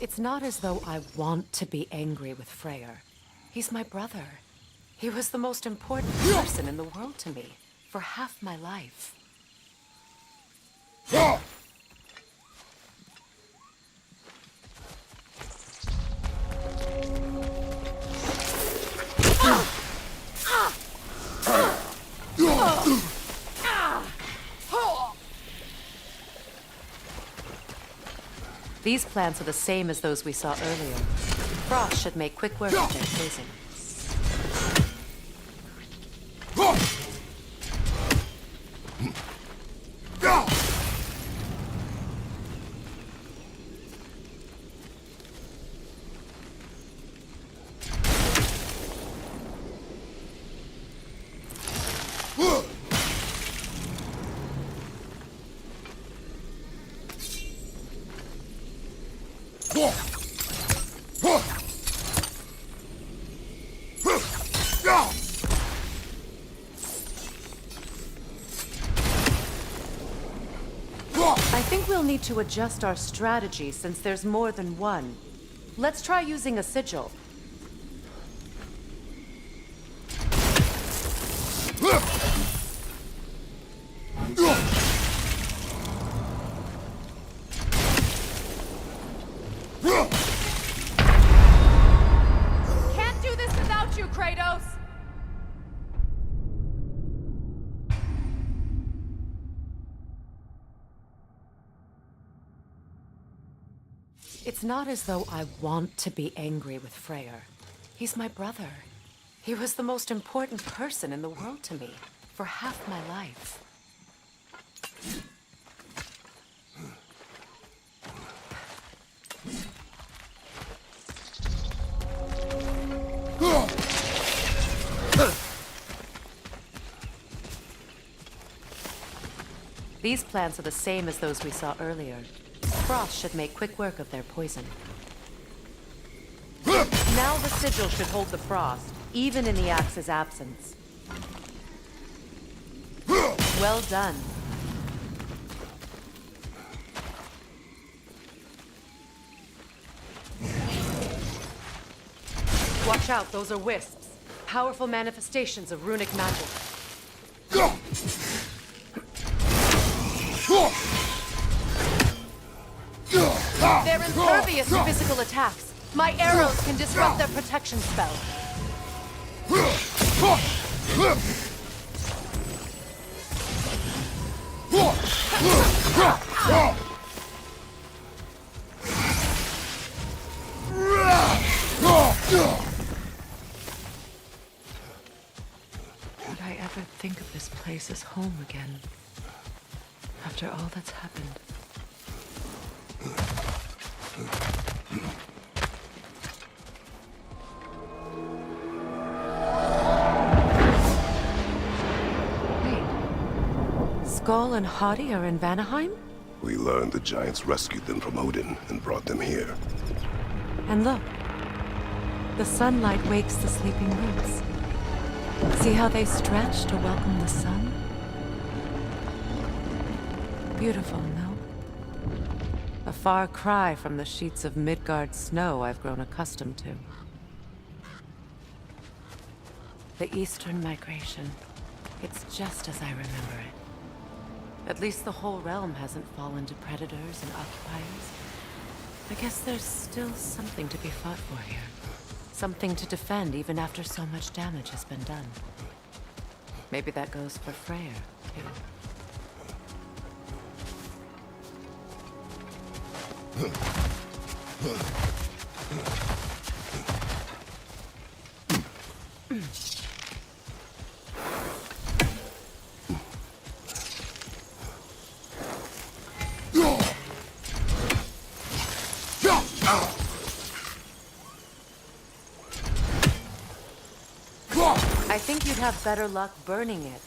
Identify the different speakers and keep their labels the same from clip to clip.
Speaker 1: It's not as though I want to be angry with Freyr. He's my brother. He was the most important person in the world to me for half my life. These plants are the same as those we saw earlier. Frost should make quick work of their poison. I think we'll need to adjust our strategy since there's more than one. Let's try using a sigil. Can't do this without you, Kratos! It's not as though I want to be angry with Freyr. He's my brother. He was the most important person in the world to me for half my life. These plants are the same as those we saw earlier. Frost should make quick work of their poison. Now the sigil should hold the frost, even in the axe's absence. Well done. Watch out, those are wisps. Powerful manifestations of runic magic. They're impervious to physical attacks. My arrows can disrupt their protection spell. Would I ever think of this place as home again? After all that's happened. Wait. Skull and Hati are in Vanaheim?
Speaker 2: We learned the giants rescued them from Odin and brought them here.
Speaker 1: And look. The sunlight wakes the sleeping roots. See how they stretch to welcome the sun? Beautiful, no? A far cry from the sheets of Midgard snow I've grown accustomed to. The Eastern Migration. It's just as I remember it. At least the whole realm hasn't fallen to predators and occupiers. I guess there's still something to be fought for here. Something to defend even after so much damage has been done. Maybe that goes for Freyr, too. I think you'd have better luck burning it.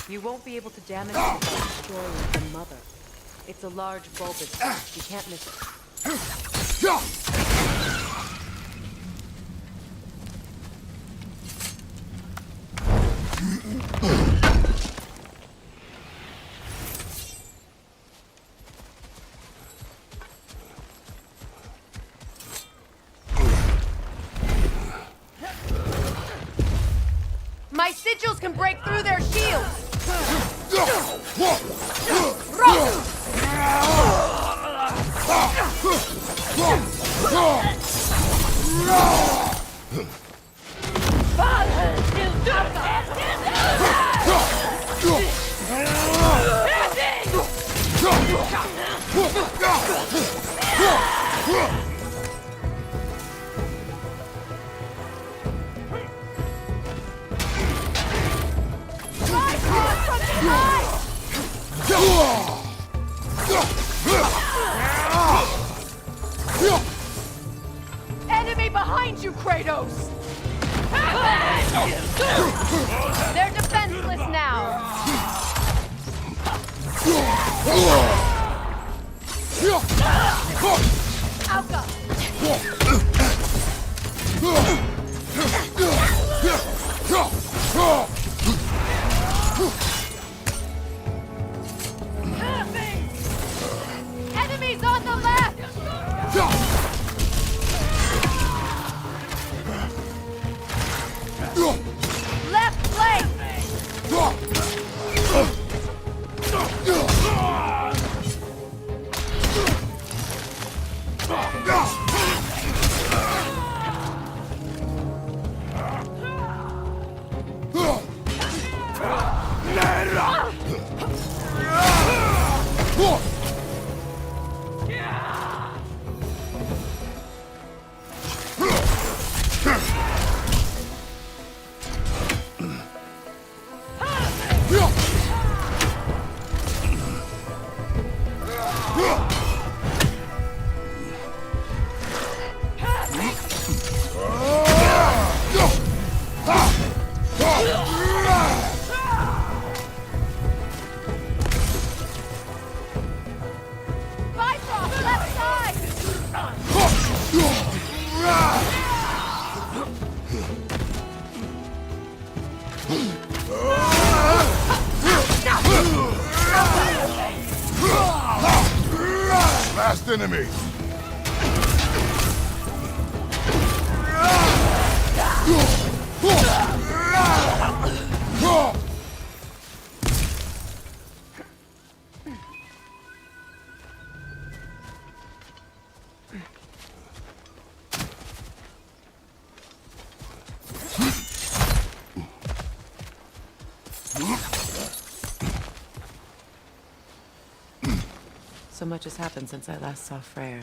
Speaker 1: You won't be able to damage it without destroying the mother. It's a large bulbous piece. You can't miss it.
Speaker 3: My sigils can break through their shields! Enemy behind you, Kratos! They're defenseless now! Alka! Enemies on the left! Left flank! Bifrost, left side!
Speaker 2: Last enemy!
Speaker 1: So much has happened since I last saw Freyr.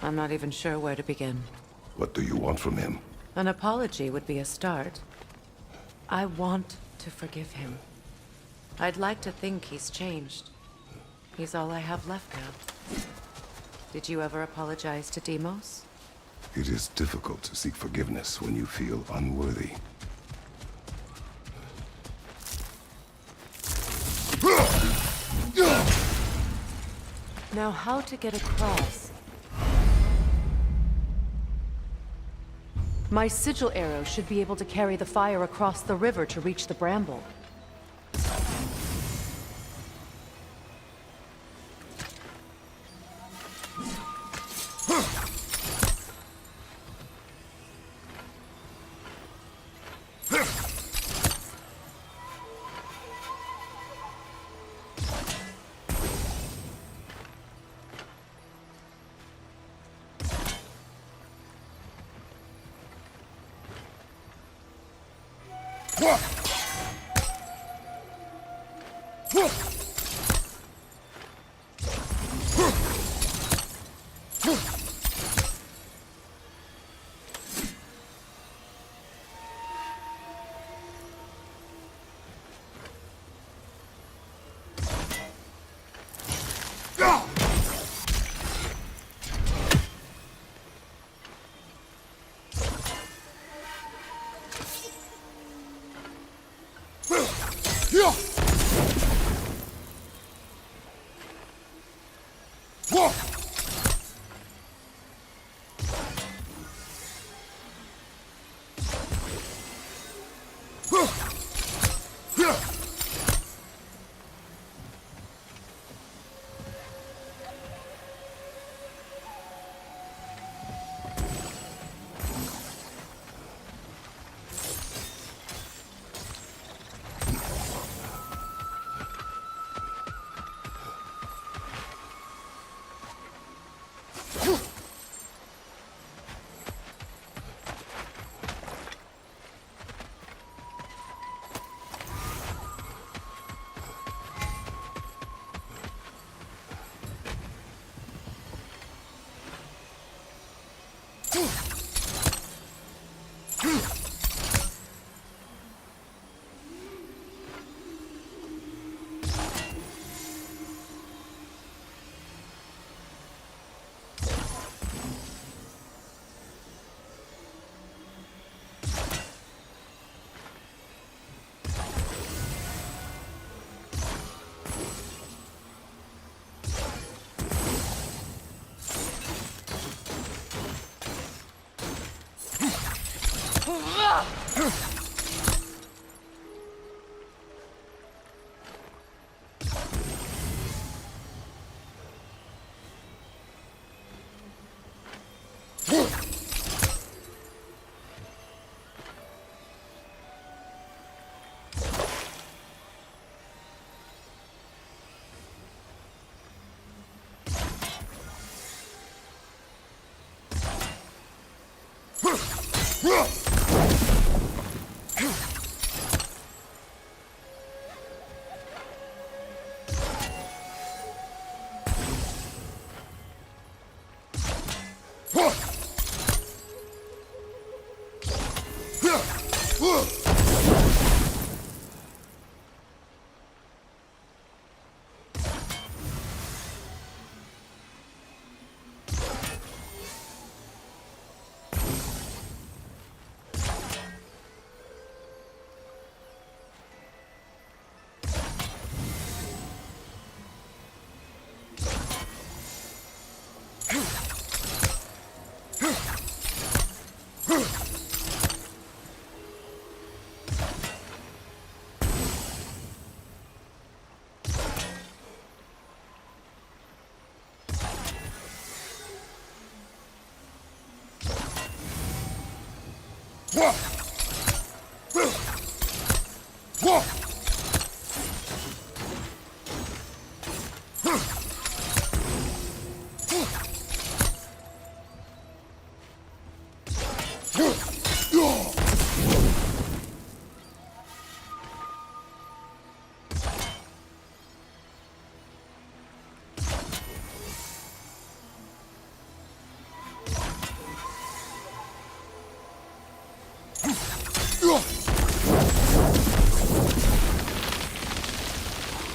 Speaker 1: I'm not even sure where to begin.
Speaker 2: What do you want from him?
Speaker 1: An apology would be a start. I want to forgive him. I'd like to think he's changed. He's all I have left now. Did you ever apologize to Deimos?
Speaker 2: It is difficult to seek forgiveness when you feel unworthy.
Speaker 1: Now how to get across? My sigil arrow should be able to carry the fire across the river to reach the bramble.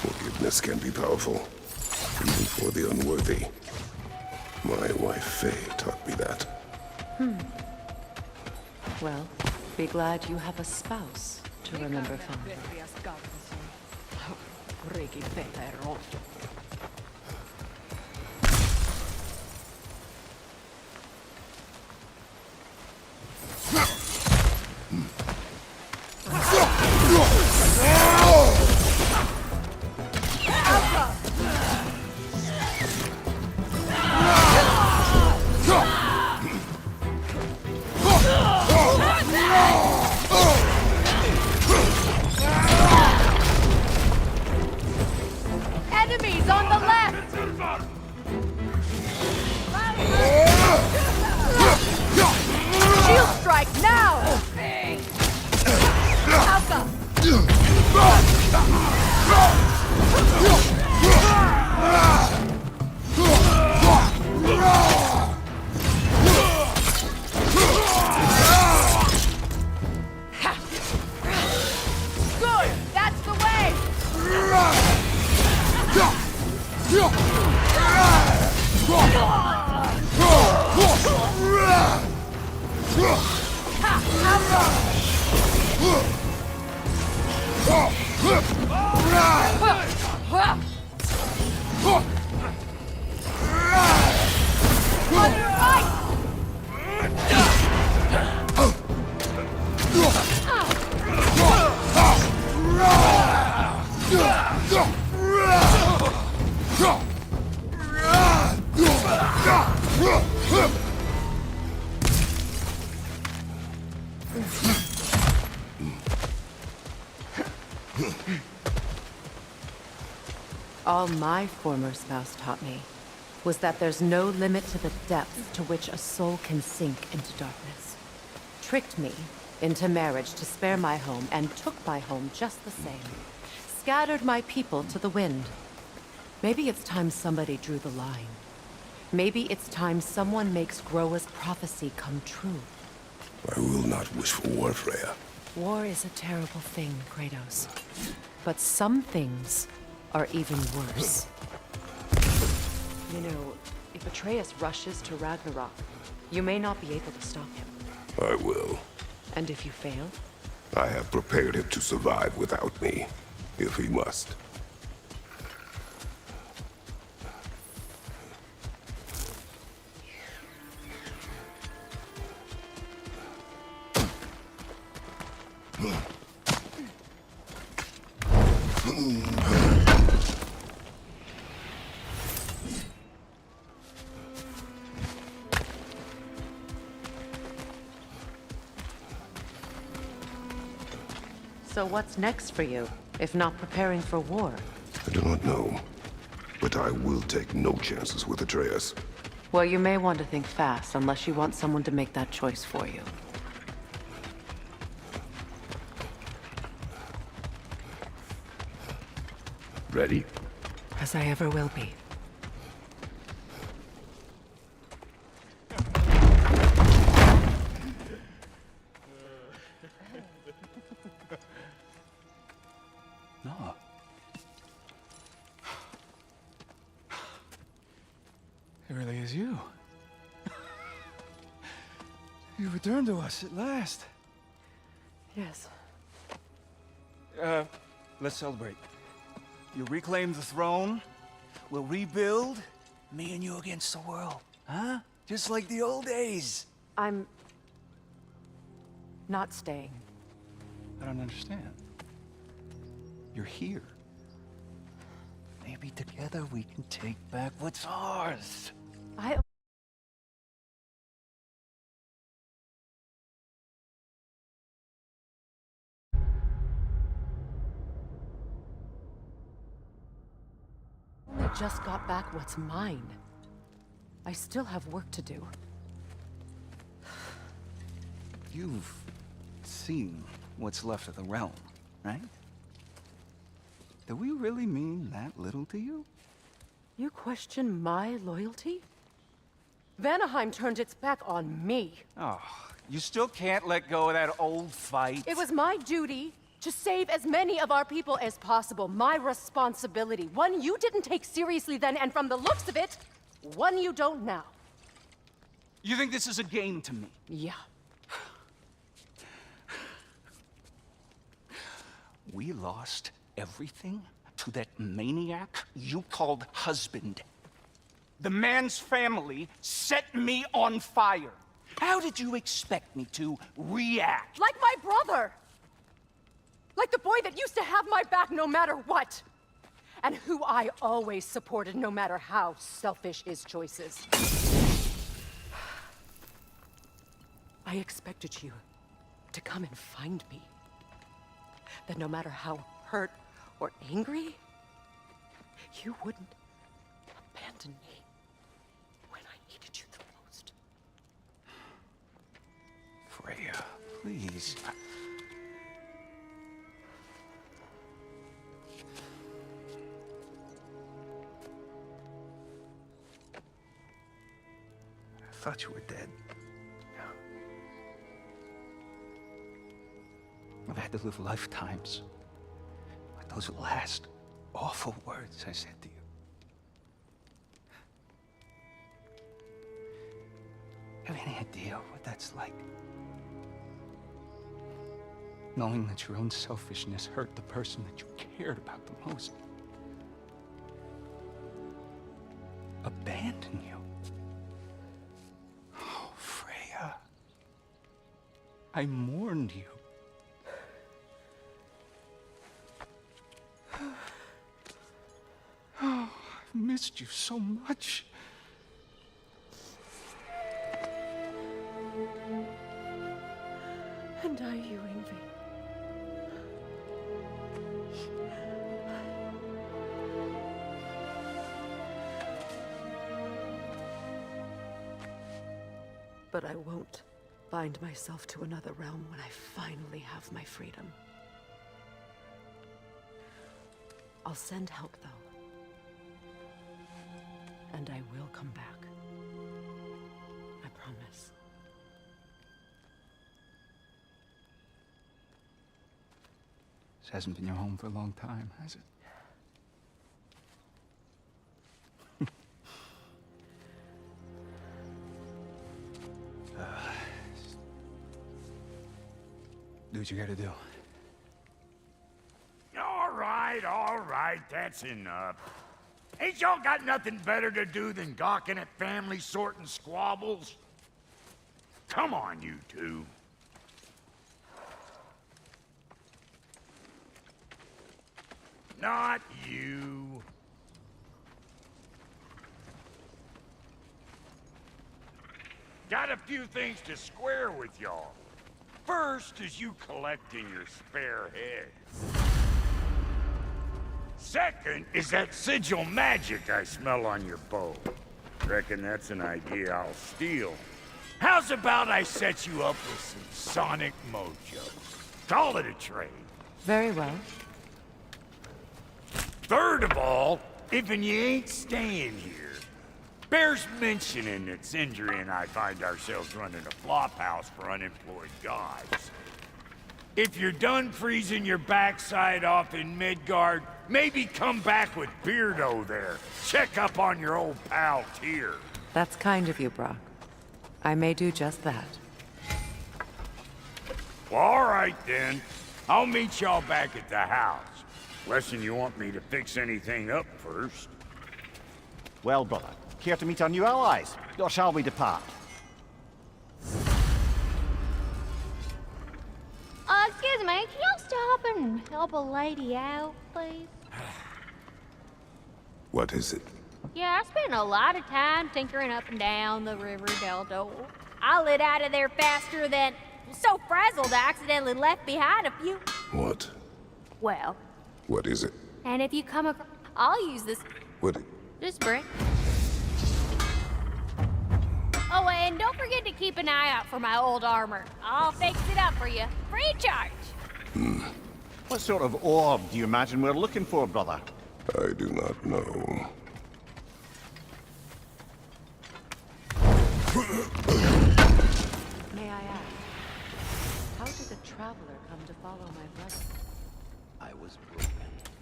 Speaker 2: Forgiveness can be powerful, even for the unworthy. My wife Faye taught me that.
Speaker 1: Well, be glad you have a spouse to remember fondly.
Speaker 3: Enemies on the left! Shield strike now! Alpha! Good! That's the way! On your right!
Speaker 1: All my former spouse taught me was that there's no limit to the depth to which a soul can sink into darkness. Tricked me into marriage to spare my home and took my home just the same. Scattered my people to the wind. Maybe it's time somebody drew the line. Maybe it's time someone makes Groa's prophecy come true.
Speaker 2: I will not wish for war, Freya.
Speaker 1: War is a terrible thing, Kratos. But some things are even worse. You know, if Atreus rushes to Ragnarok, you may not be able to stop him.
Speaker 2: I will.
Speaker 1: And if you fail?
Speaker 2: I have prepared him to survive without me, if he must.
Speaker 1: So what's next for you, if not preparing for war?
Speaker 2: I do not know, but I will take no chances with Atreus.
Speaker 1: Well, you may want to think fast, unless you want someone to make that choice for you.
Speaker 2: Ready?
Speaker 1: As I ever will be.
Speaker 4: No. It really is you. You returned to us at last.
Speaker 1: Yes.
Speaker 4: Let's celebrate. You reclaim the throne, we'll rebuild, me and you against the world. Huh? Just like the old days.
Speaker 1: I'm... not staying.
Speaker 4: I don't understand. You're here. Maybe together we can take back what's ours.
Speaker 1: I... only just got back what's mine. I still have work to do.
Speaker 4: You've seen what's left of the realm, right? Do we really mean that little to you?
Speaker 1: You question my loyalty? Vanaheim turned its back on me.
Speaker 4: Oh, you still can't let go of that old fight?
Speaker 1: It was my duty to save as many of our people as possible. My responsibility. One you didn't take seriously then, and from the looks of it, one you don't now.
Speaker 4: You think this is a game to me?
Speaker 1: Yeah.
Speaker 4: We lost everything to that maniac you called husband. The man's family set me on fire. How did you expect me to react?
Speaker 1: Like my brother! Like the boy that used to have my back no matter what! And who I always supported no matter how selfish his choices. I expected you to come and find me. That no matter how hurt or angry, you wouldn't abandon me when I needed you the most.
Speaker 4: Freya, please. I thought you were dead. I've had to live lifetimes with those last awful words I said to you. Have any idea what that's like? Knowing that your own selfishness hurt the person that you cared about the most. Abandon you. Oh, Freya. I mourned you. Oh, I've missed you so much.
Speaker 1: And I you, Ingvi. But I won't bind myself to another realm when I finally have my freedom. I'll send help, though. And I will come back.
Speaker 4: hasn't been your home for a long time, has it? Do what you gotta do.
Speaker 5: All right, that's enough. Ain't y'all got nothing better to do than gawking at family sorting squabbles? Come on, you two. Not you. Got a few things to square with y'all. First is you collecting your spare heads. Second is that sigil magic I smell on your bow. Reckon that's an idea I'll steal. How's about I set you up with some sonic mojo? Call it a trade.
Speaker 1: Very well.
Speaker 5: Third of all, if you ain't staying here, bears mentioning that Sindri and I find ourselves running a flop house for unemployed gods. If you're done freezing your backside off in Midgard, maybe come back with Beardo there. Check up on your old pal Tyr.
Speaker 1: That's kind of you, Brock. I may do just that.
Speaker 5: Well, all right then. I'll meet y'all back at the house. Lesson you want me to fix anything up first.
Speaker 6: Well, brother, care to meet our new allies? Or shall we depart?
Speaker 7: Excuse me, can y'all stop and help a lady out, please?
Speaker 2: What is it?
Speaker 7: Yeah, I spent a lot of time tinkering up and down the river delta. I lit out of there faster than... so frazzled I accidentally left behind a few...
Speaker 2: What?
Speaker 7: Well...
Speaker 2: What is it?
Speaker 7: And if you come across... I'll use this...
Speaker 2: What?
Speaker 7: This brick. Oh, and don't forget to keep an eye out for my old armor. I'll fix it up for you. Free of charge.
Speaker 6: What sort of orb do you imagine we're looking for, brother?
Speaker 2: I do not know.
Speaker 1: May I ask, how did the traveler come to follow my brother?
Speaker 8: I was broken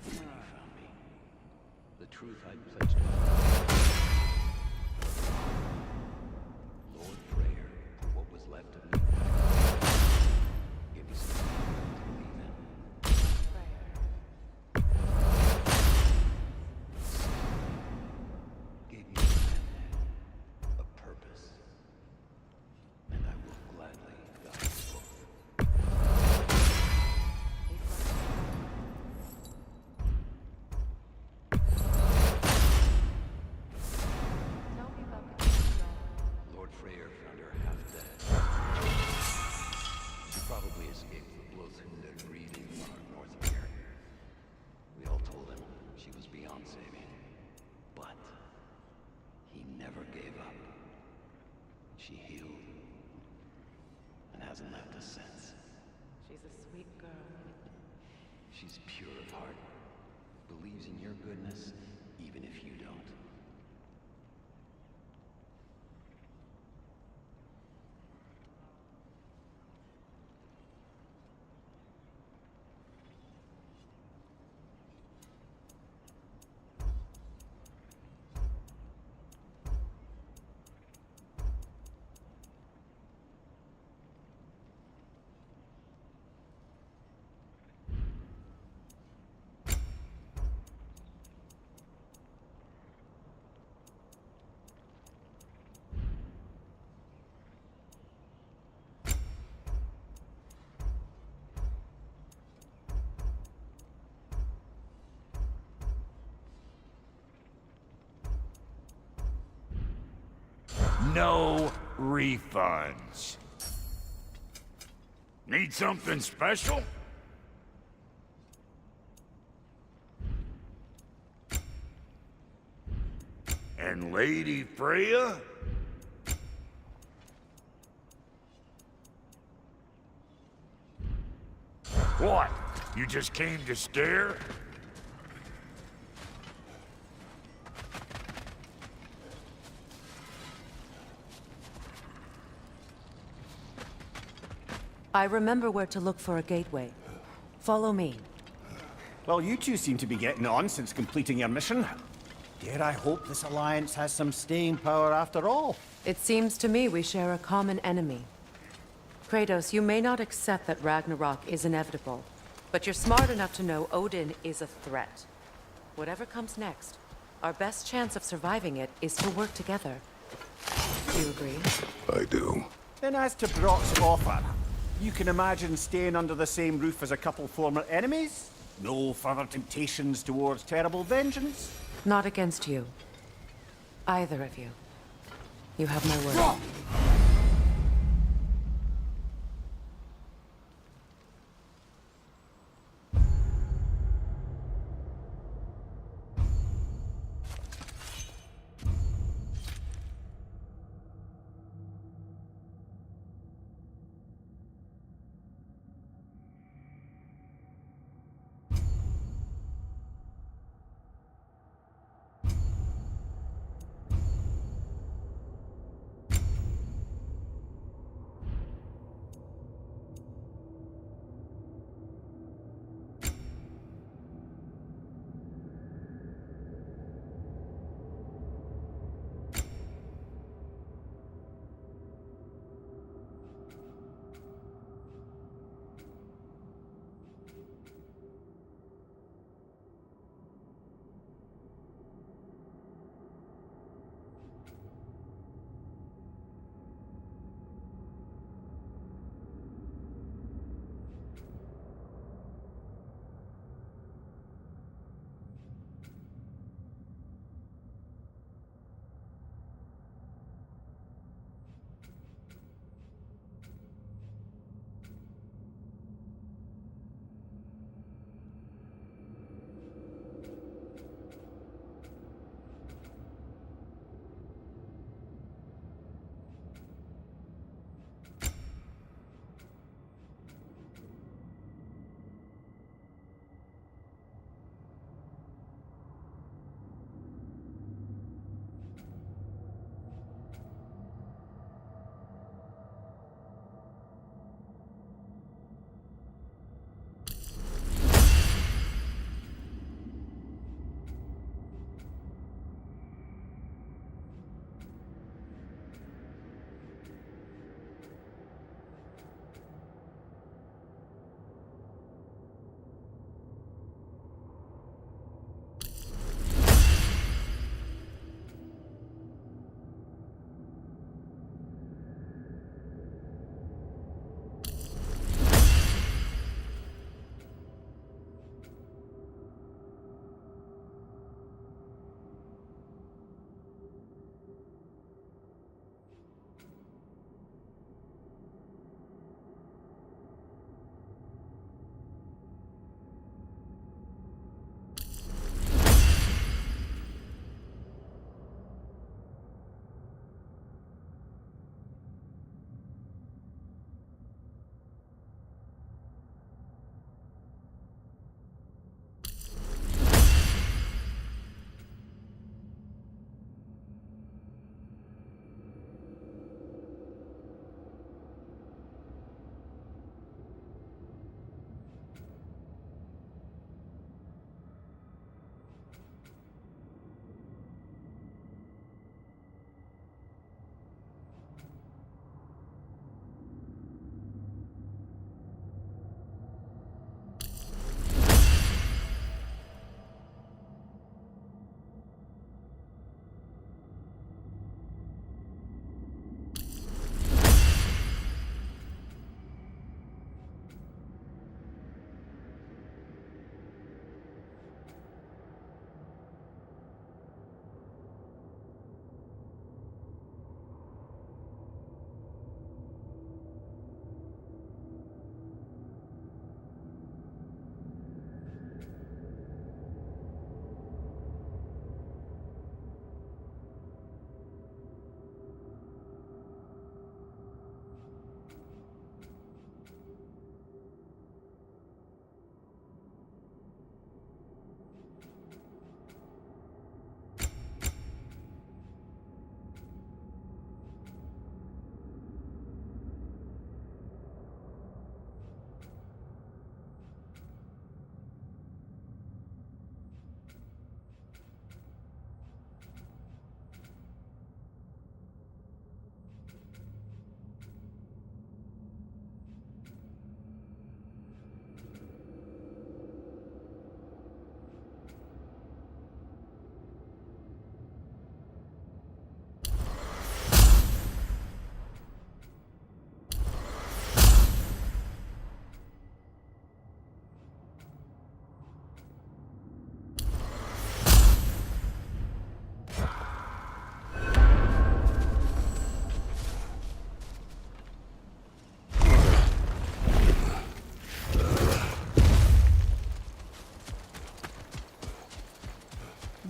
Speaker 8: when you found me. The truth I pledged to Lord Freyr, what was left of me, gave me something to believe in. Gave me a purpose, and I will gladly die for both.
Speaker 1: Tell me about the cathedral.
Speaker 8: Lord Freyr found her half dead. She probably escaped the Blothunda grieving on North America. We all told him she was beyond saving. But he never gave up. She healed and hasn't left us since.
Speaker 1: She's a sweet girl.
Speaker 8: She's pure of heart, believes in your goodness, even if you don't.
Speaker 5: No refunds. Need something special? And Lady Freya? What? You just came to stare?
Speaker 1: I remember where to look for a gateway. Follow me.
Speaker 6: Well, you two seem to be getting on since completing your mission. Dare I hope this alliance has some staying power after all?
Speaker 1: It seems to me we share a common enemy. Kratos, you may not accept that Ragnarok is inevitable, but you're smart enough to know Odin is a threat. Whatever comes next, our best chance of surviving it is to work together. Do you agree?
Speaker 2: I do.
Speaker 6: Then as to Brock's offer, you can imagine staying under the same roof as a couple former enemies? No further temptations towards terrible vengeance?
Speaker 1: Not against you. Either of you. You have my word.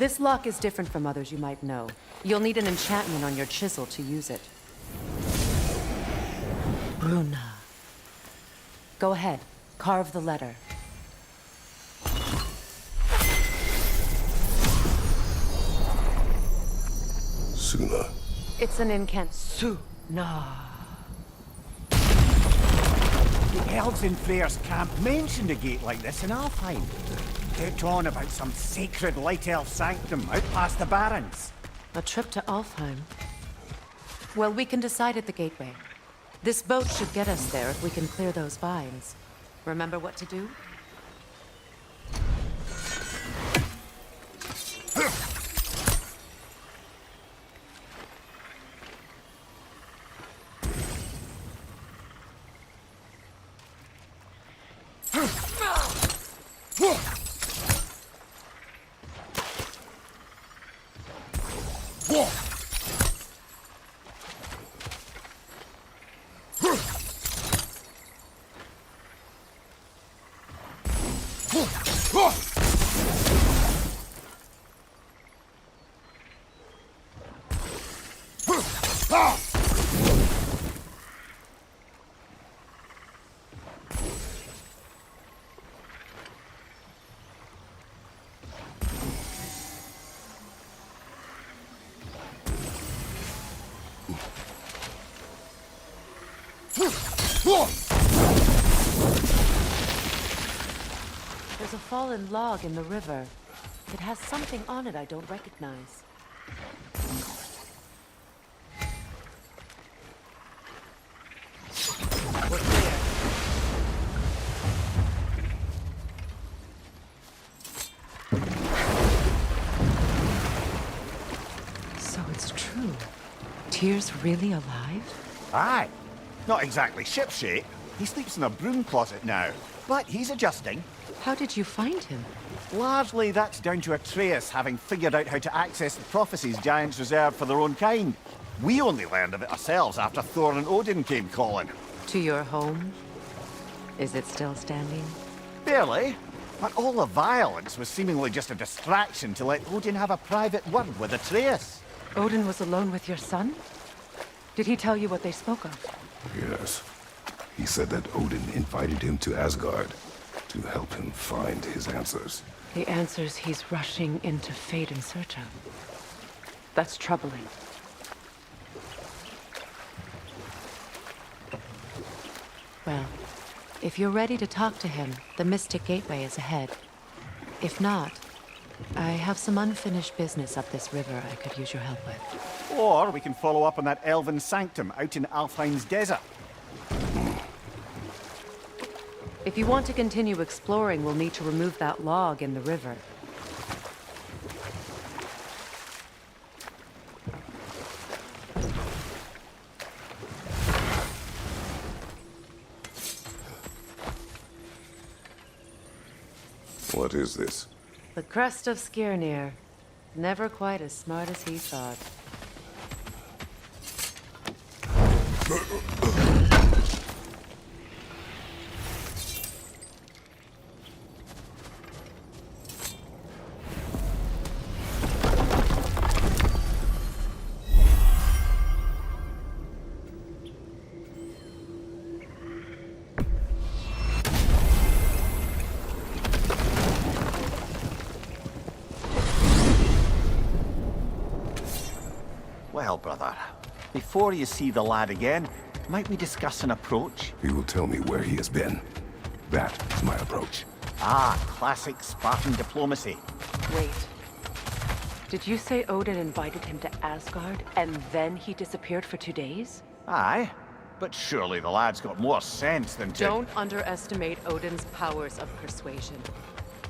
Speaker 1: This lock is different from others you might know. You'll need an enchantment on your chisel to use it. Bruna. Go ahead. Carve the letter.
Speaker 2: Suna.
Speaker 1: It's an incant. Suna.
Speaker 6: The elves in Freyr's camp mentioned a gate like this in Alfheim. Out on about some sacred light elf sanctum out past the Barrens.
Speaker 1: A trip to Alfheim. Well, we can decide at the gateway. This boat should get us there if we can clear those vines. Remember what to do? There's a fallen log in the river. It has something on it I don't recognize. We're clear. So it's true. Tyr's really alive?
Speaker 6: Aye. Not exactly shipshape. He sleeps in a broom closet now. But he's adjusting.
Speaker 1: How did you find him?
Speaker 6: Largely that's down to Atreus having figured out how to access the prophecies giants reserved for their own kind. We only learned of it ourselves after Thor and Odin came calling.
Speaker 1: To your home? Is it still standing?
Speaker 6: Barely. But all the violence was seemingly just a distraction to let Odin have a private word with Atreus.
Speaker 1: Odin was alone with your son? Did he tell you what they spoke of?
Speaker 2: Yes. He said that Odin invited him to Asgard to help him find his answers.
Speaker 1: The answers he's rushing into fate in search of. That's troubling. Well, if you're ready to talk to him, the Mystic Gateway is ahead. If not, I have some unfinished business up this river I could use your help with.
Speaker 6: Or we can follow up on that elven sanctum out in Alfheim's desert.
Speaker 1: If you want to continue exploring, we'll need to remove that log in the river.
Speaker 2: What is this?
Speaker 1: The crest of Skirnir. Never quite as smart as he thought.
Speaker 6: Well, brother, before you see the lad again, might we discuss an approach?
Speaker 2: He will tell me where he has been. That is my approach.
Speaker 6: Ah, classic Spartan diplomacy.
Speaker 1: Wait. Did you say Odin invited him to Asgard, and then he disappeared for 2 days?
Speaker 6: Aye, but surely the lad's got more sense than to...
Speaker 1: Don't underestimate Odin's powers of persuasion.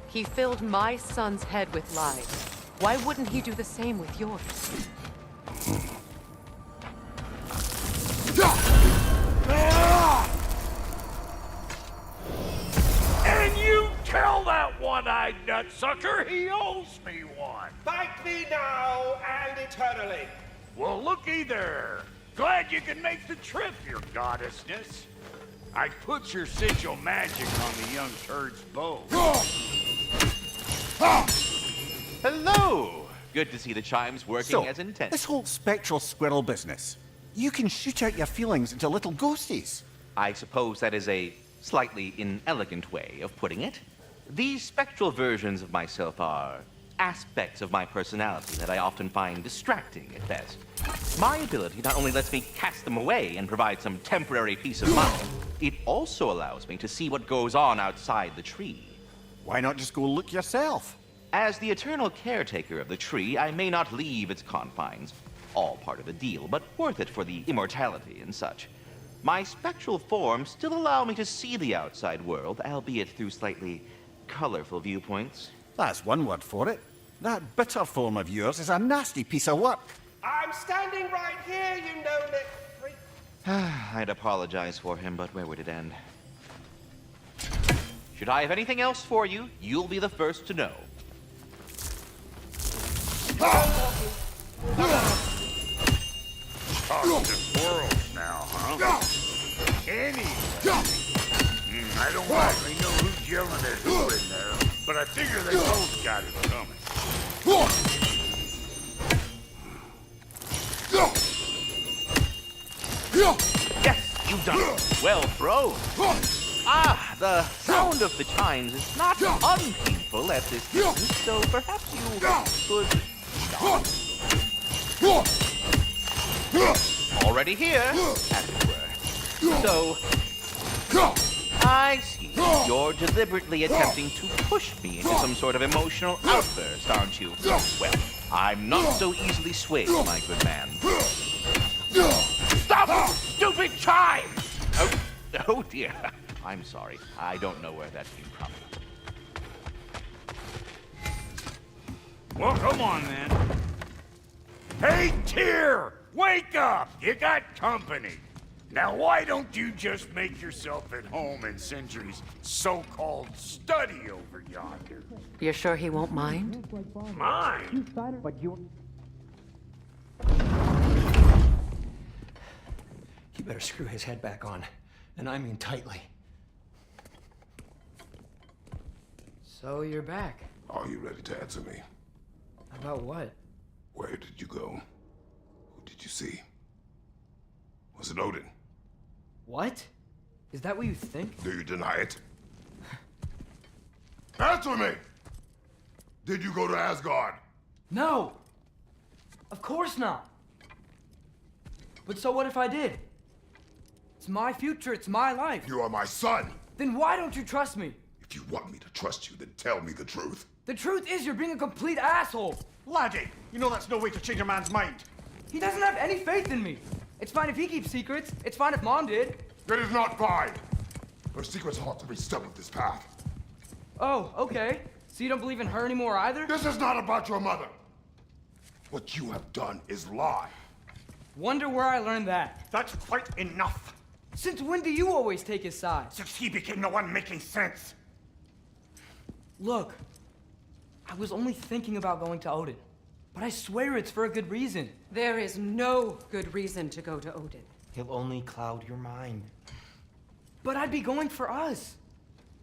Speaker 1: He filled my son's head with lies. Why wouldn't he do the same with yours?
Speaker 5: And you tell that one-eyed nutsucker he owes me one.
Speaker 9: Thank me now and eternally.
Speaker 5: Well, looky there. Glad you can make the trip, your goddessness. I put your sigil magic on the young turd's bow.
Speaker 6: Hello!
Speaker 10: Good to see the chimes working as intended.
Speaker 6: This whole spectral squirrel business, you can shoot out your feelings into little ghosties.
Speaker 10: I suppose that is a slightly inelegant way of putting it. These spectral versions of myself are aspects of my personality that I often find distracting at best. My ability not only lets me cast them away and provide some temporary peace of mind, it also allows me to see what goes on outside the tree.
Speaker 6: Why not just go look yourself?
Speaker 10: As the eternal caretaker of the tree, I may not leave its confines. All part of the deal, but worth it for the immortality and such. My spectral forms still allow me to see the outside world, albeit through slightly colorful viewpoints.
Speaker 6: That's one word for it. That bitter form of yours is a nasty piece of work.
Speaker 9: I'm standing right here, you no-neck freak.
Speaker 10: I'd apologize for him, but where would it end? Should I have anything else for you, you'll be the first to know.
Speaker 5: Talking to squirrels now, huh? Anyway, I don't rightly know who's yelling at who in there, but I figure they both got it coming.
Speaker 10: Yes, you've done it. Well thrown. Ah, the sound of the chimes is not unpainful at this distance, so perhaps you could stop. Already here, as it were. So, I see. You're deliberately attempting to push me into some sort of emotional outburst, aren't you? Well, I'm not so easily swayed, my good man. Stop, stupid chimes! Oh dear. I'm sorry. I don't know where that came from.
Speaker 5: Well, come on, then. Hey, Tyr! Wake up! You got company. Now, why don't you just make yourself at home in Sentry's so-called study over yonder?
Speaker 1: You're sure he won't mind?
Speaker 5: Mine?
Speaker 11: You better screw his head back on, and I mean tightly.
Speaker 12: So you're back.
Speaker 2: Are you ready to answer me?
Speaker 12: About what?
Speaker 2: Where did you go? Who did you see? Was it Odin?
Speaker 12: What? Is that what you think?
Speaker 2: Do you deny it? Answer me! Did you go to Asgard?
Speaker 12: No! Of course not! But so what if I did? It's my future, it's my life.
Speaker 2: You are my son!
Speaker 12: Then why don't you trust me?
Speaker 2: If you want me to trust you, then tell me the truth.
Speaker 12: The truth is you're being a complete asshole!
Speaker 6: Laddie, you know that's no way to change a man's mind.
Speaker 12: He doesn't have any faith in me. It's fine if he keeps secrets. It's fine if Mom did.
Speaker 2: It is not fine! Her secrets ought to be step of this path.
Speaker 12: Oh, okay. So you don't believe in her anymore either?
Speaker 2: This is not about your mother! What you have done is lie.
Speaker 12: Wonder where I learned that.
Speaker 6: That's quite enough.
Speaker 12: Since when do you always take his side?
Speaker 6: Since he became the one making sense.
Speaker 12: Look, I was only thinking about going to Odin. But I swear it's for a good reason.
Speaker 1: There is no good reason to go to Odin.
Speaker 11: He'll only cloud your mind.
Speaker 12: But I'd be going for us.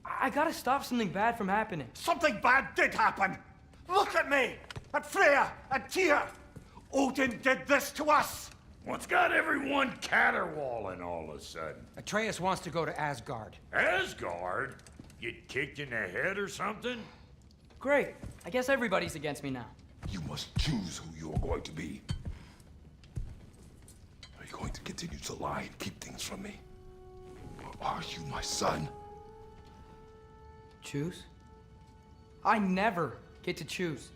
Speaker 12: I gotta stop something bad from happening.
Speaker 6: Something bad did happen. Look at me, at Freya, at Tyr. Odin did this to us.
Speaker 5: What's got everyone caterwauling all of a sudden?
Speaker 11: Atreus wants to go to Asgard.
Speaker 5: Asgard? Get kicked in the head or something?
Speaker 12: Great. I guess everybody's against me now.
Speaker 2: You must choose who you are going to be. Are you going to continue to lie and keep things from me? Or are you my son?
Speaker 12: Choose? I never get to choose.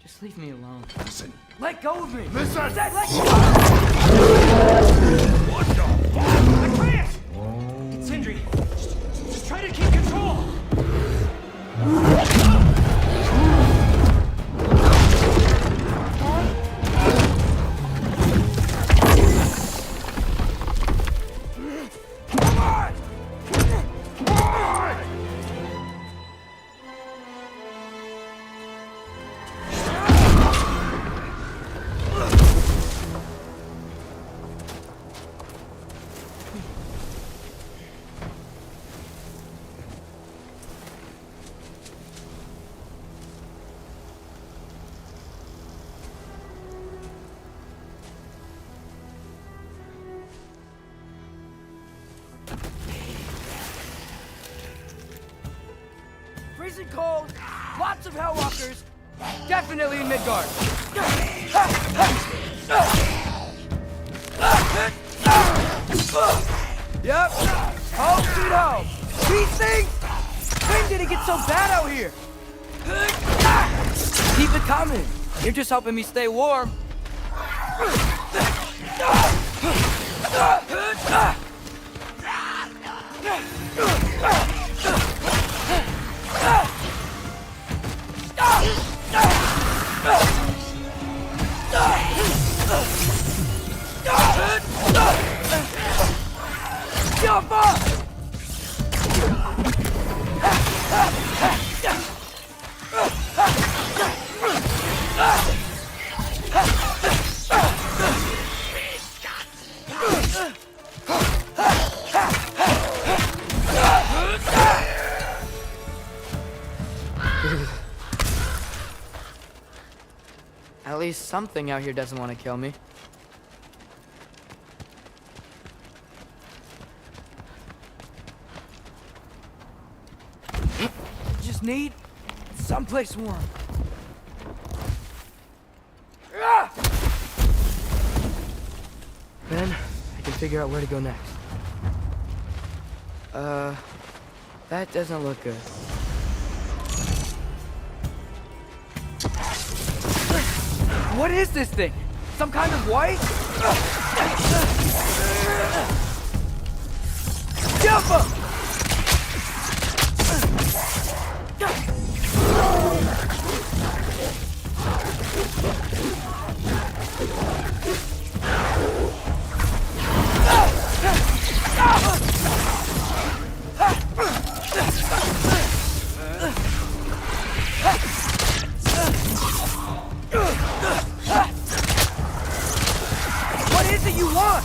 Speaker 12: Just leave me alone.
Speaker 2: Listen.
Speaker 12: Let go of me!
Speaker 2: Listen!
Speaker 12: I said let go!
Speaker 5: What the fuck?
Speaker 12: Atreus! It's Sindri. Just try to keep control! Freezing cold, lots of Hellwalkers, definitely in Midgard. Yep, home sweet home. These things? When did it get so bad out here? Keep it coming. You're just helping me stay warm. Jump up! At least something out here doesn't want to kill me. Just need someplace warm. Then I can figure out where to go next. That doesn't look good. What is this thing? Some kind of white? Jump up! What is it you want?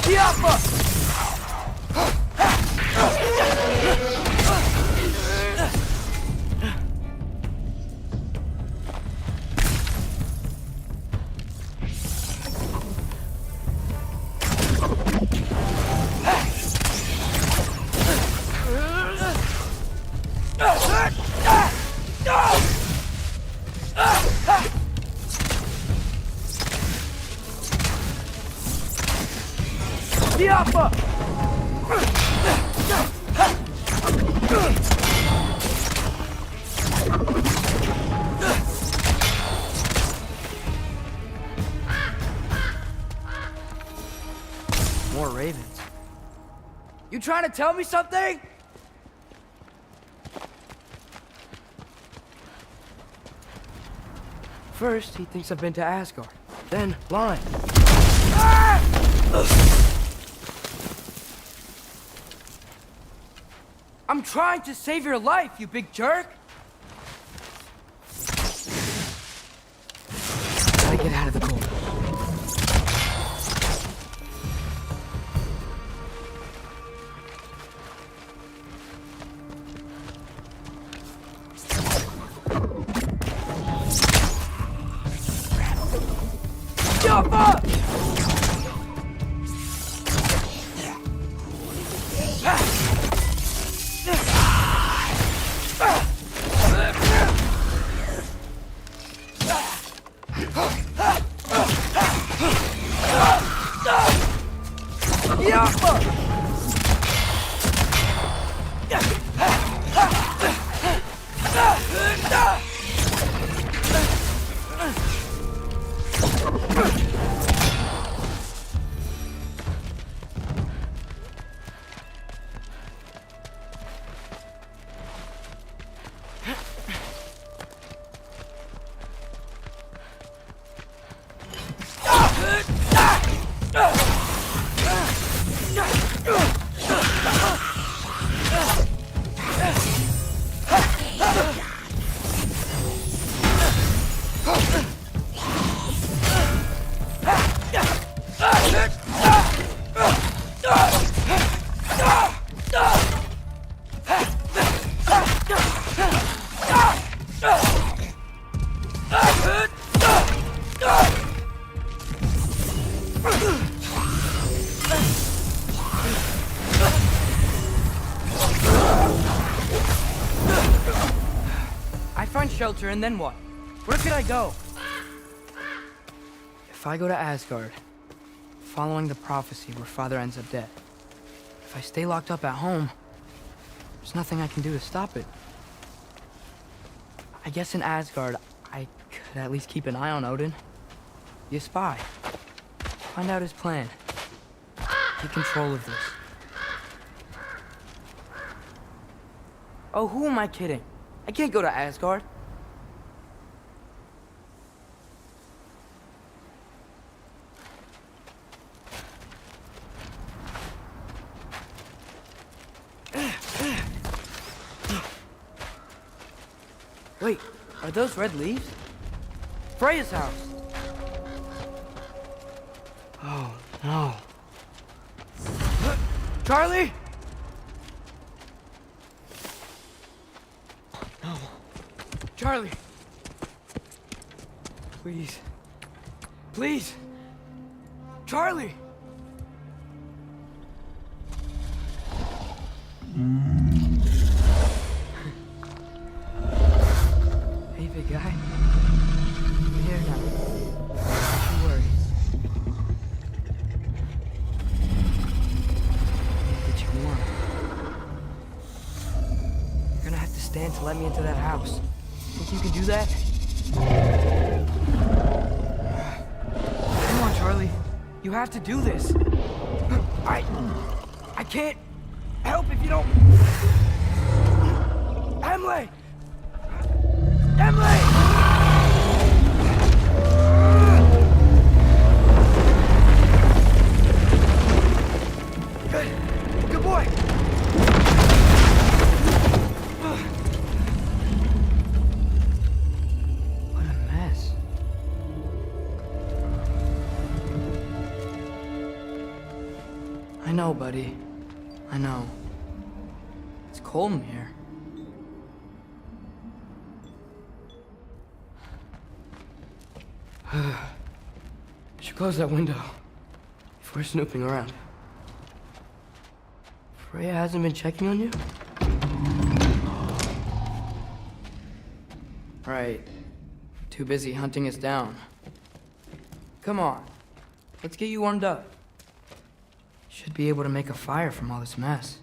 Speaker 12: Diapa! Diapa! More ravens. You trying to tell me something? First, he thinks I've been to Asgard. Then, blind. Ah! I'm trying to save your life, you big jerk! Gotta get out of the cold. Jump up! shelter, and then what? Where could I go? If I go to Asgard, following the prophecy where Father ends up dead, if I stay locked up at home, there's nothing I can do to stop it. I guess in Asgard, I could at least keep an eye on Odin. Be a spy. Find out his plan. Take control of this. Oh, who am I kidding? I can't go to Asgard. Wait, are those red leaves? Freya's house! Oh, no. Charlie! No. Charlie! Please. Please! Charlie! Hey, big guy. I'm here now. Don't worry. Get you warm. You're gonna have to stand to let me into that house. Think you can do that? Come on, Charlie. You have to do this. I can't help if you don't. Emily! Emily! Good boy! What a mess. I know, buddy. I know. It's cold in here. Should close that window if we're snooping around. Freya hasn't been checking on you? Right. Too busy hunting us down. Come on. Let's get you warmed up. Should be able to make a fire from all this mess.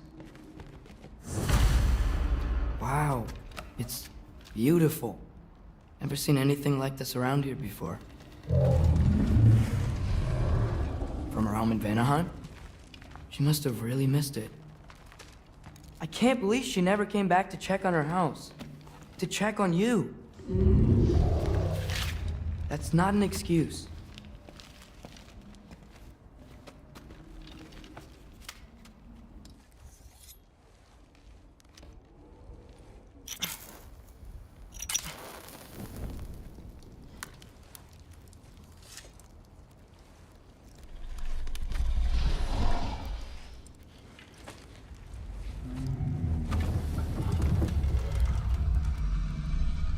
Speaker 12: Wow. It's beautiful. Never seen anything like this around here before. From her home in Vanaheim? She must have really missed it. I can't believe she never came back to check on her house. To check on you. That's not an excuse.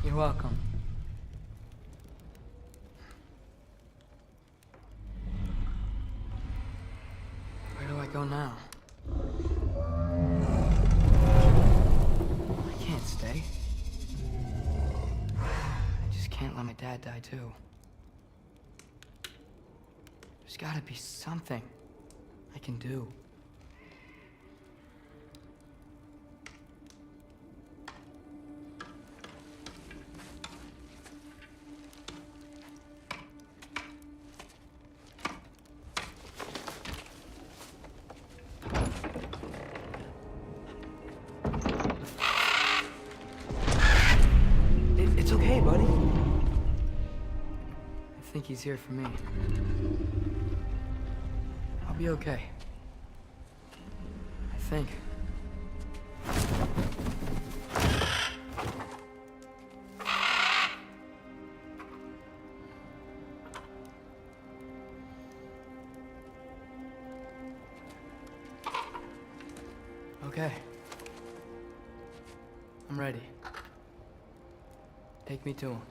Speaker 12: You're welcome. Where do I go now? I can't stay. I just can't let my dad die too. There's gotta be something I can do. It's okay, buddy. I think he's here for me. I'll be okay. I think. Okay. I'm ready. Take me to him.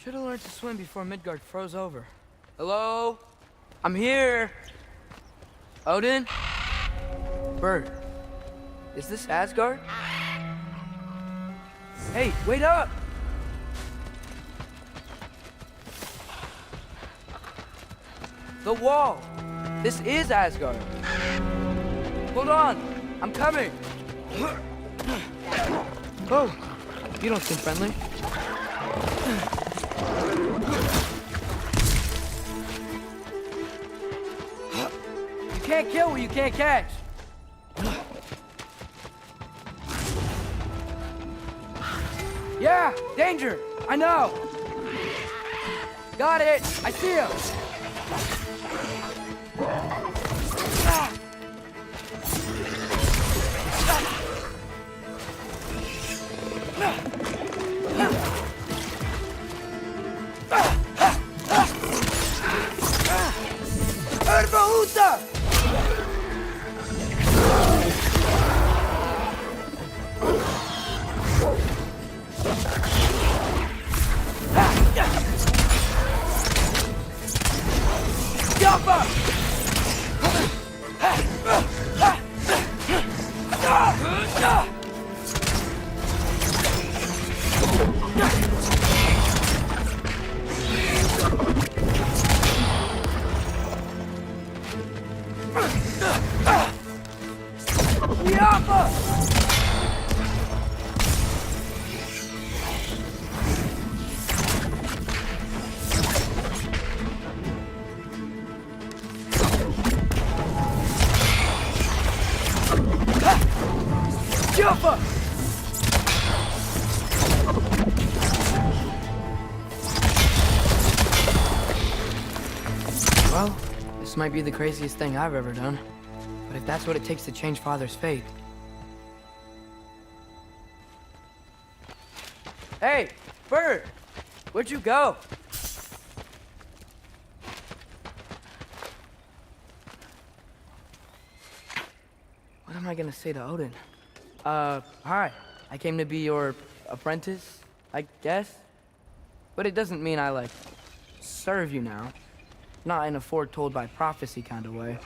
Speaker 12: Should have learned to swim before Midgard froze over. Hello? I'm here! Odin? Bird. Is this Asgard? Hey, wait up! The wall! This is Asgard! Hold on! I'm coming! Oh, you don't seem friendly. You can't kill what you can't catch! Yeah, danger! I know! Got it! I see him! Herbahuta! Jumper! Jumper! Well, this might be the craziest thing I've ever done. But if that's what it takes to change Father's fate... Hey, Bird! Where'd you go? What am I gonna say to Odin? Hi. I came to be your apprentice, I guess? But it doesn't mean I, like, serve you now. Not in a foretold by prophecy kind of way.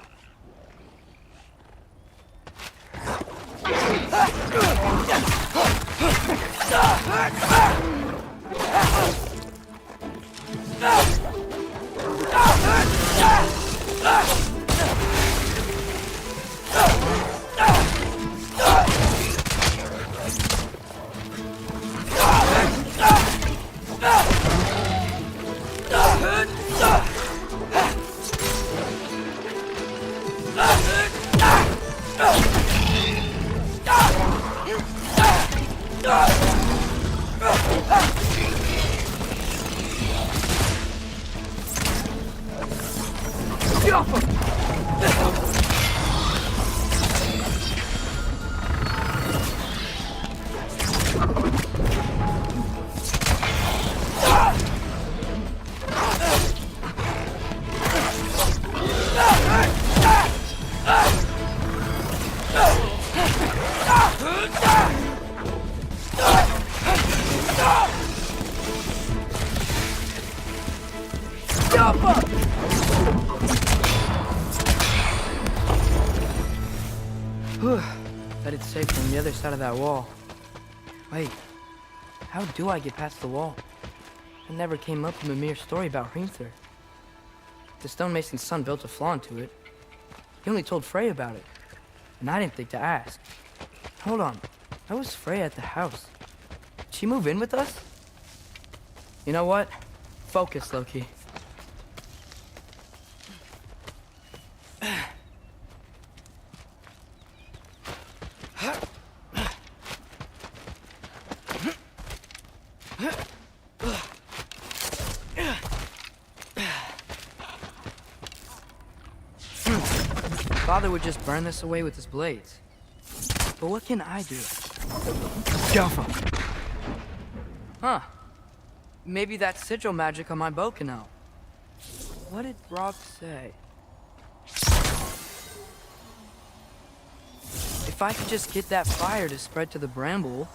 Speaker 12: Bet it's safe from the other side of that wall. Wait, how do I get past the wall? It never came up in Mimir's story about Hrimthur. The stonemason's son built a flaw into it. He only told Frey about it, and I didn't think to ask. Hold on, how was Frey at the house? Did she move in with us? You know what? Focus, Loki. Father would just burn this away with his blades. But what can I do? Jump! Huh. Maybe that sigil magic on my bow can help. What did Brock say? If I could just get that fire to spread to the bramble...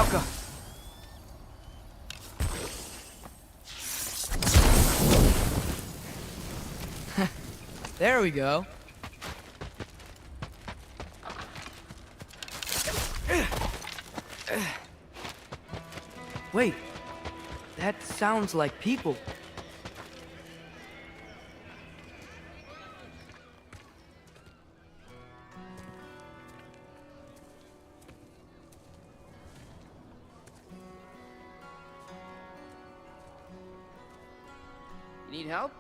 Speaker 12: Alka. There we go. Wait, that sounds like people.
Speaker 13: You need help?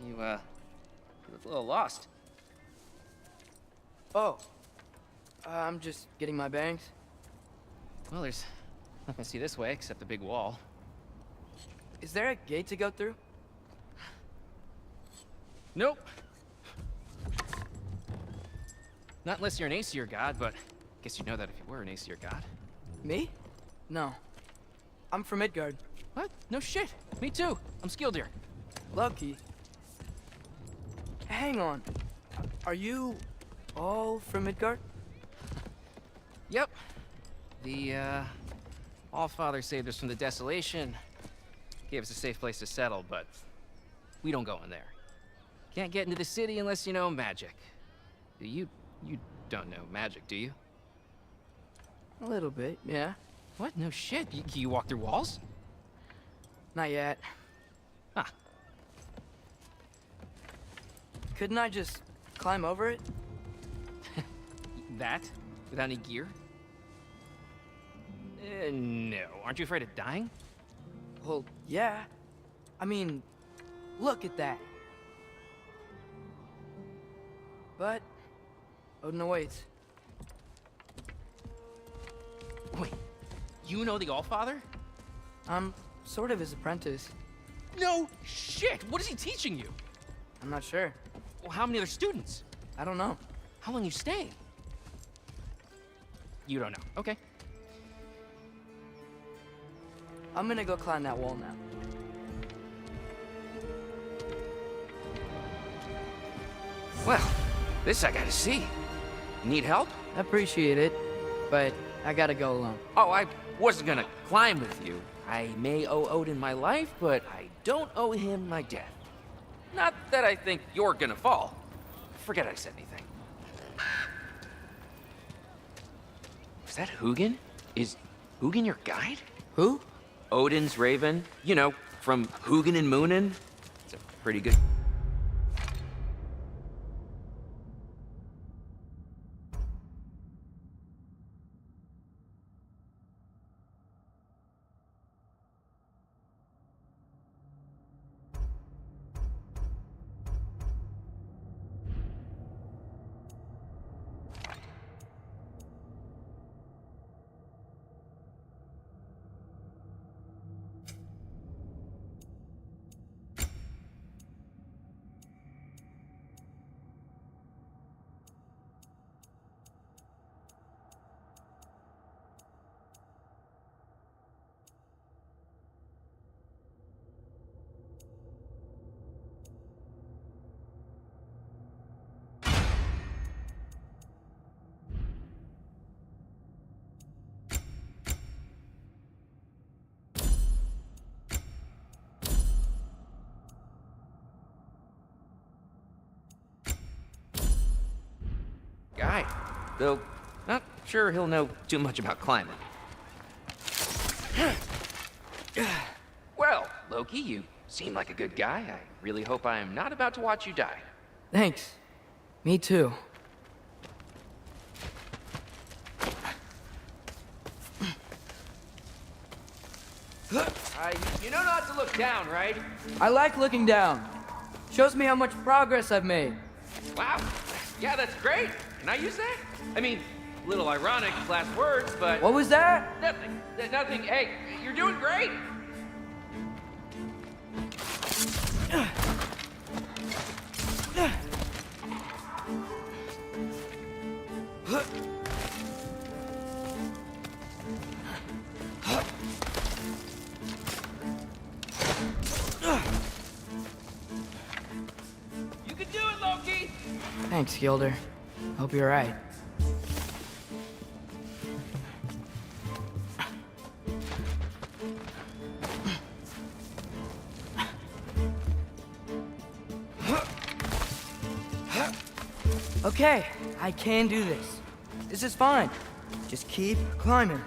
Speaker 13: You look a little lost.
Speaker 12: Oh, I'm just getting my bangs.
Speaker 13: Well, there's nothing to see this way except the big wall.
Speaker 12: Is there a gate to go through?
Speaker 13: Nope. Not unless you're an Aesir god, but I guess you'd know that if you were an Aesir god.
Speaker 12: Me? No. I'm from Midgard.
Speaker 13: What? No shit. Me too. I'm skilled here.
Speaker 12: Lucky. Hang on. Are you all from Midgard?
Speaker 13: Yep. The, Allfather saved us from the desolation. Gave us a safe place to settle, but we don't go in there. Can't get into the city unless you know magic. You don't know magic, do you?
Speaker 12: A little bit, yeah.
Speaker 13: What? No shit. You walk through walls?
Speaker 12: Not yet.
Speaker 13: Huh.
Speaker 12: Couldn't I just climb over it?
Speaker 13: That? Without any gear? No. Aren't you afraid of dying?
Speaker 12: Well, yeah. I mean, look at that. But Odin awaits.
Speaker 13: Wait, you know the Allfather?
Speaker 12: I'm sort of his apprentice.
Speaker 13: No shit! What is he teaching you?
Speaker 12: I'm not sure.
Speaker 13: Well, how many other students?
Speaker 12: I don't know.
Speaker 13: How long you staying? You don't know. Okay.
Speaker 12: I'm gonna go climb that wall now.
Speaker 13: Well, this I gotta see. Need help?
Speaker 12: Appreciate it, but I gotta go alone.
Speaker 13: Oh, I wasn't gonna climb with you. I may owe Odin my life, but I don't owe him my death. Not that I think you're gonna fall. Forget I said anything. Is that Hugin? Is Hugin your guide?
Speaker 12: Who?
Speaker 13: Odin's raven. You know, from Hugin and Moonin. It's a pretty good... guy, though not sure he'll know too much about climbing. Well, Loki, you seem like a good guy. I really hope I am not about to watch you die.
Speaker 12: Thanks. Me too.
Speaker 13: You know not to look down, right?
Speaker 12: I like looking down. Shows me how much progress I've made.
Speaker 13: Wow. Yeah, that's great. Can I use that? I mean, a little ironic last words, but...
Speaker 12: What was that?
Speaker 13: Nothing. Nothing. Hey, you're doing great. You can do it, Loki!
Speaker 12: Thanks, Gilder. Hope you're right. Okay, I can do this. This is fine. Just keep climbing.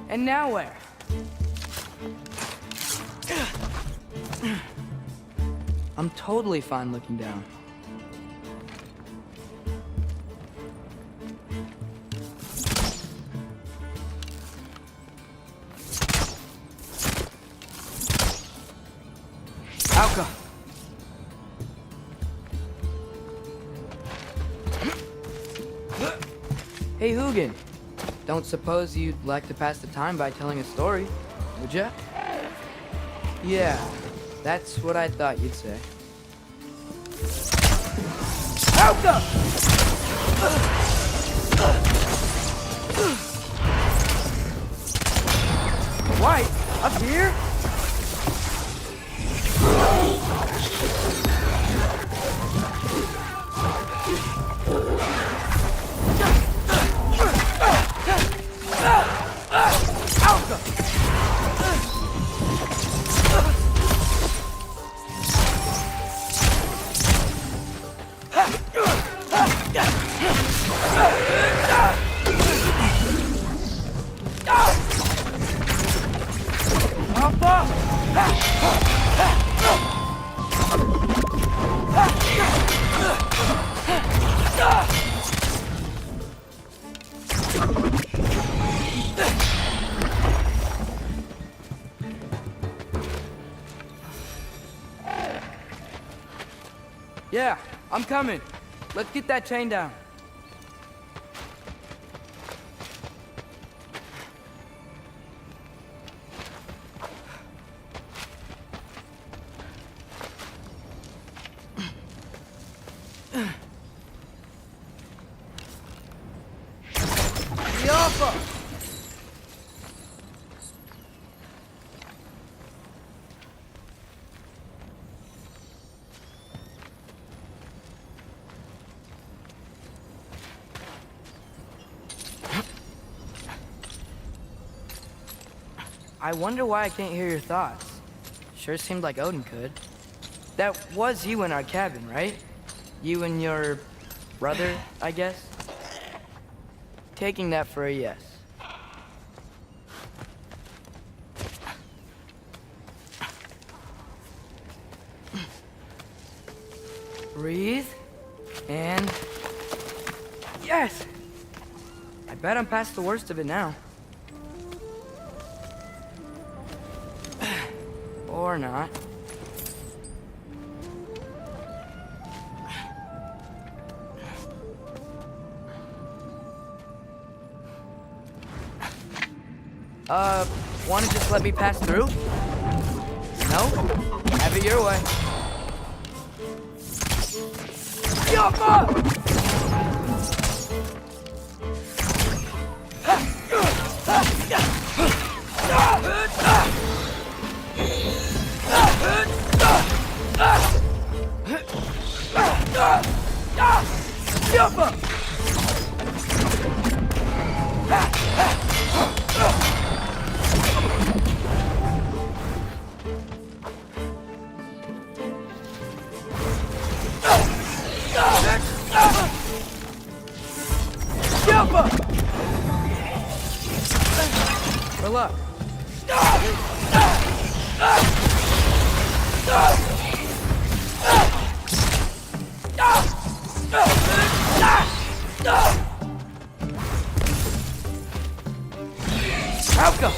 Speaker 12: And now where? I'm totally fine looking down. Alka! Hey, Hugin. Don't suppose you'd like to pass the time by telling a story, would ya? Yeah, that's what I thought you'd say. Alka! White, up here? Yeah, I'm coming. Let's get that chain down. I wonder why I can't hear your thoughts. Sure seemed like Odin could. That was you in our cabin, right? You and your brother, I guess? Taking that for a yes. Breathe. And... yes! I bet I'm past the worst of it now. Or not. Wanna just let me pass through? No? Have it your way. For luck. Alka!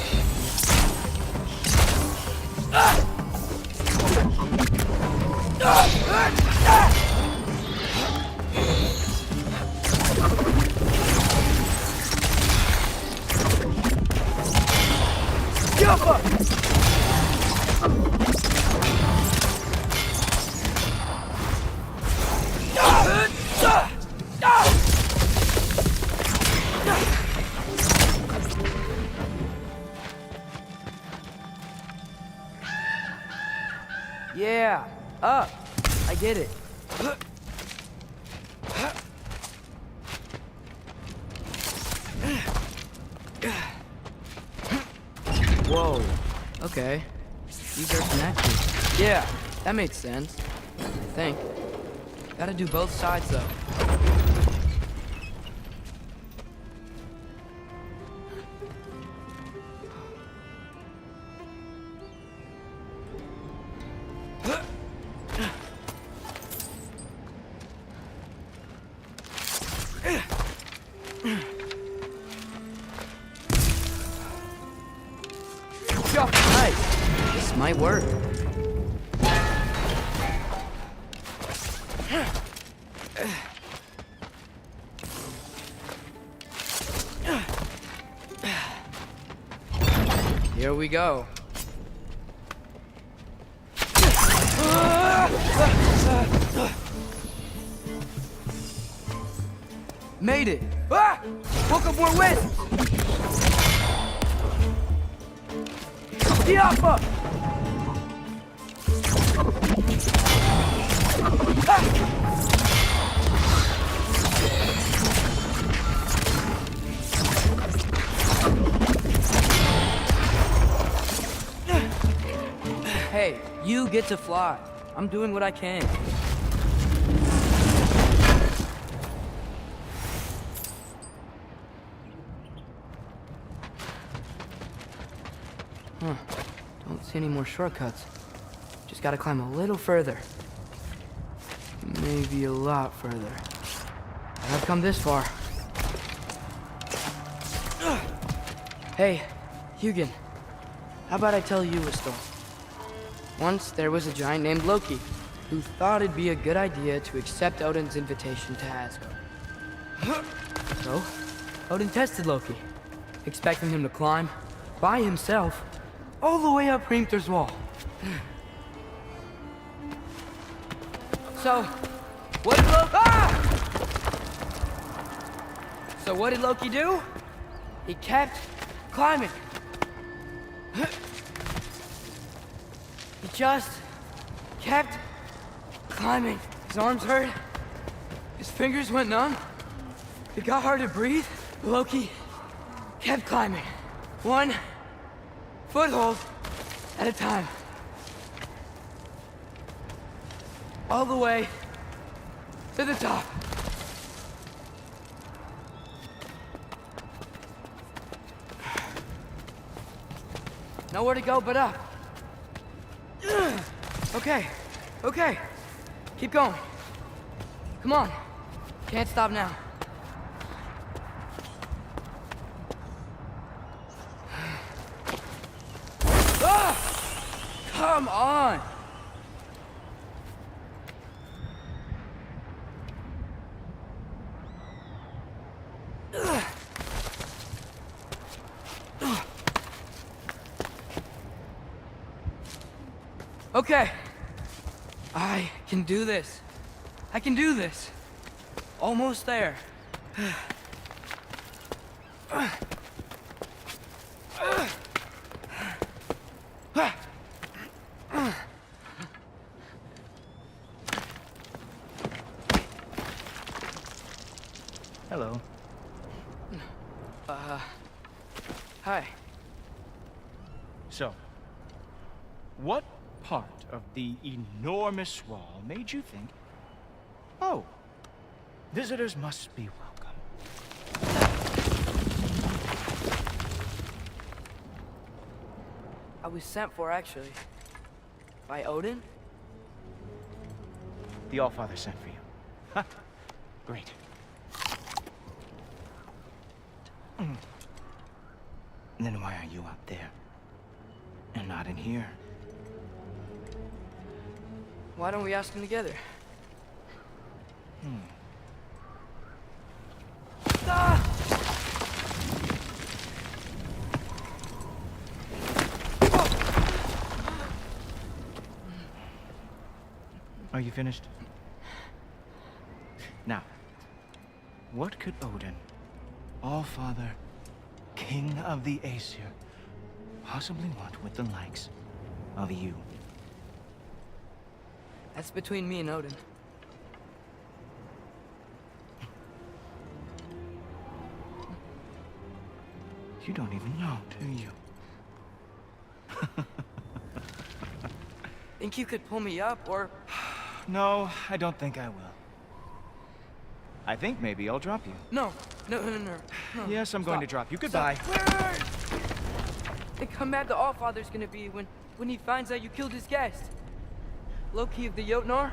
Speaker 12: Yeah, up. I get it. Whoa. Okay. These are connected. Yeah, that made sense. I think. Gotta do both sides, though. Nice. This might work. Here we go. Made it! Ah! Woke up more wisps! Diapa! Hey, you get to fly. I'm doing what I can. Huh. Don't see any more shortcuts. Just gotta climb a little further. Maybe a lot further. I've come this far. Hey, Hugin. How about I tell you a story? Once there was a giant named Loki, who thought it'd be a good idea to accept Odin's invitation to Asgard. So, Odin tested Loki, expecting him to climb, by himself, all the way up Hrimthur's wall. So, what did Loki do? He kept climbing. He just kept climbing. His arms hurt. His fingers went numb. It got hard to breathe. Loki kept climbing. One foothold at a time. All the way to the top. Nowhere to go but up. Okay, okay. Keep going. Come on. Can't stop now. Ah! Come on! Okay. I can do this. I can do this. Almost there.
Speaker 4: Hello.
Speaker 12: Hi.
Speaker 4: So, what part of the enormous wall made you think, oh, visitors must be welcome?
Speaker 12: I was sent for, actually. By Odin?
Speaker 4: The Allfather sent for you. Huh. Great. Then why are you out there? And not in here?
Speaker 12: Why don't we ask him together? Ah!
Speaker 4: Are you finished? Now, what could Odin, Allfather, King of the Aesir, possibly want with the likes of you?
Speaker 12: That's between me and Odin.
Speaker 4: You don't even know, do you?
Speaker 12: Think you could pull me up, or...
Speaker 4: No, I don't think I will. I think maybe I'll drop you.
Speaker 12: No.
Speaker 4: Yes, I'm going to drop you. Goodbye.
Speaker 12: Wait. Think how mad the Allfather's gonna be when he finds out you killed his guest. Loki of the Jotnar?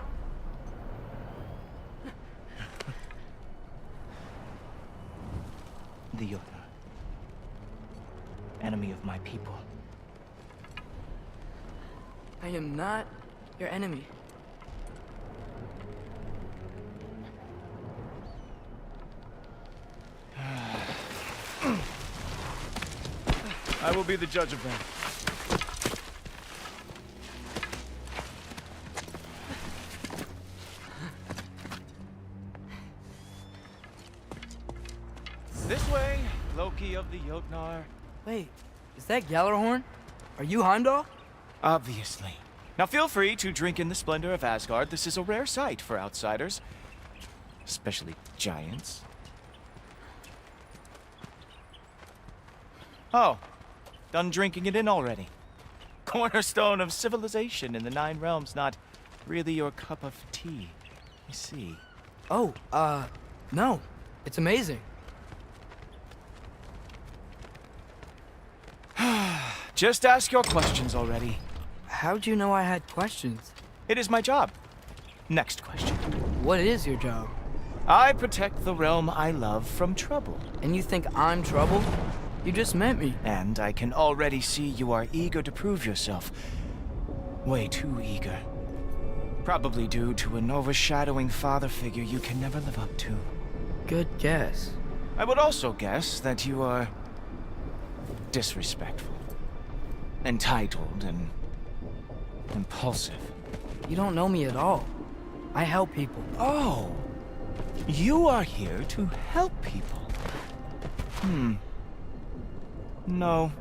Speaker 4: The Jotnar. Enemy of my people.
Speaker 12: I am not your enemy.
Speaker 4: I will be the judge of that. This way, Loki of the Jotnar.
Speaker 12: Wait, is that Gjallarhorn? Are you Heimdall?
Speaker 4: Obviously. Now feel free to drink in the splendor of Asgard. This is a rare sight for outsiders. Especially giants. Oh, done drinking it in already. Cornerstone of civilization in the 9 realms, not really your cup of tea. I see.
Speaker 12: Oh, no. It's amazing.
Speaker 4: Just ask your questions already.
Speaker 12: How'd you know I had questions?
Speaker 4: It is my job. Next question.
Speaker 12: What is your job?
Speaker 4: I protect the realm I love from trouble.
Speaker 12: And you think I'm trouble? You just met me.
Speaker 4: And I can already see you are eager to prove yourself. Way too eager. Probably due to an overshadowing father figure you can never live up to.
Speaker 12: Good guess.
Speaker 4: I would also guess that you are disrespectful, entitled, and impulsive.
Speaker 12: You don't know me at all. I help people.
Speaker 4: Oh, you are here to help people. No.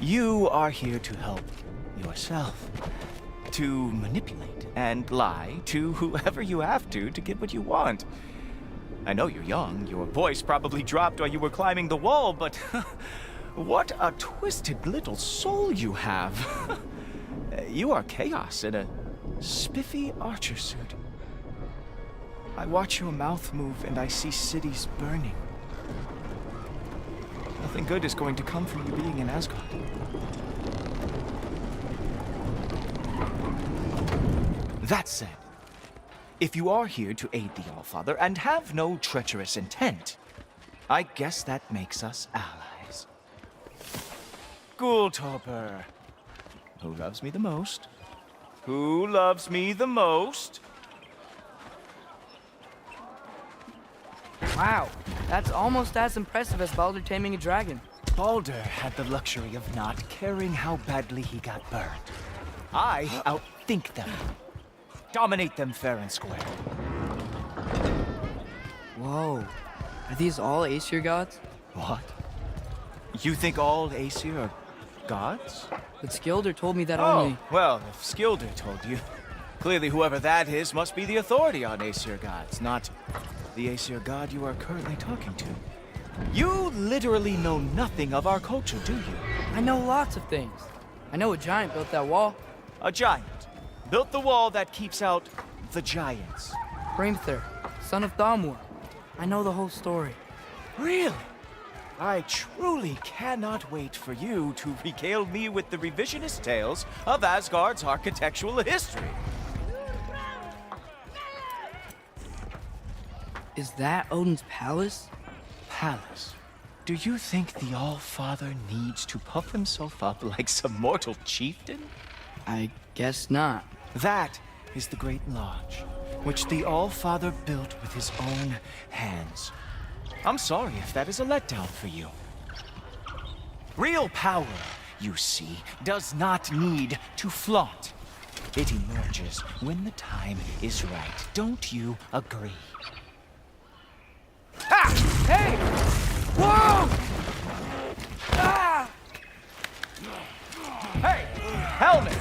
Speaker 4: You are here to help yourself. To manipulate and lie to whoever you have to get what you want. I know you're young. Your voice probably dropped while you were climbing the wall, but what a twisted little soul you have. You are chaos in a spiffy archer suit. I watch your mouth move and I see cities burning. Nothing good is going to come from you being in Asgard. That said, if you are here to aid the Allfather and have no treacherous intent, I guess that makes us allies. Gultoper. Who loves me the most? Who loves me the most?
Speaker 12: Wow, that's almost as impressive as Baldur taming a dragon.
Speaker 4: Baldur had the luxury of not caring how badly he got burned. I outthink them. Dominate them fair and square.
Speaker 12: Whoa. Are these all Aesir gods?
Speaker 4: What? You think all Aesir are gods?
Speaker 12: But Skilder told me that
Speaker 4: Oh,
Speaker 12: only...
Speaker 4: well, if Skilder told you, clearly whoever that is must be the authority on Aesir gods, not the Aesir god you are currently talking to. You literally know nothing of our culture, do you?
Speaker 12: I know lots of things. I know a giant built that wall.
Speaker 4: A giant built the wall that keeps out the giants.
Speaker 12: Hrimthur, son of Thamur. I know the whole story.
Speaker 4: Really? I truly cannot wait for you to regale me with the revisionist tales of Asgard's architectural history.
Speaker 12: Is that Odin's palace?
Speaker 4: Palace? Do you think the All-Father needs to puff himself up like some mortal chieftain?
Speaker 12: I guess not.
Speaker 4: That is the Great Lodge, which the All-Father built with his own hands. I'm sorry if that is a letdown for you. Real power, you see, does not need to flaunt. It emerges when the time is right. Don't you agree? Ha! Hey! Whoa! Ah! Hey! Helmets!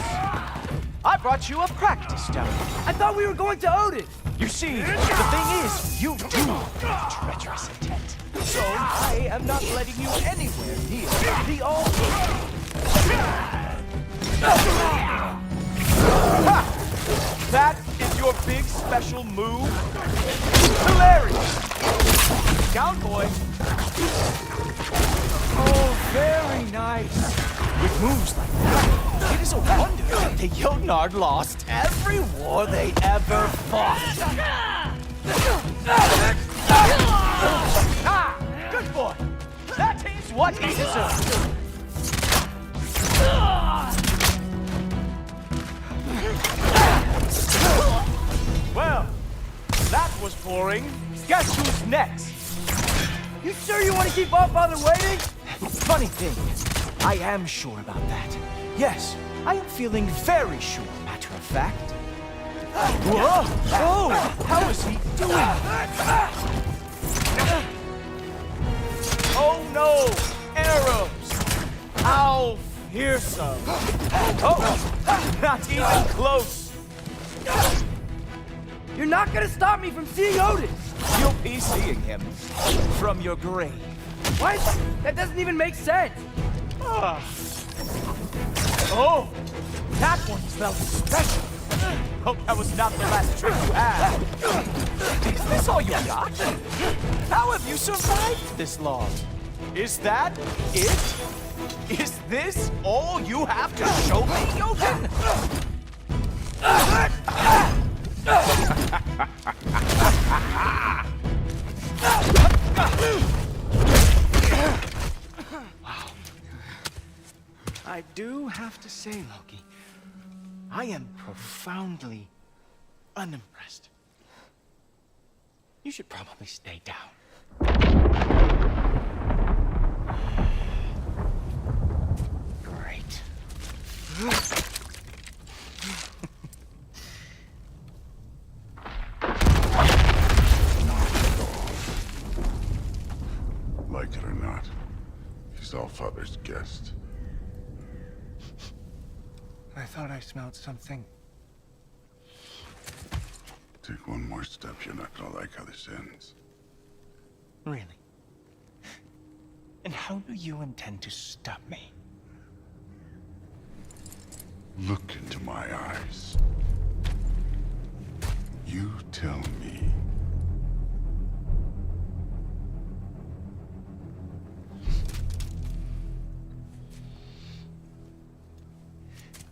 Speaker 4: I brought you a practice stone.
Speaker 12: I thought we were going to Odin!
Speaker 4: You see, the thing is, you do have treacherous intent. So I am not letting you anywhere near the altar. special move? Hilarious! Cowboy! Oh, very nice. With moves like that, it is a wonder that the Jotnar lost every war they ever fought. Ah, good boy. That is what he deserves. Well, that was boring. Guess who's next?
Speaker 6: You sure you want to keep Allfather waiting?
Speaker 4: Funny thing, I am sure about that. Yes, I am feeling very sure, matter of fact. Whoa! Oh! How is he doing? Oh no! Arrows! How fearsome! Oh! Not even close!
Speaker 12: You're not gonna stop me from seeing Otis!
Speaker 4: You'll be seeing him from your grave.
Speaker 12: What? That doesn't even make sense!
Speaker 4: Ah. Oh! That one smells special! Hope that was not the last trick you had! Is this all you got? How have you survived this long? Is that it? Is this all you have to show me, Jotun? Wow. I do have to say, Loki, I am profoundly unimpressed. You should probably stay down. Great.
Speaker 2: Like it or not, he's Allfather's guest.
Speaker 4: I thought I smelled something.
Speaker 2: Take one more step, you're not gonna like how this ends.
Speaker 4: Really? And how do you intend to stop me?
Speaker 2: Look into my eyes. You tell me.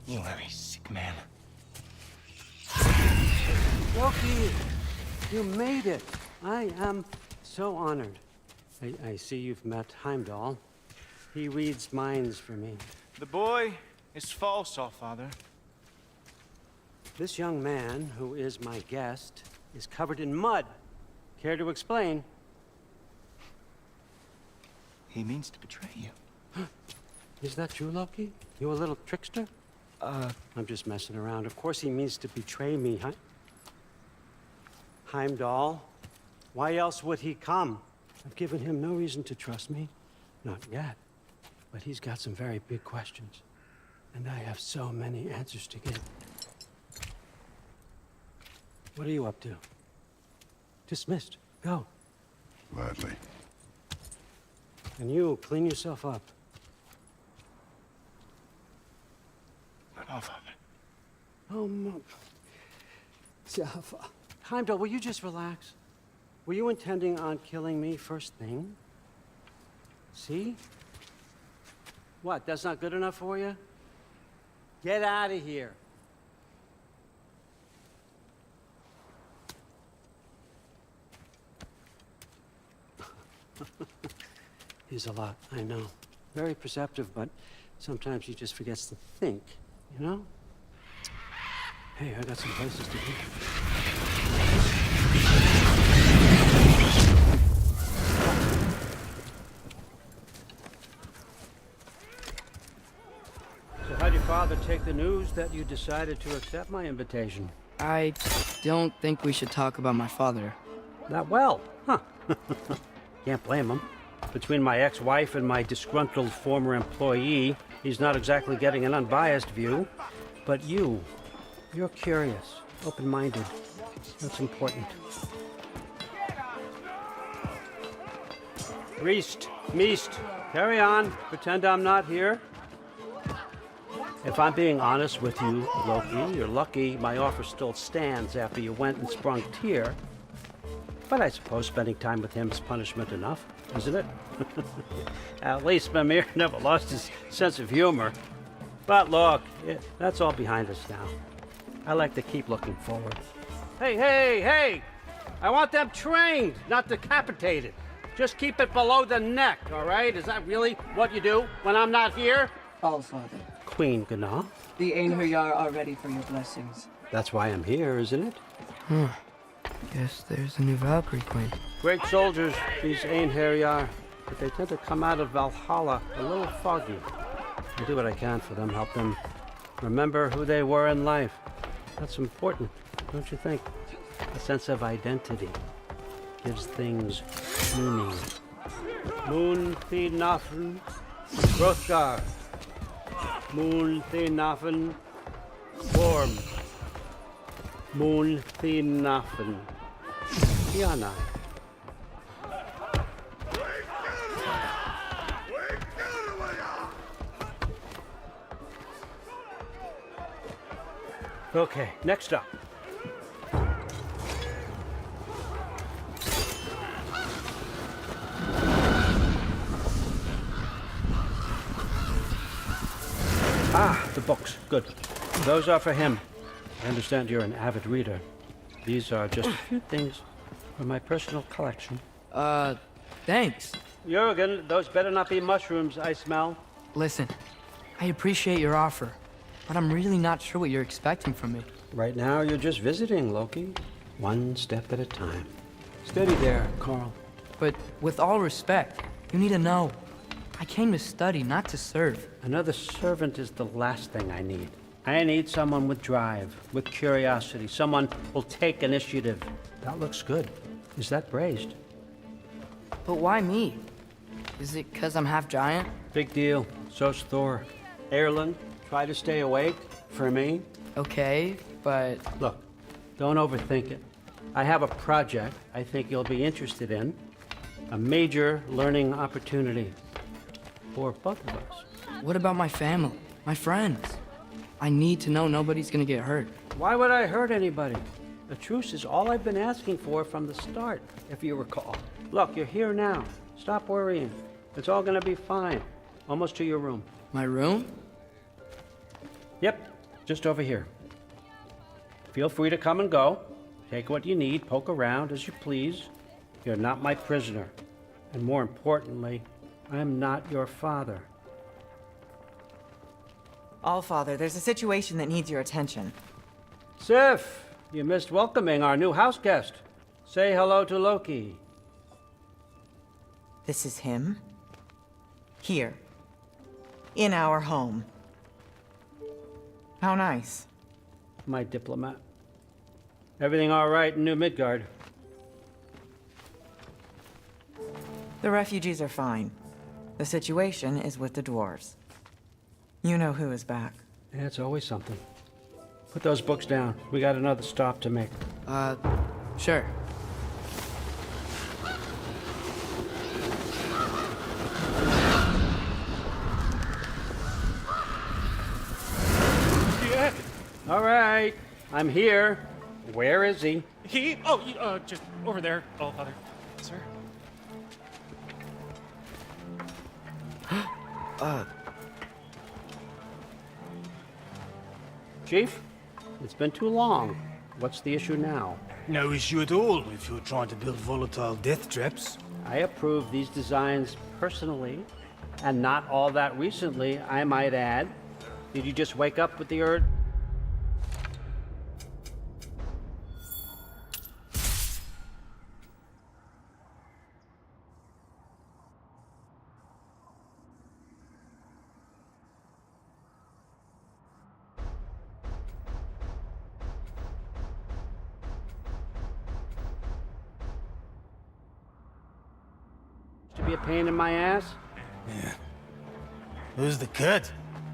Speaker 4: You are a sick man.
Speaker 14: Loki, you made it. I am so honored. I see you've met Heimdall. He reads minds for me.
Speaker 4: The boy is false, Allfather.
Speaker 14: This young man, who is my guest, is covered in mud. Care to explain?
Speaker 4: He means to betray you.
Speaker 14: Is that true, Loki? You a little trickster? I'm just messing around. Of course he means to betray me. Heimdall, why else would he come? I've given him no reason to trust me. Not yet. But he's got some very big questions. And I have so many answers to give. What are you up to? Dismissed. Go.
Speaker 2: Gladly.
Speaker 14: And you, clean yourself up.
Speaker 4: But Allfather.
Speaker 14: Oh, no. Jaffa. Heimdall, will you just relax? Were you intending on killing me first thing? See? What, that's not good enough for you? Get out of here. He's a lot, I know. Very perceptive, but sometimes he just forgets to think, you know? Hey, I got some places to be. So how'd your father take the news that you decided to accept my invitation?
Speaker 12: I don't think we should talk about my father.
Speaker 14: Not well, huh? Can't blame him. Between my ex-wife and my disgruntled former employee, he's not exactly getting an unbiased view. But you're curious, open-minded. That's important. Priest, Meest, carry on. Pretend I'm not here. If I'm being honest with you, Loki, you're lucky my offer still stands after you went and sprung Tyr. But I suppose spending time with him is punishment enough, isn't it? At least Mimir never lost his sense of humor. But look, that's all behind us now. I like to keep looking forward. Hey, hey, hey! I want them trained, not decapitated. Just keep it below the neck, all right? Is that really what you do when I'm not here?
Speaker 15: All Father.
Speaker 14: Queen Gná.
Speaker 15: The Einherjar are ready for your blessings.
Speaker 14: That's why I'm here, isn't it?
Speaker 12: Guess there's a new Valkyrie Queen.
Speaker 14: Great soldiers, these Einherjar, but they tend to come out of Valhalla a little foggy. I do what I can for them, help them remember who they were in life. That's important, don't you think? A sense of identity gives things meaning. Moon Thinafen, Hrothgar. Moon Thinafen, Gorm. Moon Thinafen, Tiana. Okay, next up. Ah, the books. Good. Those are for him. I understand you're an avid reader. These are just a few things from my personal collection.
Speaker 12: Thanks.
Speaker 14: Jurgen, those better not be mushrooms I smell.
Speaker 12: Listen, I appreciate your offer, but I'm really not sure what you're expecting from me.
Speaker 14: Right now, you're just visiting, Loki. One step at a time. Steady there, Carl.
Speaker 12: But with all respect, you need to know. I came to study, not to serve.
Speaker 14: Another servant is the last thing I need. I need someone with drive, with curiosity, someone who'll take initiative. That looks good. Is that braised?
Speaker 12: But why me? Is it 'cause I'm half giant?
Speaker 14: Big deal. So's Thor. Erlen, try to stay awake for me.
Speaker 12: Okay, but...
Speaker 14: Look, don't overthink it. I have a project I think you'll be interested in. A major learning opportunity for both of us.
Speaker 12: What about my family? My friends? I need to know nobody's gonna get hurt.
Speaker 14: Why would I hurt anybody? A truce is all I've been asking for from the start, if you recall. Look, you're here now. Stop worrying. It's all gonna be fine. Almost to your room.
Speaker 12: My room?
Speaker 14: Yep, just over here. Feel free to come and go. Take what you need, poke around as you please. You're not my prisoner. And more importantly, I'm not your father.
Speaker 16: Allfather, there's a situation that needs your attention.
Speaker 14: Sif, you missed welcoming our new house guest. Say hello to Loki.
Speaker 16: This is him? Here. In our home. How nice.
Speaker 14: My diplomat. Everything all right in New Midgard?
Speaker 16: The refugees are fine. The situation is with the dwarves. You know who is back.
Speaker 14: Yeah, it's always something. Put those books down. We got another stop to make.
Speaker 12: Sure.
Speaker 14: Yeah. All right. I'm here. Where is he?
Speaker 17: He? Oh, just over there, Allfather. Sir?
Speaker 14: Chief, it's been too long. What's the issue now?
Speaker 18: No issue at all if you're trying to build volatile death traps.
Speaker 14: I approve these designs personally, and not all that recently, I might add. Did you just wake up with the urge? To be a pain in my ass?
Speaker 18: Yeah. Who's the kid?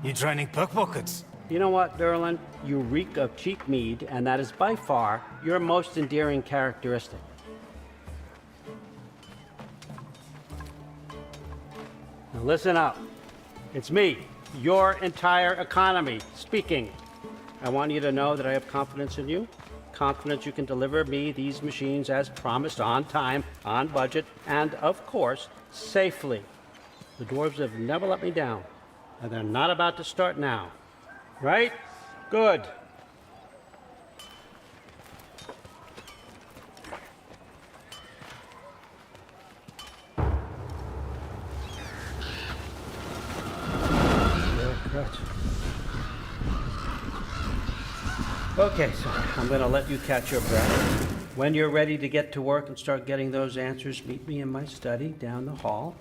Speaker 18: You training pickpockets?
Speaker 14: You know what, Derlin? You reek of cheap mead, and that is by far your most endearing characteristic. Now listen up. It's me, your entire economy. Speaking. I want you to know that I have confidence in you. Confidence you can deliver me these machines as promised, on time, on budget, and of course, safely. The dwarves have never let me down, and they're not about to start now. Right? Good. Okay, so I'm going to let you catch your breath. When you're ready to get to work and start getting those answers, meet me in my study down the hall.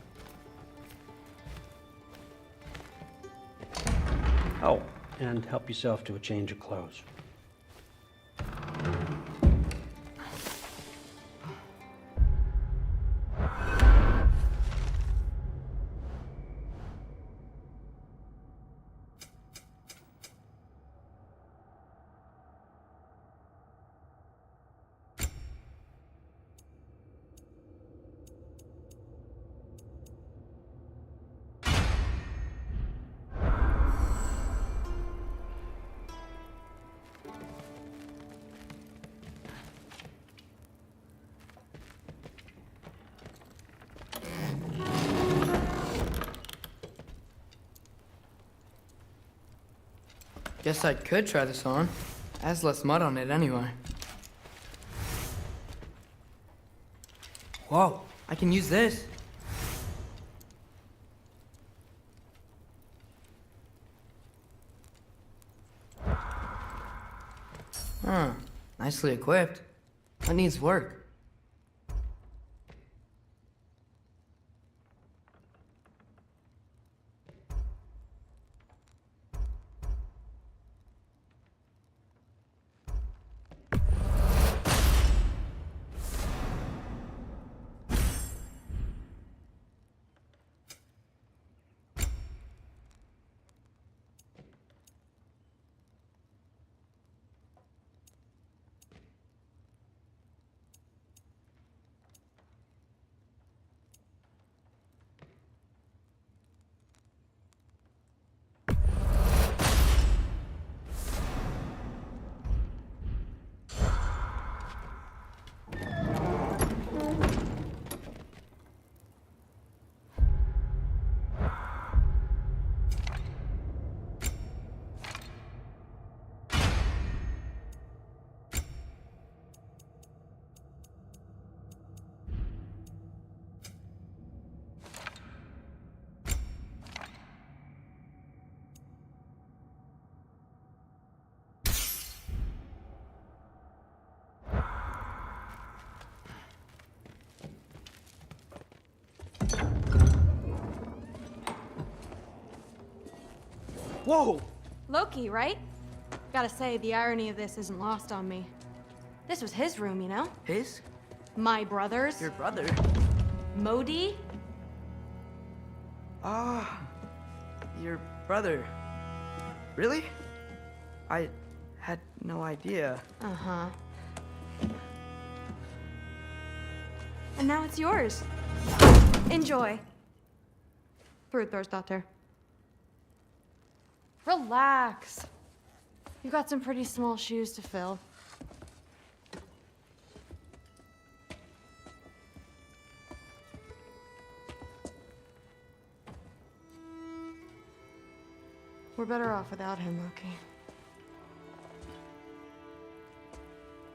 Speaker 14: Oh, and help yourself to a change of clothes.
Speaker 12: Guess I could try this on. Has less mud on it anyway. Whoa, I can use this. Huh, nicely equipped. What needs work?
Speaker 3: Whoa! Loki, right? Gotta say, the irony of this isn't lost on me. This was his room, you know?
Speaker 12: His?
Speaker 3: My brother's.
Speaker 12: Your brother?
Speaker 3: Modi?
Speaker 12: Ah, your brother. Really? I had no idea.
Speaker 3: Uh-huh. And now it's yours. Enjoy. Daughter. Relax. You've got some pretty small shoes to fill. We're better off without him, Loki.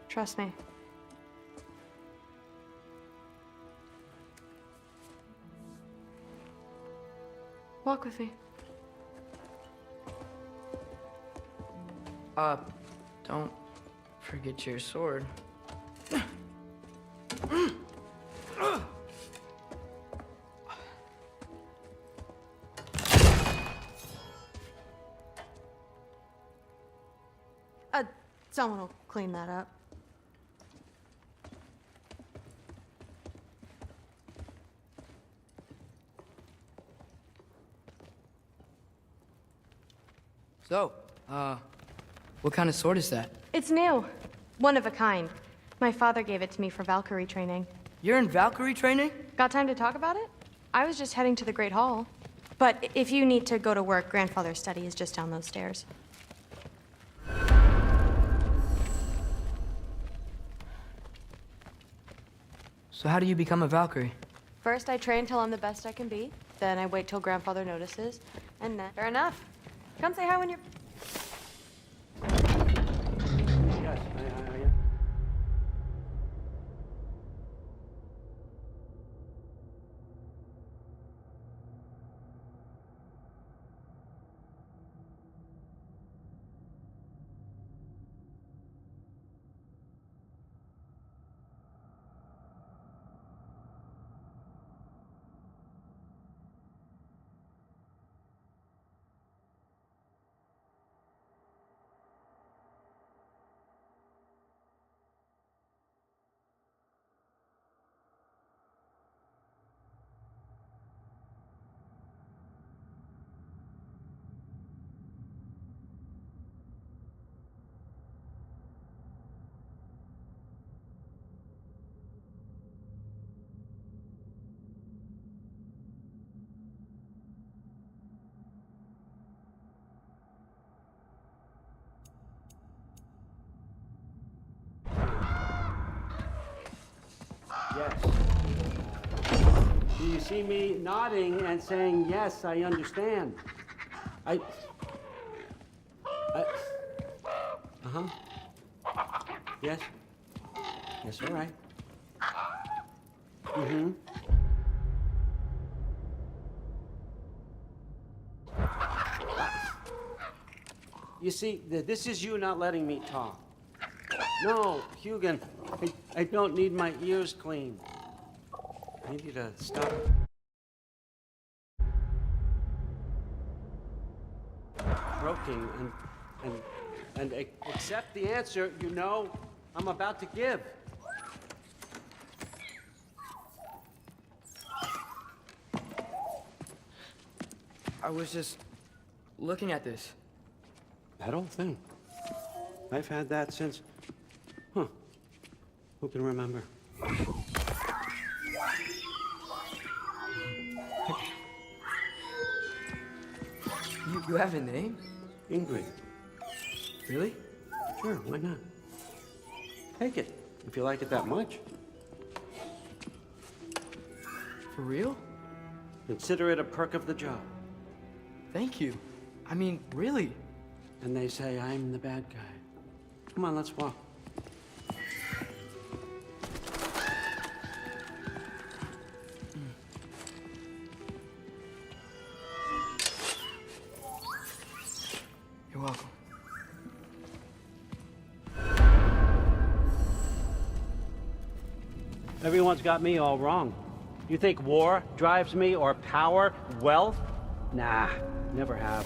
Speaker 3: Trust me. Walk with me.
Speaker 12: Don't forget your sword.
Speaker 3: Someone will clean that up.
Speaker 12: So, what kind of sword is that?
Speaker 3: It's new. One of a kind. My father gave it to me for Valkyrie training.
Speaker 12: You're in Valkyrie training?
Speaker 3: Got time to talk about it? I was just heading to the Great Hall. But if you need to go to work, Grandfather's study is just down those stairs.
Speaker 12: So how do you become a Valkyrie?
Speaker 3: First, I train till I'm the best I can be. Then I wait till Grandfather notices. And then, fair enough. Come say hi when you're...
Speaker 14: Yes, Yes. Do you see me nodding and saying, yes, I understand? Uh-huh. Yes. Yes, all right. Mm-hmm. You see, this is you not letting me talk. No, Hugan, I don't need my ears cleaned. I need you to stop croaking and accept the answer you know I'm about to give.
Speaker 12: I was just looking at this.
Speaker 14: That old thing. I've had that since... Huh. Who can remember?
Speaker 12: You have a name?
Speaker 14: Ingrid.
Speaker 12: Really?
Speaker 14: Sure, why not? Take it, if you like it that much.
Speaker 12: For real?
Speaker 14: Consider it a perk of the job.
Speaker 12: Thank you. I mean, really.
Speaker 14: And they say I'm the bad guy. Come on, let's walk.
Speaker 12: You're welcome.
Speaker 14: Everyone's got me all wrong. You think war drives me, or power, wealth? Nah, never have.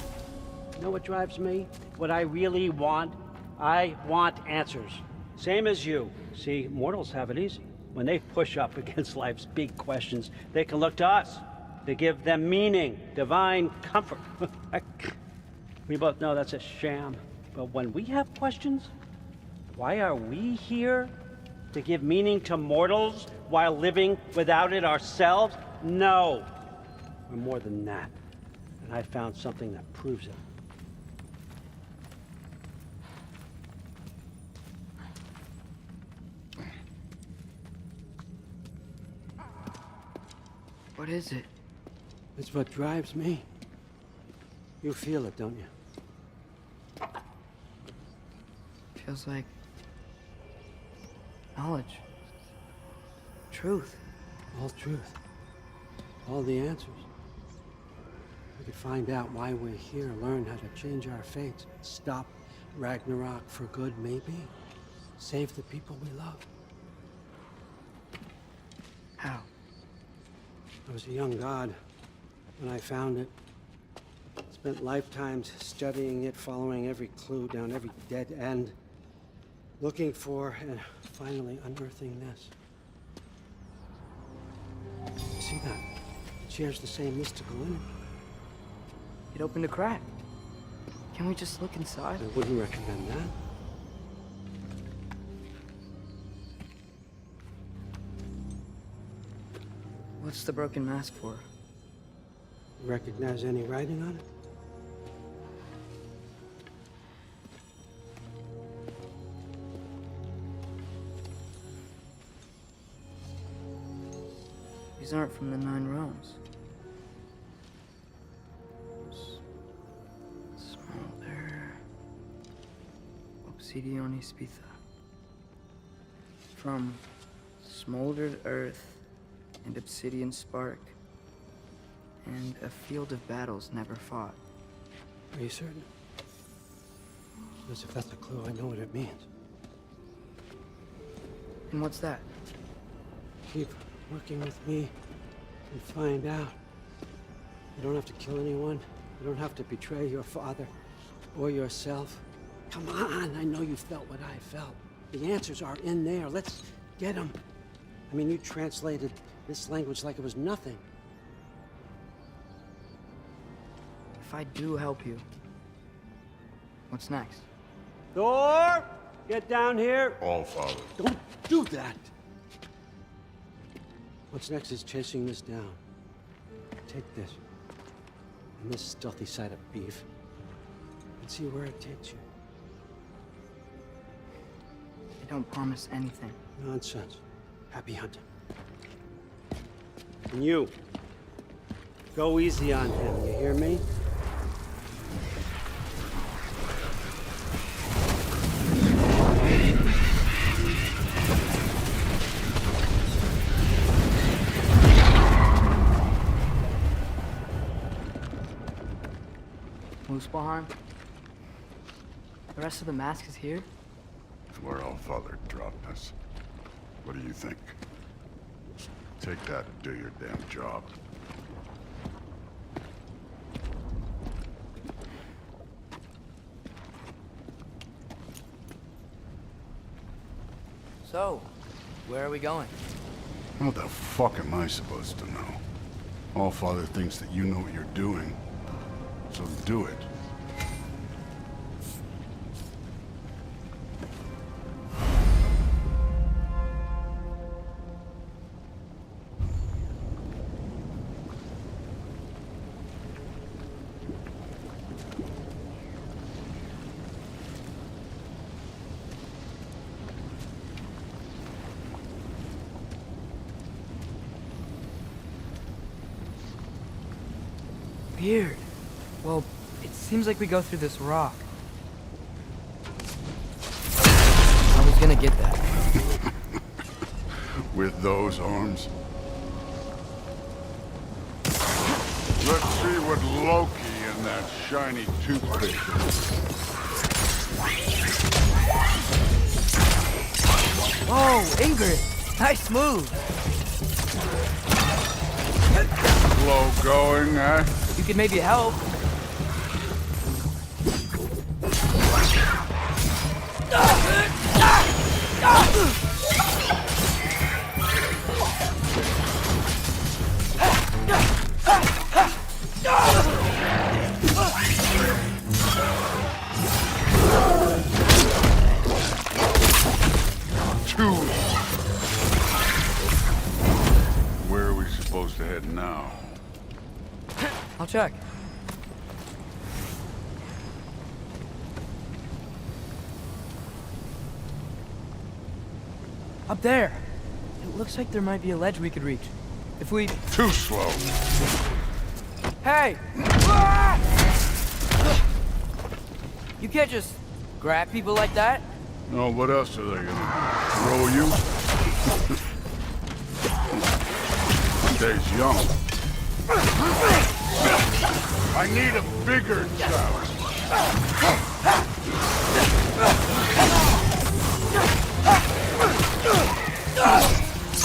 Speaker 14: You know what drives me? What I really want? I want answers. Same as you. See, mortals have it easy. When they push up against life's big questions, they can look to us to give them meaning, divine comfort. We both know that's a sham. But when we have questions, why are we here? To give meaning to mortals while living without it ourselves? No. We're more than that. And I found something that proves it.
Speaker 12: What is it?
Speaker 14: It's what drives me. You feel it, don't you?
Speaker 12: Feels like knowledge. Truth.
Speaker 14: All truth. All the answers. We could find out why we're here, learn how to change our fates, stop Ragnarok for good, maybe. Save the people we love.
Speaker 12: How?
Speaker 14: I was a young god when I found it. Spent lifetimes studying it, following every clue down every dead end, looking for and finally unearthing this. You see that? It shares the same mystical energy.
Speaker 12: It opened a crack. Can we just look inside?
Speaker 14: I wouldn't recommend that.
Speaker 12: What's the broken mask for?
Speaker 14: You recognize any writing on it?
Speaker 12: These aren't from the Nine Realms. Smolder. Obsidione Spitha. From smoldered earth and obsidian spark, and a field of battles never fought.
Speaker 14: Are you certain? Because if that's a clue, I know what it means.
Speaker 12: And what's that?
Speaker 14: Keep working with me and find out. You don't have to kill anyone. You don't have to betray your father or yourself. Come on, I know you felt what I felt. The answers are in there. Let's get them. I mean, you translated this language like it was nothing.
Speaker 12: If I do help you, what's next?
Speaker 14: Thor! Get down here!
Speaker 5: All Father.
Speaker 14: Don't do that! What's next is chasing this down. Take this. And this stealthy side of beef. And see where it takes you.
Speaker 12: I don't promise anything.
Speaker 14: Nonsense. Happy hunting. And you. Go easy on him, you hear me?
Speaker 12: Muspelheim? The rest of the mask is here?
Speaker 5: It's where All Father dropped us. What do you think? Take that and do your damn job.
Speaker 12: So, where are we going?
Speaker 5: What the fuck am I supposed to know? All Father thinks that you know what you're doing, so do it.
Speaker 12: Weird. Well, it seems like we go through this rock. I was gonna get that.
Speaker 5: With those arms? Let's see what Loki and that shiny toothpick is.
Speaker 12: Whoa, Ingrid! Nice move!
Speaker 5: Slow going, eh?
Speaker 12: You could maybe help.
Speaker 5: Where are we supposed to head now?
Speaker 12: I'll check. Up there. It looks like there might be a ledge we could reach. If we...
Speaker 5: Too slow.
Speaker 12: Hey! You can't just grab people like that.
Speaker 5: No, what else are they gonna throw you? Stays young. I need a bigger challenge.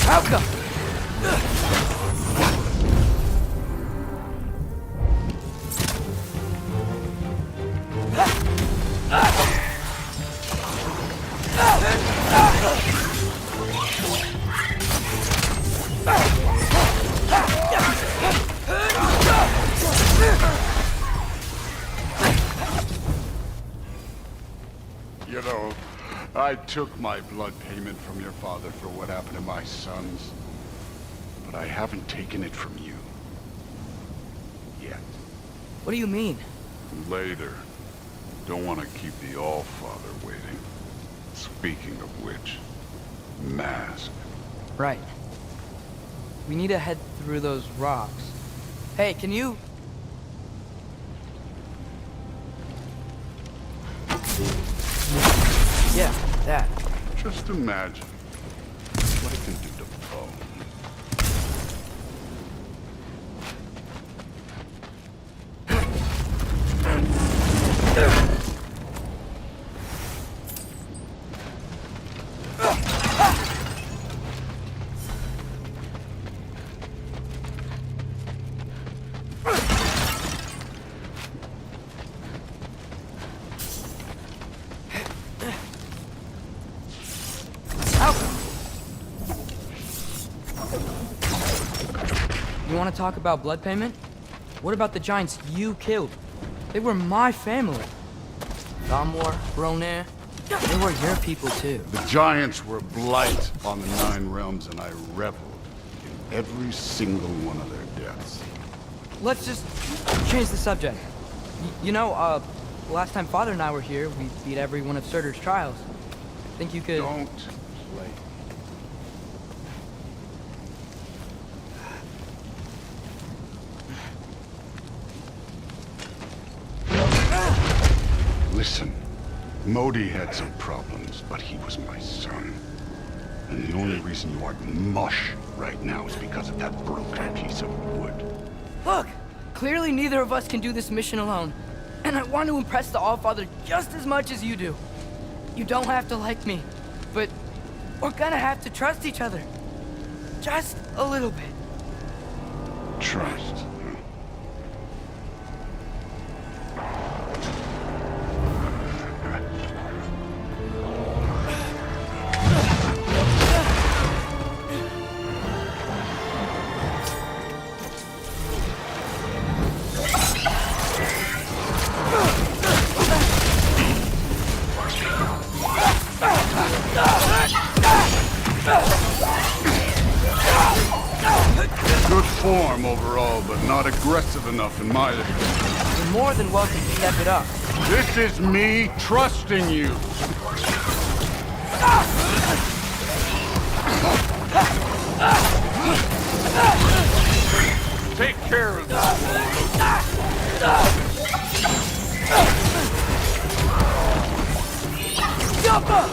Speaker 12: How come?
Speaker 5: You know, I took my blood payment from your father for what happened to my sons, but I haven't taken it from you. Yet.
Speaker 12: What do you mean?
Speaker 19: Later. Don't want to keep the Allfather waiting. Speaking of which, mask.
Speaker 12: Right. We need to head through those rocks. Hey, can you... Yeah, that.
Speaker 19: Just imagine what it can do to bone.
Speaker 12: You want to talk about blood payment? What about the giants you killed? They were my family. Thamor, Bronir, they were your people too.
Speaker 19: The giants were blight on the 9 realms, and I reveled in every single one of their deaths.
Speaker 12: Let's just change the subject. You know, last time Father and I were here, we beat every one of Surtur's trials. Think you could...
Speaker 19: Don't play. Listen, Modi had some problems, but he was my son. And the only reason you aren't mush right now is because of that broken piece of wood.
Speaker 12: Look! Clearly neither of us can do this mission alone. And I want to impress the Allfather just as much as you do. You don't have to like me, but we're gonna have to trust each other. Just a little bit.
Speaker 19: Trust. Good form overall, but not aggressive enough in my opinion.
Speaker 12: You're more than welcome to step it up.
Speaker 19: This is me trusting you. Take care of
Speaker 12: Jump up!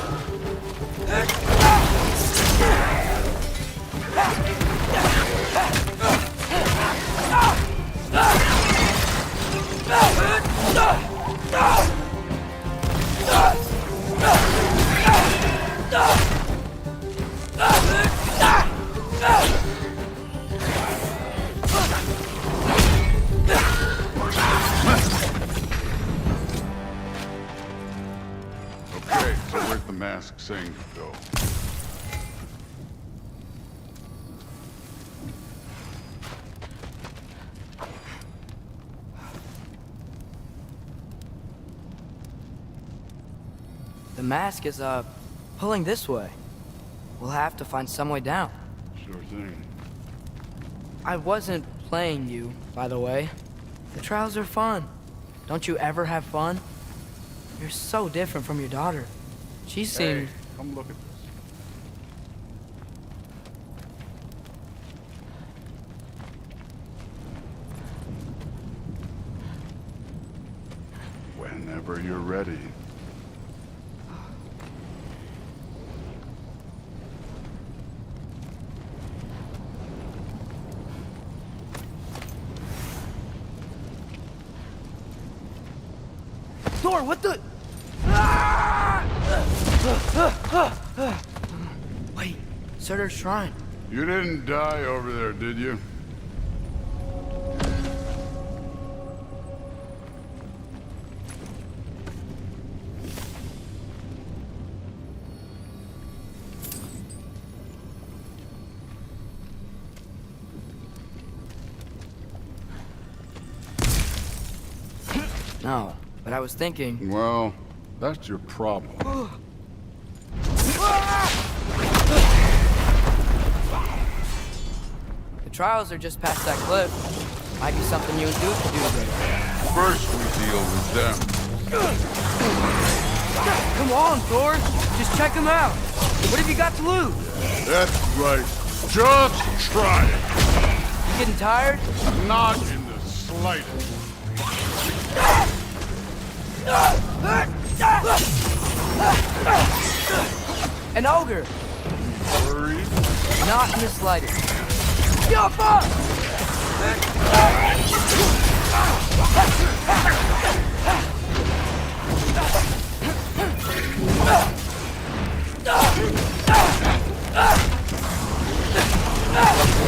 Speaker 19: Okay, so where's the mask saying to go?
Speaker 12: The mask is, pulling this way. We'll have to find some way down.
Speaker 19: Sure thing.
Speaker 12: I wasn't playing you, by the way. The trials are fun. Don't you ever have fun? You're so different from your daughter. She seemed...
Speaker 19: Hey, come look at this. Whenever you're ready.
Speaker 12: Thor, what the... Wait, Surtur's shrine.
Speaker 19: You didn't die over there, did you?
Speaker 12: No, but I was thinking...
Speaker 19: Well, that's your problem.
Speaker 12: The trials are just past that cliff. Might be something you and Duke could do together.
Speaker 19: First we deal with them.
Speaker 12: Come on, Thor! Just check him out! What have you got to lose?
Speaker 19: That's right. Just try it.
Speaker 12: You getting tired?
Speaker 19: Not in the slightest.
Speaker 12: An ogre!
Speaker 19: Worried?
Speaker 12: Not in the slightest. Jump up!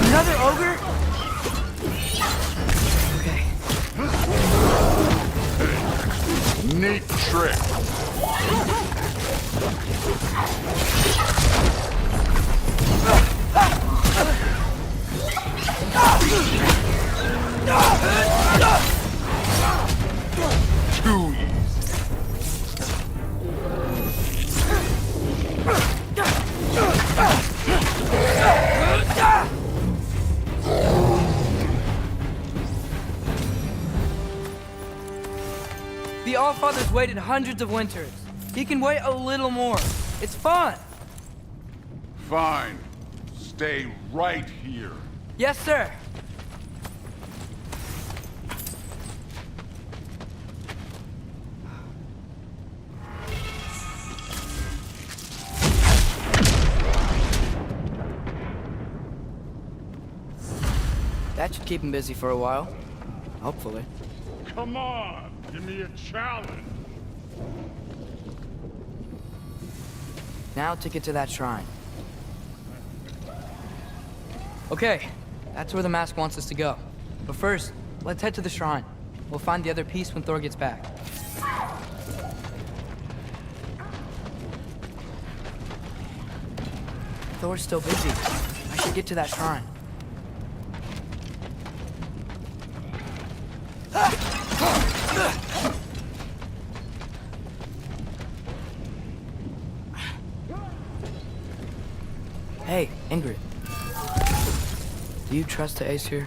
Speaker 12: Another ogre? Okay.
Speaker 19: Neat trick. Too easy.
Speaker 12: The Allfather's waited hundreds of winters. He can wait a little more. It's fun.
Speaker 19: Fine. Stay right here.
Speaker 12: Yes, sir. That should keep him busy for a while. Hopefully.
Speaker 19: Come on, give me a challenge.
Speaker 12: Now to get to that shrine. Okay, that's where the mask wants us to go. But first, let's head to the shrine. We'll find the other piece when Thor gets back. Thor's still busy. I should get to that shrine. Hey, Ingrid. Do you trust the Aesir?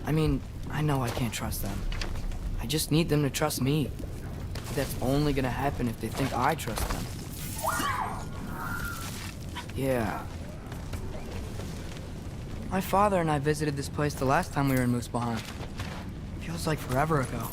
Speaker 12: I mean, I know I can't trust them. I just need them to trust me. But that's only gonna happen if they think I trust them. Yeah. My father and I visited this place the last time we were in Muspelheim. Feels like forever ago.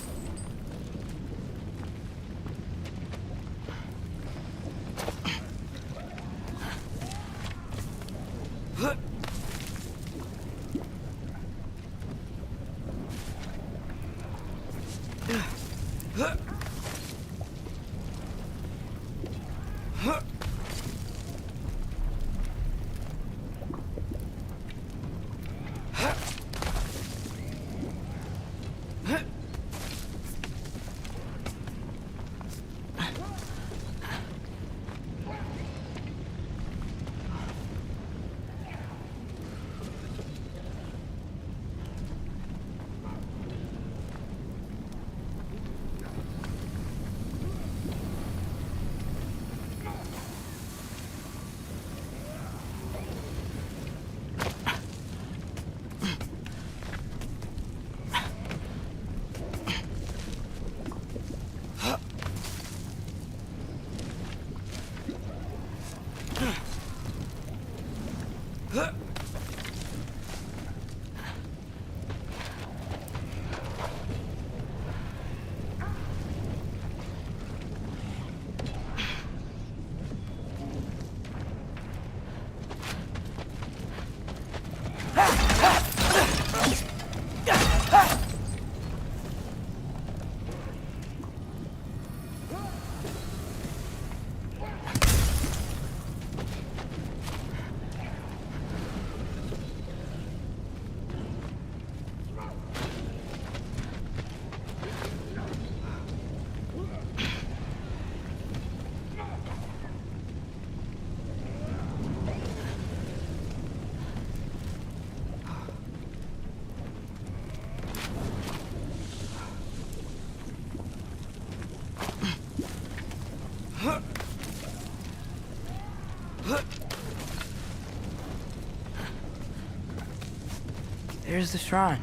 Speaker 12: Here's the shrine.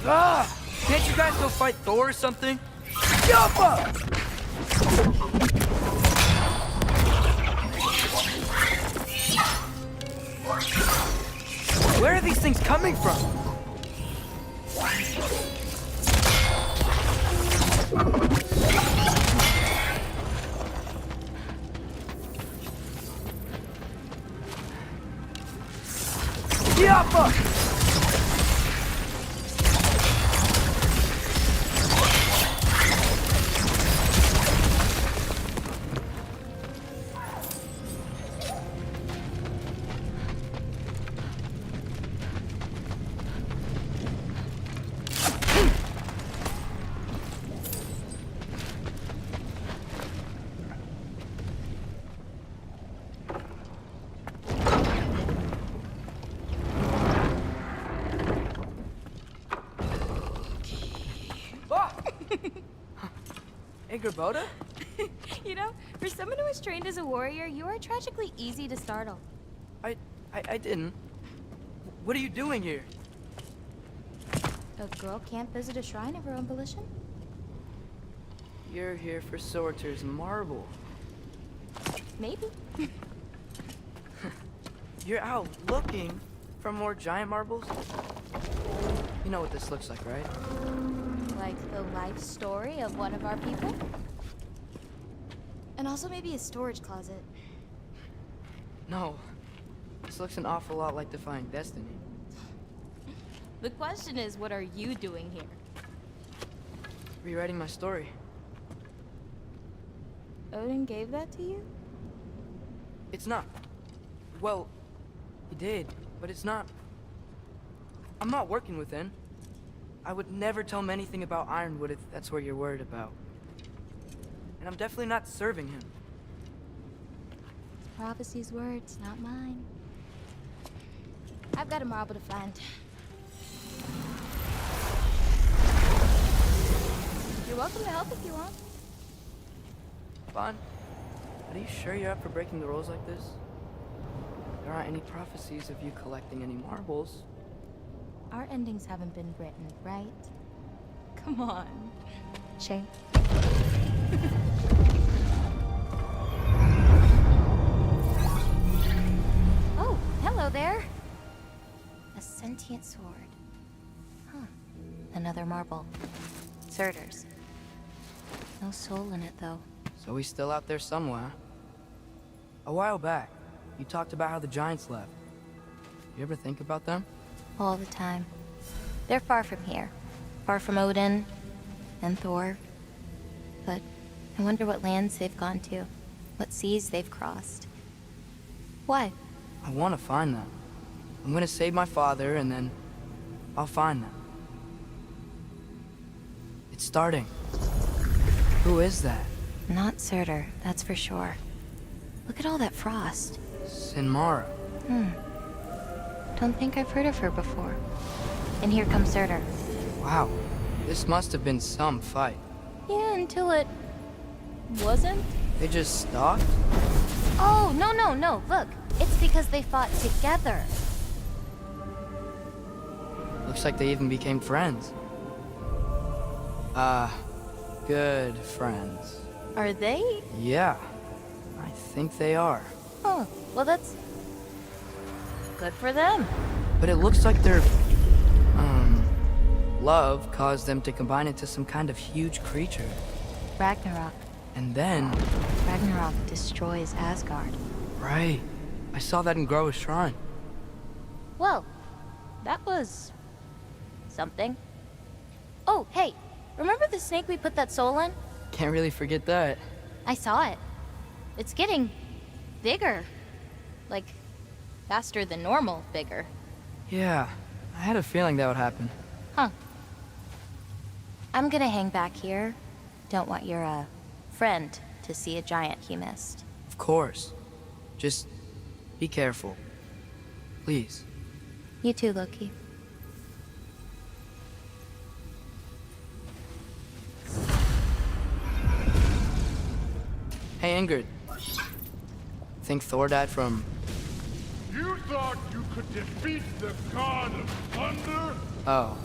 Speaker 12: Ah! Can't you guys go fight Thor or something? Yappa! Where are these things coming from? Yappa! Hey, Gerboda?
Speaker 7: You know, for someone who was trained as a warrior, you are tragically easy to startle.
Speaker 12: I didn't. What are you doing here?
Speaker 7: A girl can't visit a shrine of her own volition?
Speaker 12: You're here for Sorter's marble.
Speaker 7: Maybe.
Speaker 12: You're out looking for more giant marbles? You know what this looks like, right?
Speaker 7: Like the life story of one of our people? And also maybe a storage closet.
Speaker 12: No. This looks an awful lot like Defying Destiny.
Speaker 7: The question is, what are you doing here?
Speaker 12: Rewriting my story.
Speaker 7: Odin gave that to you?
Speaker 12: It's not. Well, he did, but it's not. I'm not working with him. I would never tell him anything about Ironwood if that's what you're worried about. And I'm definitely not serving him.
Speaker 7: It's prophecy's words, not mine. I've got a marble to find. You're welcome to help if you want.
Speaker 12: Vaughn, are you sure you're up for breaking the rules like this? There aren't any prophecies of you collecting any marbles.
Speaker 7: Our endings haven't been written, right? Come on. Shay. Oh, hello there. A sentient sword. Huh. Another marble. Surtur's. No soul in it, though.
Speaker 12: So he's still out there somewhere. A while back, you talked about how the giants left. You ever think about them?
Speaker 7: All the time. They're far from here. Far from Odin and Thor. But I wonder what lands they've gone to. What seas they've crossed. Why?
Speaker 12: I want to find them. I'm gonna save my father, and then I'll find them. It's starting. Who is that?
Speaker 7: Not Surtur, that's for sure. Look at all that frost.
Speaker 12: Sinmara.
Speaker 7: Don't think I've heard of her before. And here comes Surtur.
Speaker 12: Wow. This must have been some fight.
Speaker 7: Yeah, until it... wasn't?
Speaker 12: They just stopped?
Speaker 7: Oh, no. Look, it's because they fought together.
Speaker 12: Looks like they even became friends. Good friends.
Speaker 7: Are they?
Speaker 12: Yeah, I think they are.
Speaker 7: Oh, well that's... good for them.
Speaker 12: But it looks like their, love caused them to combine into some kind of huge creature.
Speaker 7: Ragnarok.
Speaker 12: And then...
Speaker 7: Ragnarok destroys Asgard.
Speaker 12: Right. I saw that in Groa's shrine.
Speaker 7: Well, that was... something. Oh, hey, remember the snake we put that soul in?
Speaker 12: Can't really forget that.
Speaker 7: I saw it. It's getting... bigger. Like, faster than normal bigger.
Speaker 12: Yeah, I had a feeling that would happen.
Speaker 7: Huh. I'm gonna hang back here. Don't want your, friend to see a giant he missed.
Speaker 12: Of course. Just be careful. Please.
Speaker 7: You too, Loki.
Speaker 12: Hey, Ingrid. Think Thor died from...
Speaker 19: You thought you could defeat the god of thunder?
Speaker 12: Oh.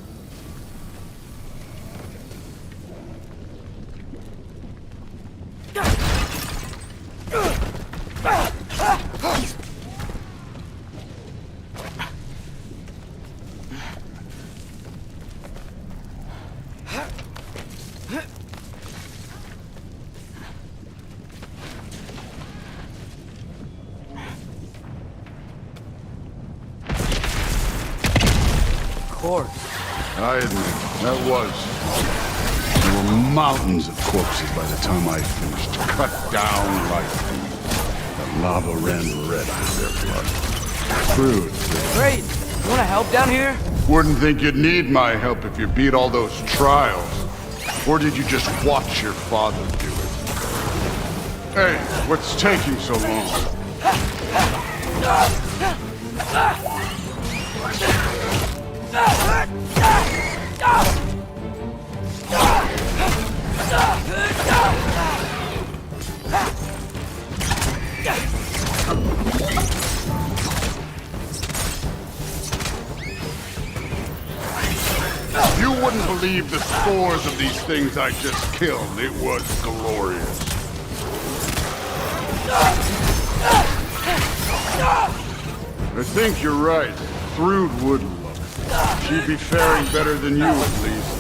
Speaker 19: I admit, that was. There were mountains of corpses by the time I finished, cut down like the lava ran red out of their blood. Crude.
Speaker 12: Great! You wanna help down here?
Speaker 19: Wouldn't think you'd need my help if you beat all those trials. Or did you just watch your father do it? Hey, what's taking so long? You wouldn't believe the scores of these things I just killed. It was glorious. I think you're right. Thrud would look. She'd be faring better than you, at least.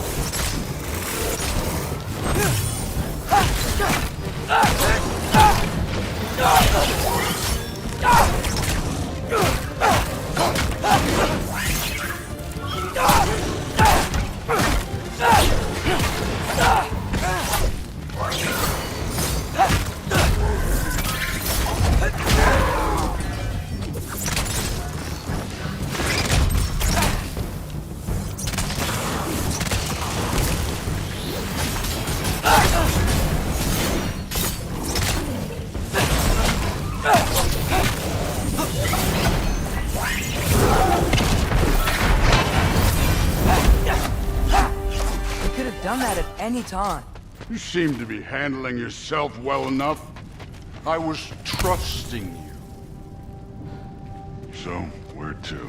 Speaker 12: Any time.
Speaker 19: You seem to be handling yourself well enough. I was trusting you. So, where to?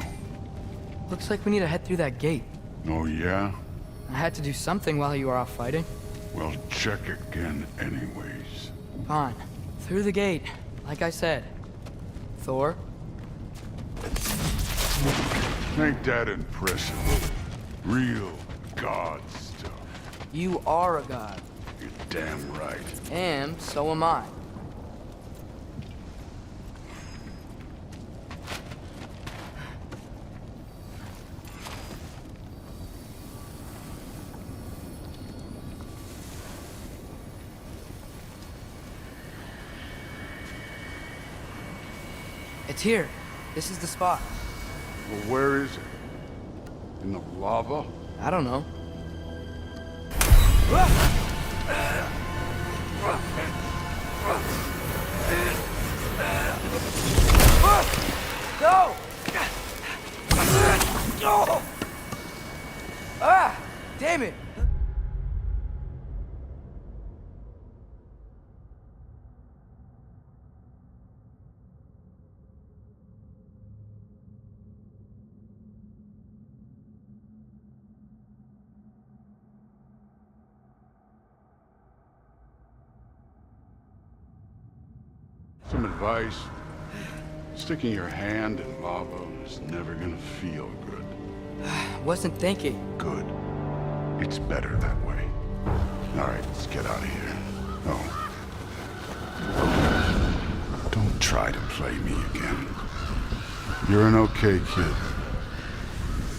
Speaker 12: Looks like we need to head through that gate.
Speaker 19: Oh, yeah?
Speaker 12: I had to do something while you were off fighting.
Speaker 19: Well, check again anyways.
Speaker 12: Fine. Through the gate, like I said. Thor?
Speaker 19: Ain't that impressive? Real god stuff.
Speaker 12: You are a god.
Speaker 19: You're damn right.
Speaker 12: And so am I. It's here. This is the spot.
Speaker 19: Well, where is it? In the lava?
Speaker 12: I don't know. Go! Ah! Damn it!
Speaker 19: Some advice. Sticking your hand in lava is never gonna feel good.
Speaker 12: Wasn't thinking.
Speaker 19: Good. It's better that way. All right, let's get out of here. Oh. Don't try to play me again. You're an okay kid.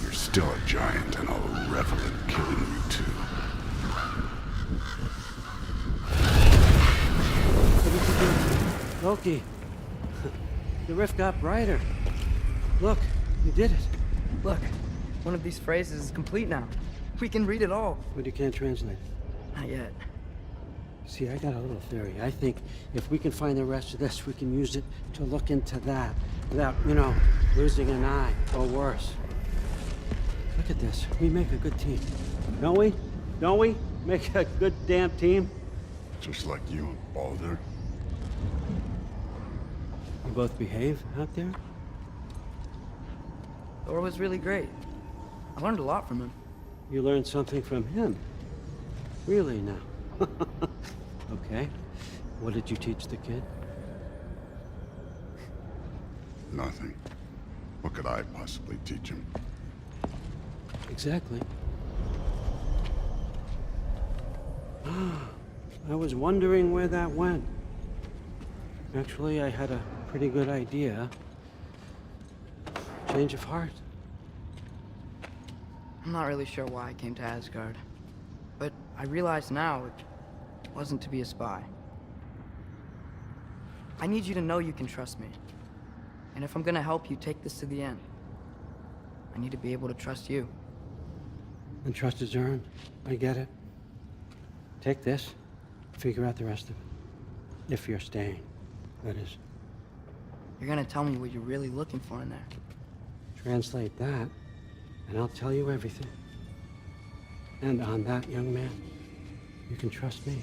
Speaker 19: You're still a giant, and I'll revel in killing you too.
Speaker 14: Loki, the rift got brighter. Look, you did it.
Speaker 12: Look, one of these phrases is complete now. We can read it all.
Speaker 14: But you can't translate it.
Speaker 12: Not yet.
Speaker 14: See, I got a little theory. I think if we can find the rest of this, we can use it to look into that without, you know, losing an eye or worse. Look at this. We make a good team. Don't we? Don't we? Make a good damn team?
Speaker 19: Just like you and Baldur.
Speaker 14: You both behave out there?
Speaker 12: Thor was really great. I learned a lot from him.
Speaker 14: You learned something from him? Really now? Okay. What did you teach the kid?
Speaker 19: Nothing. What could I possibly teach him?
Speaker 14: Exactly. I was wondering where that went. Actually, I had a pretty good idea. Change of heart.
Speaker 12: I'm not really sure why I came to Asgard, but I realize now it wasn't to be a spy. I need you to know you can trust me. And if I'm gonna help you take this to the end, I need to be able to trust you.
Speaker 14: And trust is earned. I get it. Take this, figure out the rest of it. If you're staying, that is.
Speaker 12: You're gonna tell me what you're really looking for in there.
Speaker 14: Translate that, and I'll tell you everything. And on that, young man, you can trust me.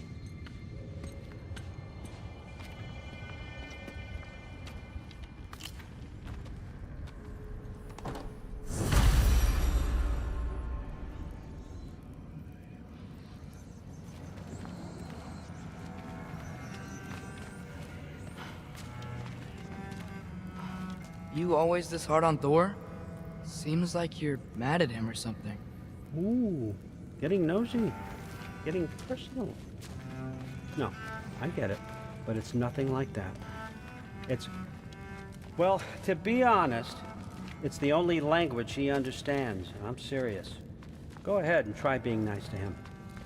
Speaker 12: You always this hard on Thor? Seems like you're mad at him or something.
Speaker 14: Ooh, getting nosy, getting personal. No, I get it, but it's nothing like that. It's, well, to be honest, it's the only language he understands. I'm serious. Go ahead and try being nice to him.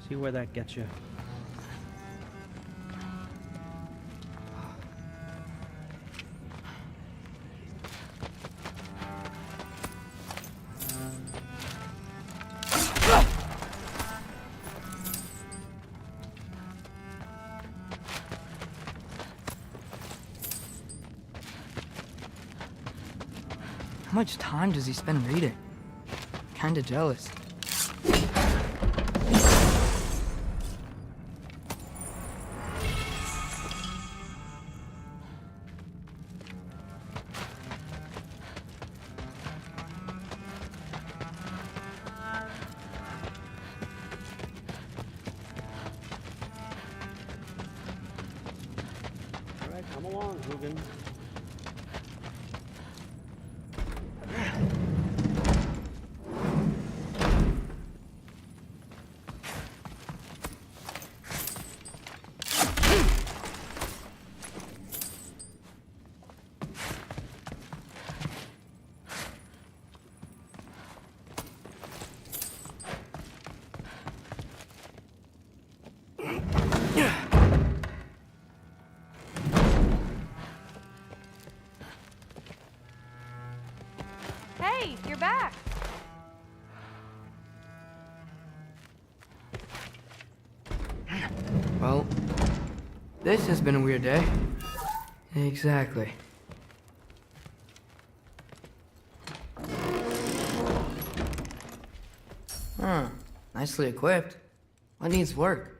Speaker 14: See where that gets you.
Speaker 12: How much time does he spend reading? Kinda jealous.
Speaker 14: All right, come along, Hugin.
Speaker 3: Hey, you're back.
Speaker 12: Well, this has been a weird day. Exactly. Huh. Nicely equipped. What needs work?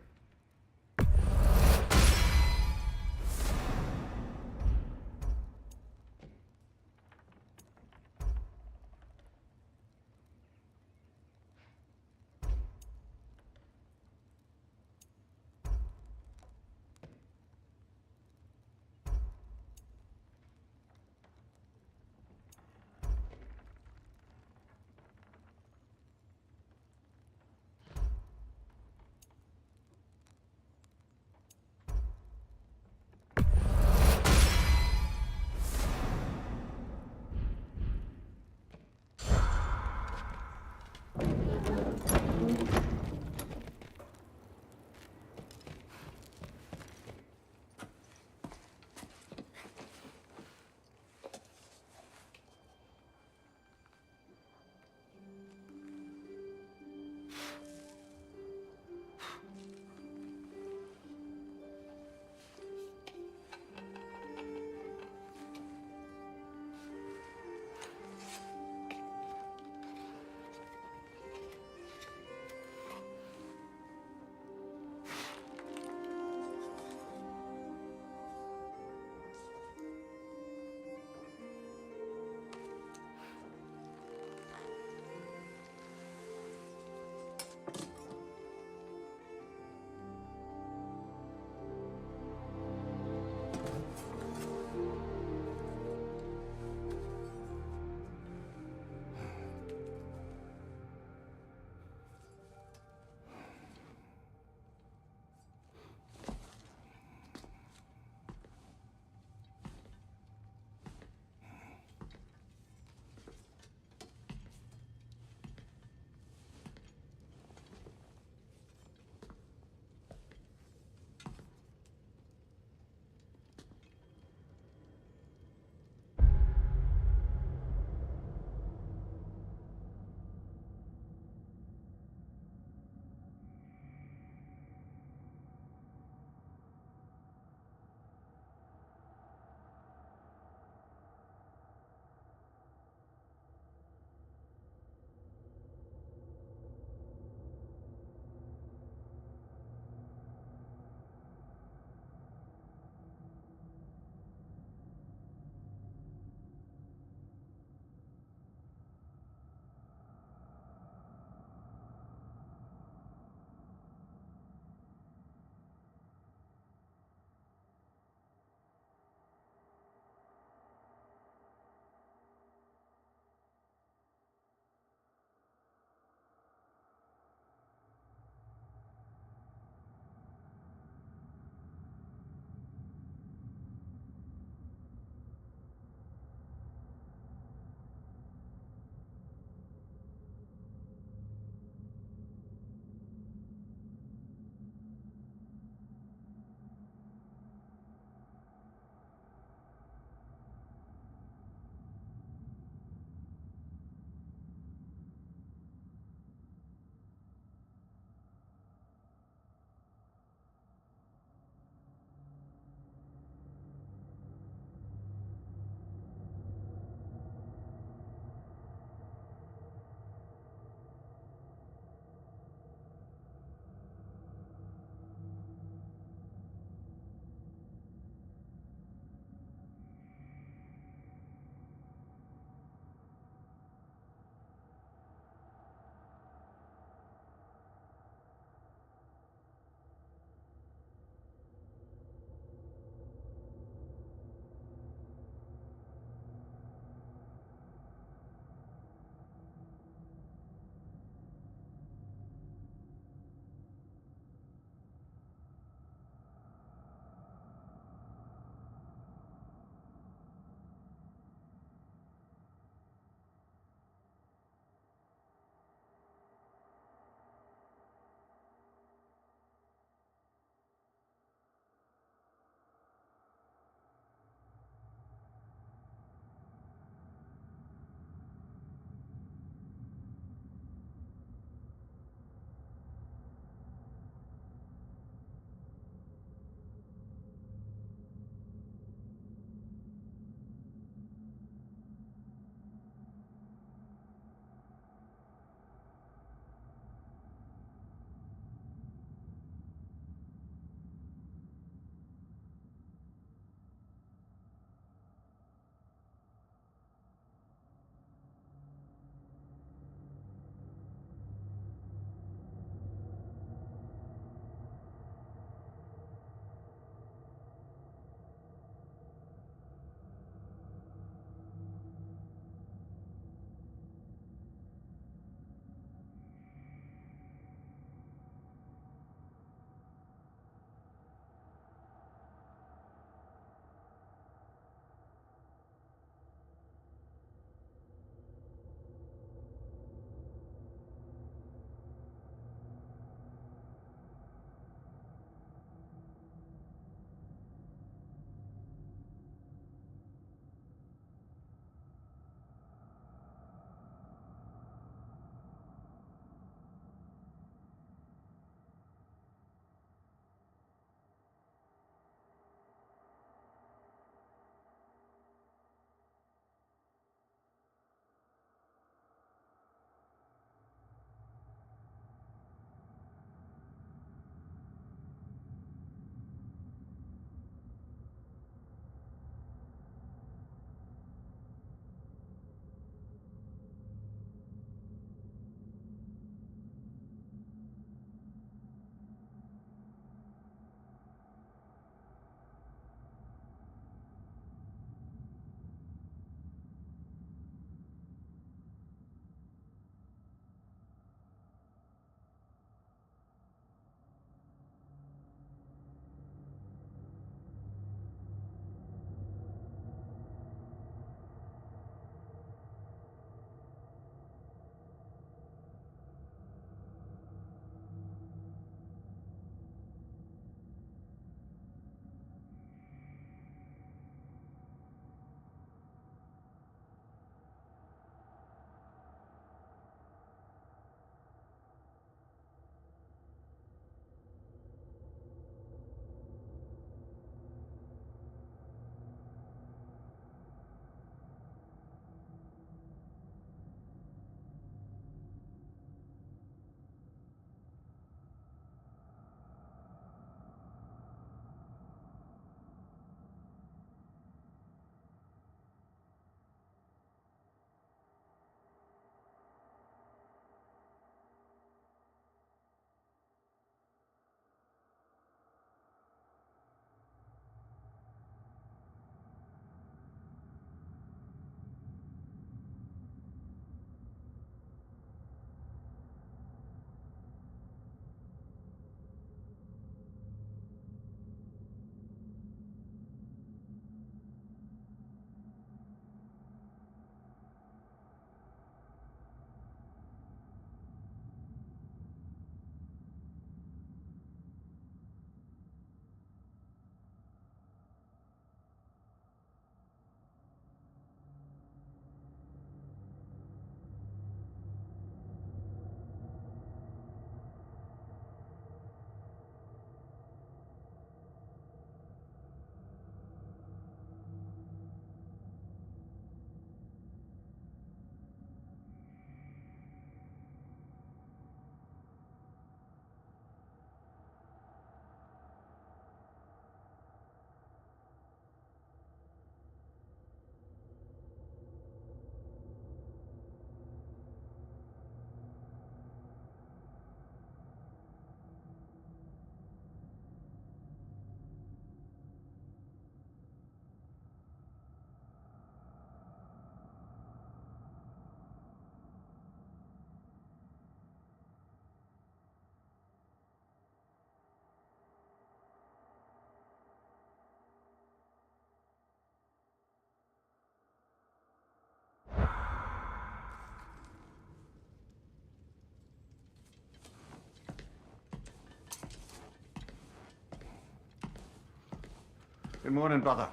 Speaker 6: Good morning, brother.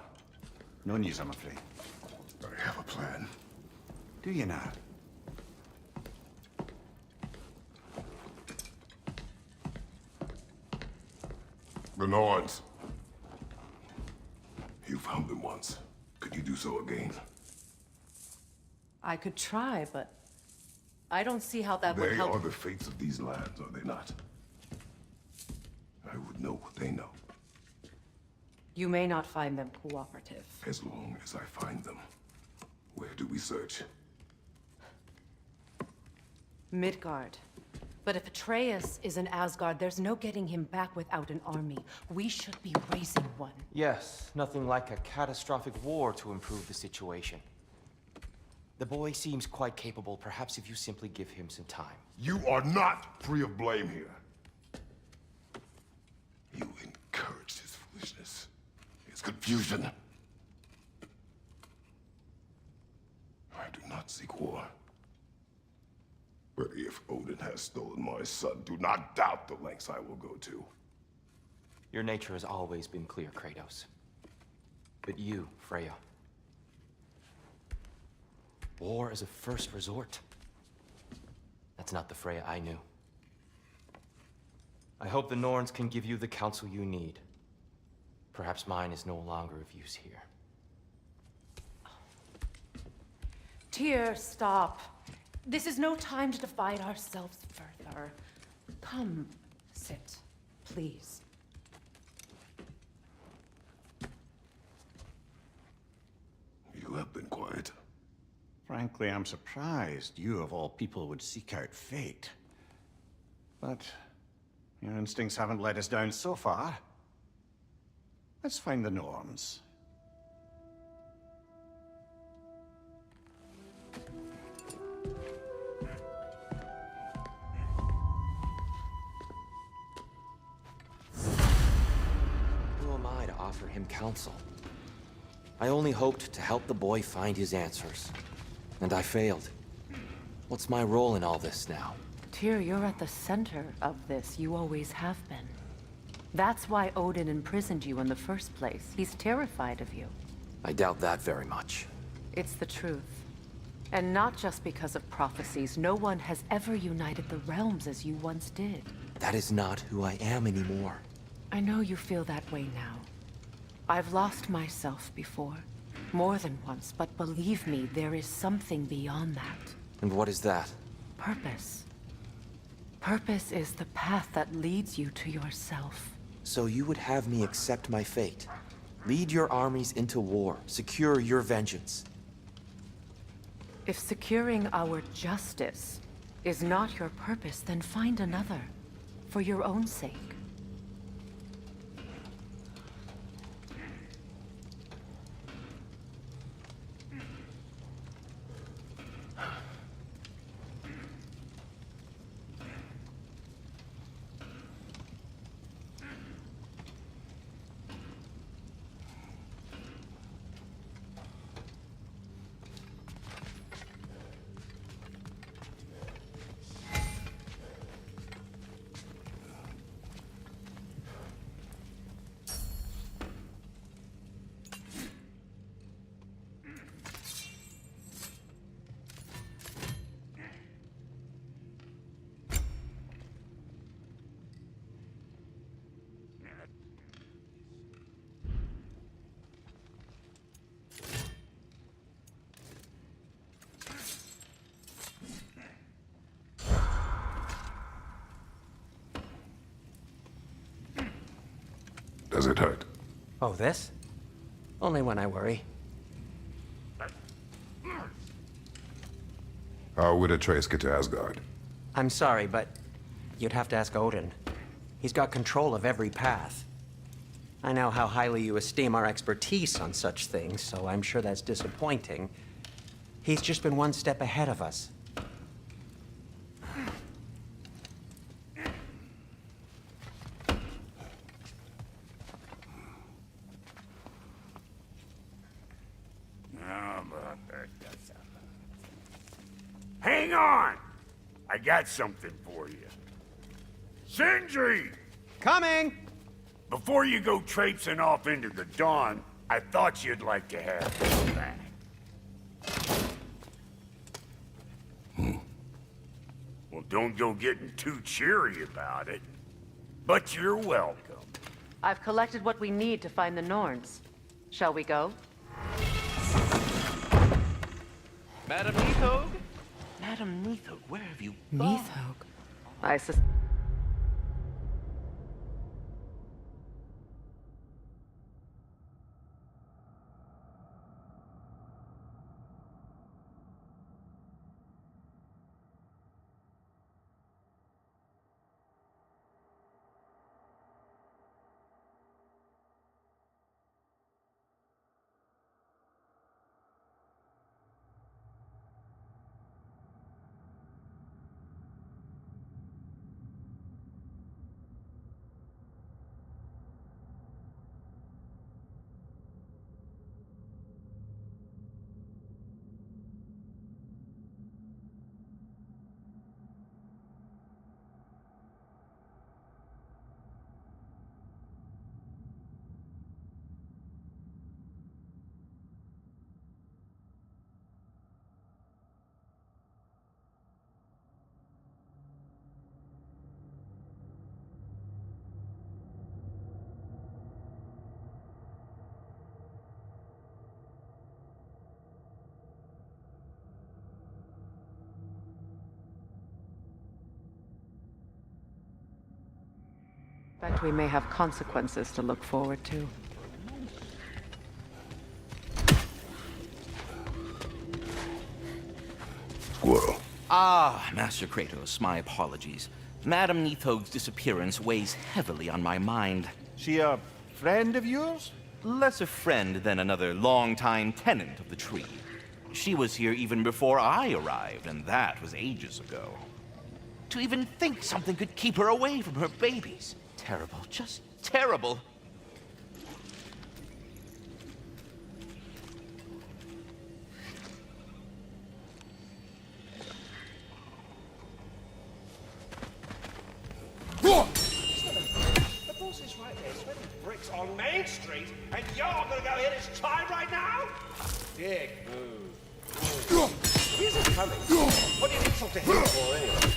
Speaker 6: No news, I'm afraid.
Speaker 2: I have a plan.
Speaker 6: Do you now?
Speaker 2: The Norns. You found them once. Could you do so again?
Speaker 1: I could try, but I don't see how that would
Speaker 2: They
Speaker 1: help.
Speaker 2: are the fates of these lands, are they not? I would know what they know.
Speaker 1: You may not find them cooperative.
Speaker 2: As long as I find them. Where do we search?
Speaker 1: Midgard. But if Atreus is in Asgard, there's no getting him back without an army. We should be raising one.
Speaker 20: Yes, nothing like a catastrophic war to improve the situation. The boy seems quite capable. Perhaps if you simply give him some time.
Speaker 2: You are not free of blame here. You encouraged his foolishness, his confusion. I do not seek war. But if Odin has stolen my son, do not doubt the lengths I will go to.
Speaker 20: Your nature has always been clear, Kratos. But you, Freya. War is a first resort. That's not the Freya I knew. I hope the Norns can give you the counsel you need. Perhaps mine is no longer of use here.
Speaker 1: Tyr, stop. This is no time to divide ourselves further. Come, sit, please.
Speaker 2: You have been quiet.
Speaker 6: Frankly, I'm surprised you, of all people, would seek out fate. But your instincts haven't let us down so far. Let's find the Norns.
Speaker 20: Who am I to offer him counsel? I only hoped to help the boy find his answers. And I failed. What's my role in all this now?
Speaker 1: Tyr, you're at the center of this. You always have been. That's why Odin imprisoned you in the first place. He's terrified of you.
Speaker 20: I doubt that very much.
Speaker 1: It's the truth. And not just because of prophecies. No one has ever united the realms as you once did.
Speaker 20: That is not who I am anymore.
Speaker 1: I know you feel that way now. I've lost myself before. More than once, but believe me, there is something beyond that.
Speaker 20: And what is that?
Speaker 1: Purpose. Purpose is the path that leads you to yourself.
Speaker 20: So you would have me accept my fate? Lead your armies into war, secure your vengeance.
Speaker 1: If securing our justice is not your purpose, then find another. For your own sake.
Speaker 2: Does it hurt?
Speaker 11: Oh, this? Only when I worry.
Speaker 2: How would Atreus get to Asgard?
Speaker 11: I'm sorry, but you'd have to ask Odin. He's got control of every path. I know how highly you esteem our expertise on such things, so I'm sure that's disappointing. He's just been one step ahead of us.
Speaker 5: Hang on! I got something for you. Sindri!
Speaker 11: Coming!
Speaker 5: Before you go traipsing off into the dawn, I thought you'd like to have this back. Well, don't go getting too cheery about it. But you're welcome.
Speaker 1: I've collected what we need to find the Norns. Shall we go?
Speaker 10: Madam Neathog? Madam Neathog, where have you gone?
Speaker 1: Neathog? I suspect we may have consequences to look forward to.
Speaker 2: Squirrel.
Speaker 10: Ah, Master Kratos, my apologies. Madam Neathog's disappearance weighs heavily on my mind.
Speaker 6: She a friend of yours?
Speaker 10: Less a friend than another longtime tenant of the tree. She was here even before I arrived, and that was ages ago. To even think something could keep her away from her babies. Terrible, just terrible.
Speaker 9: The boss is right there, sweating bricks on Main Street, and you're gonna go hit his time right now? Dick move. Here's it coming. What do you insult to him for, anyway?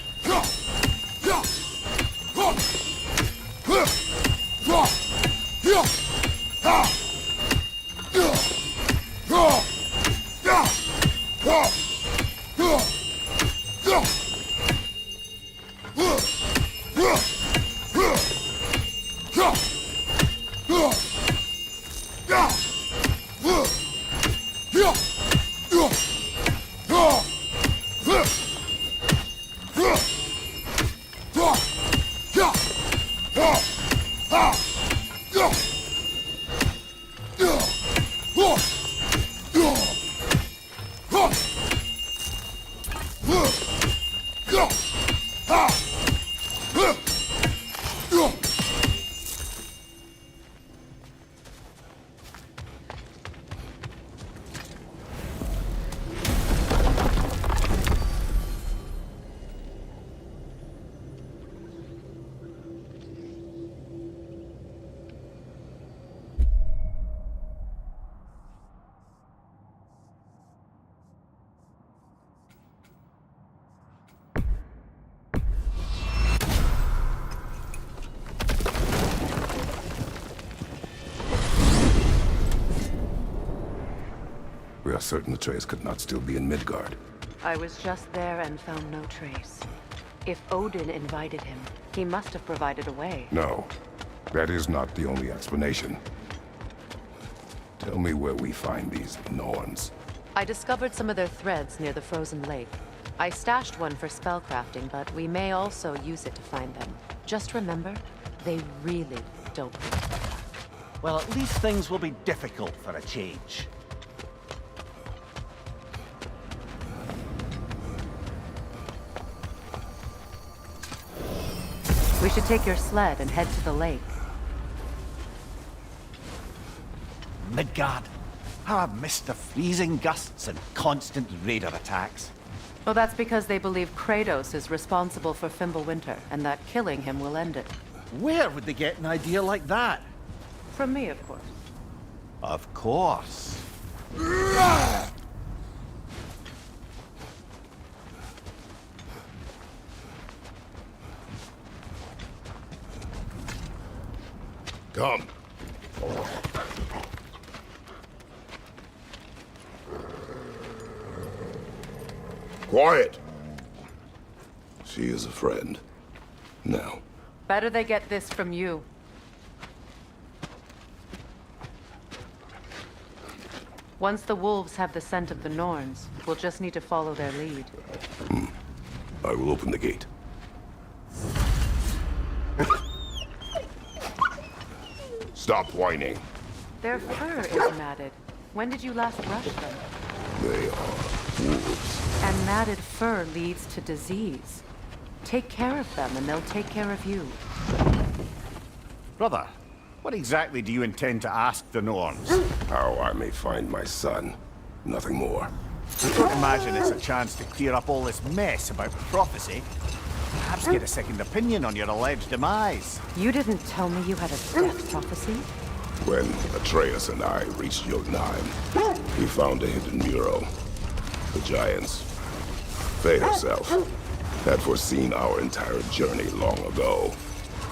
Speaker 2: We are certain Atreus could not still be in Midgard.
Speaker 1: I was just there and found no trace. If Odin invited him, he must have provided a way.
Speaker 2: No, that is not the only explanation. Tell me where we find these Norns.
Speaker 1: I discovered some of their threads near the frozen lake. I stashed one for spellcrafting, but we may also use it to find them. Just remember, they really don't.
Speaker 21: Well, at least things will be difficult for a change.
Speaker 1: We should take your sled and head to the lake.
Speaker 21: Midgard. How I've missed the freezing gusts and constant raider attacks.
Speaker 1: Well, that's because they believe Kratos is responsible for Fimbulwinter, and that killing him will end it.
Speaker 21: Where would they get an idea like that?
Speaker 1: From me, of course.
Speaker 21: Of course.
Speaker 2: Come. Quiet. She is a friend. Now.
Speaker 1: Better they get this from you. Once the wolves have the scent of the Norns, we'll just need to follow their lead.
Speaker 2: I will open the gate. Stop whining.
Speaker 1: Their fur is matted. When did you last brush them?
Speaker 2: They are wolves.
Speaker 1: And matted fur leads to disease. Take care of them, and they'll take care of you.
Speaker 6: Brother, what exactly do you intend to ask the Norns?
Speaker 2: How I may find my son. Nothing more.
Speaker 6: Don't imagine it's a chance to clear up all this mess about prophecy. Perhaps get a second opinion on your alleged demise.
Speaker 1: You didn't tell me you had a death prophecy?
Speaker 2: When Atreus and I reached Jotunheim, we found a hidden mural. The Giants, Faye herself, had foreseen our entire journey long ago.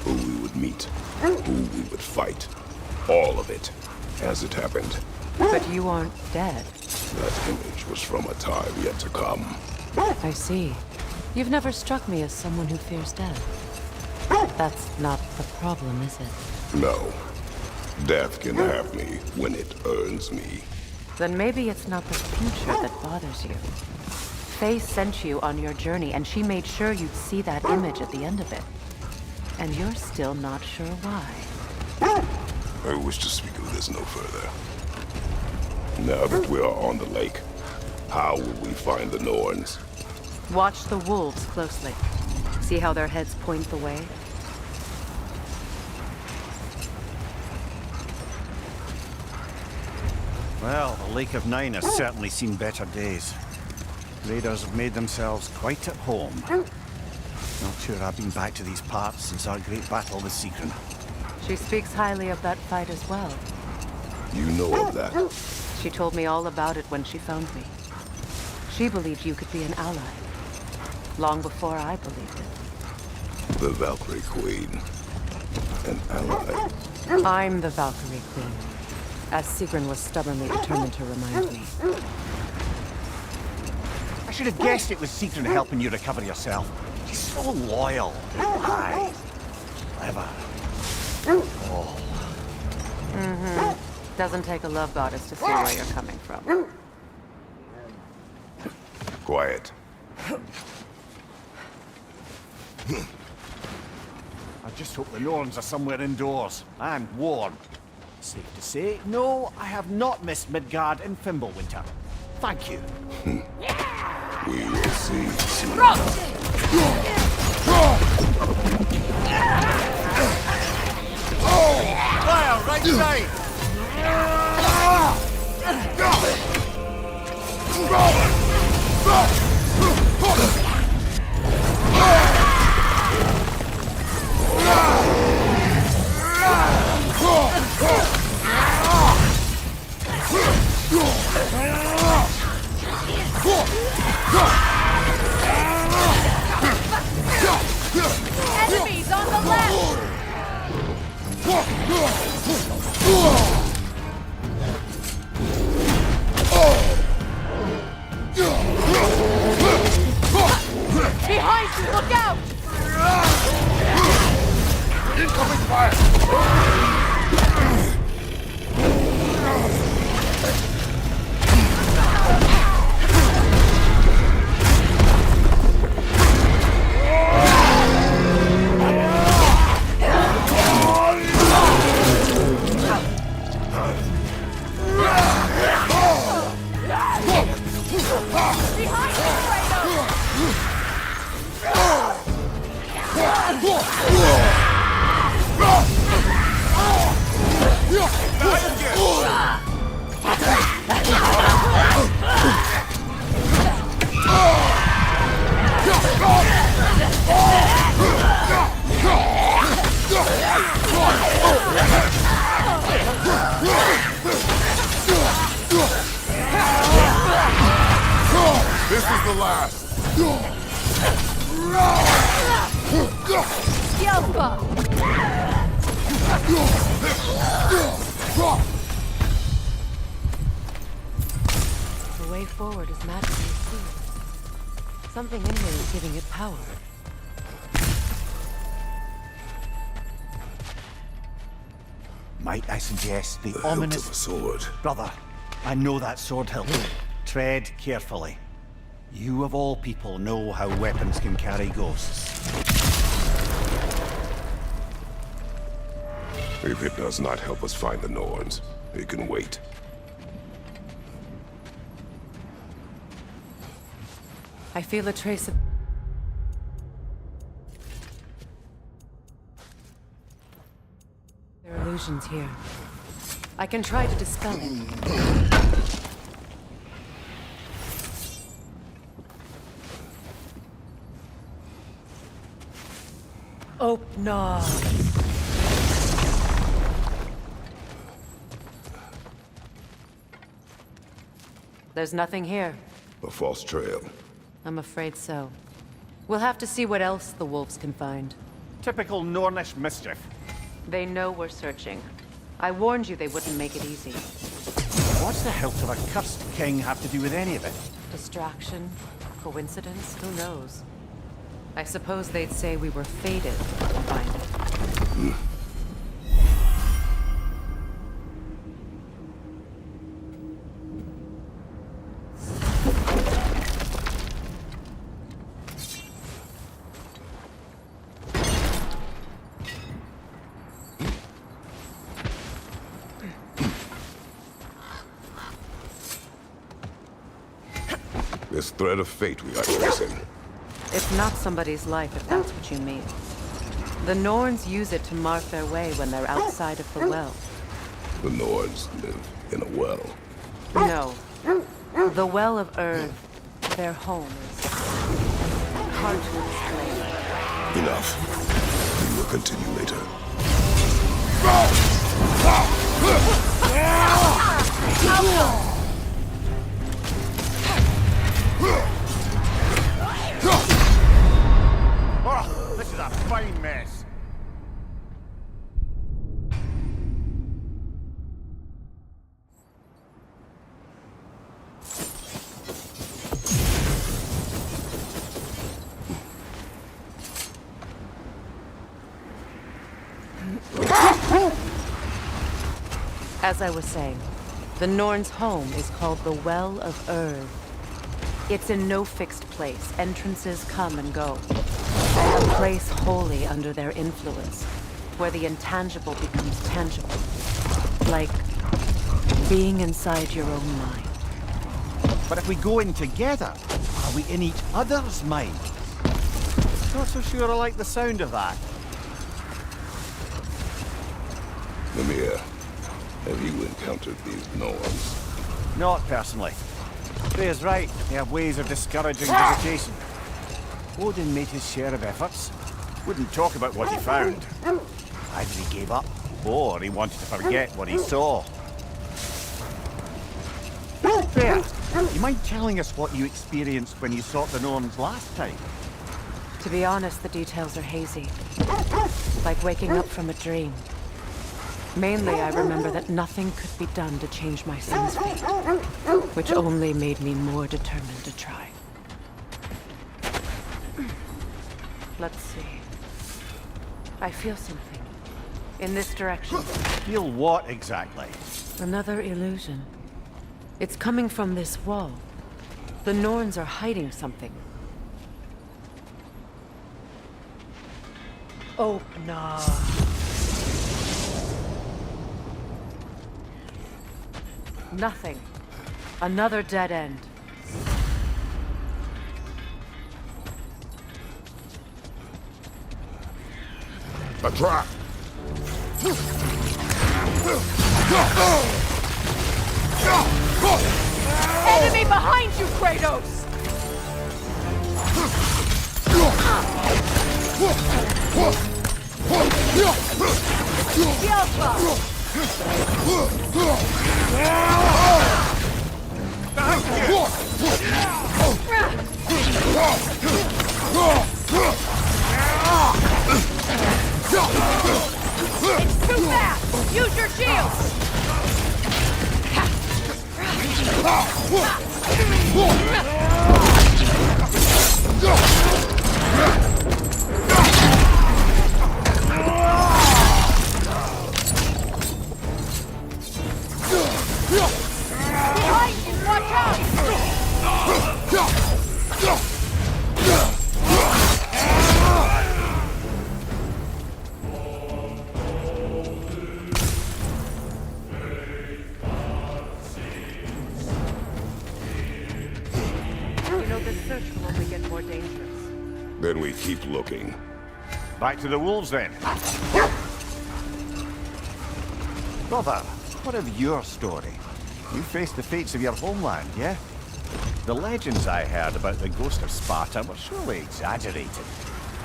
Speaker 2: Who we would meet, who we would fight. All of it, as it happened.
Speaker 1: But you aren't dead.
Speaker 2: That image was from a time yet to come.
Speaker 1: I see. You've never struck me as someone who fears death. That's not the problem, is it?
Speaker 2: No. Death can have me when it earns me.
Speaker 1: Then maybe it's not the future that bothers you. Faye sent you on your journey, and she made sure you'd see that image at the end of it. And you're still not sure why.
Speaker 2: I wish to speak of this no further. Now that we are on the lake, how will we find the Norns?
Speaker 1: Watch the wolves closely. See how their heads point the way?
Speaker 6: Well, the Lake of Nine has certainly seen better days. Raiders have made themselves quite at home. Not sure I've been back to these parts since our great battle with Sigrun.
Speaker 1: She speaks highly of that fight as well.
Speaker 2: You know of that?
Speaker 1: She told me all about it when she found me. She believed you could be an ally. Long before I believed it.
Speaker 2: The Valkyrie Queen. An ally?
Speaker 1: I'm the Valkyrie Queen, as Sigrun was stubbornly determined to remind me.
Speaker 6: I should have guessed it was Sigrun helping you recover yourself. She's so loyal. Aye. Clever. Oh.
Speaker 1: Mm-hmm. Doesn't take a love goddess to see where you're coming from.
Speaker 2: Quiet.
Speaker 6: I just hope the Norns are somewhere indoors and warm. Safe to say, no, I have not missed Midgard in Fimbulwinter. Thank you.
Speaker 2: We will see soon.
Speaker 6: Fire, right side!
Speaker 3: Enemies on the left! Behind you, look out!
Speaker 2: Incoming fire!
Speaker 1: The way forward is magically sealed. Something in here is giving it power.
Speaker 21: Might I suggest the
Speaker 2: hilt
Speaker 21: ominous...
Speaker 2: of a sword.
Speaker 21: Brother, I know that sword hilt. Tread carefully. You of all people know how weapons can carry ghosts.
Speaker 2: If it does not help us find the Norns, it can wait.
Speaker 1: I feel a trace of... There are illusions here. I can try to dispel it. Open. There's nothing here.
Speaker 2: A false trail.
Speaker 1: I'm afraid so. We'll have to see what else the wolves can find.
Speaker 21: Typical Nornish mischief.
Speaker 1: They know we're searching. I warned you they wouldn't make it easy.
Speaker 21: What's the hilt of a cursed king have to do with any of it?
Speaker 1: Distraction? Coincidence? Who knows? I suppose they'd say we were fated to find it.
Speaker 2: This thread of fate we are tracing.
Speaker 1: It's not somebody's life, if that's what you mean. The Norns use it to mark their way when they're outside of the well.
Speaker 2: The Norns live in a well.
Speaker 1: No. The Well of Earth, their home, is hard to explain.
Speaker 2: Enough. We will continue later.
Speaker 21: Oh, this is a fine mess.
Speaker 1: As I was saying, the Norns' home is called the Well of Earth. It's in no fixed place. Entrances come and go. A place wholly under their influence, where the intangible becomes tangible. Like being inside your own mind.
Speaker 21: But if we go in together, are we in each other's minds? Not so sure I like the sound of that.
Speaker 2: Mimir, have you encountered these Norns?
Speaker 21: Not personally. Freya's right. They have ways of discouraging visitation. Odin made his share of efforts. Wouldn't talk about what he found. Either he gave up, or he wanted to forget what he saw. Freya, you mind telling us what you experienced when you sought the Norns last time?
Speaker 1: To be honest, the details are hazy. Like waking up from a dream. Mainly, I remember that nothing could be done to change my son's fate, which only made me more determined to try. Let's see. I feel something. In this direction.
Speaker 21: Feel what exactly?
Speaker 1: Another illusion. It's coming from this wall. The Norns are hiding something. Open up. Nothing. Another dead end.
Speaker 2: A trap!
Speaker 3: Enemy behind you, Kratos!
Speaker 2: Then we keep looking.
Speaker 21: Back to the wolves, then. Brother, what of your story? You faced the fates of your homeland, yeah? The legends I heard about the ghost of Sparta were surely exaggerated.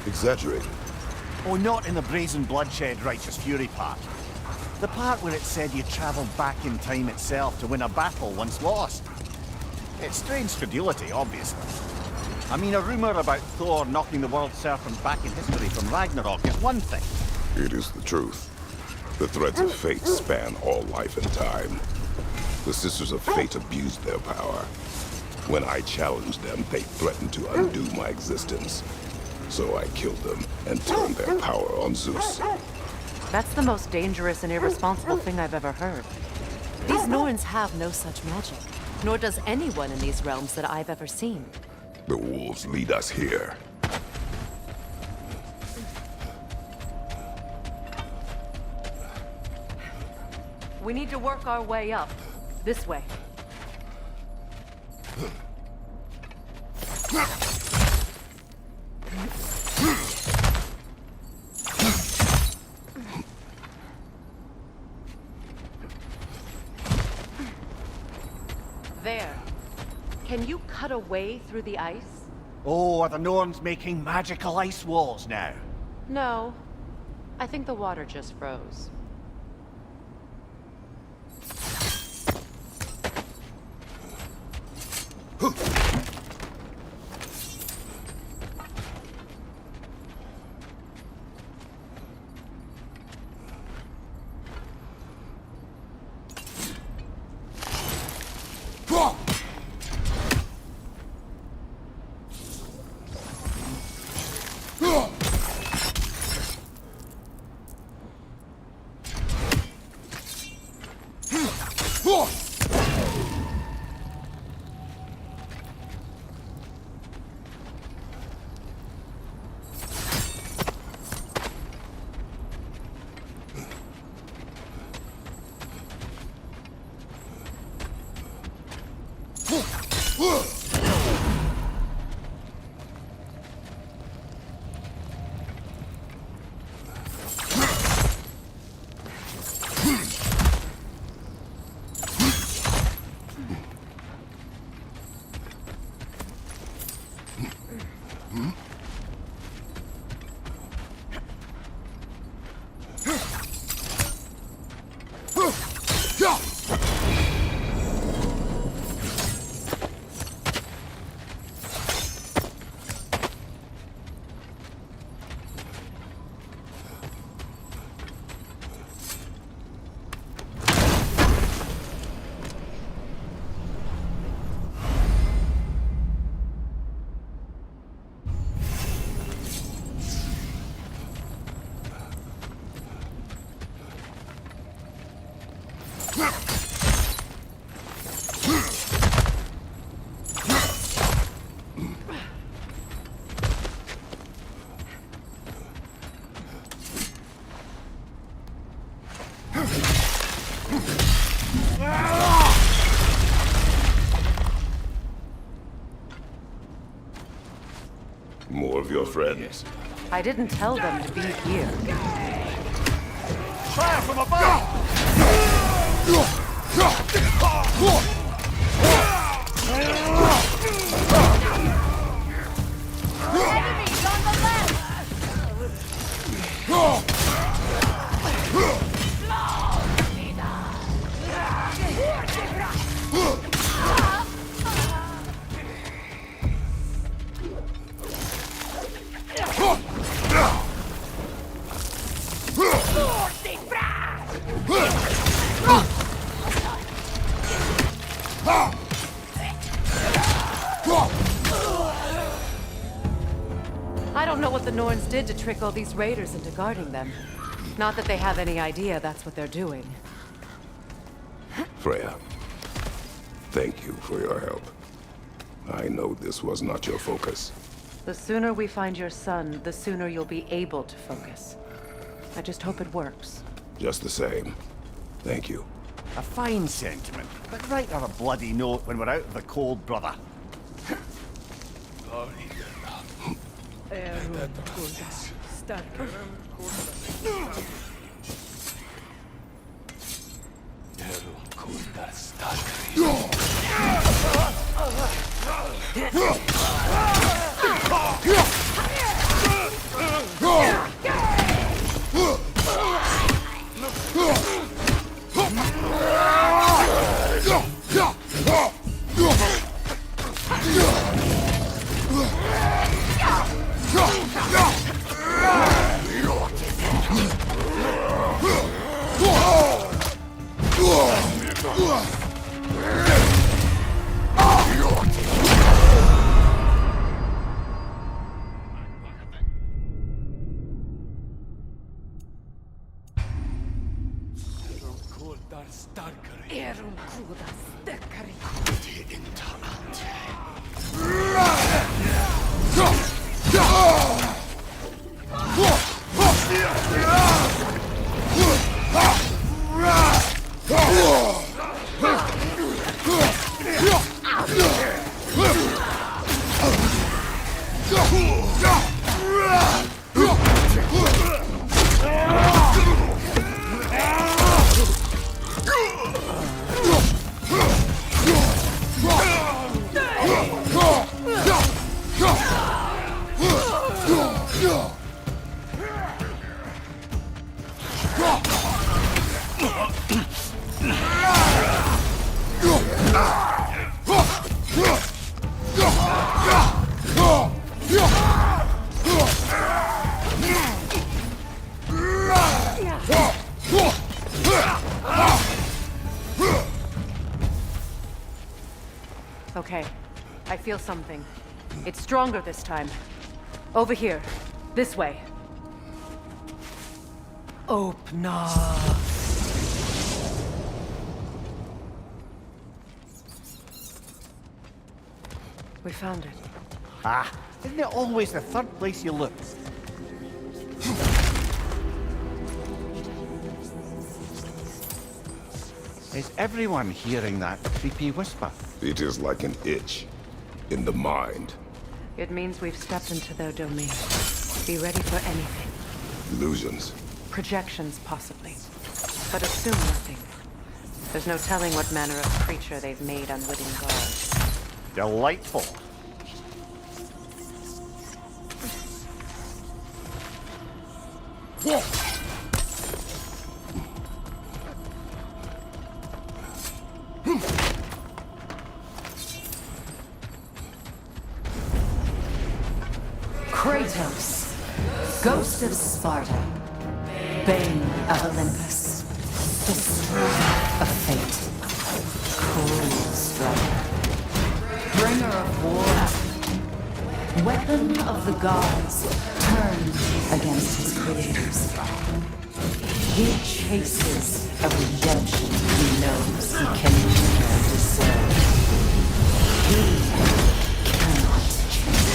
Speaker 2: Exaggerated?
Speaker 21: Oh, not in the brazen bloodshed righteous fury part. The part where it said you travelled back in time itself to win a battle once lost. It's strange credulity, obviously. I mean, a rumour about Thor knocking the world serpent back in history from Ragnarok is one thing.
Speaker 2: It is the truth. The threads of fate span all life and time. The Sisters of Fate abused their power. When I challenged them, they threatened to undo my existence. So I killed them and turned their power on Zeus.
Speaker 1: That's the most dangerous and irresponsible thing I've ever heard. These Norns have no such magic, nor does anyone in these realms that I've ever seen.
Speaker 2: The wolves lead us here.
Speaker 1: We need to work our way up. This way. There. Can you cut a way through the ice?
Speaker 21: Oh, are the Norns making magical ice walls now?
Speaker 1: No. I think the water just froze.
Speaker 2: More of your friends.
Speaker 1: I didn't tell them to be here.
Speaker 21: Fire from above!
Speaker 8: Enemies on the left!
Speaker 1: Norns did to trick all these raiders into guarding them. Not that they have any idea that's what they're doing.
Speaker 2: Freya, thank you for your help. I know this was not your focus.
Speaker 1: The sooner we find your son, the sooner you'll be able to focus. I just hope it works.
Speaker 2: Just the same. Thank you.
Speaker 21: A fine sentiment, but write her a bloody note when we're out of the cold, brother.
Speaker 1: Okay, I feel something. It's stronger this time. Over here. This way. Opna. We found it.
Speaker 21: Ah, isn't it always the third place you look? Is everyone hearing that creepy whisper?
Speaker 2: It is like an itch in the mind.
Speaker 1: It means we've stepped into their domain. Be ready for anything.
Speaker 2: Illusions.
Speaker 1: Projections, possibly. But assume nothing. There's no telling what manner of creature they've made unwitting guards.
Speaker 21: Delightful.
Speaker 13: Kratos, Ghost of Sparta, Bane of Olympus, Destroyer of Fate, Cruel Striker, Bringer of War, Weapon of the Gods, turned against his creators. He chases a redemption he knows he can never deserve. He cannot change.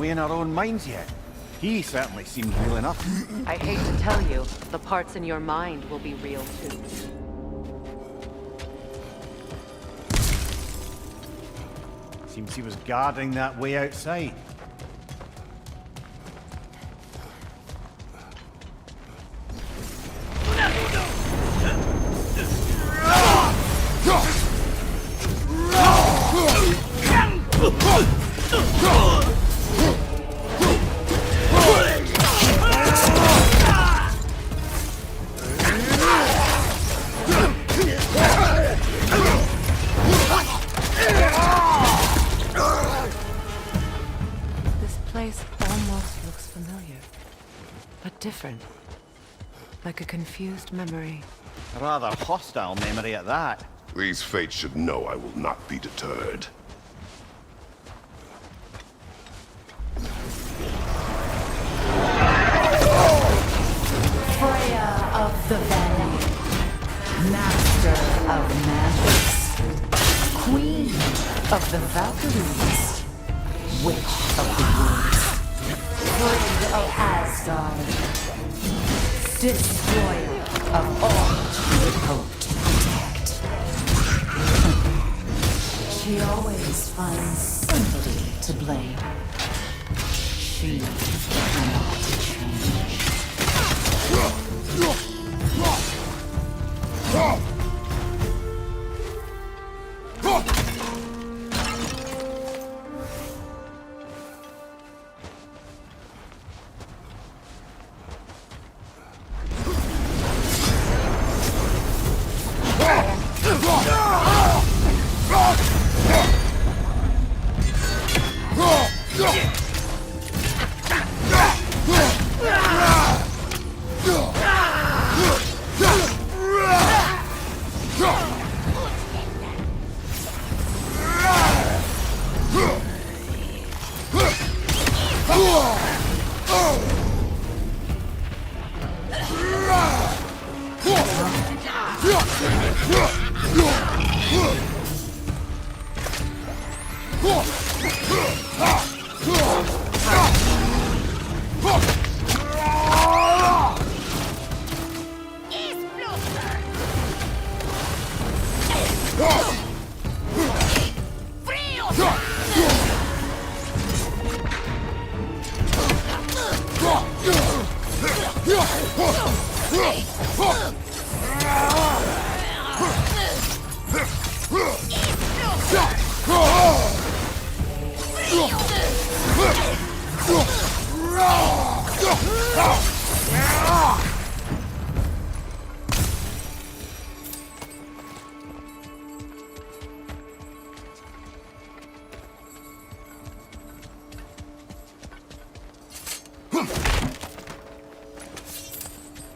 Speaker 21: In our own minds yet? He certainly seemed real enough.
Speaker 1: I hate to tell you, the parts in your mind will be real too.
Speaker 21: Seems he was guarding that way outside.
Speaker 1: This place almost looks familiar, but different. Like a confused memory.
Speaker 21: A rather hostile memory at that.
Speaker 2: These fates should know I will not be deterred.
Speaker 13: Freya of the Valley, Master of Magics, Queen of the Valkyries, Witch of the Woods, Friend of Asgard, Destroyer of all she would hope to protect. She always finds somebody to blame. She cannot change.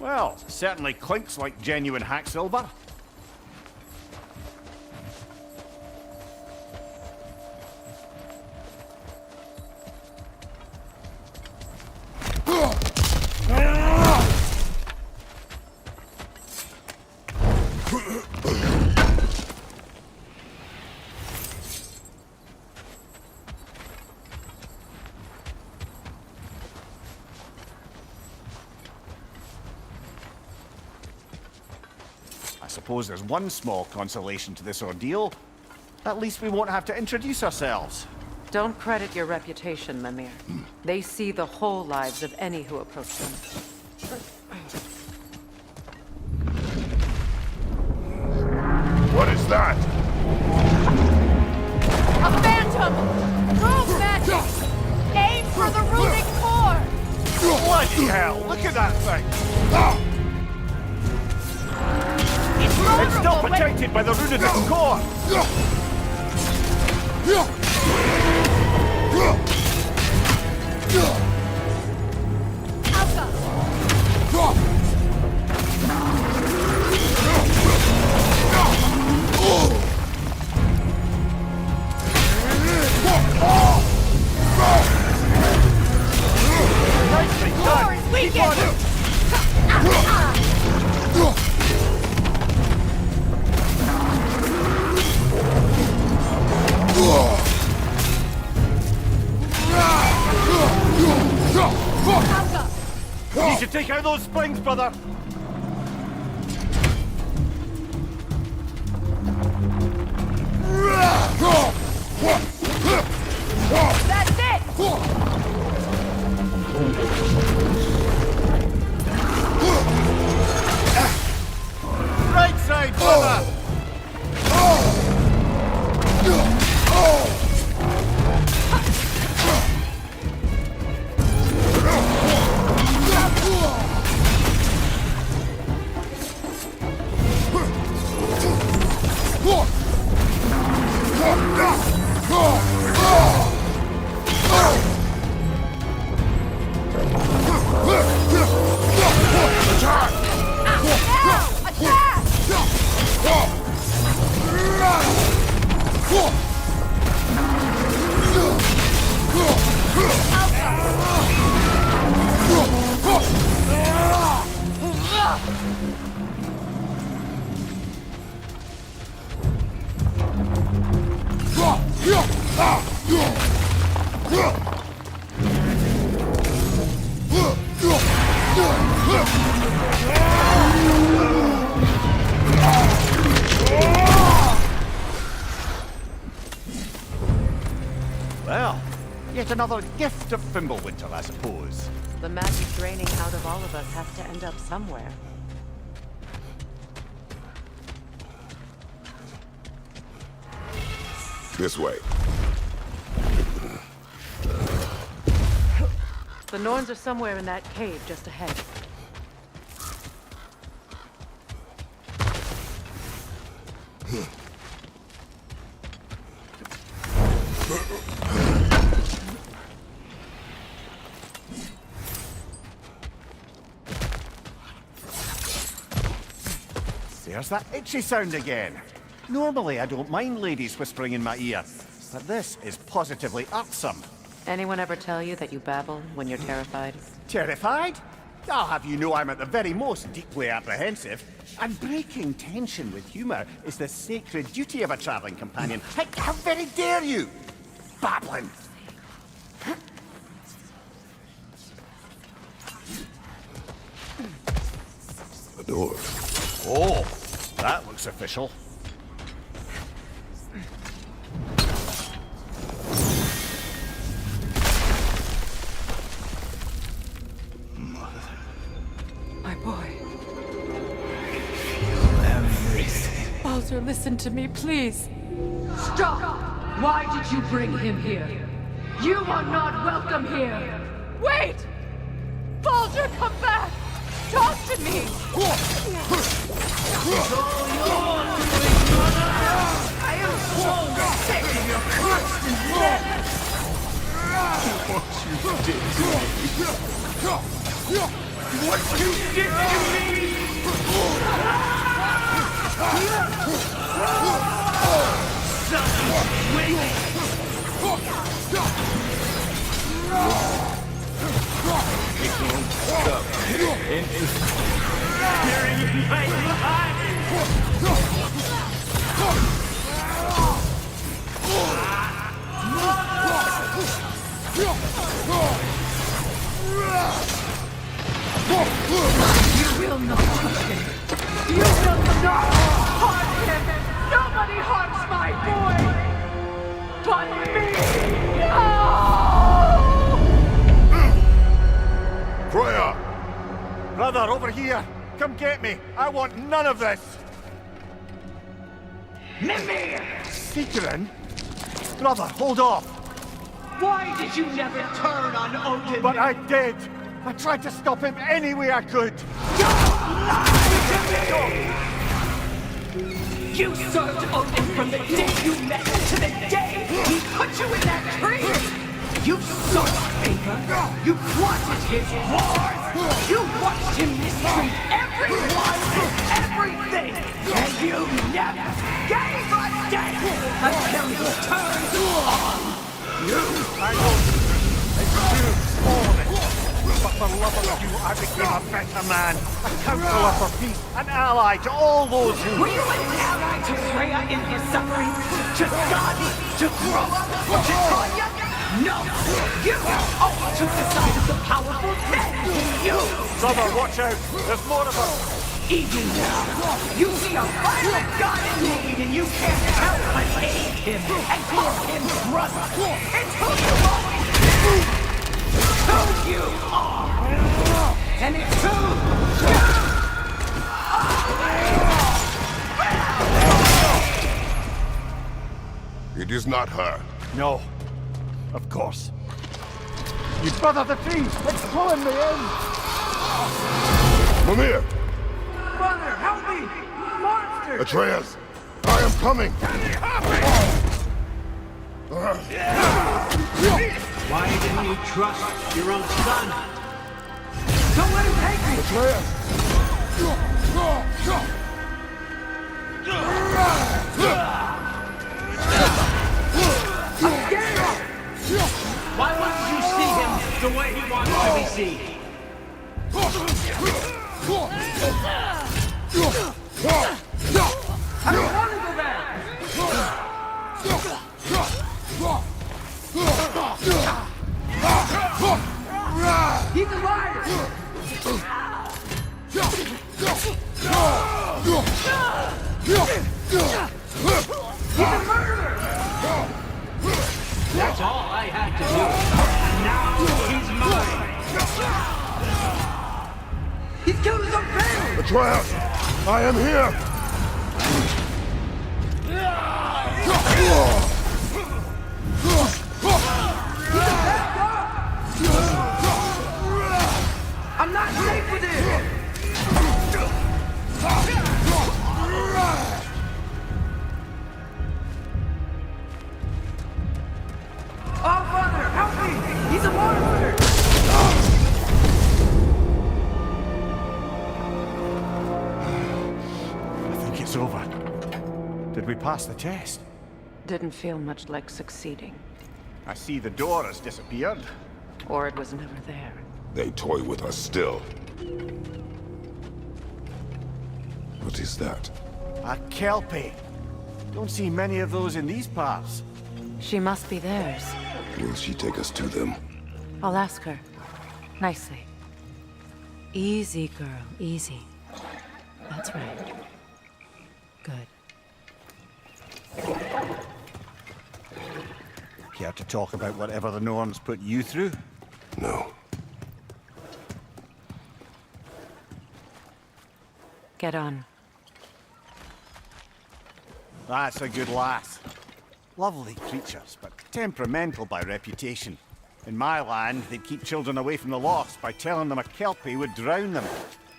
Speaker 21: Well, certainly clinks like genuine hack silver. I suppose there's one small consolation to this ordeal. At least we won't have to introduce ourselves.
Speaker 1: Don't credit your reputation, Mimir. They see the whole lives of any who approach them.
Speaker 2: What is that?
Speaker 8: A phantom! Rogue magic! Aim for the runic core!
Speaker 21: Bloody hell! Look at that thing! It's still protected by the runic core! Nicely done! Keep on it! You should take out those springs, brother!
Speaker 8: That's it!
Speaker 21: Right side, brother!
Speaker 6: Well, yet another gift of Fimbulwinter, I suppose.
Speaker 1: The magic draining out of all of us has to end up somewhere.
Speaker 2: This way.
Speaker 1: The Norns are somewhere in that cave just ahead.
Speaker 6: There's that itchy sound again. Normally, I don't mind ladies whispering in my ear, but this is positively irksome.
Speaker 1: Anyone ever tell you that you babble when you're terrified?
Speaker 6: Terrified? I'll have you know I'm at the very most deeply apprehensive. And breaking tension with humour is the sacred duty of a travelling companion. How very dare you! Babbling!
Speaker 2: The door.
Speaker 6: Oh, that looks official.
Speaker 8: My boy.
Speaker 18: Everything.
Speaker 8: Bowser, listen to me, please. Stop! Why did you bring him here? You are not welcome here! Wait! Bowser, come back! Talk to me! I am so sick of your constant death!
Speaker 19: What you did to me.
Speaker 8: What you did to me! You will not touch him. You will not harm him. Nobody harms my boy but me. No!
Speaker 6: Freya! Brother, over here! Come get me! I want none of this!
Speaker 8: Mimir!
Speaker 6: Seekerin? Brother, hold off!
Speaker 8: Why did you never turn on Odin?
Speaker 6: But I did! I tried to stop him any way I could!
Speaker 8: You served Odin from the day you met to the day he put you in that tree! You sought favor! You wanted his wars! You watched him mistreat everyone and everything! And you never gave a damn until he turned on you!
Speaker 6: I know all of it. But for love of you, I became a better man. A counselor for peace, an ally to all those who...
Speaker 8: Were you an ally to Freya in his suffering? To Skadi? To Groa? To Tonya? No! You only took the side of the powerful then! You!
Speaker 6: Brother, watch out! There's more of us!
Speaker 8: Even now, you see a violent god in need and you can't help but hate him and call him brother! It's who you always been! Who you are! And it's who you
Speaker 2: are! It is not her.
Speaker 6: No. Of course. You brother the trees! It's pulling me in!
Speaker 2: Mimir!
Speaker 8: Brother, help me! Monster!
Speaker 2: Atreus! I am coming!
Speaker 9: Why didn't you trust your own son?
Speaker 8: Don't let him take me!
Speaker 2: Atreus!
Speaker 8: I'm scared!
Speaker 9: Why wouldn't you see him the way he wants to be seen?
Speaker 8: I don't want to go back! He's a liar! He's a murderer! That's all I had to do. And now he's mine! He's killed his own family!
Speaker 2: Atreus! I am here!
Speaker 8: I'm not safe with him! Oh, Father, help me! He's a monster!
Speaker 6: I think it's over. Did we pass the test?
Speaker 1: Didn't feel much like succeeding.
Speaker 6: I see the door has disappeared.
Speaker 1: Or it was never there.
Speaker 2: They toy with us still. What is that?
Speaker 6: A kelpie. Don't see many of those in these parts.
Speaker 1: She must be theirs.
Speaker 2: Will she take us to them?
Speaker 1: I'll ask her. Nicely. Easy, girl. Easy. That's right. Good.
Speaker 6: Care to talk about whatever the Norns put you through?
Speaker 2: No.
Speaker 1: Get on.
Speaker 6: That's a good lass. Lovely creatures, but temperamental by reputation. In my land, they'd keep children away from the lost by telling them a kelpie would drown them.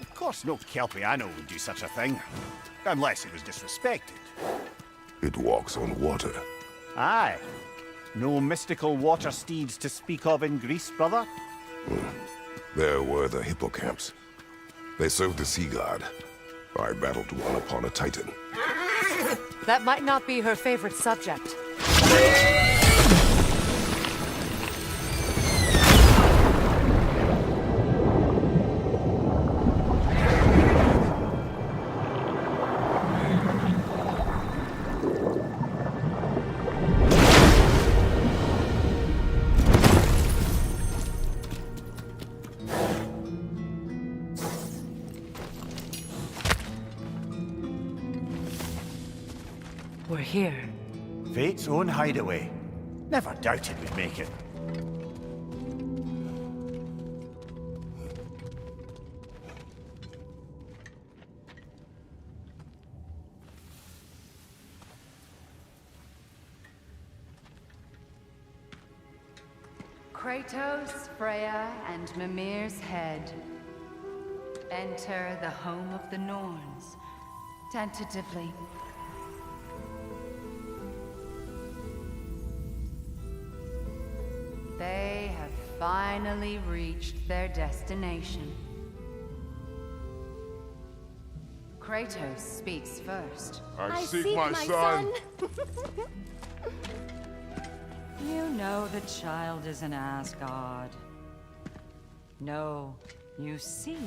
Speaker 6: Of course, no kelpie I know would do such a thing. Unless it was disrespected.
Speaker 2: It walks on water.
Speaker 6: Aye. No mystical water steeds to speak of in Greece, brother?
Speaker 2: There were the hippocamps. They served the sea god. I battled one upon a titan.
Speaker 1: That might not be her favorite subject. We're here.
Speaker 6: Fate's own hideaway. Never doubted we'd make it.
Speaker 4: Kratos, Freya, and Mimir's head. Enter the home of the Norns. Tentatively. They have finally reached their destination. Kratos speaks first.
Speaker 2: I seek my son.
Speaker 22: You know the child is in Asgard. No, you seek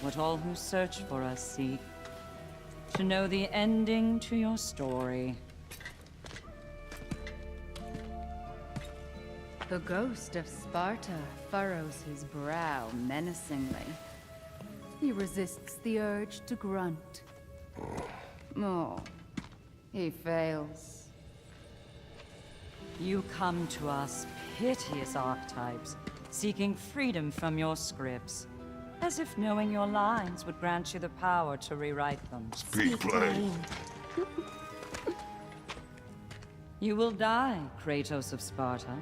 Speaker 22: what all who search for us seek. To know the ending to your story.
Speaker 4: The ghost of Sparta furrows his brow menacingly. He resists the urge to grunt. Oh, he fails.
Speaker 22: You come to us, piteous archetypes, seeking freedom from your scripts. As if knowing your lines would grant you the power to rewrite them.
Speaker 2: Speak plain.
Speaker 22: You will die, Kratos of Sparta.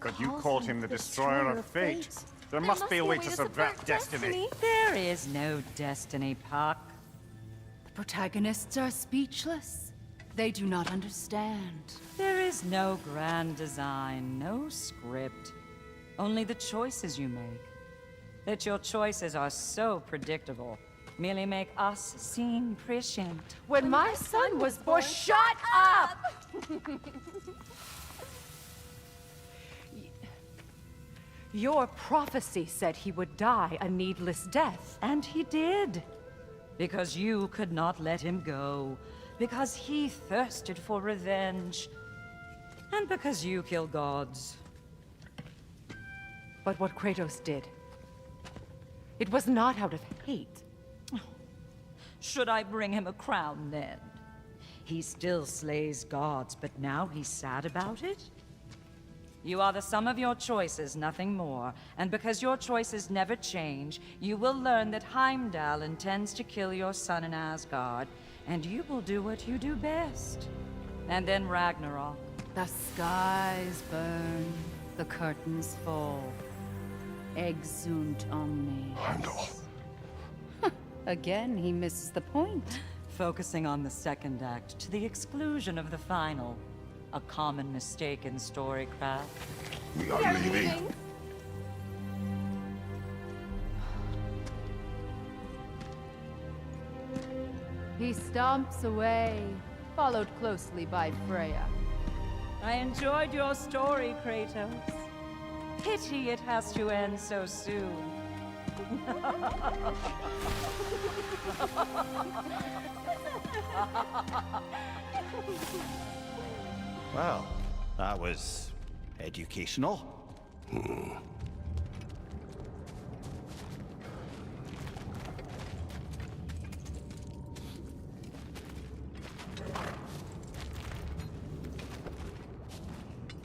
Speaker 6: But you called him the Destroyer of Fate. There must be a way to subvert destiny.
Speaker 22: There is no destiny, Puck.
Speaker 4: The protagonists are speechless. They do not understand.
Speaker 22: There is no grand design, no script. Only the choices you make. That your choices are so predictable merely make us seem prescient.
Speaker 1: When my son was born, shut up! Your prophecy said he would die a needless death.
Speaker 22: And he did. Because you could not let him go. Because he thirsted for revenge. And because you kill gods.
Speaker 1: But what Kratos did, it was not out of hate.
Speaker 22: Should I bring him a crown then? He still slays gods, but now he's sad about it? You are the sum of your choices, nothing more. And because your choices never change, you will learn that Heimdall intends to kill your son in Asgard, and you will do what you do best. And then Ragnarok.
Speaker 4: The skies burn, the curtains fall. Exunt omnes.
Speaker 2: Heimdall.
Speaker 4: Again, he misses the point.
Speaker 22: Focusing on the second act to the exclusion of the final. A common mistake in storycraft.
Speaker 2: We are leaving.
Speaker 4: He stomps away, followed closely by Freya.
Speaker 22: I enjoyed your story, Kratos. Pity it has to end so soon.
Speaker 6: Well, that was educational.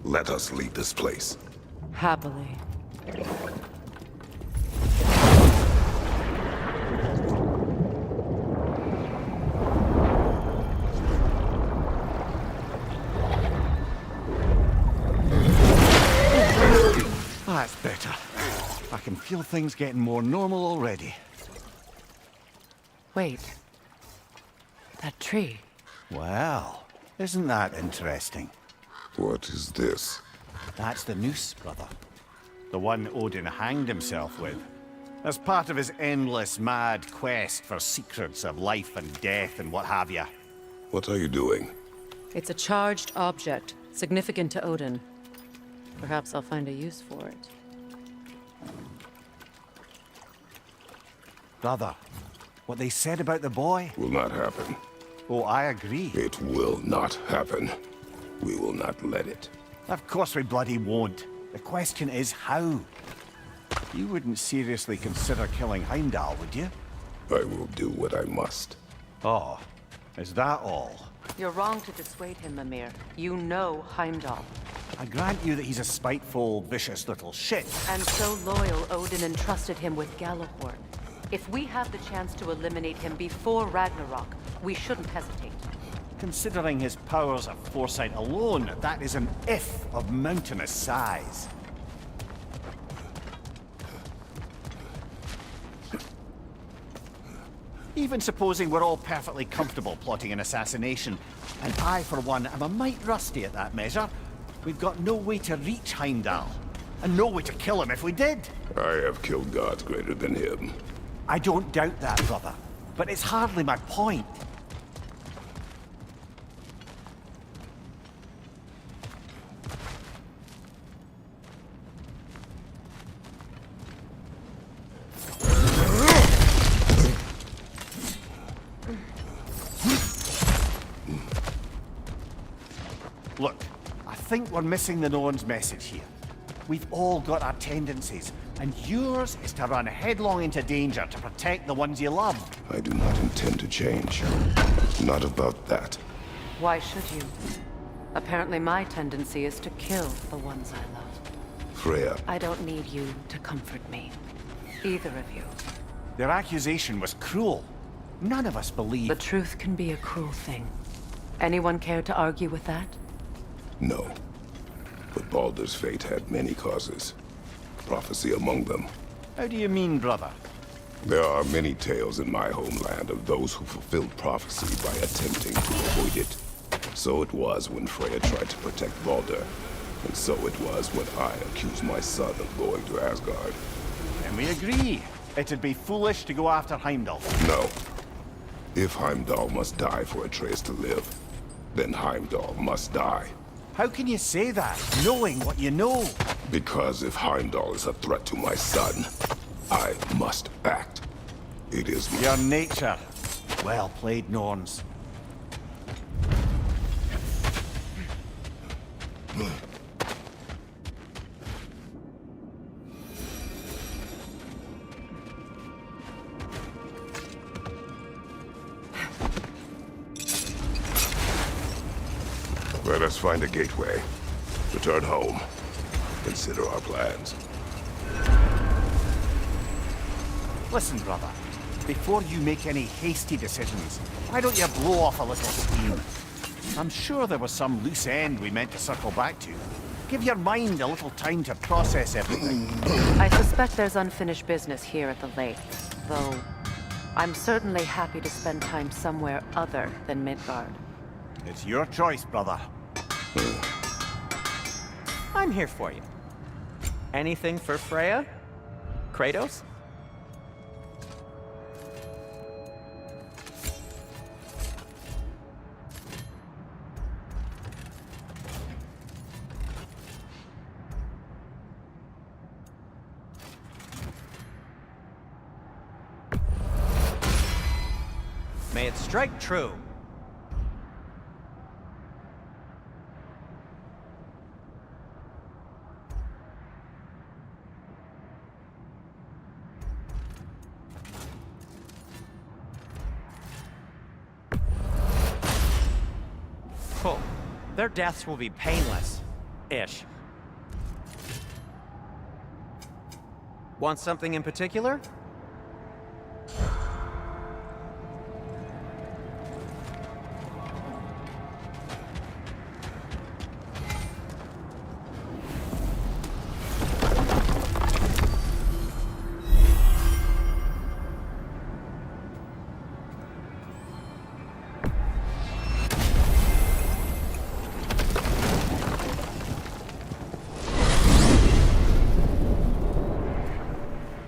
Speaker 2: Let us leave this place.
Speaker 1: Happily.
Speaker 6: That's better. I can feel things getting more normal already.
Speaker 1: Wait. That tree.
Speaker 6: Well, isn't that interesting?
Speaker 2: What is this?
Speaker 6: That's the noose, brother. The one Odin hanged himself with. As part of his endless, mad quest for secrets of life and death and what have you.
Speaker 2: What are you doing?
Speaker 1: It's a charged object, significant to Odin. Perhaps I'll find a use for it.
Speaker 6: Brother, what they said about the boy?
Speaker 2: Will not happen.
Speaker 6: Oh, I agree.
Speaker 2: It will not happen. We will not let it.
Speaker 6: Of course we bloody won't. The question is how. You wouldn't seriously consider killing Heimdall, would you?
Speaker 2: I will do what I must.
Speaker 6: Oh, is that all?
Speaker 1: You're wrong to dissuade him, Mimir. You know Heimdall.
Speaker 6: I grant you that he's a spiteful, vicious little shit.
Speaker 1: And so loyal, Odin entrusted him with Gjallarhorn. If we have the chance to eliminate him before Ragnarok, we shouldn't hesitate.
Speaker 6: Considering his powers of foresight alone, that is an if of mountainous size. Even supposing we're all perfectly comfortable plotting an assassination, and I, for one, am a mite rusty at that measure, we've got no way to reach Heimdall, and no way to kill him if we did.
Speaker 2: I have killed gods greater than him.
Speaker 6: I don't doubt that, brother, but it's hardly my point. Look, I think we're missing the Norn's message here. We've all got our tendencies, and yours is to run headlong into danger to protect the ones you love.
Speaker 2: I do not intend to change. Not about that.
Speaker 1: Why should you? Apparently my tendency is to kill the ones I love.
Speaker 2: Freya.
Speaker 1: I don't need you to comfort me. Either of you.
Speaker 6: Their accusation was cruel. None of us believe...
Speaker 1: The truth can be a cruel thing. Anyone care to argue with that?
Speaker 2: No. But Baldur's fate had many causes. Prophecy among them.
Speaker 6: How do you mean, brother?
Speaker 2: There are many tales in my homeland of those who fulfilled prophecy by attempting to avoid it. So it was when Freya tried to protect Baldur. And so it was when I accused my son of going to Asgard.
Speaker 6: And we agree. It'd be foolish to go after Heimdall.
Speaker 2: No. If Heimdall must die for Atreus to live, then Heimdall must die.
Speaker 6: How can you say that, knowing what you know?
Speaker 2: Because if Heimdall is a threat to my son, I must act. It is
Speaker 6: your nature.
Speaker 21: Well played, Norns.
Speaker 2: Let us find a gateway. Return home. Consider our plans.
Speaker 21: Listen, brother. Before you make any hasty decisions, why don't you blow off a little steam? I'm sure there was some loose end we meant to circle back to. Give your mind a little time to process everything.
Speaker 1: I suspect there's unfinished business here at the lake, though I'm certainly happy to spend time somewhere other than Midgard.
Speaker 21: It's your choice, brother.
Speaker 11: I'm here for you. Anything for Freya? Kratos? May it strike true. Cool. Their deaths will be painless-ish. Want something in particular?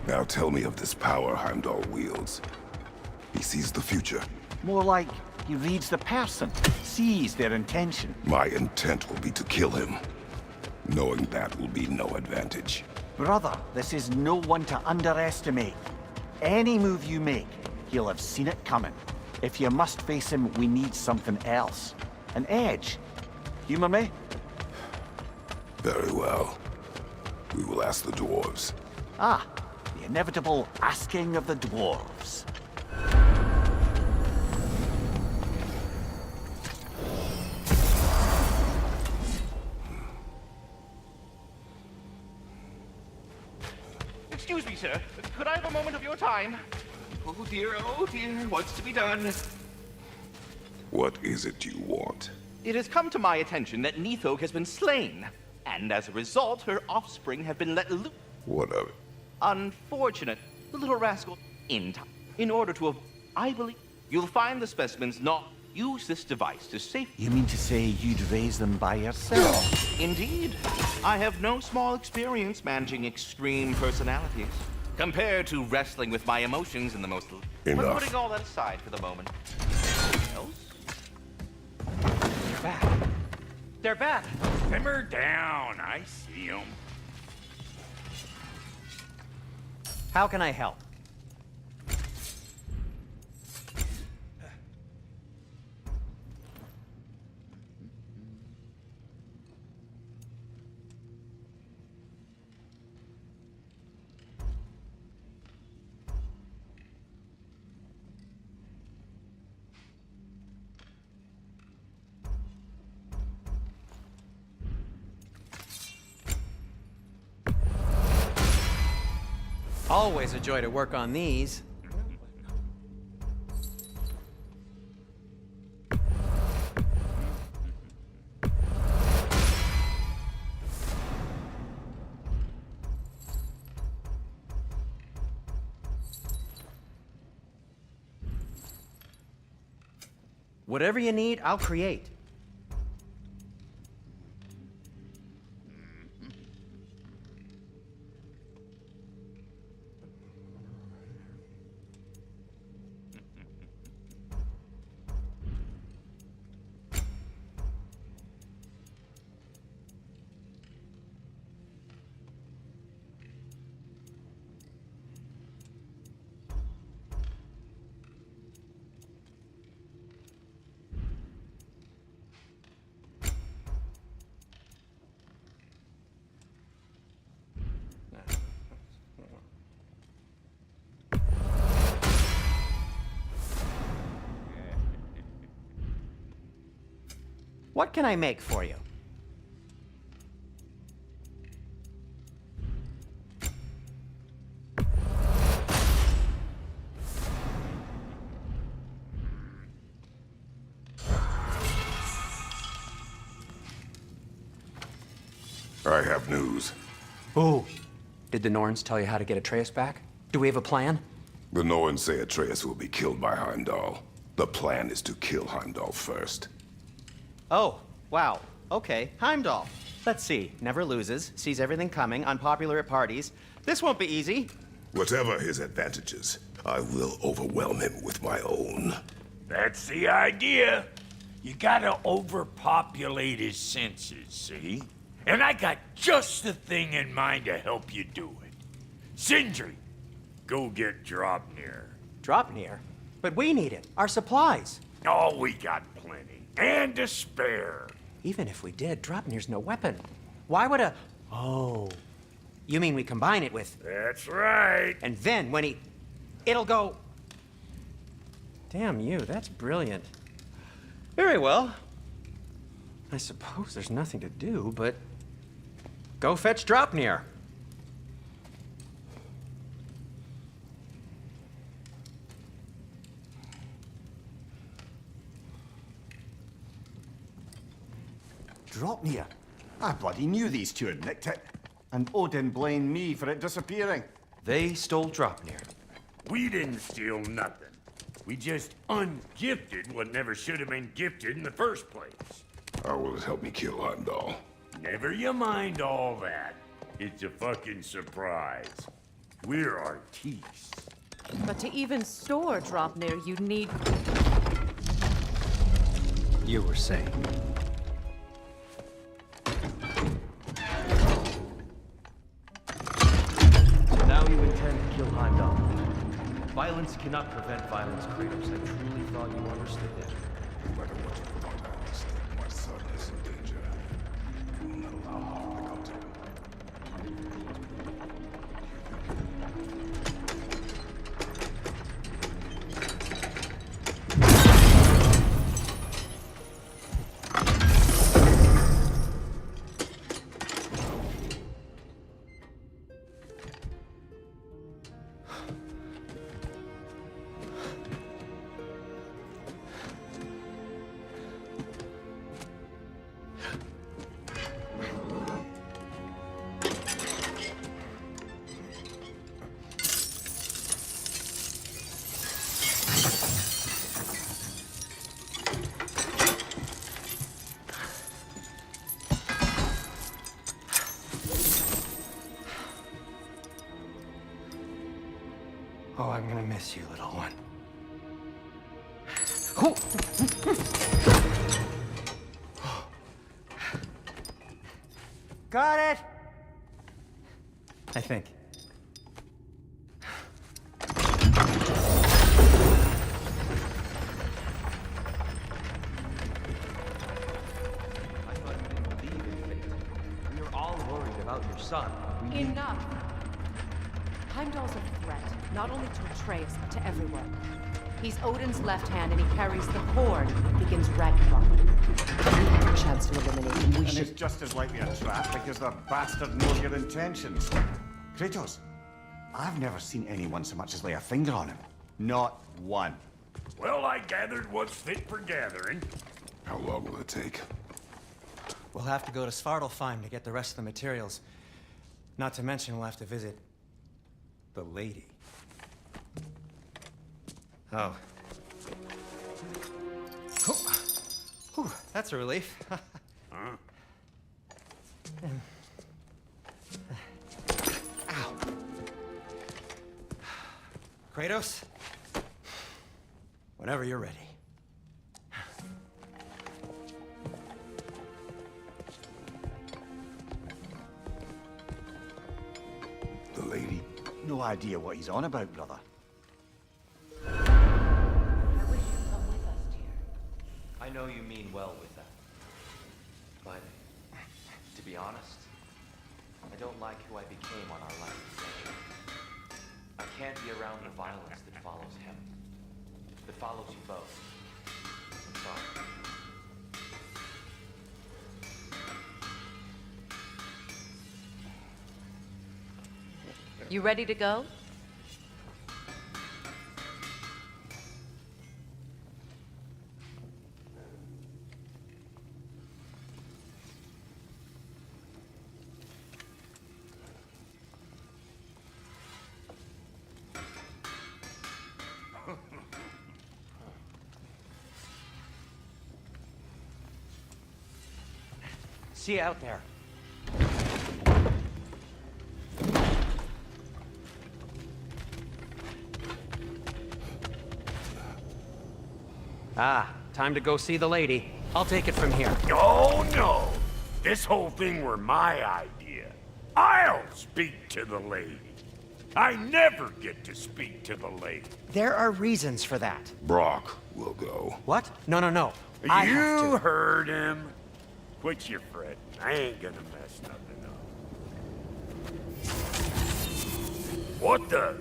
Speaker 2: Now tell me of this power Heimdall wields. He sees the future.
Speaker 21: More like he reads the person, sees their intention.
Speaker 2: My intent will be to kill him. Knowing that will be no advantage.
Speaker 21: Brother, this is no one to underestimate. Any move you make, he'll have seen it coming. If you must face him, we need something else. An edge. Humor me?
Speaker 2: Very well. We will ask the dwarves.
Speaker 21: Ah, the inevitable asking of the dwarves.
Speaker 10: Excuse me, sir. Could I have a moment of your time? Oh dear, what's to be done?
Speaker 2: What is it you want?
Speaker 10: It has come to my attention that Nithog has been slain, and as a result, her offspring have been let loose.
Speaker 2: What of it?
Speaker 10: Unfortunate. The little rascal in time. In order to I believe you'll find the specimens not use this device to safely.
Speaker 21: You mean to say you'd raise them by yourself?
Speaker 10: Indeed. I have no small experience managing extreme personalities. Compared to wrestling with my emotions in the most...
Speaker 2: Enough.
Speaker 10: But putting all that aside for the moment. Else? They're back. They're back.
Speaker 5: Simmer down. I see them.
Speaker 11: How can I help? Always a joy to work on these. Whatever you need, I'll create. What can I make for you?
Speaker 2: I have news.
Speaker 11: Ooh. Did the Norns tell you how to get Atreus back? Do we have a plan?
Speaker 2: The Norns say Atreus will be killed by Heimdall. The plan is to kill Heimdall first.
Speaker 11: Oh, wow. Okay, Heimdall. Let's see. Never loses, sees everything coming, unpopular at parties. This won't be easy.
Speaker 2: Whatever his advantages, I will overwhelm him with my own.
Speaker 5: That's the idea. You gotta overpopulate his senses, see? And I got just the thing in mind to help you do it. Sindri, go get Draupnir.
Speaker 11: Draupnir? But we need it. Our supplies.
Speaker 5: Oh, we got plenty. And to spare.
Speaker 11: Even if we did, Draupnir's no weapon. Why would a... Oh. You mean we combine it with...
Speaker 5: That's right.
Speaker 11: And then when he... It'll go... Damn you, that's brilliant. Very well. I suppose there's nothing to do, but... Go fetch Draupnir.
Speaker 6: Draupnir? I bloody knew these two had nicked it. And Odin blamed me for it disappearing.
Speaker 20: They stole Draupnir.
Speaker 5: We didn't steal nothing. We just ungifted what never should have been gifted in the first place.
Speaker 2: How will it help me kill Heimdall?
Speaker 5: Never you mind all that. It's a fucking surprise. We're artistes.
Speaker 1: But to even store Draupnir, you need...
Speaker 11: You were saying...
Speaker 20: Now you intend to kill Heimdall. Violence cannot prevent violence, Kratos. I truly thought you understood that.
Speaker 2: No matter what you thought I understood, my son is in danger. I will not allow harm to come to him.
Speaker 11: Oh, I'm gonna miss you, little one. Got it! I think.
Speaker 20: We were all worried about your son.
Speaker 1: Enough! Heimdall's a threat, not only to Atreus, but to everyone. He's Odin's left hand, and he carries the Horde that begins Ragnarok. A chance to eliminate him, we
Speaker 6: And
Speaker 1: should...
Speaker 6: it's just as likely a trap because the bastard knows your intentions. Kratos, I've never seen anyone so much as lay a finger on him. Not one.
Speaker 5: Well, I gathered what's fit for gathering.
Speaker 2: How long will it take?
Speaker 11: We'll have to go to Svartalfheim to get the rest of the materials. Not to mention we'll have to visit... the lady. Oh. Whew, that's a relief.
Speaker 5: Huh?
Speaker 11: Ow. Kratos? Whenever you're ready.
Speaker 2: The lady?
Speaker 6: No idea what he's on about, brother.
Speaker 20: I know you mean well with that. But, to be honest, I don't like who I became on our last adventure. I can't be around the violence that follows him. That follows you both. I'm sorry.
Speaker 1: You ready to go?
Speaker 11: See you out there. Ah, time to go see the lady. I'll take it from here.
Speaker 5: Oh, no. This whole thing were my idea. I'll speak to the lady. I never get to speak to the lady.
Speaker 11: There are reasons for that.
Speaker 2: Brock will go.
Speaker 11: What? No.
Speaker 5: You heard him. Quit your fretting. I ain't gonna mess nothing up. What the?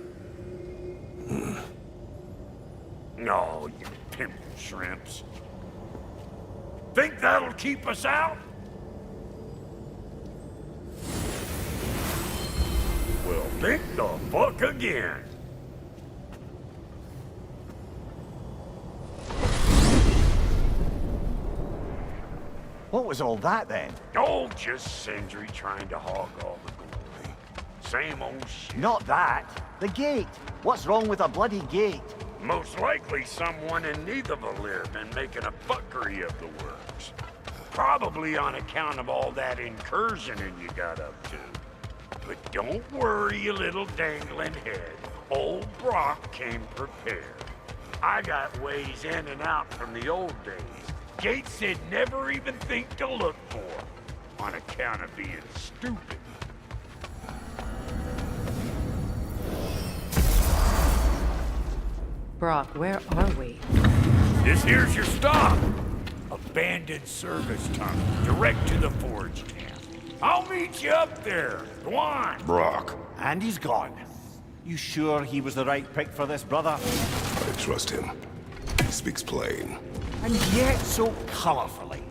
Speaker 5: No, you pimple shrimps. Think that'll keep us out? Well, think the fuck again.
Speaker 21: What was all that then?
Speaker 5: Oh, just Sindri trying to hog all the glory. Same old shit.
Speaker 21: Not that. The gate. What's wrong with a bloody gate?
Speaker 5: Most likely someone in Nidavellir been making a fuckery of the works. Probably on account of all that incursioning you got up to. But don't worry, you little dangling head. Old Brock came prepared. I got ways in and out from the old days. Gates said never even think to look for, on account of being stupid.
Speaker 1: Brock, where are we?
Speaker 5: This here's your stop. Abandoned service tunnel, direct to the forge camp. I'll meet you up there. Go on.
Speaker 2: Brock.
Speaker 21: And he's gone. You sure he was the right pick for this, brother?
Speaker 2: I trust him. He speaks plain.
Speaker 21: And yet so colorfully.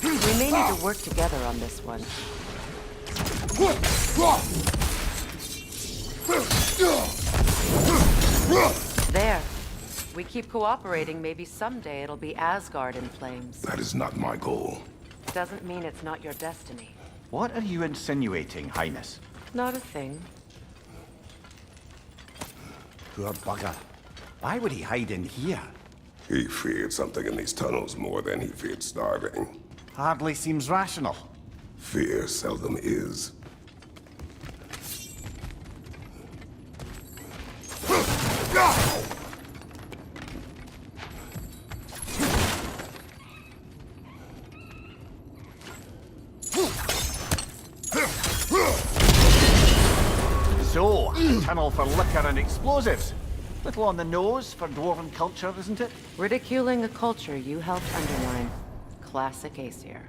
Speaker 1: We may need to work together on this one. There. We keep cooperating, maybe someday it'll be Asgard in flames.
Speaker 2: That is not my goal.
Speaker 1: Doesn't mean it's not your destiny.
Speaker 21: What are you insinuating, Highness?
Speaker 1: Not a thing.
Speaker 21: Poor bugger. Why would he hide in here?
Speaker 2: He feared something in these tunnels more than he feared starving.
Speaker 21: Hardly seems rational.
Speaker 2: Fear seldom is.
Speaker 21: So, a tunnel for liquor and explosives. Little on the nose for dwarven culture, isn't it?
Speaker 1: Ridiculing a culture you helped undermine. Classic Aesir.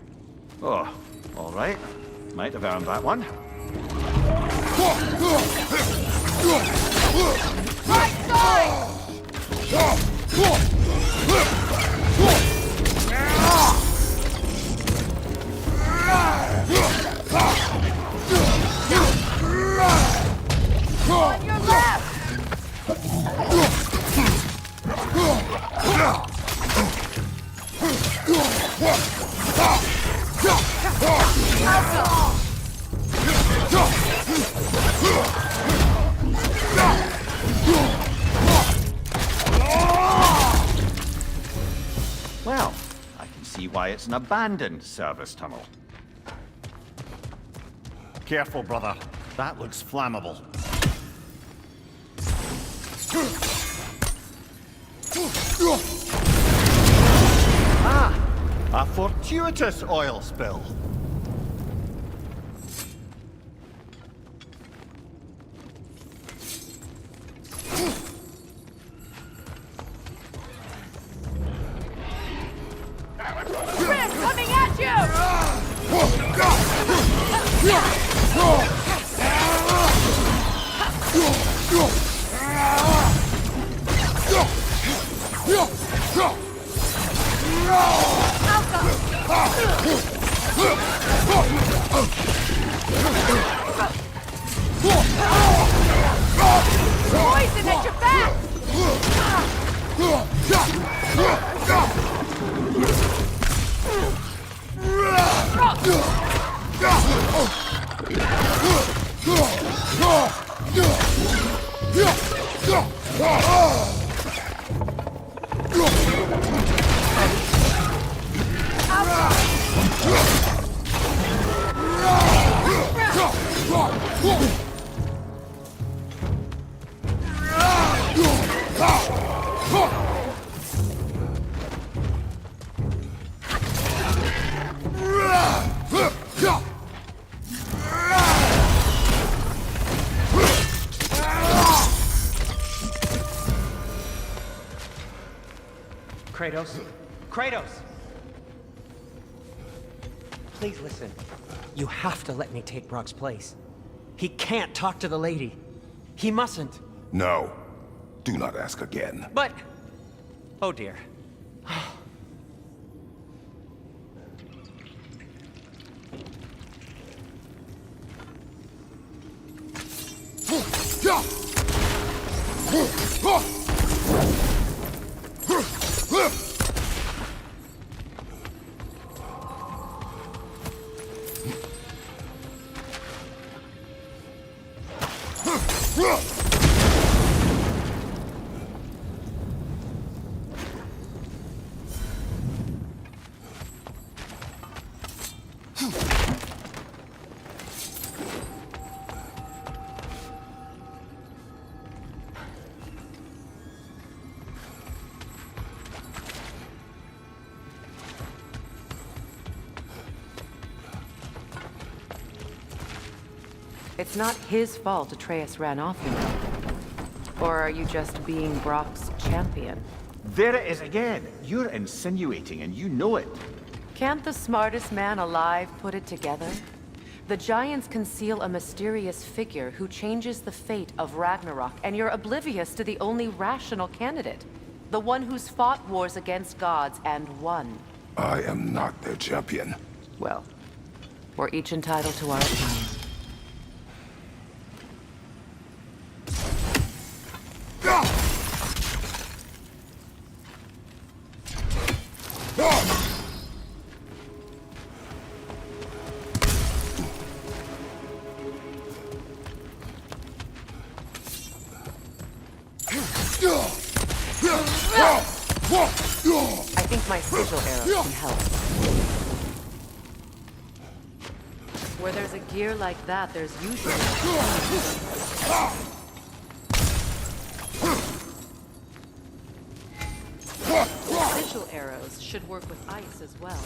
Speaker 21: Oh, all right. Might have earned that one.
Speaker 8: Right side! On your left!
Speaker 21: Well, I can see why it's an abandoned service tunnel. Careful, brother. That looks flammable. Ah! A fortuitous oil spill.
Speaker 1: Poison at your back!
Speaker 11: Kratos? Kratos! Please listen. You have to let me take Brock's place. He can't talk to the lady. He mustn't.
Speaker 2: No. Do not ask again.
Speaker 11: But... Oh dear.
Speaker 1: It's not his fault Atreus ran off, you know. Or are you just being Brock's champion?
Speaker 21: There it is again. You're insinuating, and you know it.
Speaker 1: Can't the smartest man alive put it together? The Giants conceal a mysterious figure who changes the fate of Ragnarok, and you're oblivious to the only rational candidate. The one who's fought wars against gods and won.
Speaker 2: I am not their champion.
Speaker 1: Well, we're each entitled to our opinion. I think my sigil arrow can help. Where there's a gear like that, there's usually sigil arrows should work with ice as well.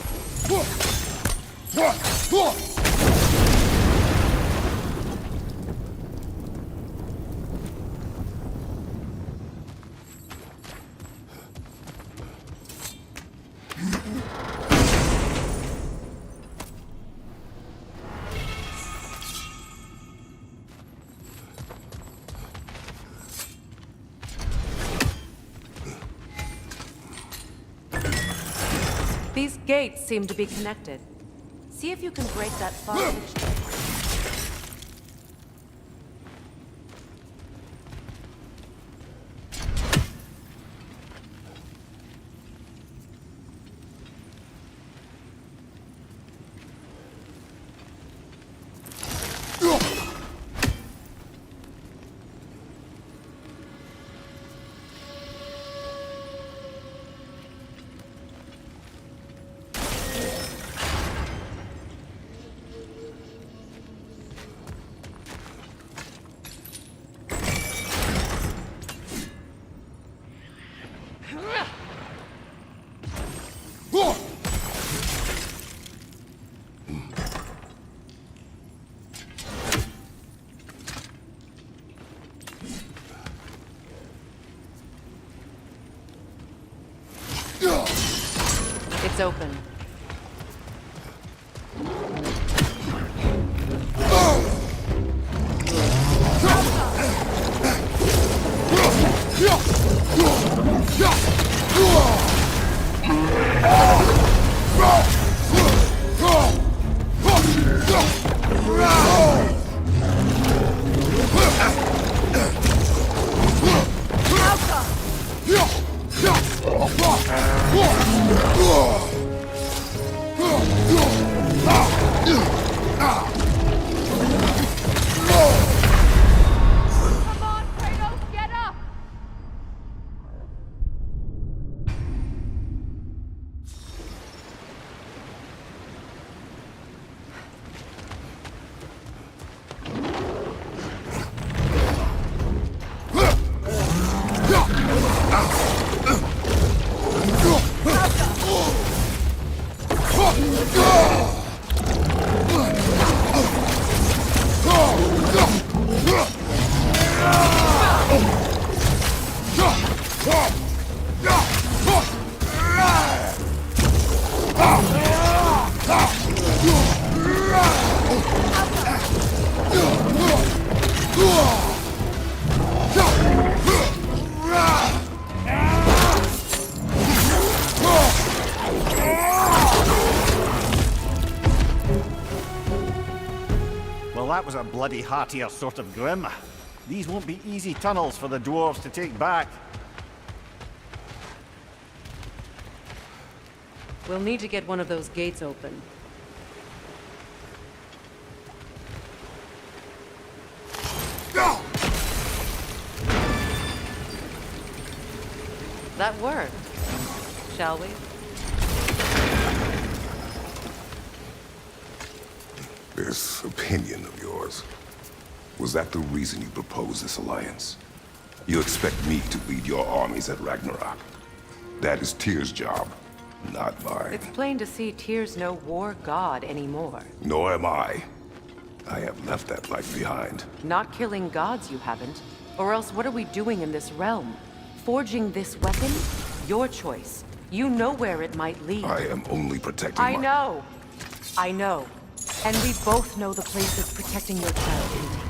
Speaker 1: These gates seem to be connected. See if you can break that fog-pitched gate. It's open.
Speaker 21: Well, that was a bloody heartier sort of grim. These won't be easy tunnels for the dwarves to take back.
Speaker 1: We'll need to get one of those gates open. That worked. Shall we?
Speaker 2: This opinion of yours, was that the reason you proposed this alliance? You expect me to lead your armies at Ragnarok? That is Tyr's job, not mine.
Speaker 1: It's plain to see Tyr's no war god anymore.
Speaker 2: Nor am I. I have left that life behind.
Speaker 1: Not killing gods, you haven't. Or else what are we doing in this realm? Forging this weapon? Your choice. You know where it might lead.
Speaker 2: I am only protecting
Speaker 1: I know. I know. And we both know the places protecting your child can take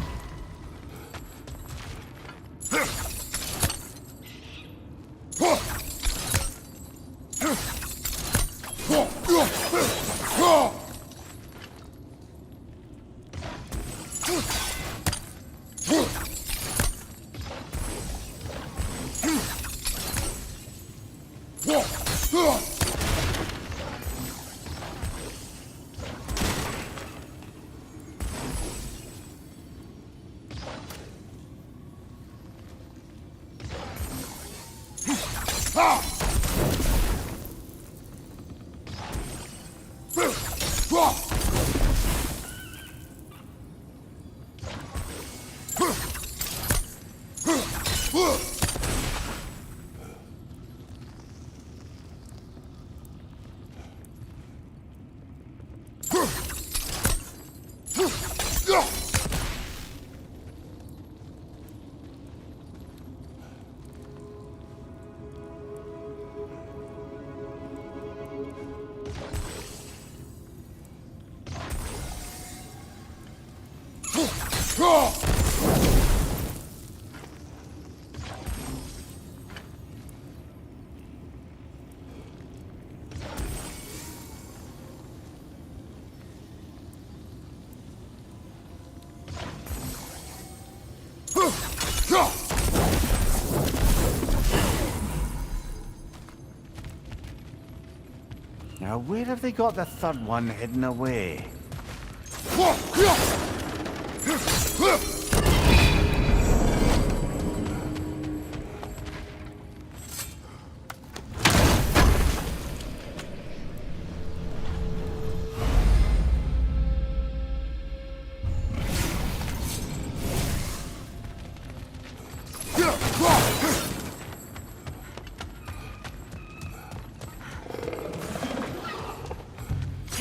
Speaker 21: Now, where have they got the third one hidden away?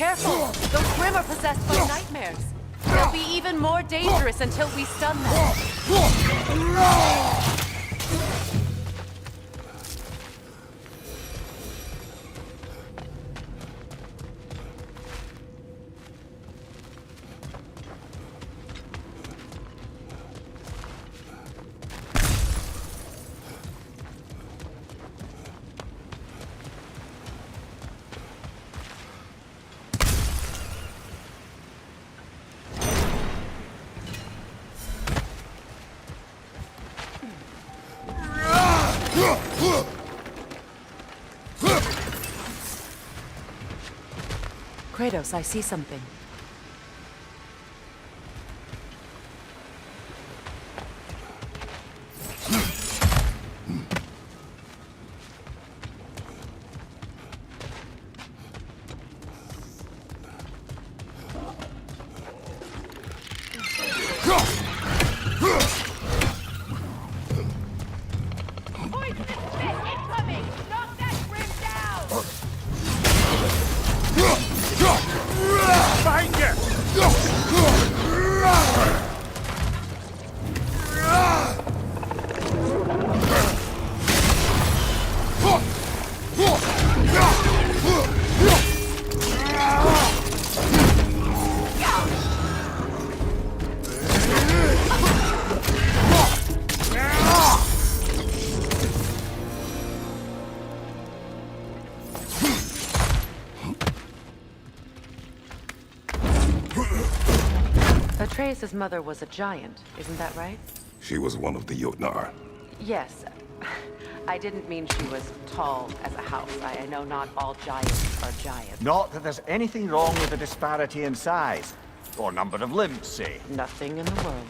Speaker 1: Careful! Those Grim are possessed by nightmares. They'll be even more dangerous until we stun them. Kratos, I see something. Atreus' mother was a giant, isn't that right?
Speaker 2: She was one of the Jotnar.
Speaker 1: Yes. I didn't mean she was tall as a house. I know not all giants are giants.
Speaker 21: Not that there's anything wrong with the disparity in size. Or number of limbs, say.
Speaker 1: Nothing in the world.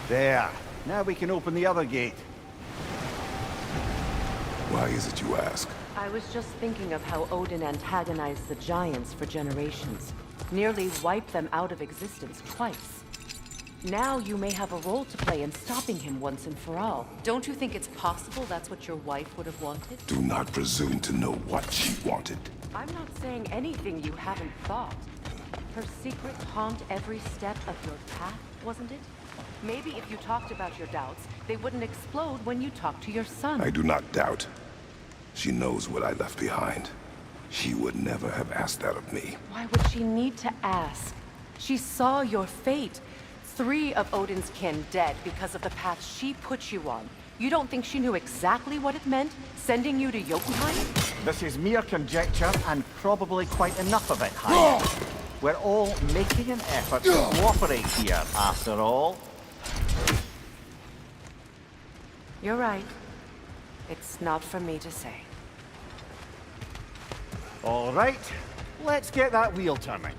Speaker 21: There. Now we can open the other gate.
Speaker 2: Why is it you ask?
Speaker 1: I was just thinking of how Odin antagonized the giants for generations. Nearly wiped them out of existence twice. Now you may have a role to play in stopping him once and for all. Don't you think it's possible that's what your wife would have wanted?
Speaker 2: Do not presume to know what she wanted.
Speaker 1: I'm not saying anything you haven't thought. Her secrets haunt every step of your path, wasn't it? Maybe if you talked about your doubts, they wouldn't explode when you talked to your son.
Speaker 2: I do not doubt. She knows what I left behind. She would never have asked that of me.
Speaker 1: Why would she need to ask? She saw your fate. 3 of Odin's kin dead because of the path she put you on. You don't think she knew exactly what it meant, sending you to Jotunheim?
Speaker 21: This is mere conjecture, and probably quite enough of it, Highness. We're all making an effort to cooperate here, after all.
Speaker 1: You're right. It's not for me to say.
Speaker 21: All right, let's get that wheel turning.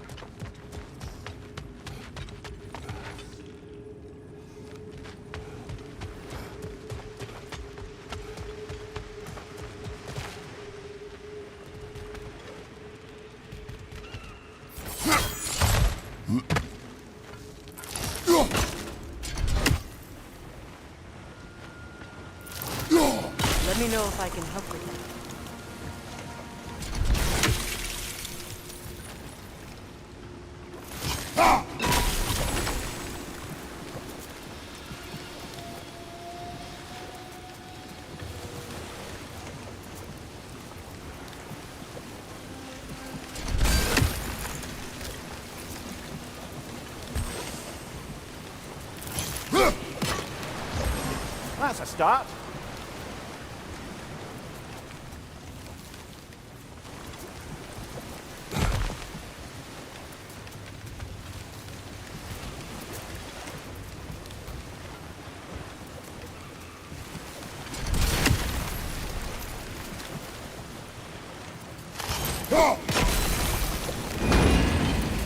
Speaker 1: Let me know if I can help with that.
Speaker 21: That's a start.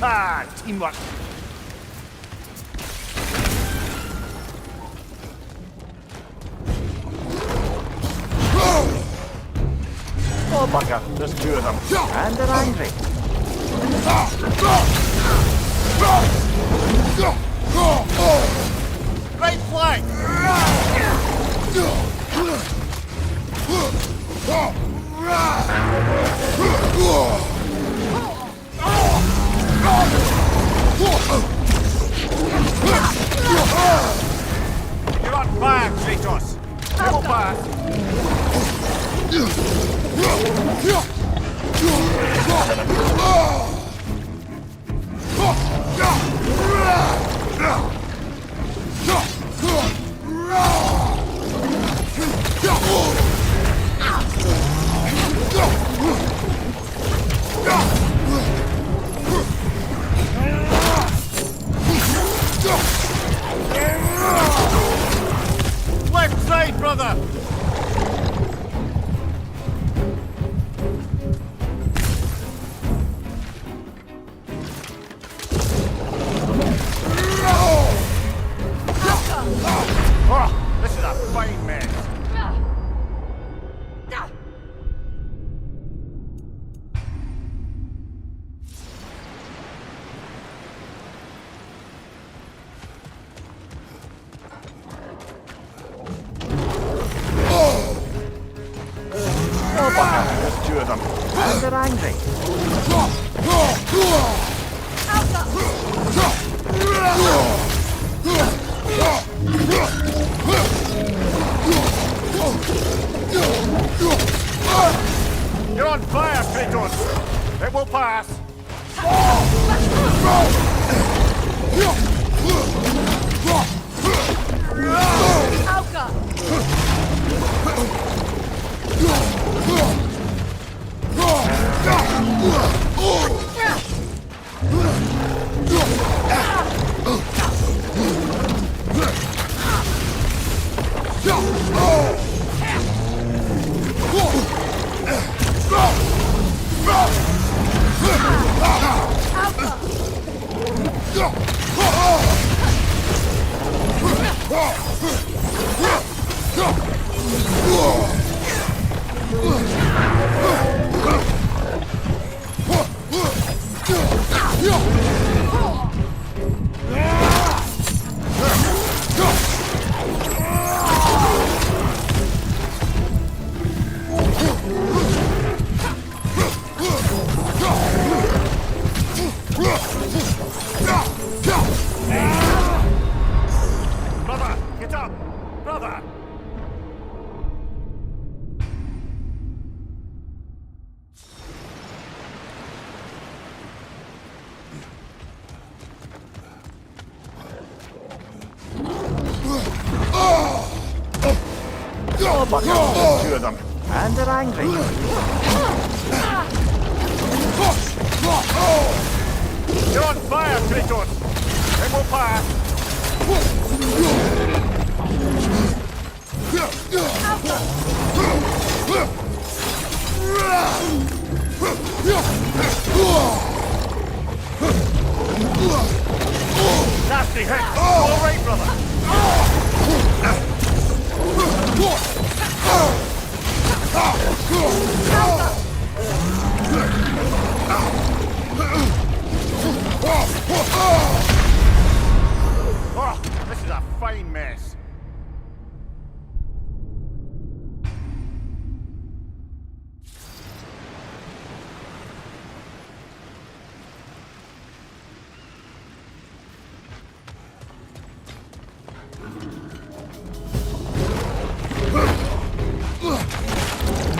Speaker 21: Ah, teamwork. Oh, bugger. There's 2 of them. And they're angry. Right flank! You're on fire, Kratos! Double fire! brother! Oh, this is a fine mess. There's two of them. And they're angry. You're on fire, Kratos! It will pass! Brother, get up! Brother! Oh, but there's two of them. And they're angry. You're on fire, Kratos! It will pass! Nasty hit! All right, brother! Oh, this is a fine mess.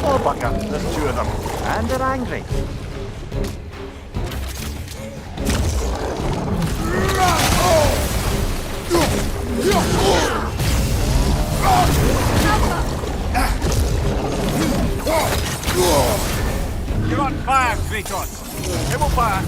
Speaker 21: Oh, bugger, there's two of them. And they're angry. You're on fire, Kratos. It will pass.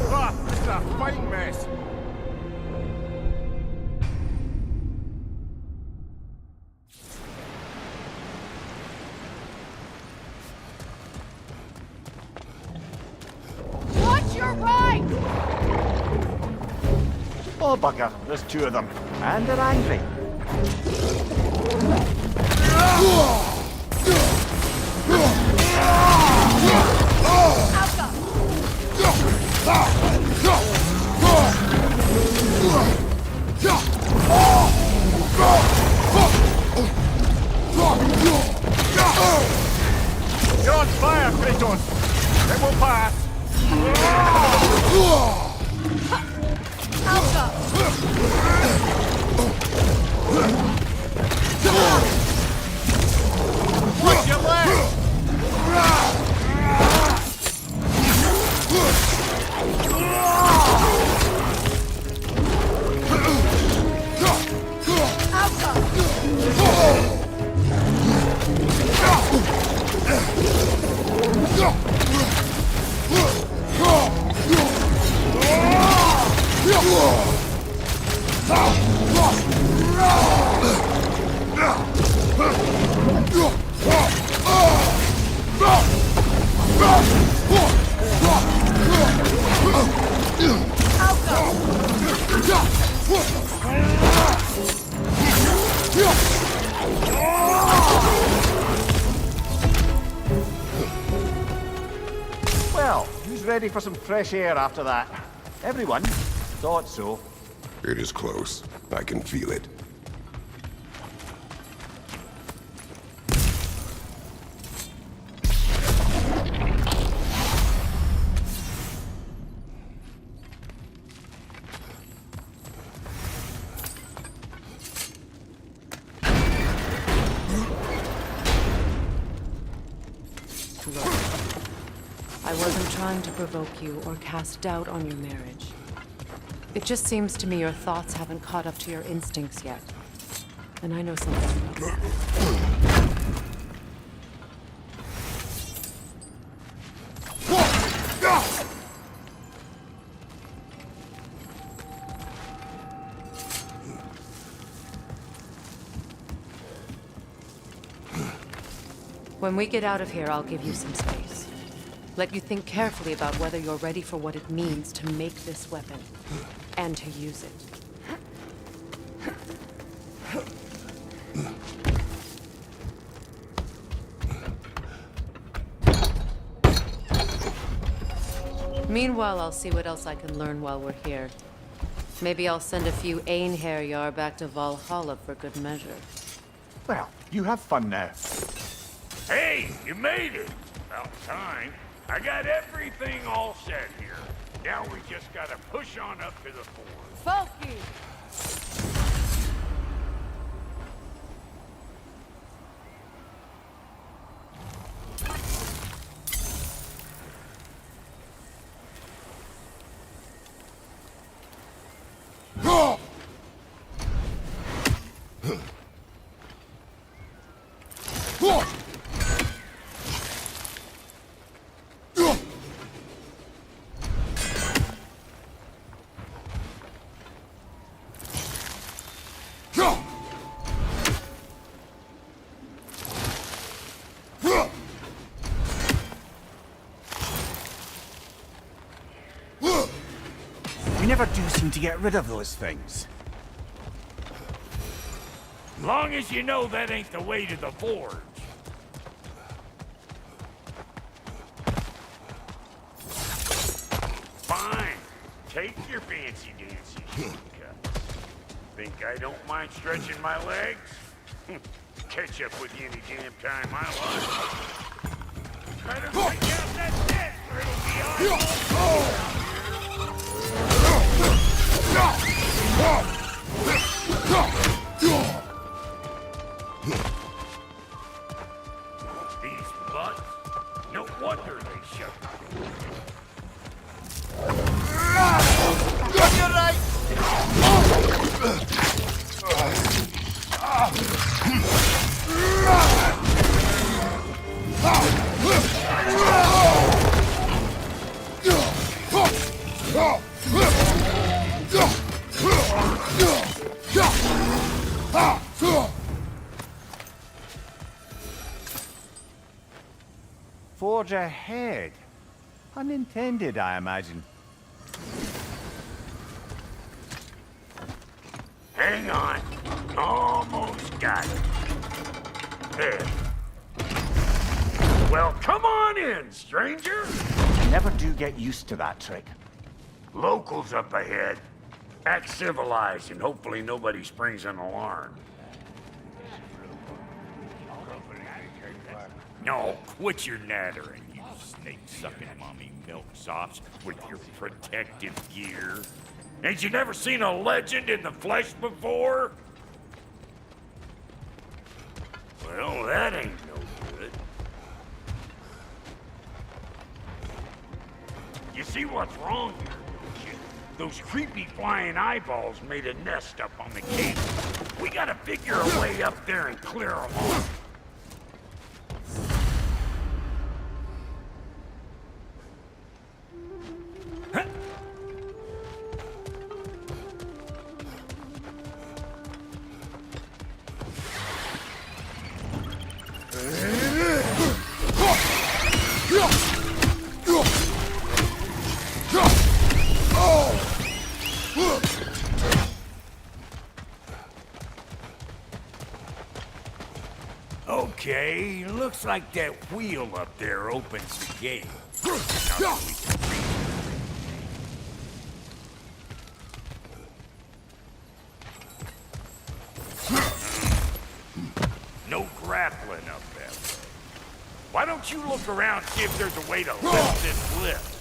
Speaker 21: Ah, this is a fine mess.
Speaker 8: Watch your right!
Speaker 21: Oh, bugger, there's two of them. And they're angry. You're on fire, Kratos! It will pass! Watch your leg! Well, who's ready for some fresh air after that? Everyone? Thought so.
Speaker 2: It is close. I can feel it.
Speaker 1: Look, I wasn't trying to provoke you or cast doubt on your marriage. It just seems to me your thoughts haven't caught up to your instincts yet. And I know something about that. When we get out of here, I'll give you some space. Let you think carefully about whether you're ready for what it means to make this weapon, and to use it. Meanwhile, I'll see what else I can learn while we're here. Maybe I'll send a few Einherjar back to Valhalla for good measure.
Speaker 21: Well, you have fun now.
Speaker 5: Hey, you made it! About time. I got everything all set here. Now we just gotta push on up to the fort.
Speaker 1: Folky!
Speaker 21: You never do seem to get rid of those things.
Speaker 5: Long as you know that ain't the way to the forge. Fine. Take your fancy-dancy shortcut. Think I don't mind stretching my legs? Catch up with you any damn time I like. Try to break out that net, or it'll be on. These butts, no wonder they shut me.
Speaker 8: You're right!
Speaker 21: Forge ahead. Unintended, I imagine.
Speaker 5: Hang on. Almost got it. There. Well, come on in, stranger.
Speaker 21: Never do get used to that trick.
Speaker 5: Locals up ahead. Act civilized and hopefully nobody springs an alarm. No, quit your nattering, you snake-sucking mommy milksops with your protective gear. Ain't you never seen a legend in the flesh before? Well, that ain't no good. You see what's wrong here, don't you? Those creepy flying eyeballs made a nest up on the cable. We gotta figure a way up there and clear them off. Okay, looks like that wheel up there opens the gate. Now that we can reach it. No grappling up that way. Why don't you look around, see if there's a way to lift this lift?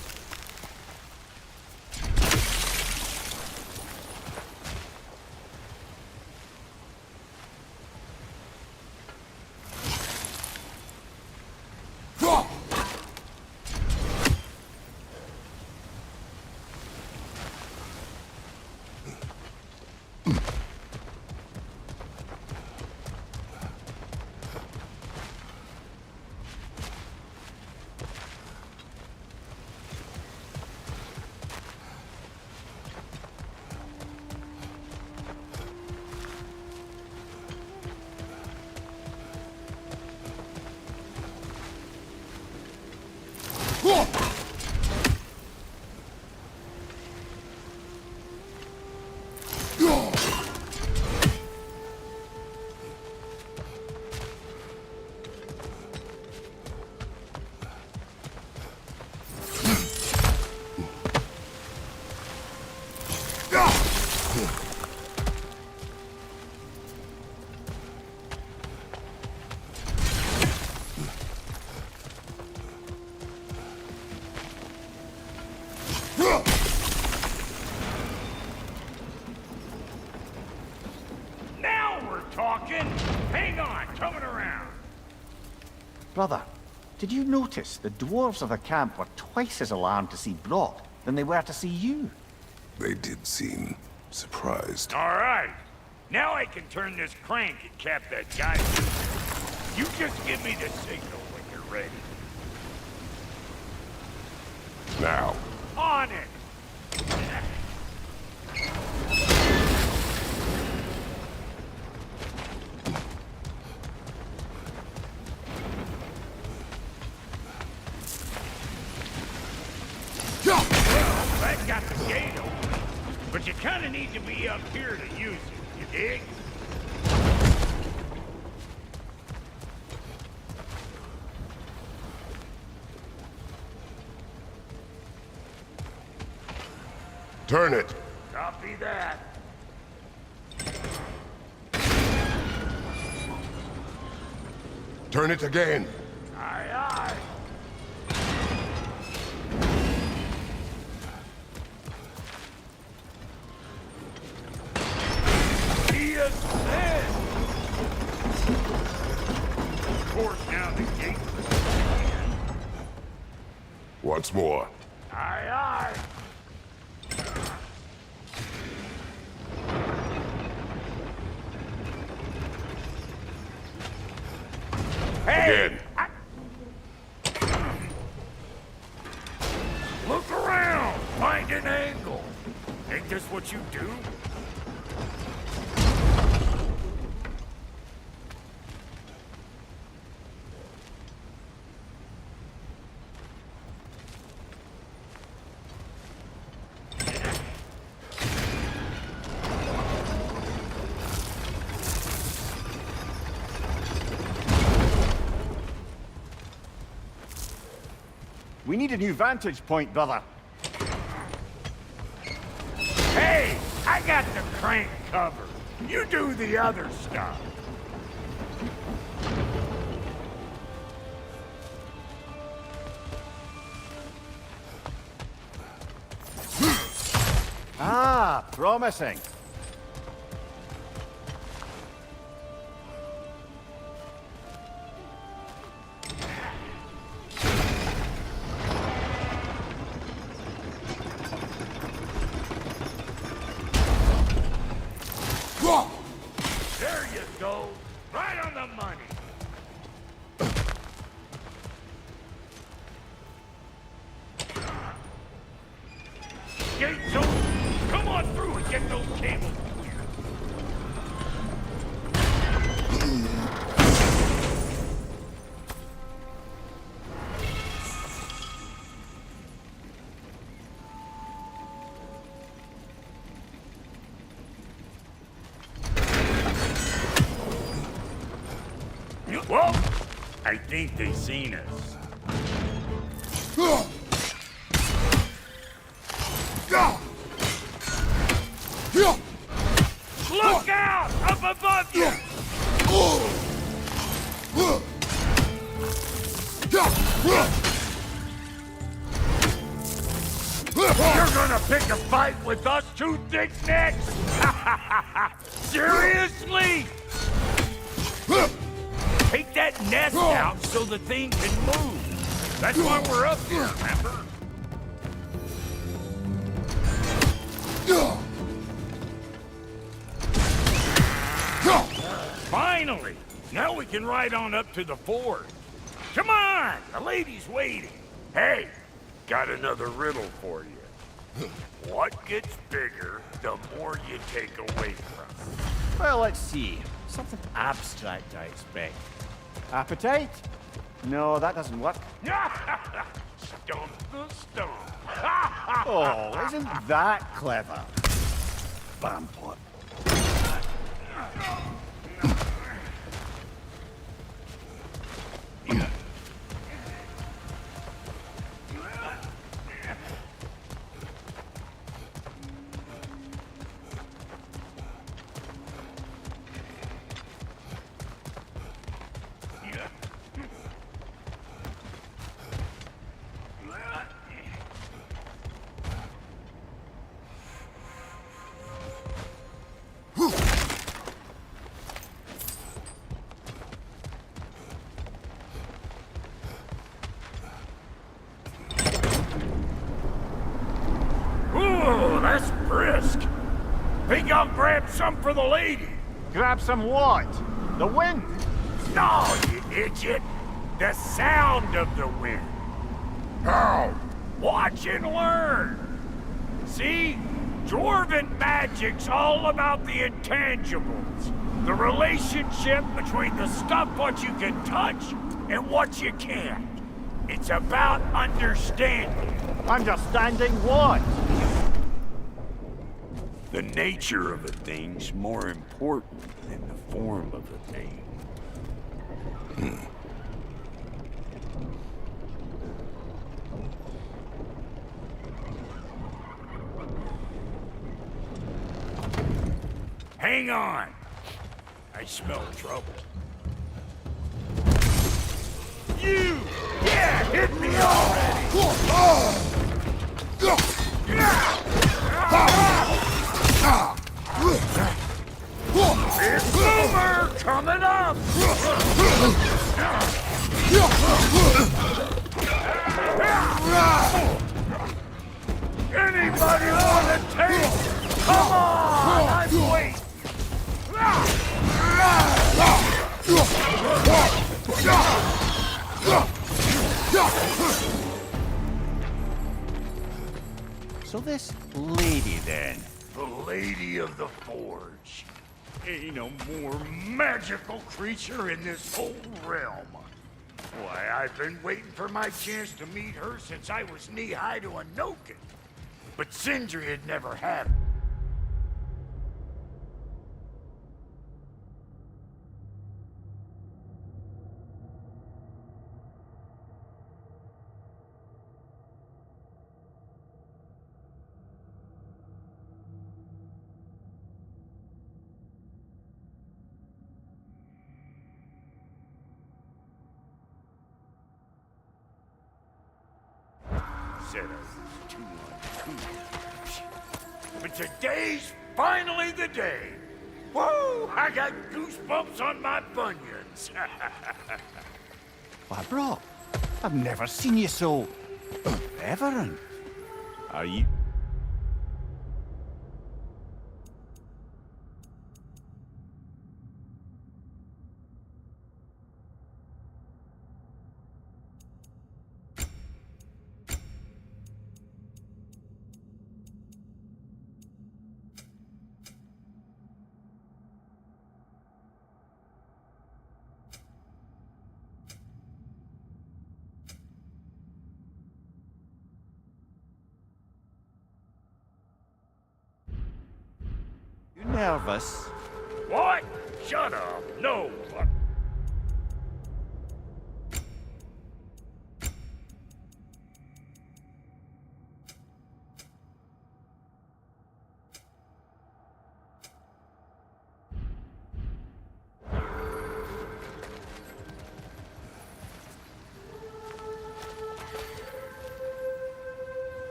Speaker 5: Hang on, coming around.
Speaker 21: Brother, did you notice the dwarves of the camp were twice as alarmed to see Brock than they were to see you?
Speaker 2: They did seem surprised.
Speaker 5: All right. Now I can turn this crank and cap that guy. You just give me the signal when you're ready.
Speaker 2: Now.
Speaker 5: On it! That got the gate open, but you kind of need to be up here to use it, you dig?
Speaker 2: Turn it.
Speaker 5: Copy that.
Speaker 2: Turn it again.
Speaker 5: Aye, aye. He is dead. Of course, now the gate.
Speaker 2: Once more.
Speaker 5: Aye, aye. Hey!
Speaker 2: Again.
Speaker 5: Look around! Find an angle! Ain't this what you do?
Speaker 21: We need a new vantage point, brother.
Speaker 5: Hey! I got the crank covered. You do the other stuff.
Speaker 21: Ah, promising.
Speaker 5: There you go. Right on the money. Gates open. Come on through and get those cables clear. Whoa! I think they seen us. Look out! Up above you! You're gonna pick a fight with us two thick necks? Seriously? Take that nest out so the thing can move. That's why we're up here, remember? Finally! Now we can ride on up to the fort. Come on! The lady's waiting. Hey, got another riddle for you. What gets bigger the more you take away from?
Speaker 21: Well, let's see. Something abstract, I expect. Appetite? No, that doesn't work.
Speaker 5: Stump the stump.
Speaker 21: Oh, isn't that clever? Vampot.
Speaker 5: Ooh, that's brisk. Think I'll grab some for the lady.
Speaker 21: Grab some what? The wind?
Speaker 5: No, you idiot. The sound of the wind. Oh, watch and learn. See? Dwarven magic's all about the intangibles. The relationship between the stuff what you can touch and what you can't. It's about understanding.
Speaker 21: Understanding what?
Speaker 5: The nature of a thing's more important than the form of a thing. Hang on. I smell trouble. You! Yeah, hit me already! It's Boomer coming up! Anybody want to take? Come on! I'm waiting!
Speaker 21: So this lady then?
Speaker 5: The Lady of the Forge. Ain't no more magical creature in this whole realm. Why, I've been waiting for my chance to meet her since I was knee-high to a Noken. But Sindri had never had it. Said I was too uncool. But today's finally the day. Whoa! I got goosebumps on my bunions.
Speaker 21: Why, bro, I've never seen you so reverent. Are you? You nervous?
Speaker 5: What? Shut up. No.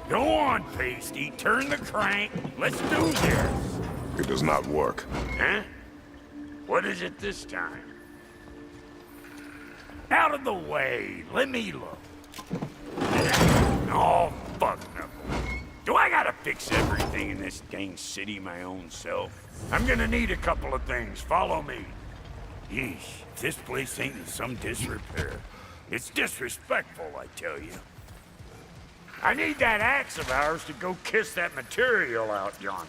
Speaker 5: Go on, Pasty. Turn the crank. Let's do this.
Speaker 2: It does not work.
Speaker 5: Huh? What is it this time? Out of the way. Let me look. Oh, fuck no. Do I gotta fix everything in this dang city my own self? I'm gonna need a couple of things. Follow me. Yeesh, if this place ain't in some disrepair. It's disrespectful, I tell you. I need that axe of ours to go kiss that material out yonder.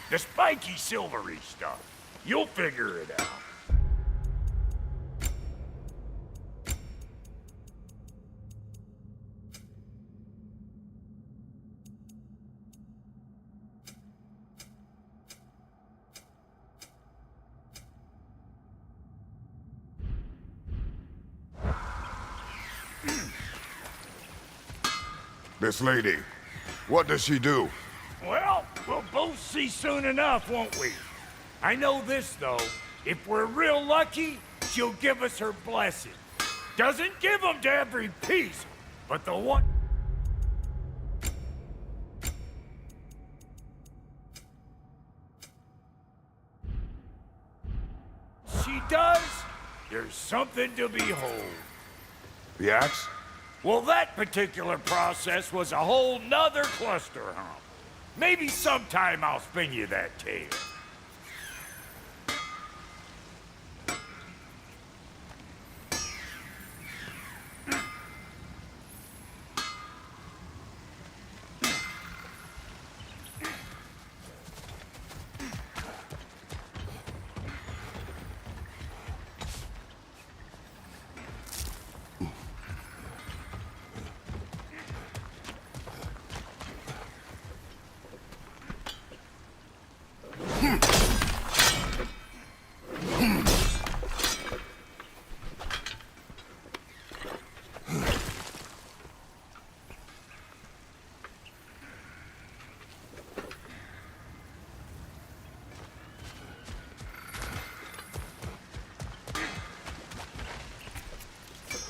Speaker 5: The spiky silvery stuff. You'll figure it out.
Speaker 2: This lady, what does she do?
Speaker 5: Well, we'll both see soon enough, won't we? I know this, though. If we're real lucky, she'll give us her blessing. Doesn't give them to every piece, but the one... she does, there's something to behold.
Speaker 2: The axe?
Speaker 5: Well, that particular process was a whole nother cluster hump. Maybe sometime I'll spin you that tale.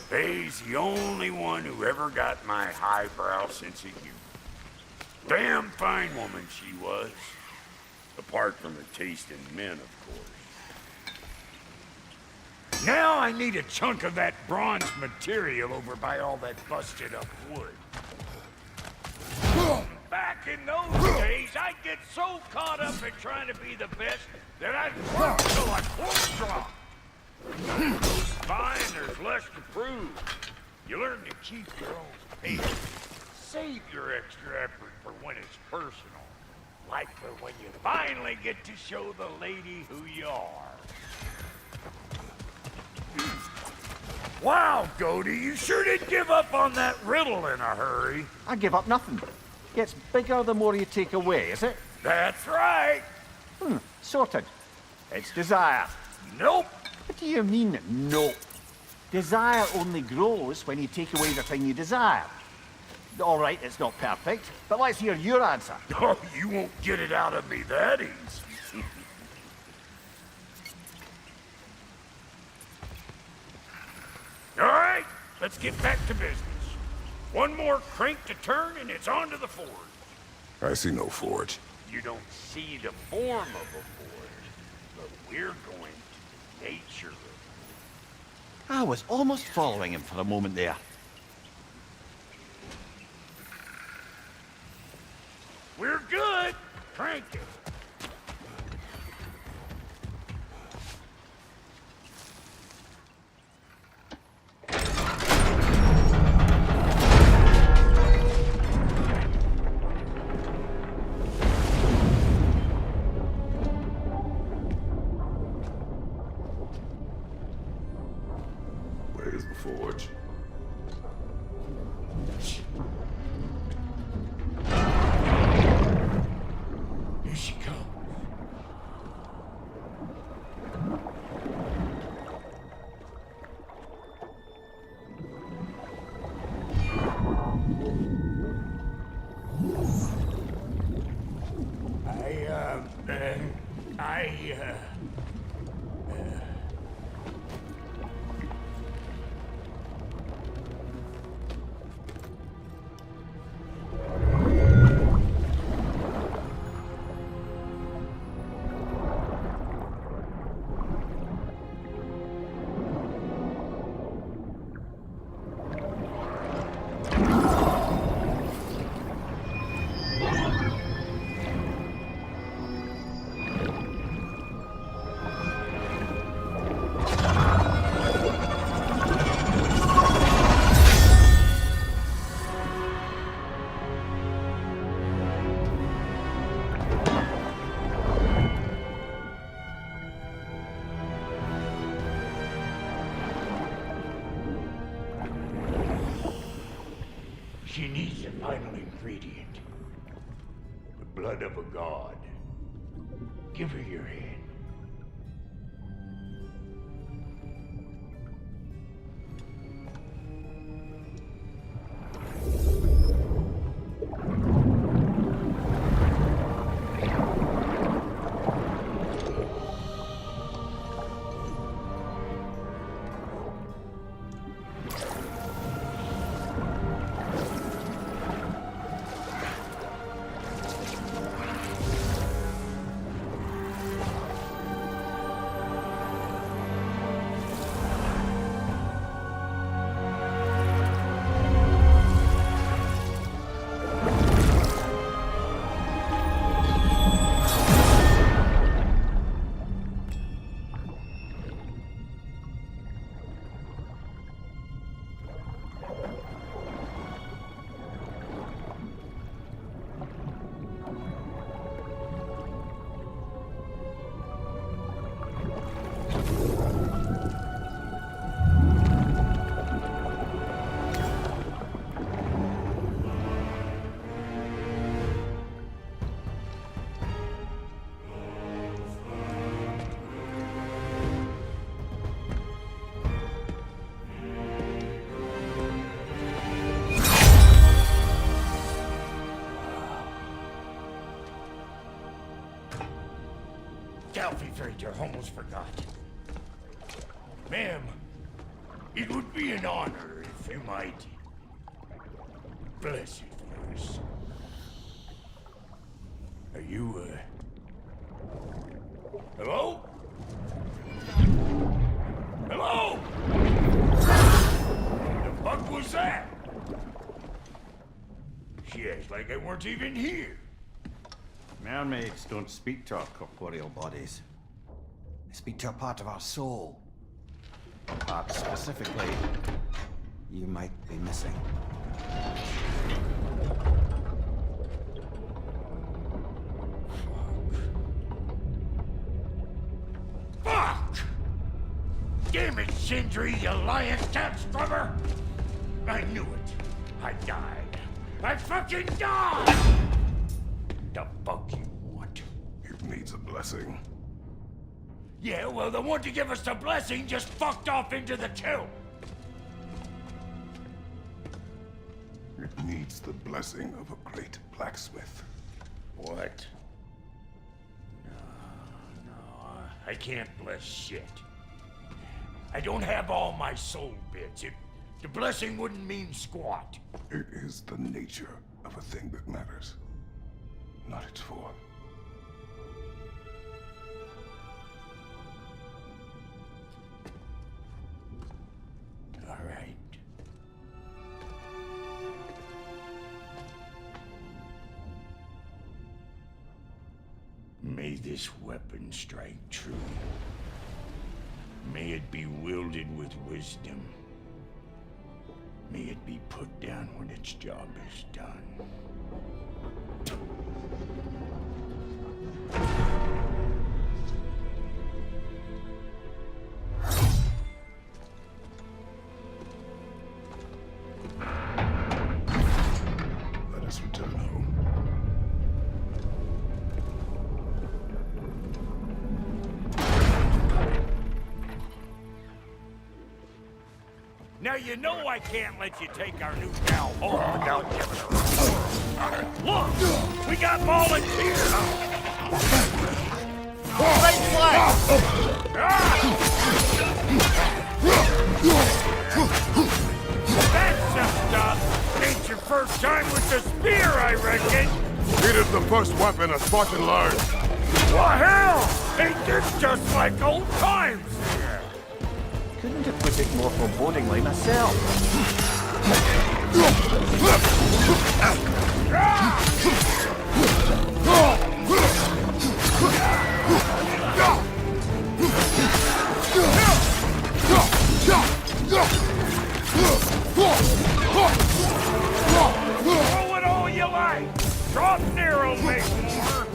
Speaker 5: Faye's the only one who ever got my highbrow sense of humor. Damn fine woman she was. Apart from her taste in men, of course. Now I need a chunk of that bronze material over by all that busted up wood. Back in those days, I'd get so caught up in trying to be the best that I'd work till I quote drop. Fine, there's less to prove. You learn to keep your own pace. Save your extra effort for when it's personal. Like for when you finally get to show the lady who you are. Wow, Goldie, you sure did give up on that riddle in a hurry.
Speaker 21: I give up nothing. Gets bigger the more you take away, is it?
Speaker 5: That's right.
Speaker 21: Sorted. It's desire.
Speaker 5: Nope.
Speaker 21: What do you mean, no? Desire only grows when you take away the thing you desire. All right, it's not perfect, but let's hear your answer.
Speaker 5: Oh, you won't get it out of me that easy. All right, let's get back to business. One more crank to turn and it's on to the forge.
Speaker 2: I see no forge.
Speaker 5: You don't see the form of a forge, but we're going to nature it.
Speaker 21: I was almost following him for a moment there.
Speaker 5: We're good. Crank it.
Speaker 2: Where's the forge?
Speaker 5: Here she comes. She needs the final ingredient. The blood of a god. Give her your hand. Delphi Freighter almost forgot. Ma'am, it would be an honor if you might bless it for us. Are you, hello? Hello? The fuck was that? She acts like I weren't even here.
Speaker 6: Mermaids don't speak to our corporeal bodies. They speak to a part of our soul. A part specifically you might be missing.
Speaker 5: Fuck! Damn it, Sindri, you lying cat scrubber! I knew it. I died. I fucking died! The fuck you want?
Speaker 2: It needs a blessing.
Speaker 5: Yeah, well, the one to give us the blessing just fucked off into the tomb.
Speaker 2: It needs the blessing of a great blacksmith.
Speaker 5: What? No, I can't bless shit. I don't have all my soul bits. The blessing wouldn't mean squat.
Speaker 2: It is the nature of a thing that matters, not its form.
Speaker 5: All right. May this weapon strike true. May it be wielded with wisdom. May it be put down when its job is done.
Speaker 2: Let us return home.
Speaker 5: Now you know I can't let you take our new gal home without giving her. Look, we got volunteers. Straight flag. That's some stuff. Ain't your first time with the spear, I reckon.
Speaker 2: It is the first weapon a Spartan learned.
Speaker 5: Well, hell! Ain't this just like old times?
Speaker 11: Couldn't have put it more forebodingly myself.
Speaker 5: Throw it all you like. Drop narrow, make more.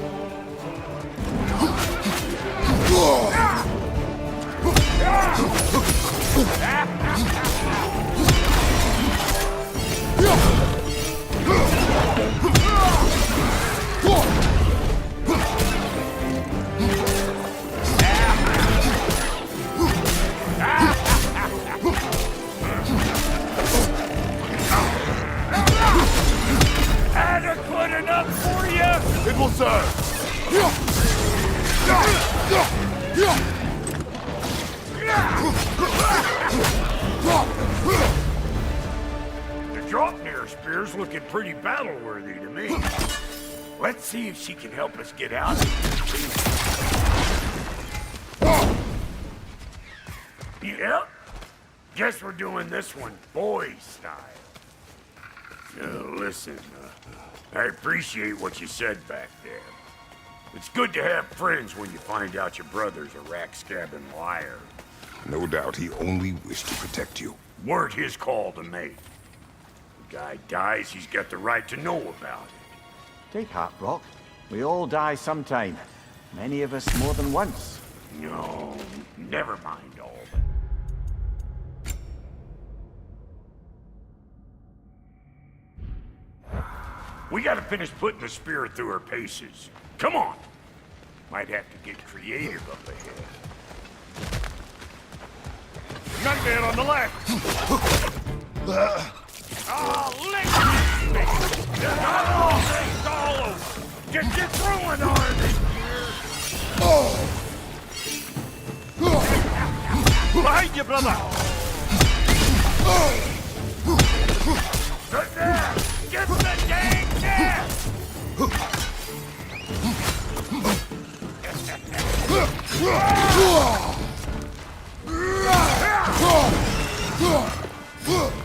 Speaker 5: trouble, sir! The Draupnir spear's looking pretty battle-worthy to me. Let's see if she can help us get out of here. Yep. Guess we're doing this one boy style. Listen, I appreciate what you said back there. It's good to have friends when you find out your brother's a rack-scabbing liar.
Speaker 2: No doubt he only wished to protect you.
Speaker 5: Weren't his call to make. The guy dies, he's got the right to know about it.
Speaker 21: Take heart, Brock. We all die sometime. Many of us more than once.
Speaker 5: No, never mind all that. We gotta finish putting the spirit through her paces. Come on! Might have to get creative up ahead. Gunman on the left! Oh, lick me! Not all things all over! Get your throwing arm in here! Behind you, brother! Good there! Get the dang net!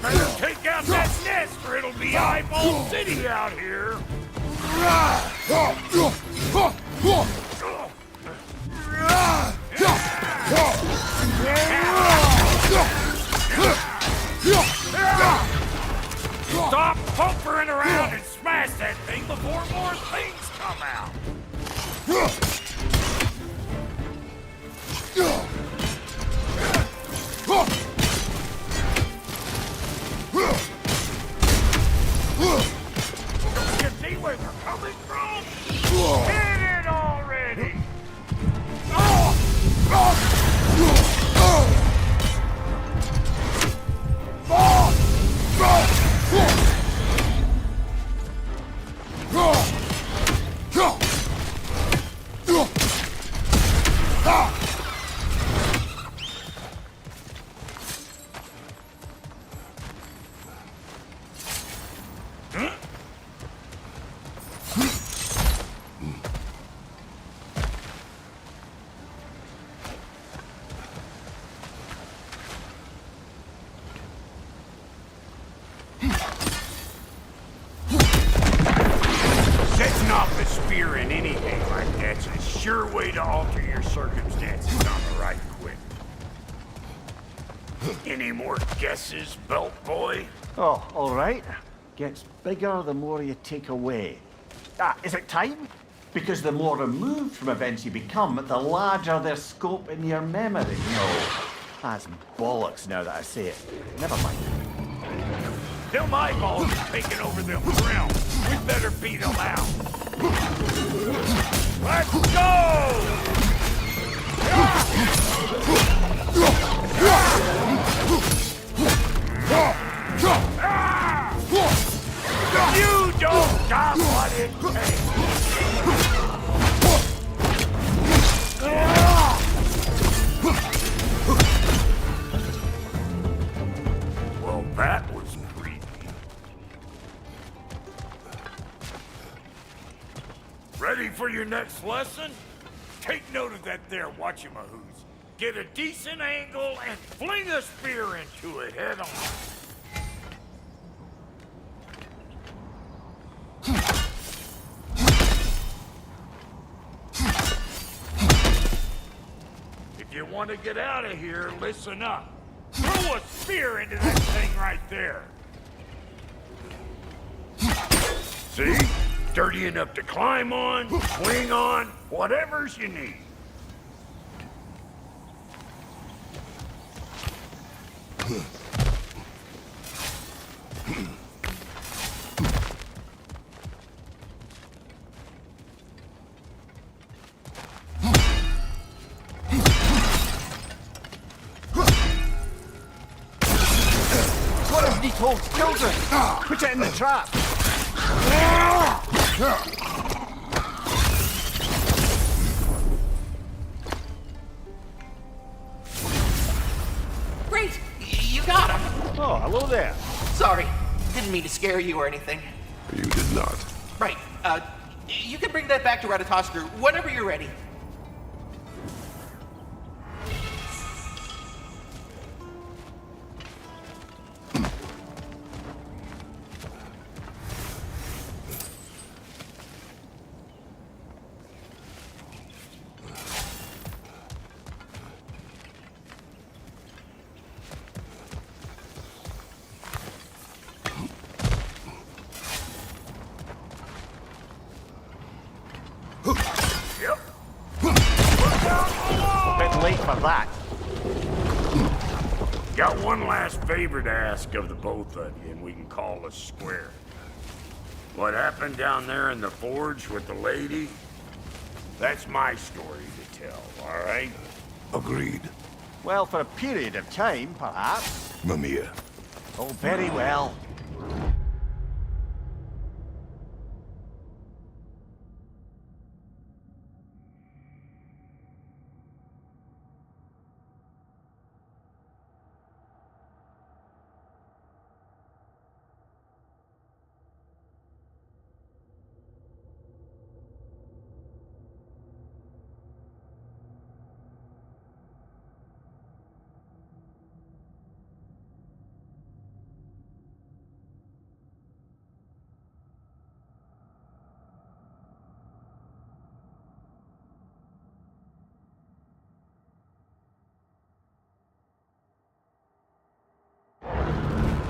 Speaker 5: Better take out that nest or it'll be Eyeball City out here! Stop pumpering around and smash that thing before more things come out! You see where we're coming from? Hit it already! Setting off a spear in anything like that's a sure way to alter your circumstances on the right quick. Any more guesses, belt boy?
Speaker 21: Oh, all right. Gets bigger the more you take away. Is it time? Because the more removed from events you become, the larger their scope in your memory. No, that's bollocks now that I say it. Never mind.
Speaker 5: Them eyeballs are taking over them realms. We better beat them out. Let's go! You don't got what it takes. Well, that was creepy. Ready for your next lesson? Take note of that there whatchamahoos. Get a decent angle and fling a spear into it head on. If you want to get out of here, listen up. Throw a spear into that thing right there. See? Sturdy enough to climb on, swing on, whatever's you need.
Speaker 21: What have he told children? Put it in the trap. Hello there.
Speaker 10: Sorry, didn't mean to scare you or anything.
Speaker 2: You did not.
Speaker 10: Right, you can bring that back to Ratatoskr whenever you're ready.
Speaker 21: Bit late for that.
Speaker 5: Got one last favor to ask of the both of you, and we can call us square. What happened down there in the forge with the lady? That's my story to tell, all right?
Speaker 2: Agreed.
Speaker 21: Well, for a period of time, perhaps.
Speaker 2: Mamiya.
Speaker 21: Oh, very well.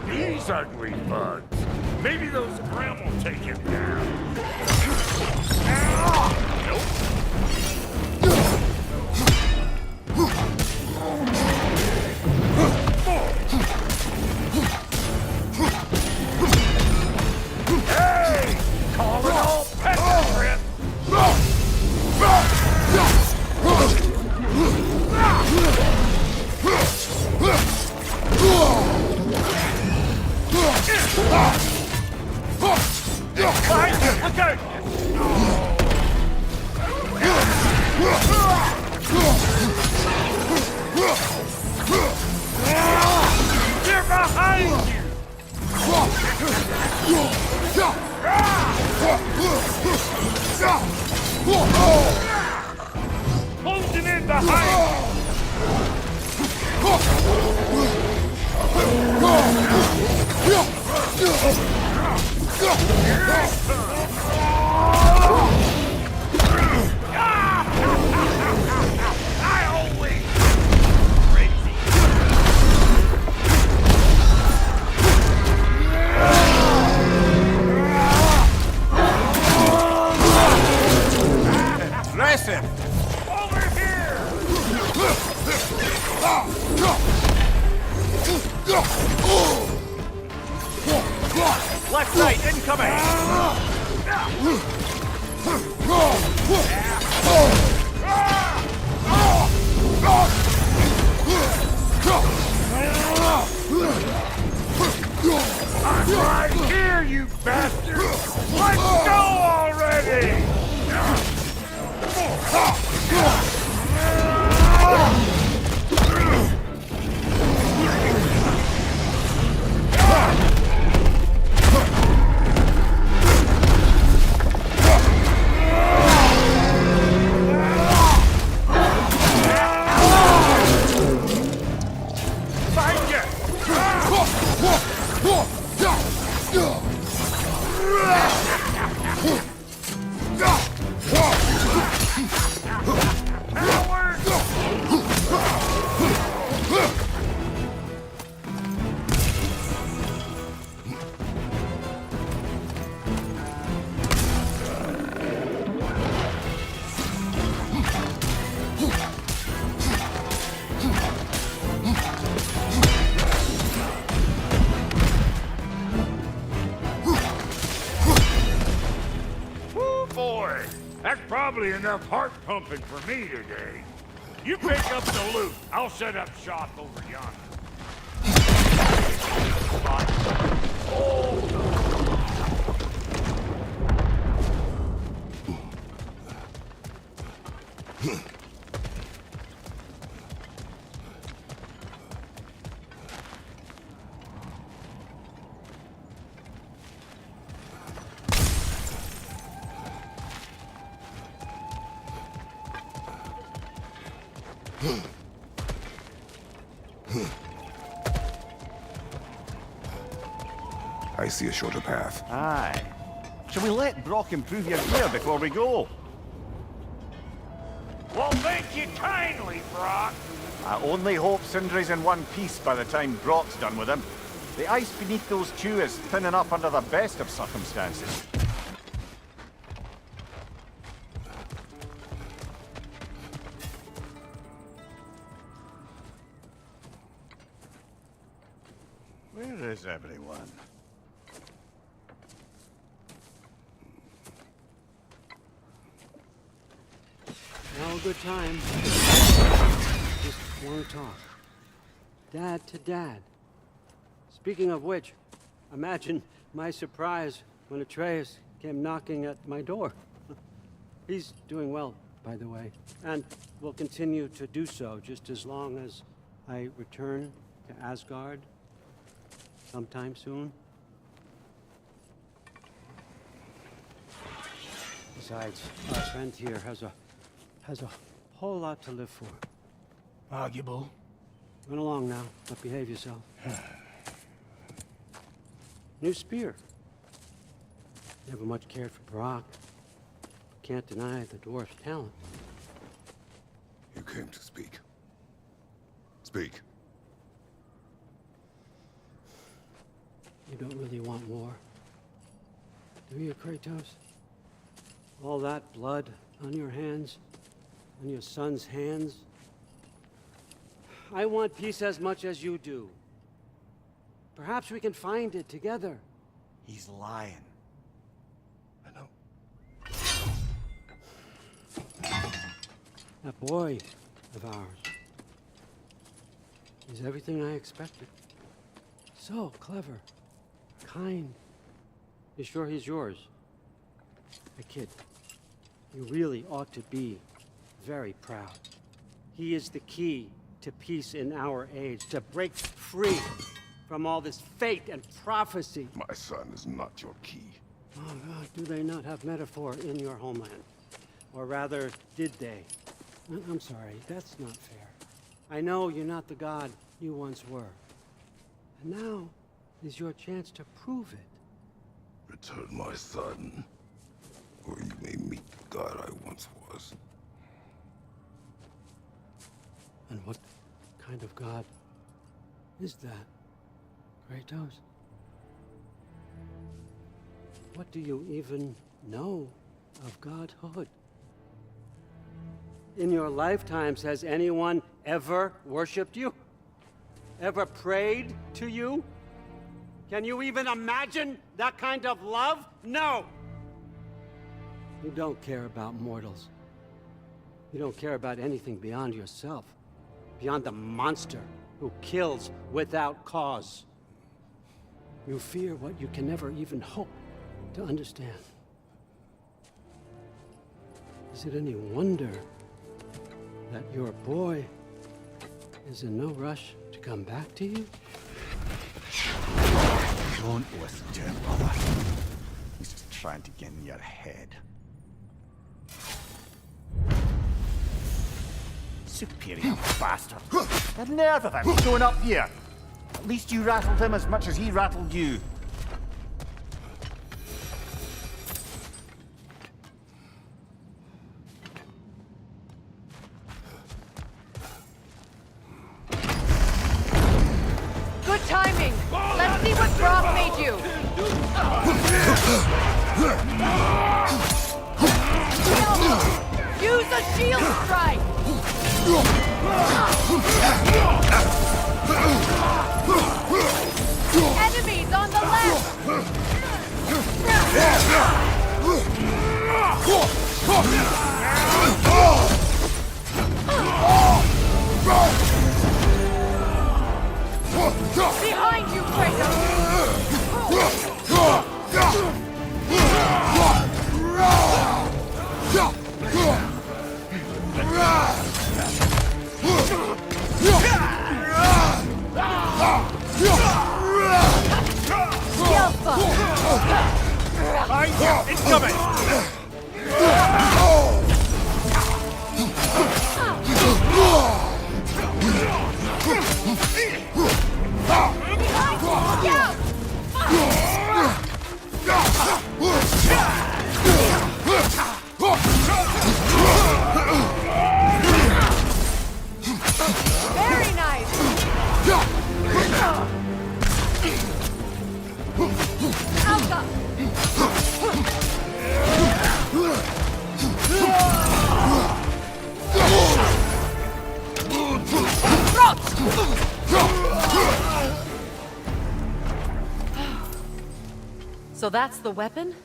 Speaker 5: These ugly bugs. Maybe those Grim will take him down. Hey! Call it all peasant grip! Look out! They're behind you! Closing in behind!
Speaker 21: Aggressive!
Speaker 5: Over here!
Speaker 21: Left side incoming!
Speaker 5: I'm right here, you bastard! Let's go already! Boy, that's probably enough heart pumping for me today. You pick up the loot. I'll set up shop over yonder.
Speaker 2: I see a shorter path.
Speaker 21: Aye. Shall we let Brock improve your gear before we go?
Speaker 5: Well, thank you kindly, Brock.
Speaker 21: I only hope Sindri's in one piece by the time Brock's done with him. The ice beneath those two is thinning up under the best of circumstances. Where is everyone?
Speaker 14: Now a good time. Just want to talk. Dad to Dad. Speaking of which, imagine my surprise when Atreus came knocking at my door. He's doing well, by the way, and will continue to do so just as long as I return to Asgard sometime soon. Besides, our friend here has a whole lot to live for.
Speaker 18: Arguable.
Speaker 14: Run along now, but behave yourself. New spear. Never much cared for Brock. Can't deny the dwarf's talent.
Speaker 2: You came to speak. Speak.
Speaker 14: You don't really want war, do you, Kratos? All that blood on your hands, on your son's hands. I want peace as much as you do. Perhaps we can find it together.
Speaker 21: He's lying.
Speaker 2: I know.
Speaker 14: That boy of ours is everything I expected. So clever, kind. You sure he's yours? A kid. You really ought to be very proud. He is the key to peace in our age, to break free from all this fate and prophecy.
Speaker 2: My son is not your key.
Speaker 14: Oh God, do they not have metaphor in your homeland? Or rather, did they? I'm sorry, that's not fair. I know you're not the god you once were. And now is your chance to prove it.
Speaker 2: Return my son, or you may meet the god I once was.
Speaker 14: And what kind of god is that, Kratos? What do you even know of godhood? In your lifetimes, has anyone ever worshipped you? Ever prayed to you? Can you even imagine that kind of love? No! You don't care about mortals. You don't care about anything beyond yourself. Beyond the monster who kills without cause. You fear what you can never even hope to understand. Is it any wonder that your boy is in no rush to come back to you?
Speaker 21: Don't listen to him, brother. He's just trying to get in your head. Superior bastard. The nerve of him showing up here. At least you rattled him as much as he rattled you.
Speaker 1: Good timing! Let's see what Brock made you! Use a shield strike! Enemies on the left! Behind you,
Speaker 5: Incoming!
Speaker 1: So that's the weapon?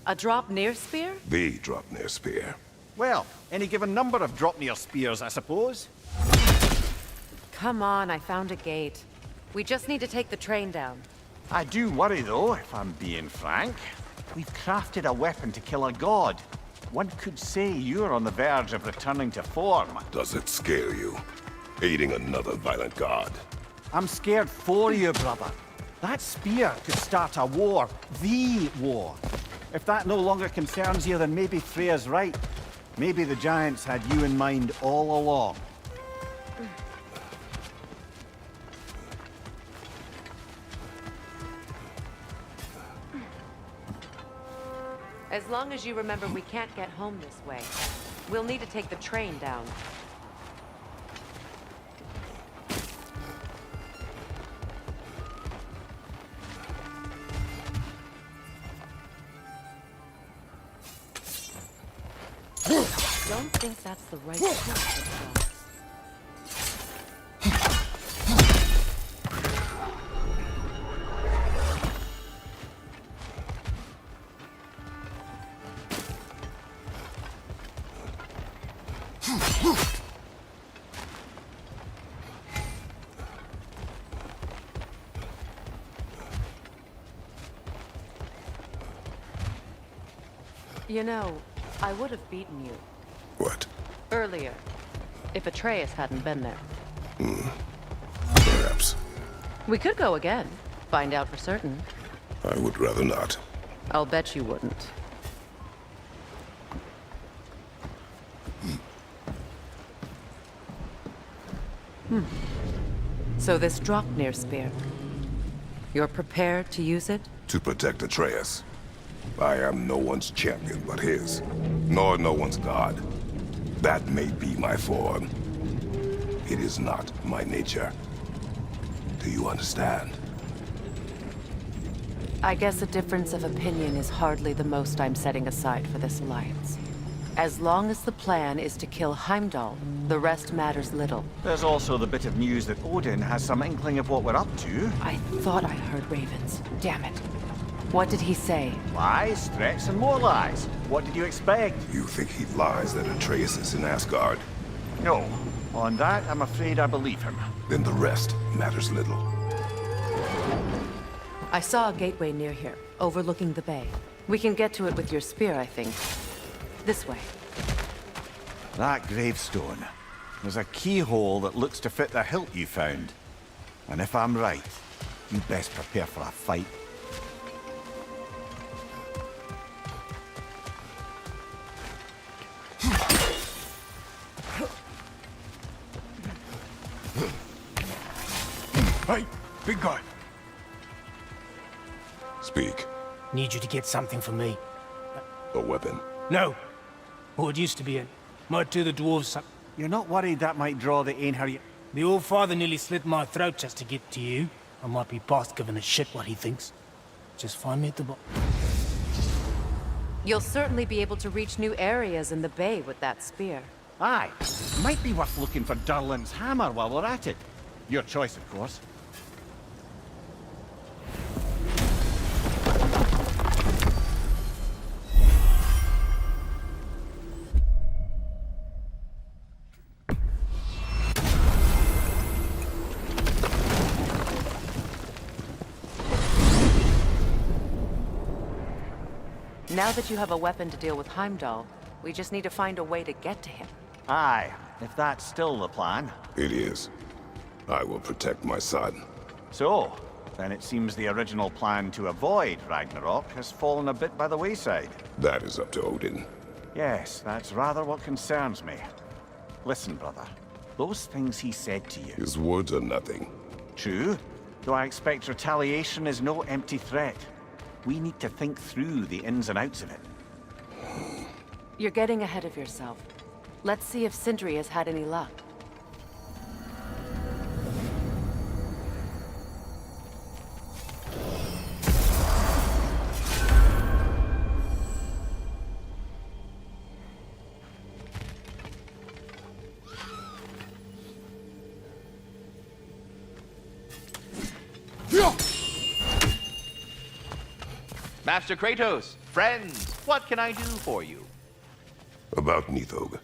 Speaker 1: A drop-near spear?
Speaker 2: The drop-near spear.
Speaker 21: Well, any given number of drop-near spears, I suppose.
Speaker 1: Come on, I found a gate. We just need to take the train down.
Speaker 21: I do worry, though, if I'm being frank. We've crafted a weapon to kill a god. One could say you're on the verge of returning to form.
Speaker 2: Does it scare you? Aiding another violent god?
Speaker 21: I'm scared for you, brother. That spear could start a war. The war. If that no longer concerns you, then maybe Freya's right. Maybe the Giants had you in mind all along.
Speaker 1: As long as you remember we can't get home this way. We'll need to take the train down. Don't think that's the right choice. You know, I would have beaten you.
Speaker 2: What?
Speaker 1: Earlier, if Atreus hadn't been there.
Speaker 2: Perhaps.
Speaker 1: We could go again, find out for certain.
Speaker 2: I would rather not.
Speaker 1: I'll bet you wouldn't. So this Draupnir spear, you're prepared to use it?
Speaker 2: To protect Atreus. I am no one's champion but his, nor no one's god. That may be my form. It is not my nature. Do you understand?
Speaker 1: I guess a difference of opinion is hardly the most I'm setting aside for this alliance. As long as the plan is to kill Heimdall, the rest matters little.
Speaker 21: There's also the bit of news that Odin has some inkling of what we're up to.
Speaker 1: I thought I heard ravens. Damn it. What did he say?
Speaker 21: Lies, threats, and more lies. What did you expect?
Speaker 2: You think he lies that Atreus is in Asgard?
Speaker 21: No. On that, I'm afraid I believe him.
Speaker 2: Then the rest matters little.
Speaker 1: I saw a gateway near here, overlooking the bay. We can get to it with your spear, I think. This way.
Speaker 21: That gravestone. There's a keyhole that looks to fit the hilt you found. And if I'm right, you best prepare for a fight.
Speaker 18: Hey, big guy.
Speaker 2: Speak.
Speaker 18: Need you to get something for me.
Speaker 2: A weapon?
Speaker 18: No. What it used to be. Might do the dwarves some...
Speaker 21: You're not worried that might draw the Einherjar...
Speaker 18: The old father nearly slit my throat just to get to you. I might be past giving a shit what he thinks. Just find me at the bottom.
Speaker 1: You'll certainly be able to reach new areas in the bay with that spear.
Speaker 21: Aye. Might be worth looking for Durlin's hammer while we're at it. Your choice, of course.
Speaker 1: Now that you have a weapon to deal with Heimdall, we just need to find a way to get to him.
Speaker 21: Aye, if that's still the plan.
Speaker 2: It is. I will protect my son.
Speaker 21: So, then it seems the original plan to avoid Ragnarok has fallen a bit by the wayside.
Speaker 2: That is up to Odin.
Speaker 21: Yes, that's rather what concerns me. Listen, brother. Those things he said to you...
Speaker 2: His words are nothing.
Speaker 21: True. Though I expect retaliation is no empty threat. We need to think through the ins and outs of it.
Speaker 1: You're getting ahead of yourself. Let's see if Sindri has had any luck.
Speaker 10: Master Kratos, friends, what can I do for you?
Speaker 2: About Nithog.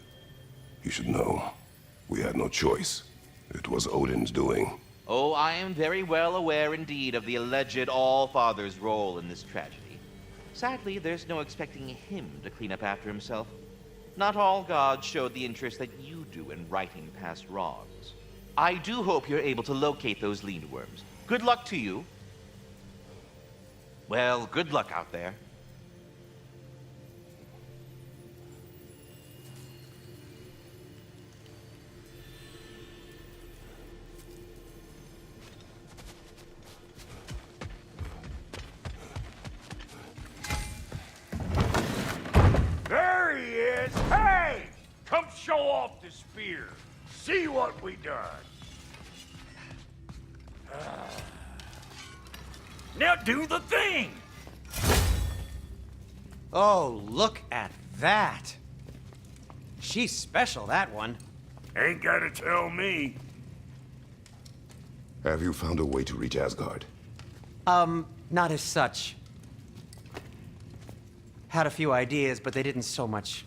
Speaker 2: You should know. We had no choice. It was Odin's doing.
Speaker 10: Oh, I am very well aware indeed of the alleged All-Father's role in this tragedy. Sadly, there's no expecting him to clean up after himself. Not all gods showed the interest that you do in righting past wrongs. I do hope you're able to locate those lean worms. Good luck to you. Well, good luck out there.
Speaker 5: There he is! Hey! Come show off the spear. See what we done. Now do the thing!
Speaker 11: Oh, look at that. She's special, that one.
Speaker 5: Ain't gotta tell me.
Speaker 2: Have you found a way to reach Asgard?
Speaker 11: Not as such. Had a few ideas, but they didn't so much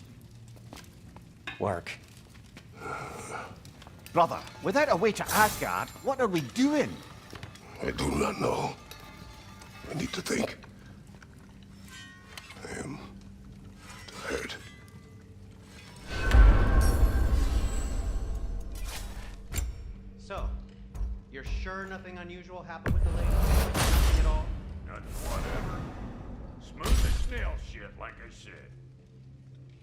Speaker 11: work.
Speaker 21: Brother, without a way to Asgard, what are we doing?
Speaker 2: I do not know. I need to think. I am tired.
Speaker 11: So, you're sure nothing unusual happened with the lady? Nothing at all?
Speaker 5: Nothing whatever. Smooth as snail shit, like I said.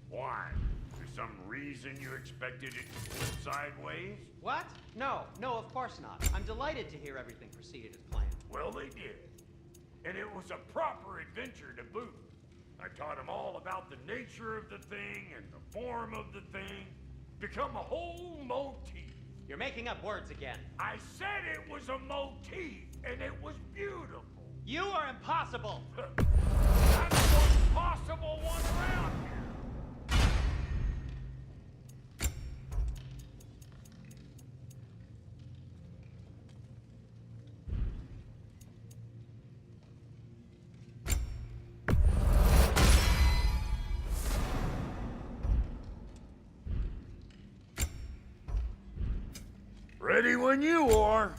Speaker 5: Why? For some reason you expected it to flip sideways?
Speaker 11: What? No, of course not. I'm delighted to hear everything proceeded as planned.
Speaker 5: Well, they did. And it was a proper adventure to boot. I taught them all about the nature of the thing and the form of the thing. Become a whole motif.
Speaker 11: You're making up words again.
Speaker 5: I said it was a motif, and it was beautiful.
Speaker 11: You are impossible!
Speaker 5: That's the most possible one around here. Ready when you are.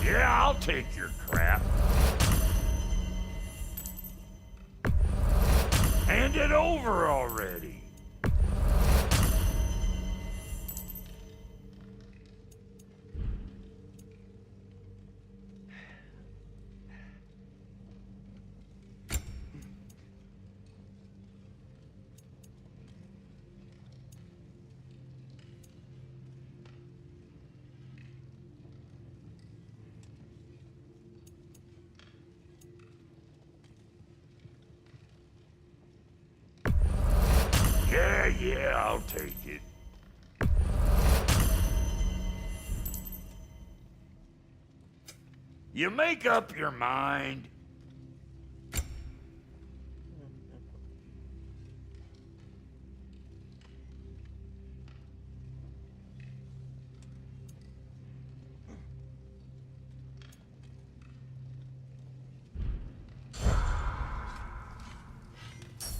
Speaker 5: Yeah, I'll take your crap. Hand it over already. Yeah, I'll take it. You make up your mind.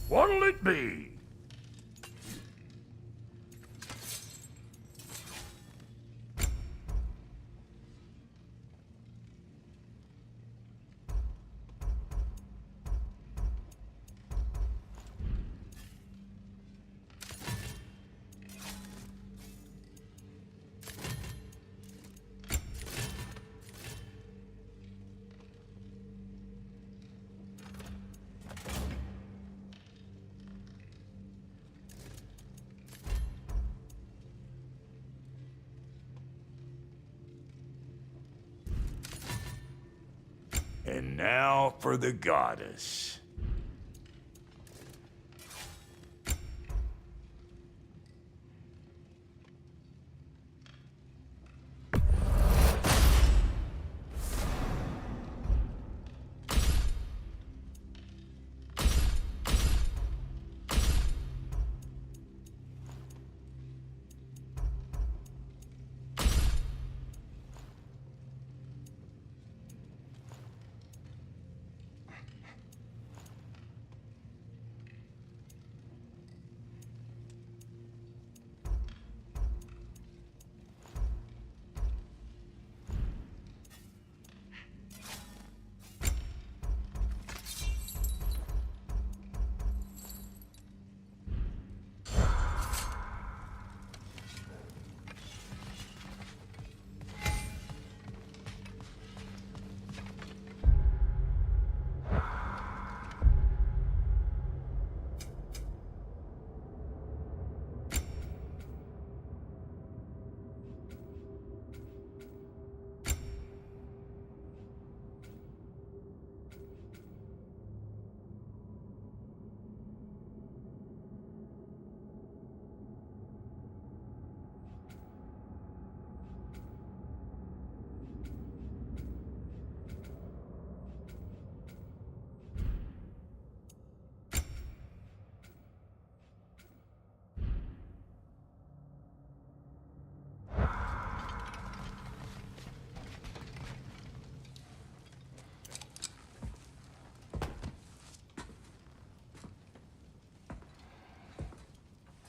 Speaker 5: What'll it be? And now for the goddess.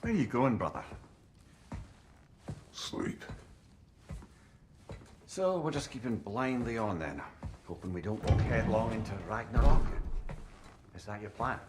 Speaker 6: Where are you going, brother?
Speaker 2: Sleep.
Speaker 6: So we're just keeping blindly on then, hoping we don't walk headlong into Ragnarok. Is that your plan?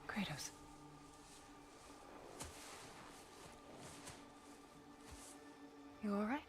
Speaker 1: Kratos. You all right?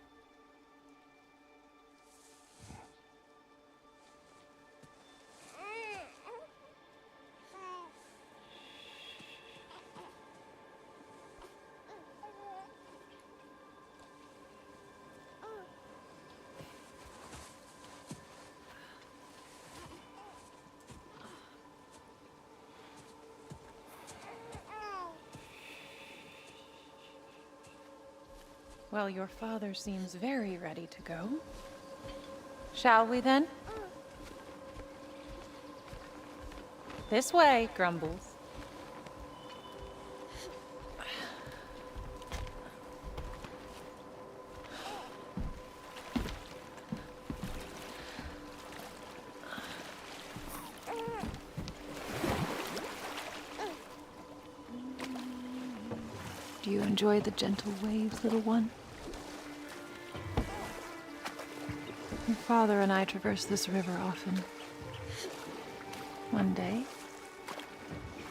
Speaker 1: Well, your father seems very ready to go. Shall we then? This way, Grumbles. Do you enjoy the gentle waves, little one? Your father and I traverse this river often. One day,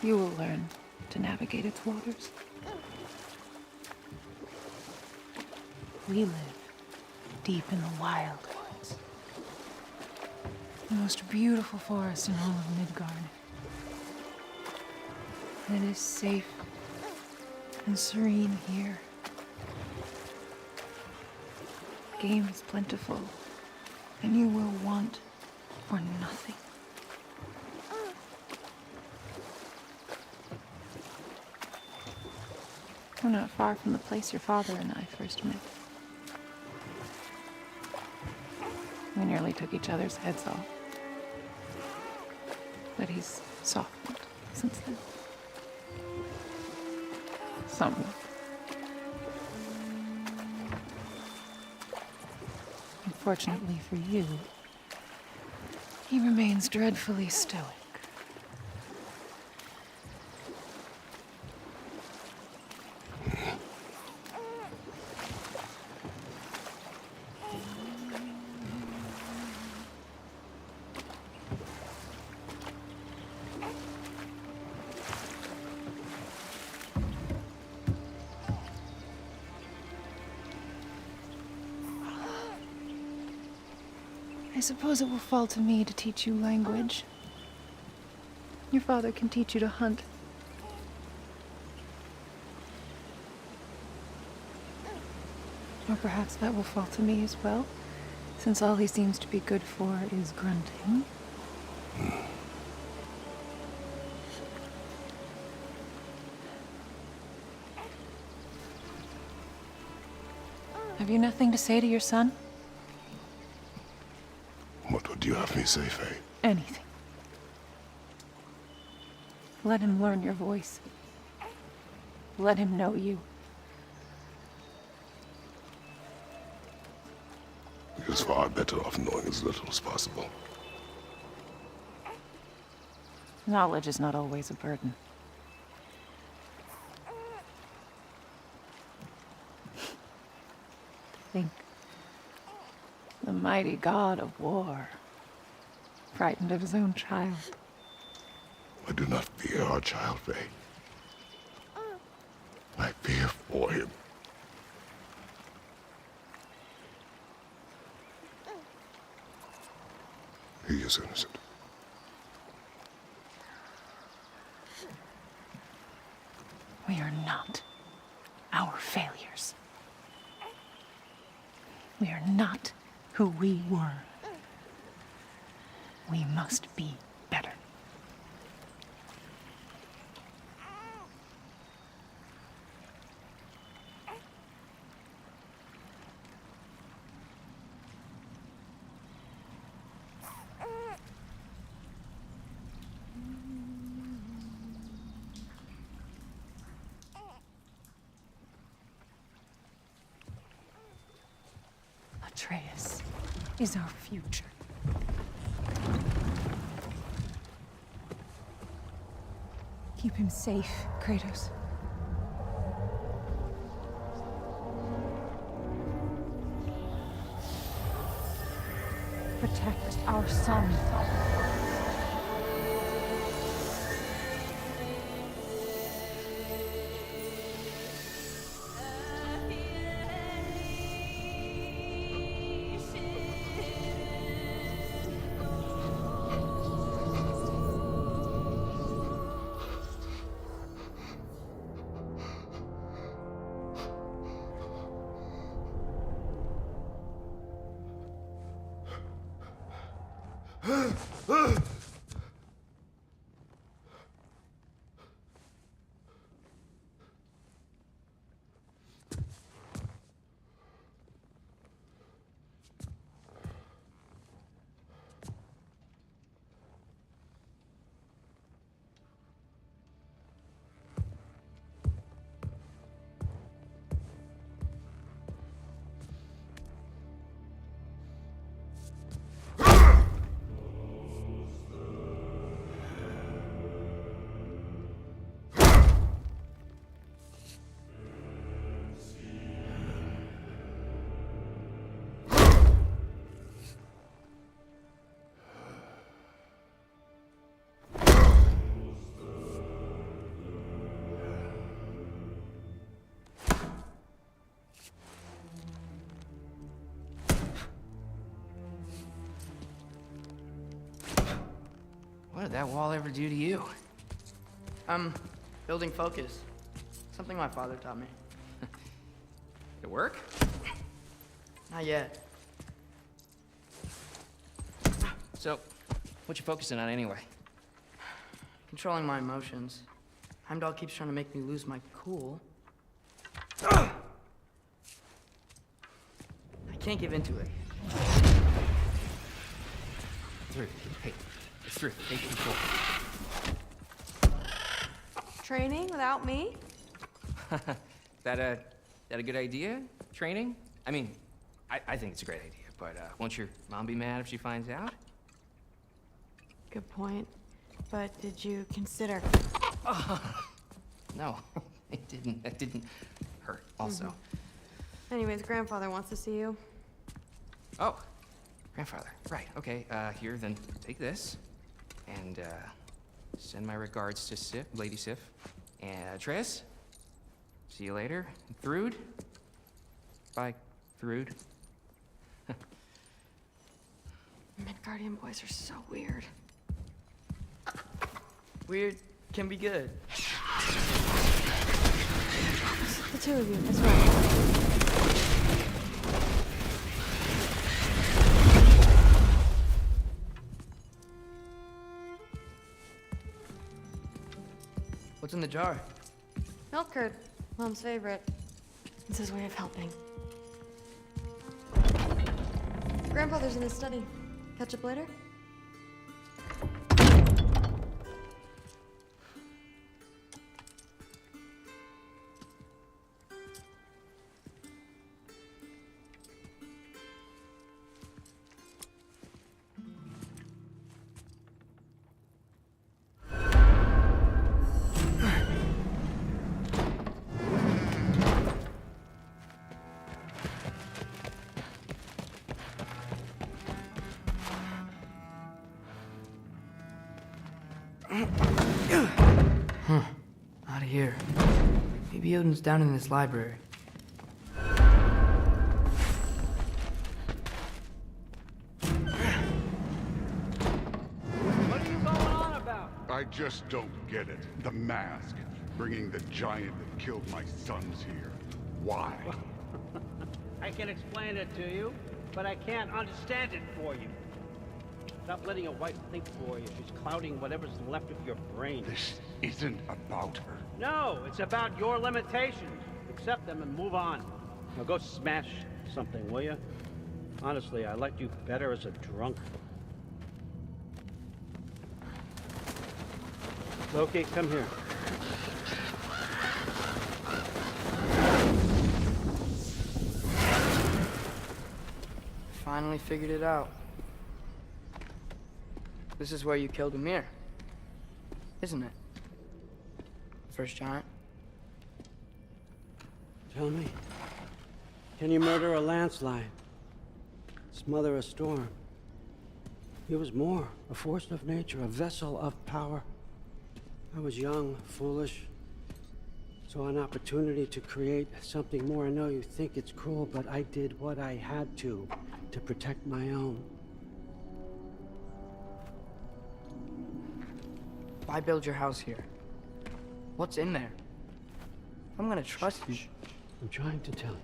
Speaker 1: you will learn to navigate its waters. We live deep in the wild woods. The most beautiful forest in all of Midgard. And it is safe and serene here. Game is plentiful, and you will want for nothing. We're not far from the place your father and I first met. We nearly took each other's heads off. But he's softened
Speaker 15: since then. Somewhat. Unfortunately for you, he remains dreadfully stoic. I suppose it will fall to me to teach you language. Your father can teach you to hunt. Or perhaps that will fall to me as well, since all he seems to be good for is grunting. Have you nothing to say to your son?
Speaker 2: What would you have me say, Faye?
Speaker 15: Anything. Let him learn your voice. Let him know you.
Speaker 2: He is far better off knowing as little as possible.
Speaker 15: Knowledge is not always a burden. Think. The mighty god of war, frightened of his own child.
Speaker 2: I do not fear our child, Faye. I fear for him. He is innocent.
Speaker 15: We are not our failures. We are not who we were. We must be better. Atreus is our future. Keep him safe, Kratos. Protect our son.
Speaker 12: What did that wall ever do to you? Building focus. Something my father taught me.
Speaker 13: It work?
Speaker 12: Not yet.
Speaker 13: So, what you focusing on anyway?
Speaker 12: Controlling my emotions. Heimdall keeps trying to make me lose my cool. I can't give into it.
Speaker 13: Through. Hey, it's through. Take control.
Speaker 3: training without me?
Speaker 16: That a good idea? Training? I mean, I think it's a great idea, but won't your mom be mad if she finds out?
Speaker 3: Good point. But did you consider...
Speaker 16: No, it didn't. That didn't hurt, also.
Speaker 3: Anyways, grandfather wants to see you.
Speaker 16: Oh, grandfather. Right, okay. Here, then take this. And, send my regards to Sif, Lady Sif. And, Triss? See you later. Thrud? Bye, Thrud.
Speaker 3: Midgardian boys are so weird.
Speaker 12: Weird can be good.
Speaker 3: The two of you, that's right.
Speaker 12: What's in the jar?
Speaker 3: Milk curd, Mom's favorite. It's his way of helping. Grandfather's in his study. Catch up later?
Speaker 12: Out of here. Maybe Odin's down in this library.
Speaker 21: What are you going on about?
Speaker 19: I just don't get it. The mask. Bringing the giant that killed my sons here. Why?
Speaker 14: I can explain it to you, but I can't understand it for you. Stop letting your wife think for you. She's clouding whatever's left of your brain.
Speaker 19: This isn't about her.
Speaker 14: No, it's about your limitations. Accept them and move on. Now go smash something, will you? Honestly, I liked you better as a drunk. Loki, come here.
Speaker 12: Finally figured it out. This is where you killed Ymir, isn't it? The first giant?
Speaker 14: Tell me, can you murder a landslide? Smother a storm? He was more, a force of nature, a vessel of power. I was young, foolish, saw an opportunity to create something more. I know you think it's cruel, but I did what I had to protect my own.
Speaker 12: Why build your house here? What's in there? I'm gonna trust you.
Speaker 14: I'm trying to tell you.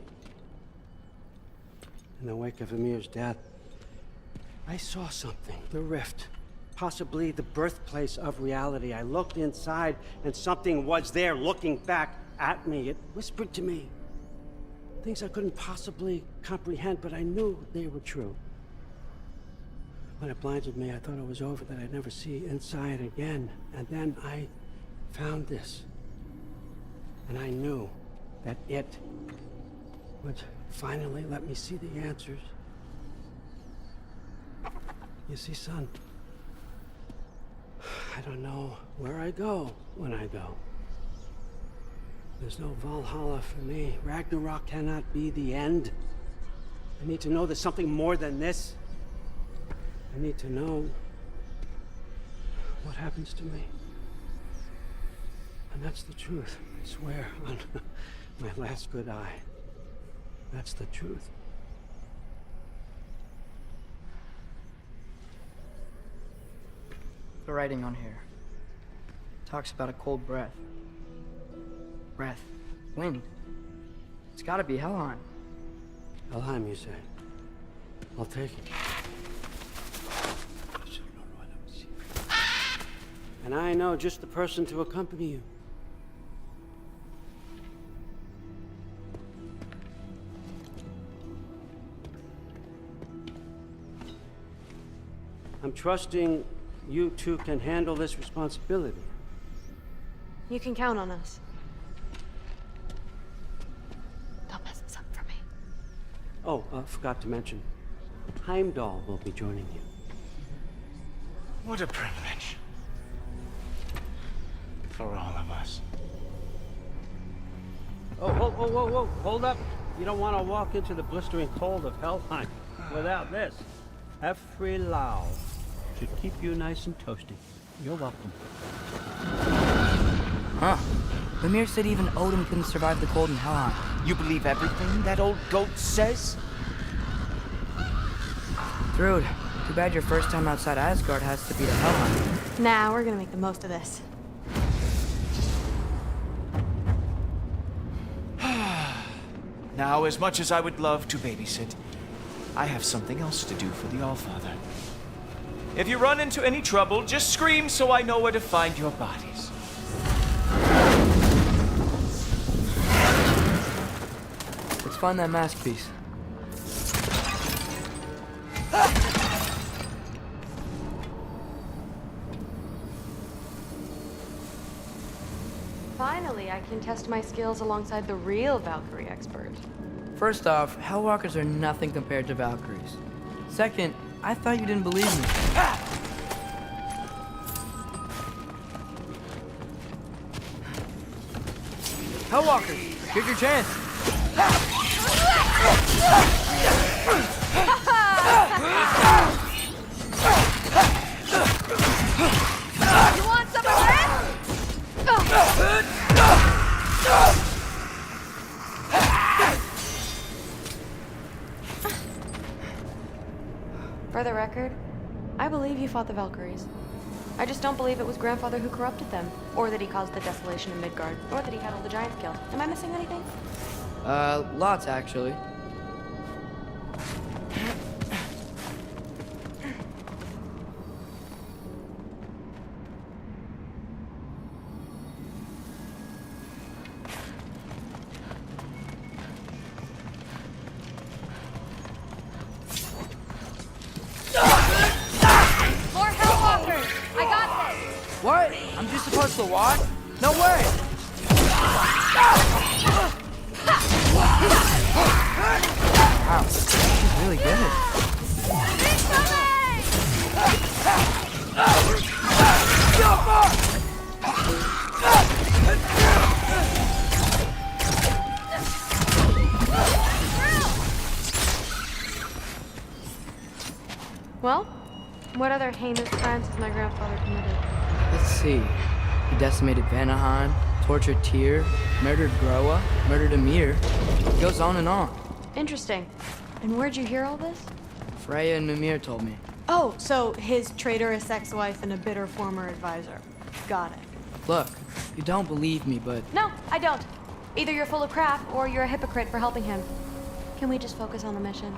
Speaker 14: In the wake of Ymir's death, I saw something. The rift. Possibly the birthplace of reality. I looked inside, and something was there looking back at me. It whispered to me things I couldn't possibly comprehend, but I knew they were true. When it blinded me, I thought it was over, that I'd never see inside again. And then I found this. And I knew that it would finally let me see the answers. You see, son, I don't know where I go when I go. There's no Valhalla for me. Ragnarok cannot be the end. I need to know there's something more than this. I need to know what happens to me. And that's the truth. I swear on my last good eye. That's the truth.
Speaker 12: The writing on here talks about a cold breath. Breath. Wind. It's gotta be Helheim.
Speaker 14: Helheim, you say? I'll take it. And I know just the person to accompany you. I'm trusting you two can handle this responsibility.
Speaker 3: You can count on us. Don't mess this up for me.
Speaker 14: Oh, forgot to mention. Heimdall will be joining you.
Speaker 21: What a privilege. For all of us.
Speaker 14: Oh, whoa, whoa, whoa, whoa, hold up. You don't want to walk into the blistering cold of Helheim without this. Efrilau. Should keep you nice and toasty. You're welcome.
Speaker 12: Huh. Mimir said even Odin couldn't survive the cold in Helheim.
Speaker 13: You believe everything that old goat says?
Speaker 12: Thrud, too bad your first time outside Asgard has to be to Helheim.
Speaker 3: Nah, we're gonna make the most of this.
Speaker 13: Now, as much as I would love to babysit, I have something else to do for the Allfather. If you run into any trouble, just scream so I know where to find your bodies.
Speaker 12: Let's find that mask piece.
Speaker 3: Finally, I can test my skills alongside the real Valkyrie expert.
Speaker 12: First off, Hellwalkers are nothing compared to Valkyries. Second, I thought you didn't believe me. Hellwalkers, here's your chance.
Speaker 3: You want some of this? For the record, I believe you fought the Valkyries. I just don't believe it was Grandfather who corrupted them, or that he caused the desolation in Midgard, or that he had all the giants killed. Am I missing anything?
Speaker 12: Lots actually.
Speaker 3: More Hellwalkers! I got this!
Speaker 12: What? I'm just supposed to walk? No way! Wow, she's really good.
Speaker 3: Well, what other heinous crimes has my grandfather committed?
Speaker 12: Let's see. He decimated Vanaheim, tortured Tyr, murdered Groa, murdered Ymir. It goes on and on.
Speaker 3: Interesting. And where'd you hear all this?
Speaker 12: Freya and Mimir told me.
Speaker 3: Oh, so his traitorous ex-wife and a bitter former advisor. Got it.
Speaker 12: Look, you don't believe me, but
Speaker 3: No, I don't. Either you're full of crap, or you're a hypocrite for helping him. Can we just focus on the mission?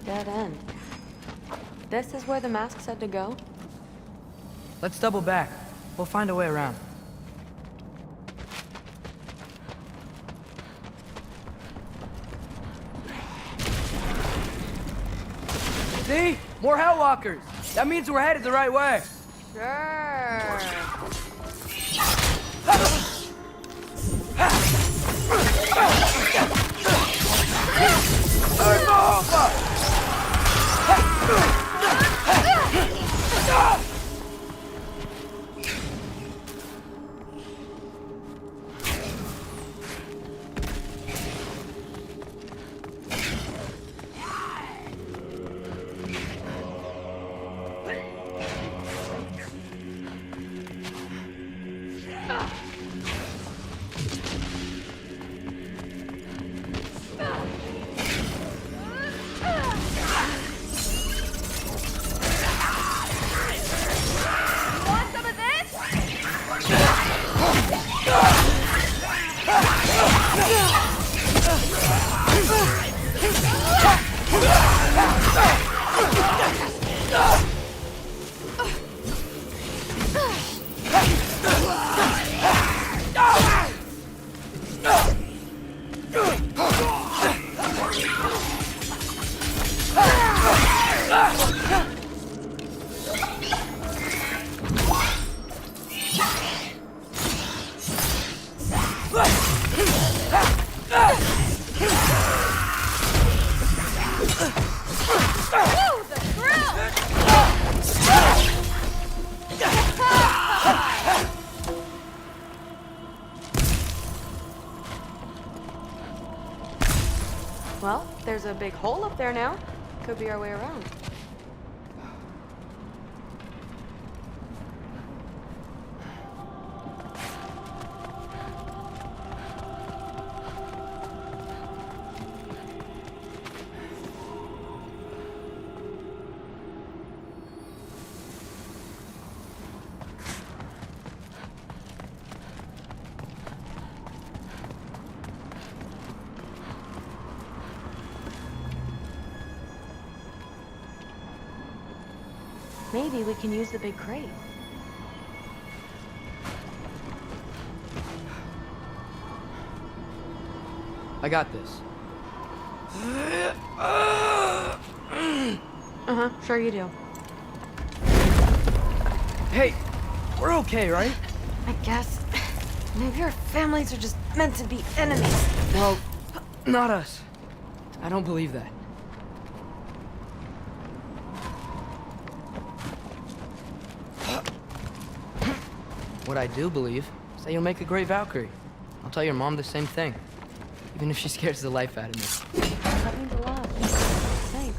Speaker 3: Dead end. This is where the mask said to go?
Speaker 12: let's double back. We'll find a way around. See? More Hellwalkers! That means we're headed the right way!
Speaker 3: Sure. Well, there's a big hole up there now. Could be our way around. Maybe we can use the big crate.
Speaker 12: I got this.
Speaker 3: Uh-huh, sure you do.
Speaker 12: Hey, we're okay, right?
Speaker 3: I guess. Maybe our families are just meant to be enemies.
Speaker 12: Well, not us. I don't believe that. What I do believe is that you'll make a great Valkyrie. I'll tell your mom the same thing, even if she scares the life out of me.
Speaker 3: That means a lot. Thanks.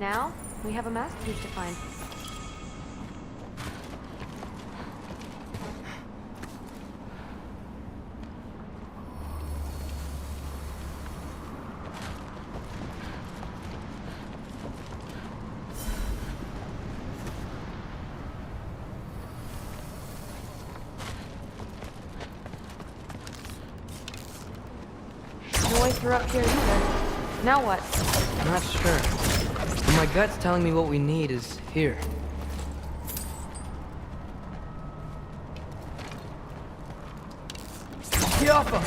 Speaker 3: Now, we have a mask piece to find. No way through up here either. Now what?
Speaker 12: Not sure. But my gut's telling me what we need is here. Get off him!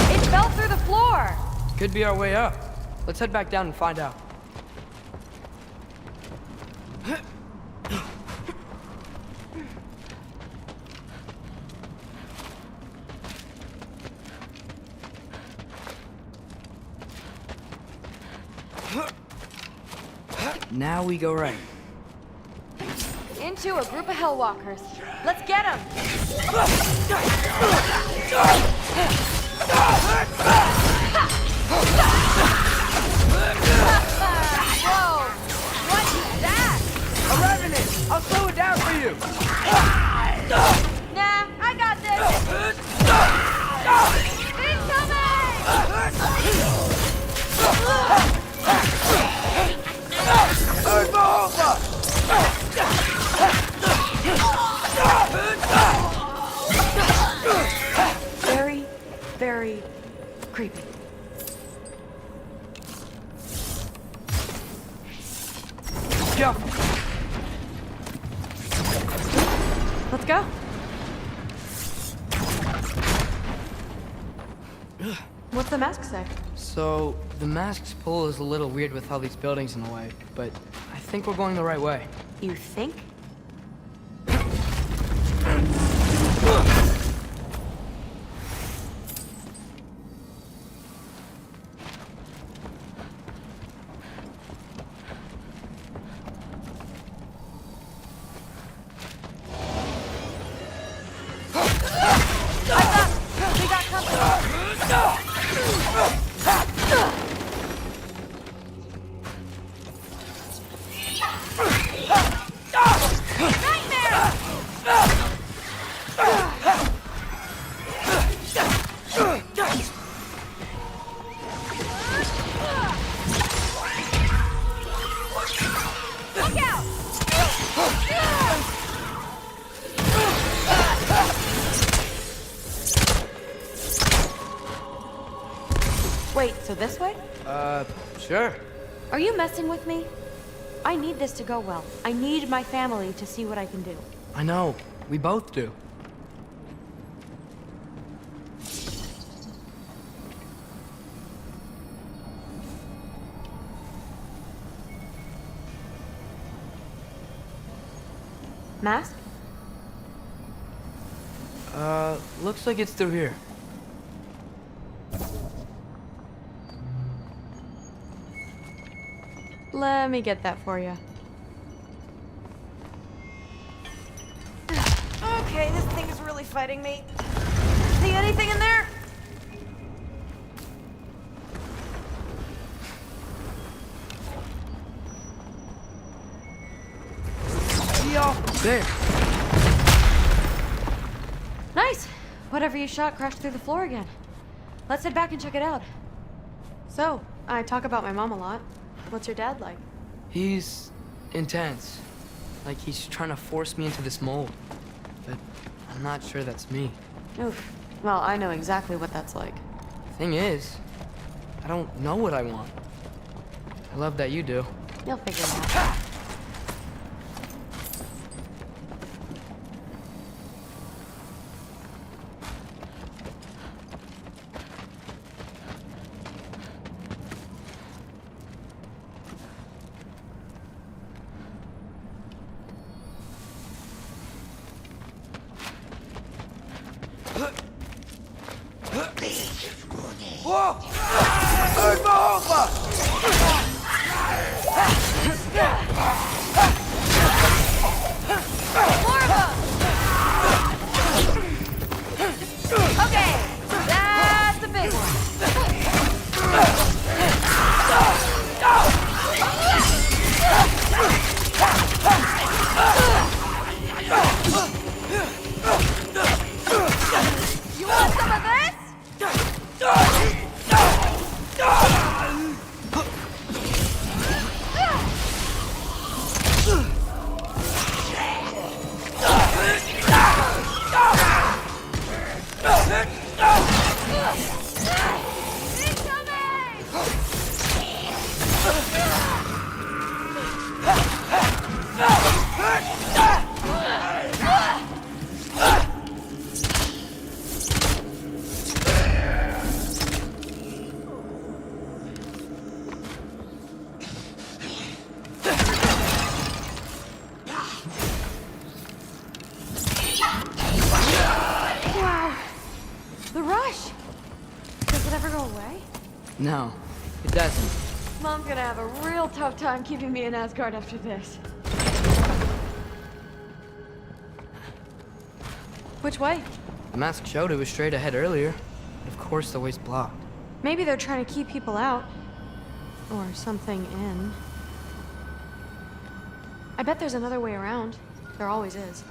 Speaker 3: It fell through the floor!
Speaker 12: Could be our way up. Let's head back down and find out. Now we go right.
Speaker 3: Into a group of Hellwalkers. Let's get them! Whoa! What is that?
Speaker 12: A revenant! I'll slow it down for you!
Speaker 3: Nah, I got this! Very, very creepy.
Speaker 12: Go!
Speaker 3: Let's go. What's the mask say?
Speaker 12: So, the mask's pull is a little weird with all these buildings in the way, but I think we're going the right way.
Speaker 3: You think? We got company. Wait, so this way?
Speaker 12: Sure.
Speaker 3: Are you messing with me? I need this to go well. I need my family to see what I can do.
Speaker 12: I know. We both do.
Speaker 3: Mask?
Speaker 12: Looks like it's through here.
Speaker 3: Let me get that for you. Okay, this thing is really fighting me. See anything in there?
Speaker 12: There.
Speaker 3: Nice! Whatever you shot crashed through the floor again. Let's head back and check it out. So, I talk about my mom a lot. What's your dad like?
Speaker 12: He's intense. Like he's trying to force me into this mold. But I'm not sure that's me.
Speaker 3: Oof. Well, I know exactly what that's like.
Speaker 12: Thing is, I don't know what I want. I love that you do.
Speaker 3: You'll figure it out.
Speaker 12: No, it doesn't.
Speaker 3: Mom's gonna have a real tough time keeping me in Asgard after this. Which way?
Speaker 12: The mask showed it was straight ahead earlier. But of course the way's blocked.
Speaker 3: Maybe they're trying to keep people out. Or something in. I bet there's another way around. There always is.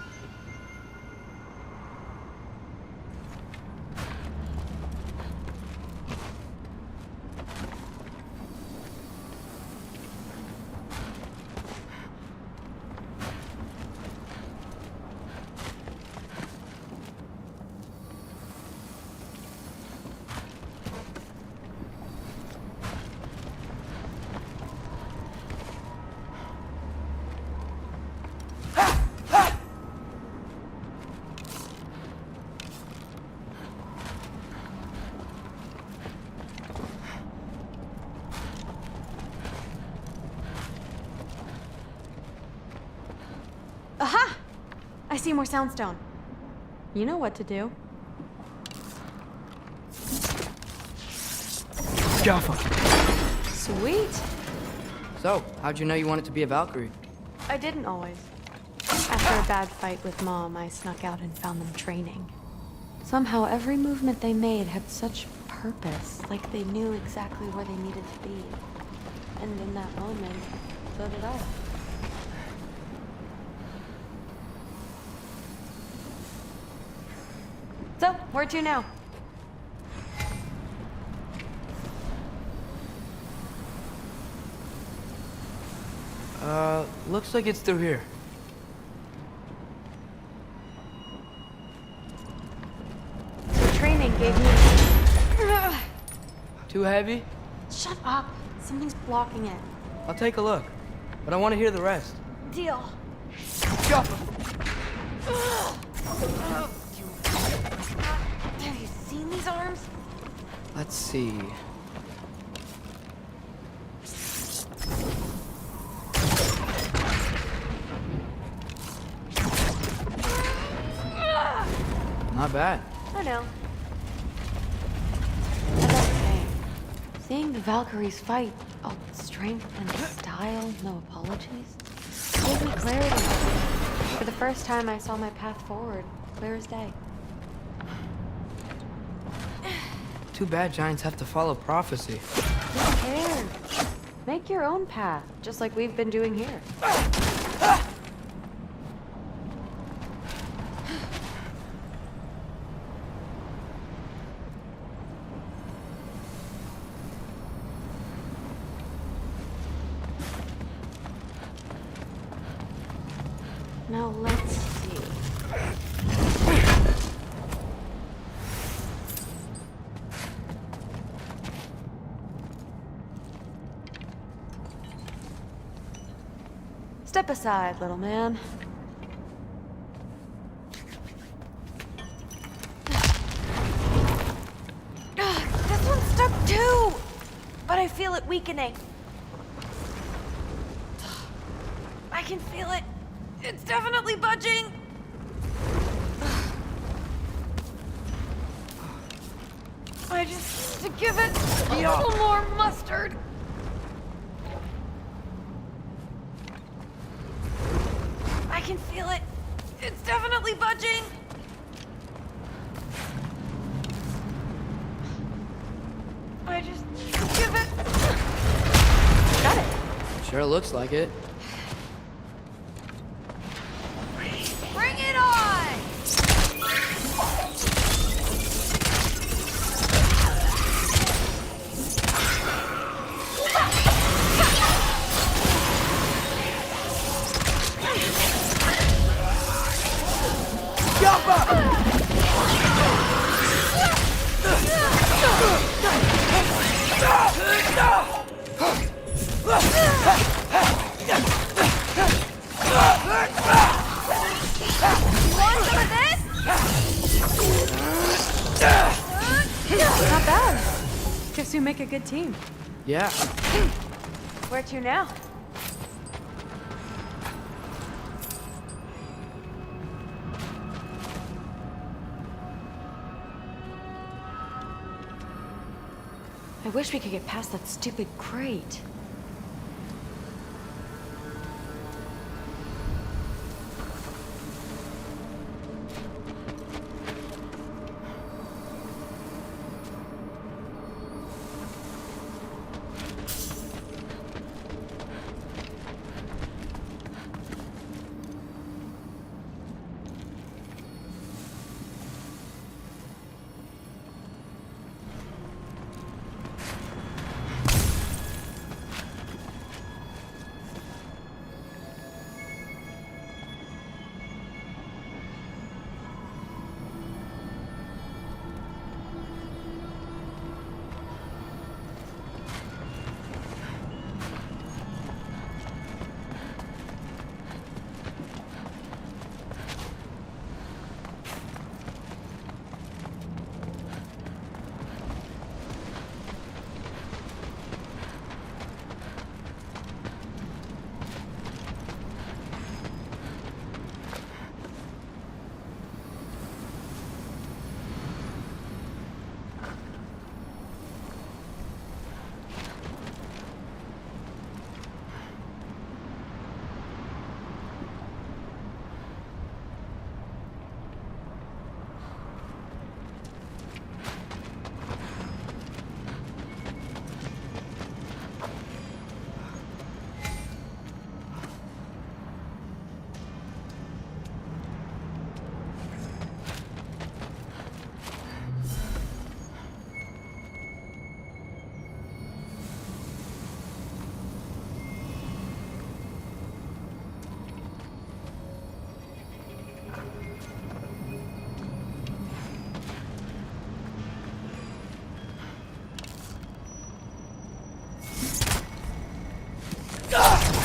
Speaker 3: Aha! I see more soundstone. You know what to do.
Speaker 12: Jaffa.
Speaker 3: Sweet.
Speaker 12: So, how'd you know you wanted to be a Valkyrie?
Speaker 3: I didn't always. After a bad fight with Mom, I snuck out and found them training. Somehow, every movement they made had such purpose, like they knew exactly where they needed to be. And in that moment, so did I. So, where to now?
Speaker 12: Looks like it's through here.
Speaker 3: The training gave me...
Speaker 12: Too heavy?
Speaker 3: Shut up. Something's blocking it.
Speaker 12: I'll take a look, but I want to hear the rest.
Speaker 3: Deal.
Speaker 12: Jaffa!
Speaker 3: Have you seen these arms?
Speaker 12: Let's see. Not bad.
Speaker 3: I know. As I was saying, seeing the Valkyries fight, all strength and style, no apologies, gave me clarity. For the first time, I saw my path forward. Clear as day.
Speaker 12: Too bad giants have to follow prophecy.
Speaker 3: Who cares? Make your own path, just like we've been doing here. Now let's see. Step aside, little man. This one's stuck too! But I feel it weakening. I can feel it. It's definitely budging! I just need to give it a little more mustard. I can feel it. It's definitely budging! I just need to give it... Got it.
Speaker 12: Sure looks like it.
Speaker 3: Bring it on! Not bad. Guess you make a good team.
Speaker 12: Yeah.
Speaker 3: Where to now? I wish we could get past that stupid crate.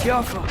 Speaker 12: Careful.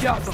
Speaker 12: Diablo!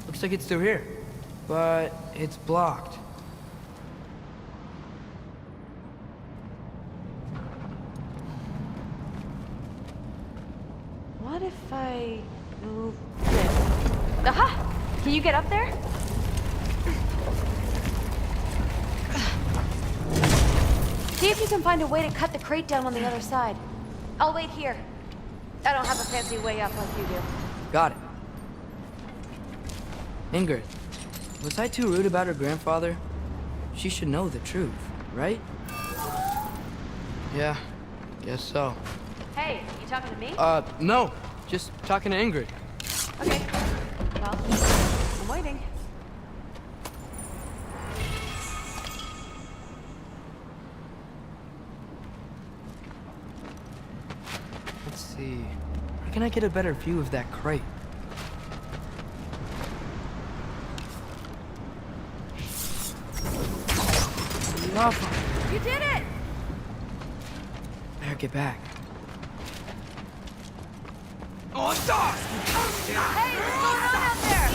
Speaker 12: Looks like it's through here, but it's blocked.
Speaker 3: What if I move this? Aha! Can you get up there? See if you can find a way to cut the crate down on the other side. I'll wait here. I don't have a fancy way up like you do.
Speaker 12: Got it. Ingrid, was I too rude about her grandfather? She should know the truth, right? Yeah, guess so.
Speaker 3: Hey, you talking to me?
Speaker 12: No. Just talking to Ingrid.
Speaker 3: Okay. Well, I'm waiting.
Speaker 12: Let's see. Where can I get a better view of that crate?
Speaker 3: You did it!
Speaker 12: Better get back.
Speaker 8: On top!
Speaker 3: Hey, what's going on out there?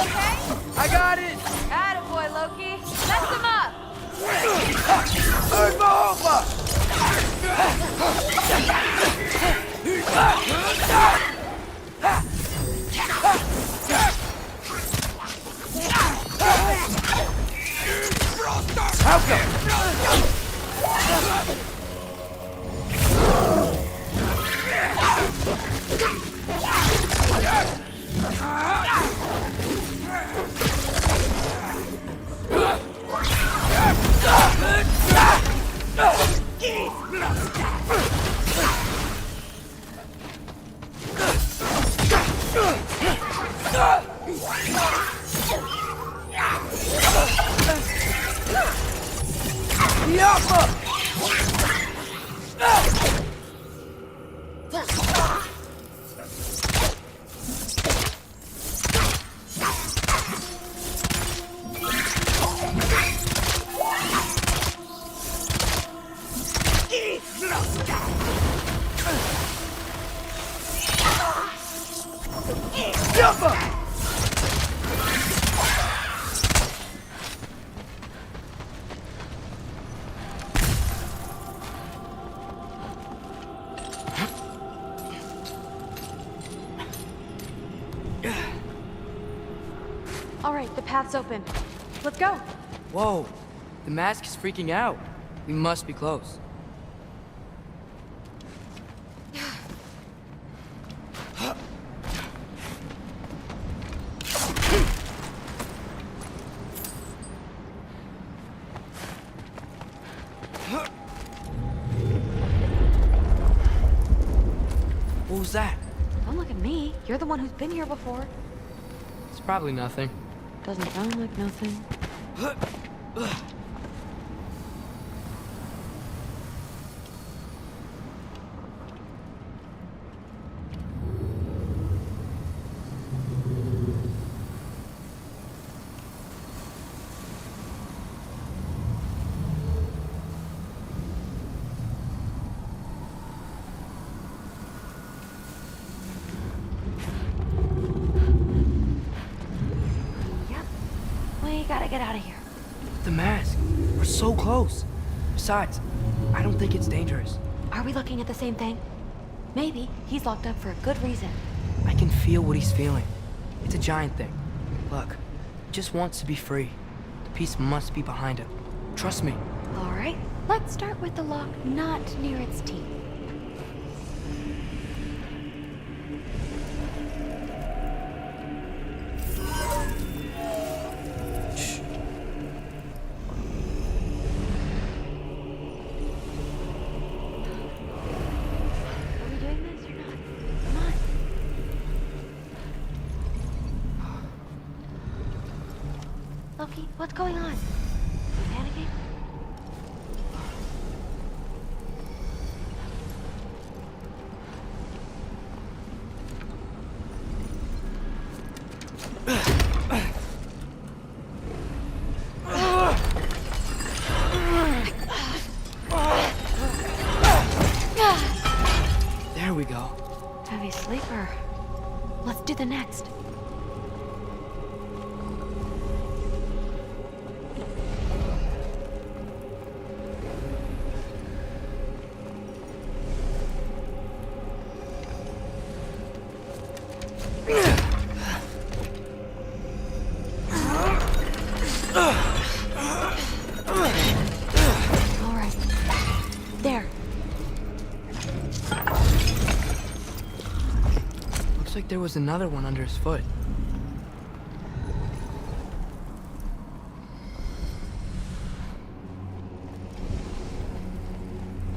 Speaker 3: Okay?
Speaker 12: I got it!
Speaker 3: Attaboy, Loki. Mess him up! All right, the path's open. Let's go.
Speaker 12: Whoa, the mask is freaking out. We must be close. What was that?
Speaker 3: Don't look at me. You're the one who's been here before.
Speaker 12: It's probably nothing.
Speaker 3: Doesn't sound like nothing. We gotta get out of here.
Speaker 12: The mask. We're so close. Besides, I don't think it's dangerous.
Speaker 3: Are we looking at the same thing? Maybe. He's locked up for a good reason.
Speaker 12: I can feel what he's feeling. It's a giant thing. Look, he just wants to be free. The peace must be behind him. Trust me.
Speaker 3: All right. Let's start with the lock not near its teeth. Loki, what's going on? You panicking?
Speaker 12: There we go.
Speaker 3: Heavy sleeper. Let's do the next. All right. There.
Speaker 12: Looks like there was another one under his foot.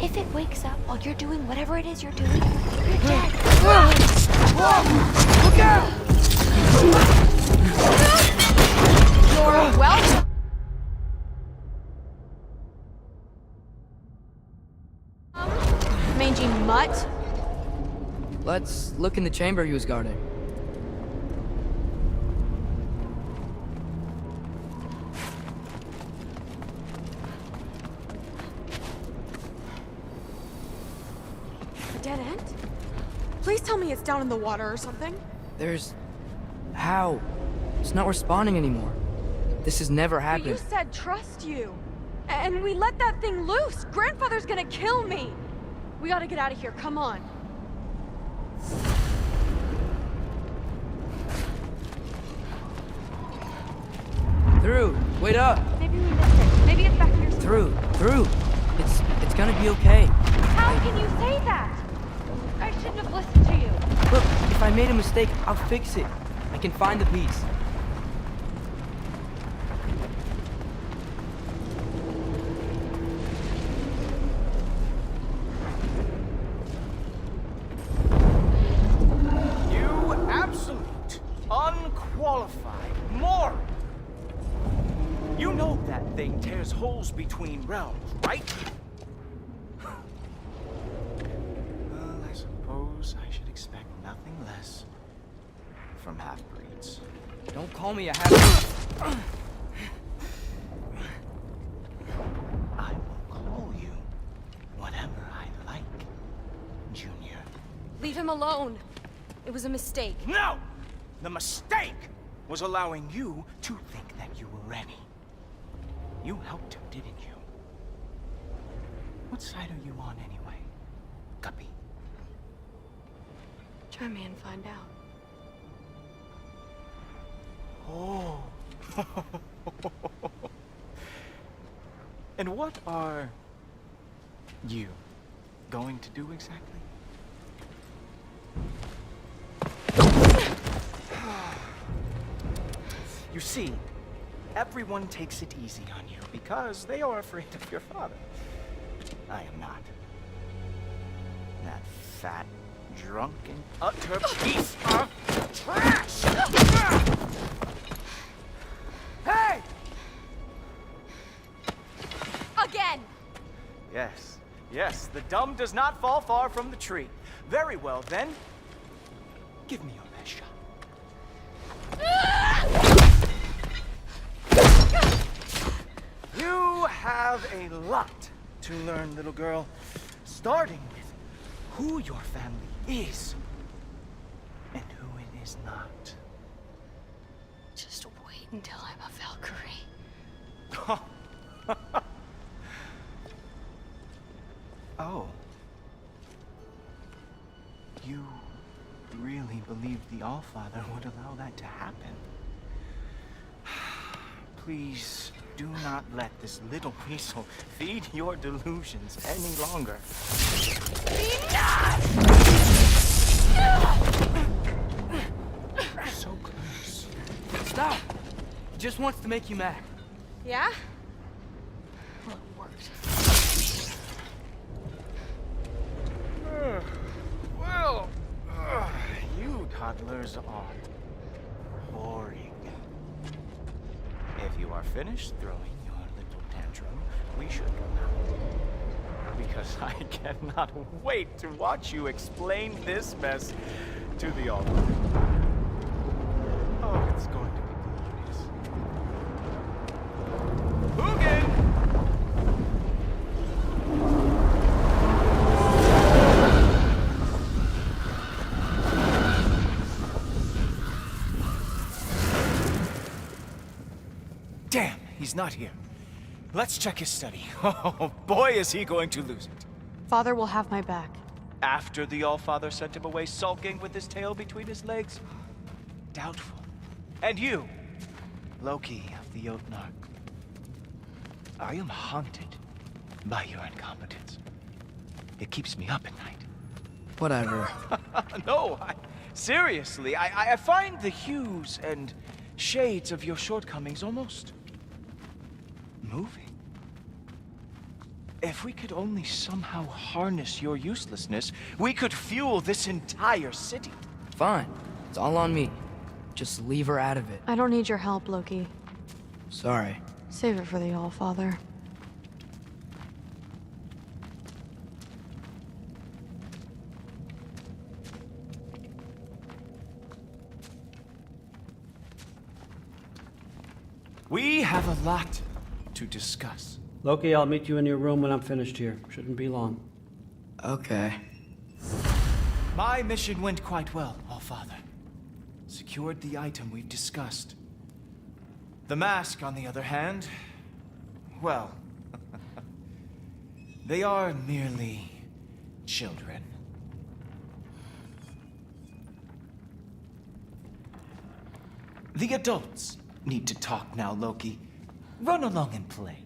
Speaker 3: If it wakes up while you're doing whatever it is you're doing, you're dead.
Speaker 12: Look out!
Speaker 3: You're welcome. Mangy mutt.
Speaker 12: Let's look in the chamber he was guarding.
Speaker 7: A dead end? Please tell me it's down in the water or something.
Speaker 12: There's... How? It's not responding anymore. This has never
Speaker 7: But
Speaker 12: happened.
Speaker 7: you said trust you. And we let that thing loose. Grandfather's gonna kill me. We gotta get out of here. Come on.
Speaker 12: Through! Wait up!
Speaker 7: Maybe we missed it. Maybe it's back here.
Speaker 12: Through! It's gonna be okay.
Speaker 7: How can you say that? I shouldn't have listened to you.
Speaker 12: Look, if I made a mistake, I'll fix it. I can find the piece.
Speaker 13: You absolute, unqualified moron! You know that thing tears holes between realms, right? Well, I suppose I should expect nothing less from half-breeds.
Speaker 12: Don't call me a half-breed.
Speaker 13: I will call you whatever
Speaker 7: Leave him alone. It was a mistake.
Speaker 13: No! The mistake was allowing you to think that you were ready. You helped him, didn't you? What side are you on anyway, Guppy?
Speaker 7: Try me and find out.
Speaker 13: Oh. And what are you going to do exactly? You see, everyone takes it easy on you because they are afraid of your father. I am not. That fat, drunken, utter piece of trash! Hey!
Speaker 7: Again!
Speaker 13: Yes, yes, the dumb does not fall far from the tree. Very well, then. Give me your best shot. You have a lot to learn, little girl. Starting with who your family is and who it is not.
Speaker 7: Just wait until I'm a Valkyrie.
Speaker 13: Oh. You really believed the Allfather would allow that to happen? Please do not let this little weasel feed your delusions any longer.
Speaker 12: So close. Stop! He just wants to make you mad.
Speaker 7: Yeah? Well, it worked.
Speaker 13: Well, you toddlers are boring. If you are finished throwing your little tantrum, we should go now. Because I cannot wait to watch you explain this mess to the Allfather. Oh, it's going to be glorious. Hugin! Damn, he's not here. Let's check his study. Oh, boy, is he going to lose it.
Speaker 3: Father will have my back.
Speaker 13: After the Allfather sent him away sulking with his tail between his legs? Doubtful. And you, Loki of the Jotnar. I am haunted by your incompetence. It keeps me up at night.
Speaker 12: Whatever.
Speaker 13: No, seriously, I find the hues and shades of your shortcomings almost moving. If we could only somehow harness your uselessness, we could fuel this entire city.
Speaker 12: Fine. It's all on me. Just leave her out of it.
Speaker 3: I don't need your help, Loki.
Speaker 12: Sorry.
Speaker 3: Save it for the Allfather.
Speaker 13: We have a lot to discuss.
Speaker 14: Loki, I'll meet you in your room when I'm finished here. Shouldn't be long.
Speaker 12: Okay.
Speaker 13: My mission went quite well, Allfather. Secured the item we've discussed. The mask, on the other hand, well, they are merely children. The adults need to talk now, Loki. Run along and play.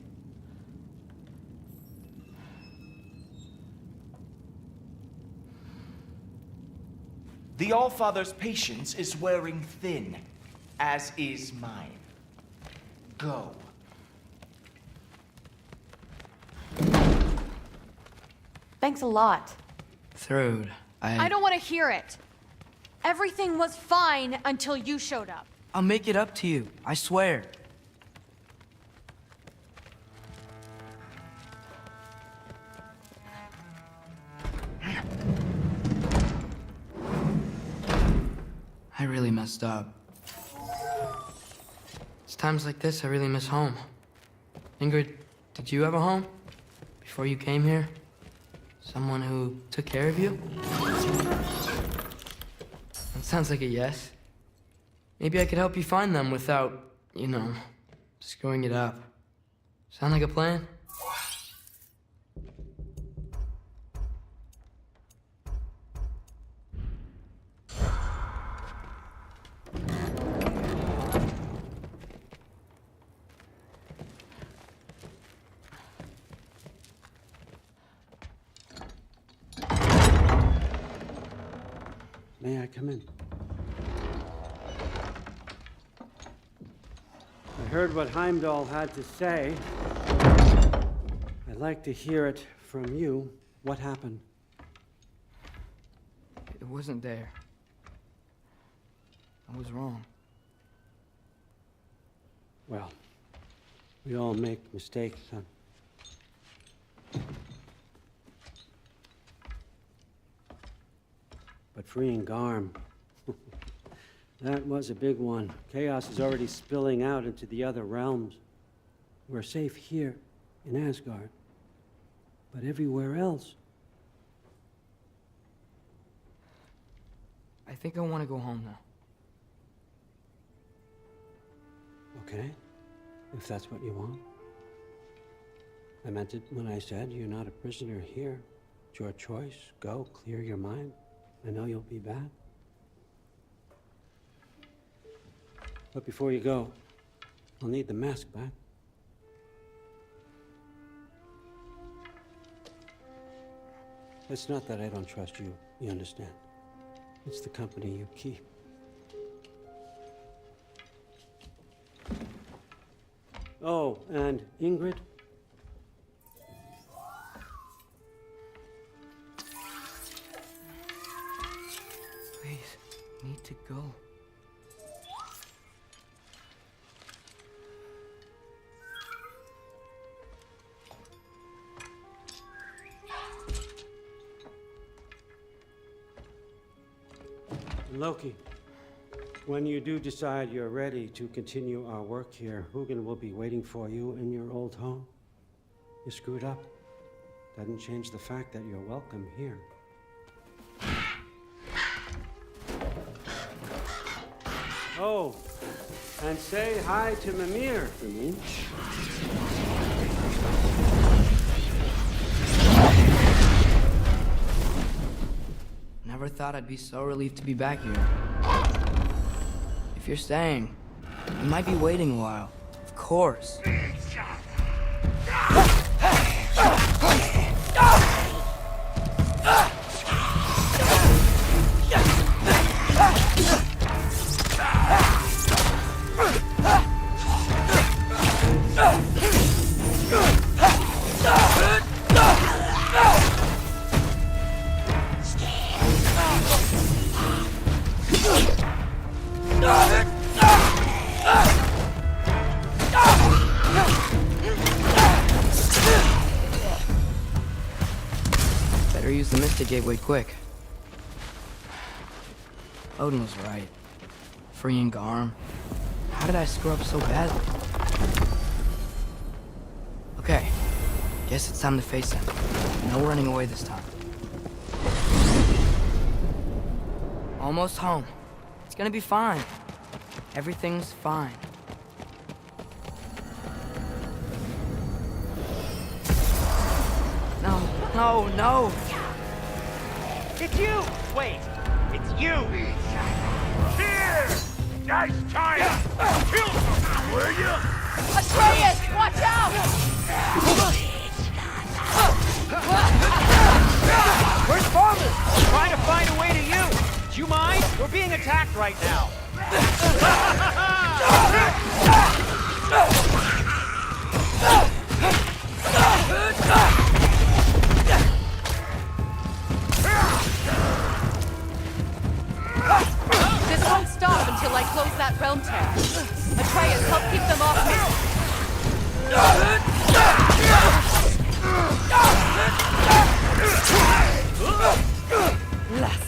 Speaker 13: The Allfather's patience is wearing thin, as is mine. Go.
Speaker 3: Thanks a lot.
Speaker 12: Thrud,
Speaker 7: I don't want to hear it. Everything was fine until you showed up.
Speaker 12: I'll make it up to you. I swear. I really messed up. It's times like this I really miss home. Ingrid, did you have a home? Before you came here? Someone who took care of you? That sounds like a yes. Maybe I could help you find them without, you know, screwing it up. Sound like a plan?
Speaker 14: May I come in? I heard what Heimdall had to say. I'd like to hear it from you. What happened?
Speaker 12: It wasn't there. I was wrong.
Speaker 14: Well, we all make mistakes, son. But freeing Garm, that was a big one. Chaos is already spilling out into the other realms. We're safe here in Asgard, but everywhere else.
Speaker 12: I think I want to go home now.
Speaker 14: Okay, if that's what you want. I meant it when I said you're not a prisoner here. It's your choice. Go, clear your mind. I know you'll be back. But before you go, I'll need the mask back. It's not that I don't trust you, you understand? It's the company you keep. Oh, and Ingrid?
Speaker 12: Please, I need to go.
Speaker 14: Loki, when you do decide you're ready to continue our work here, Hugin will be waiting for you in your old home. You screwed up. Doesn't change the fact that you're welcome here. Oh, and say hi to Mimir for me.
Speaker 12: Never thought I'd be so relieved to be back here. If you're staying, you might be waiting a while. Of course. Better use the Mystic Gateway quick. Odin was right. Freeing Garm. How did I screw up so badly? Okay. Guess it's time to face him. No running away this time. Almost home. It's gonna be fine. Everything's fine. No, no, no!
Speaker 13: It's you! Wait, it's you!
Speaker 5: Here! Nice time! Kill someone, will you?
Speaker 7: Atreus, watch out!
Speaker 13: Where's Farmer? Trying to find a way to you! Do you mind? We're being attacked right now.
Speaker 7: This won't stop until I close that realm tear. Atreus, help keep them off me.
Speaker 12: Less.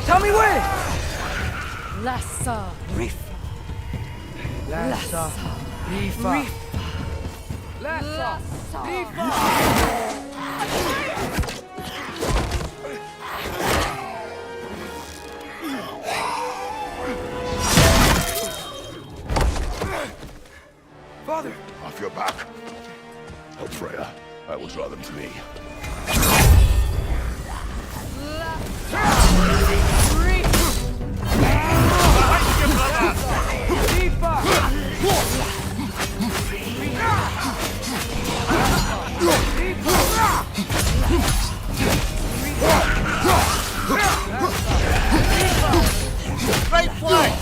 Speaker 12: Tell me when!
Speaker 7: Lassa Rifa.
Speaker 12: Lassa Rifa. Lassa Rifa.
Speaker 2: Father! Off your back. Help Freya. I will draw them to me.
Speaker 8: Right flank!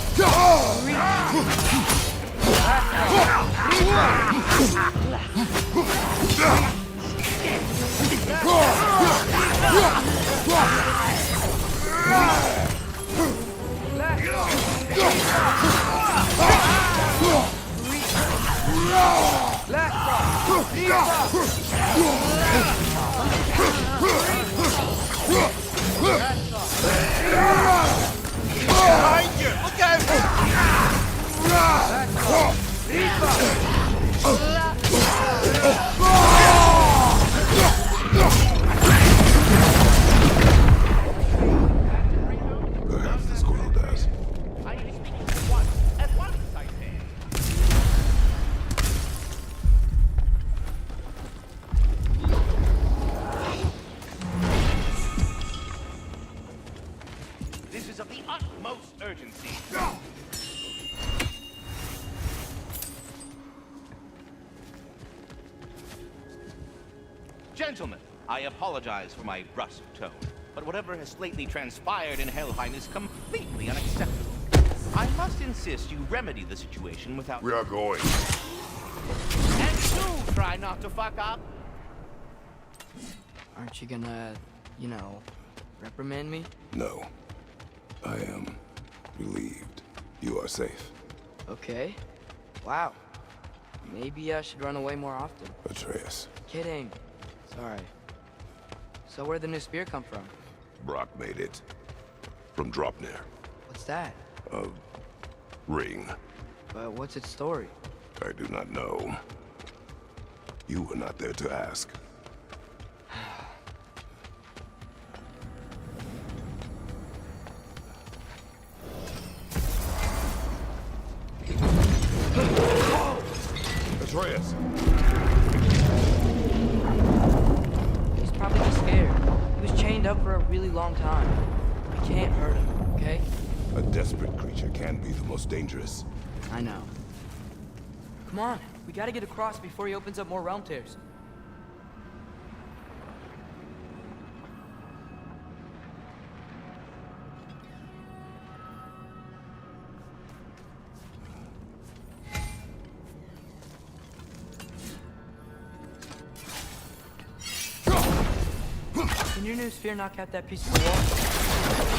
Speaker 8: Behind you! Look out!
Speaker 2: Perhaps the squirrel does.
Speaker 10: This is of the utmost urgency. Gentlemen, I apologize for my brusque tone, but whatever has lately transpired in Helheim is completely unacceptable. I must insist you remedy the situation without—
Speaker 2: We are going.
Speaker 10: And do try not to fuck up.
Speaker 12: Aren't you gonna, you know, reprimand me?
Speaker 2: No. I am relieved. You are safe.
Speaker 12: Okay. Wow. Maybe I should run away more often.
Speaker 2: Atreus.
Speaker 12: Kidding. Sorry. So where'd the new spear come from?
Speaker 2: Brock made it. From Dropnir.
Speaker 12: What's that?
Speaker 2: A ring.
Speaker 12: But what's its story?
Speaker 2: I do not know. You were not there to ask. Atreus!
Speaker 12: He's probably scared. He was chained up for a really long time. I can't hurt him, okay?
Speaker 2: A desperate creature can be the most dangerous.
Speaker 12: I know. Come on, we gotta get across before he opens up more realm tears. Can your new spear knock out that piece of the wall?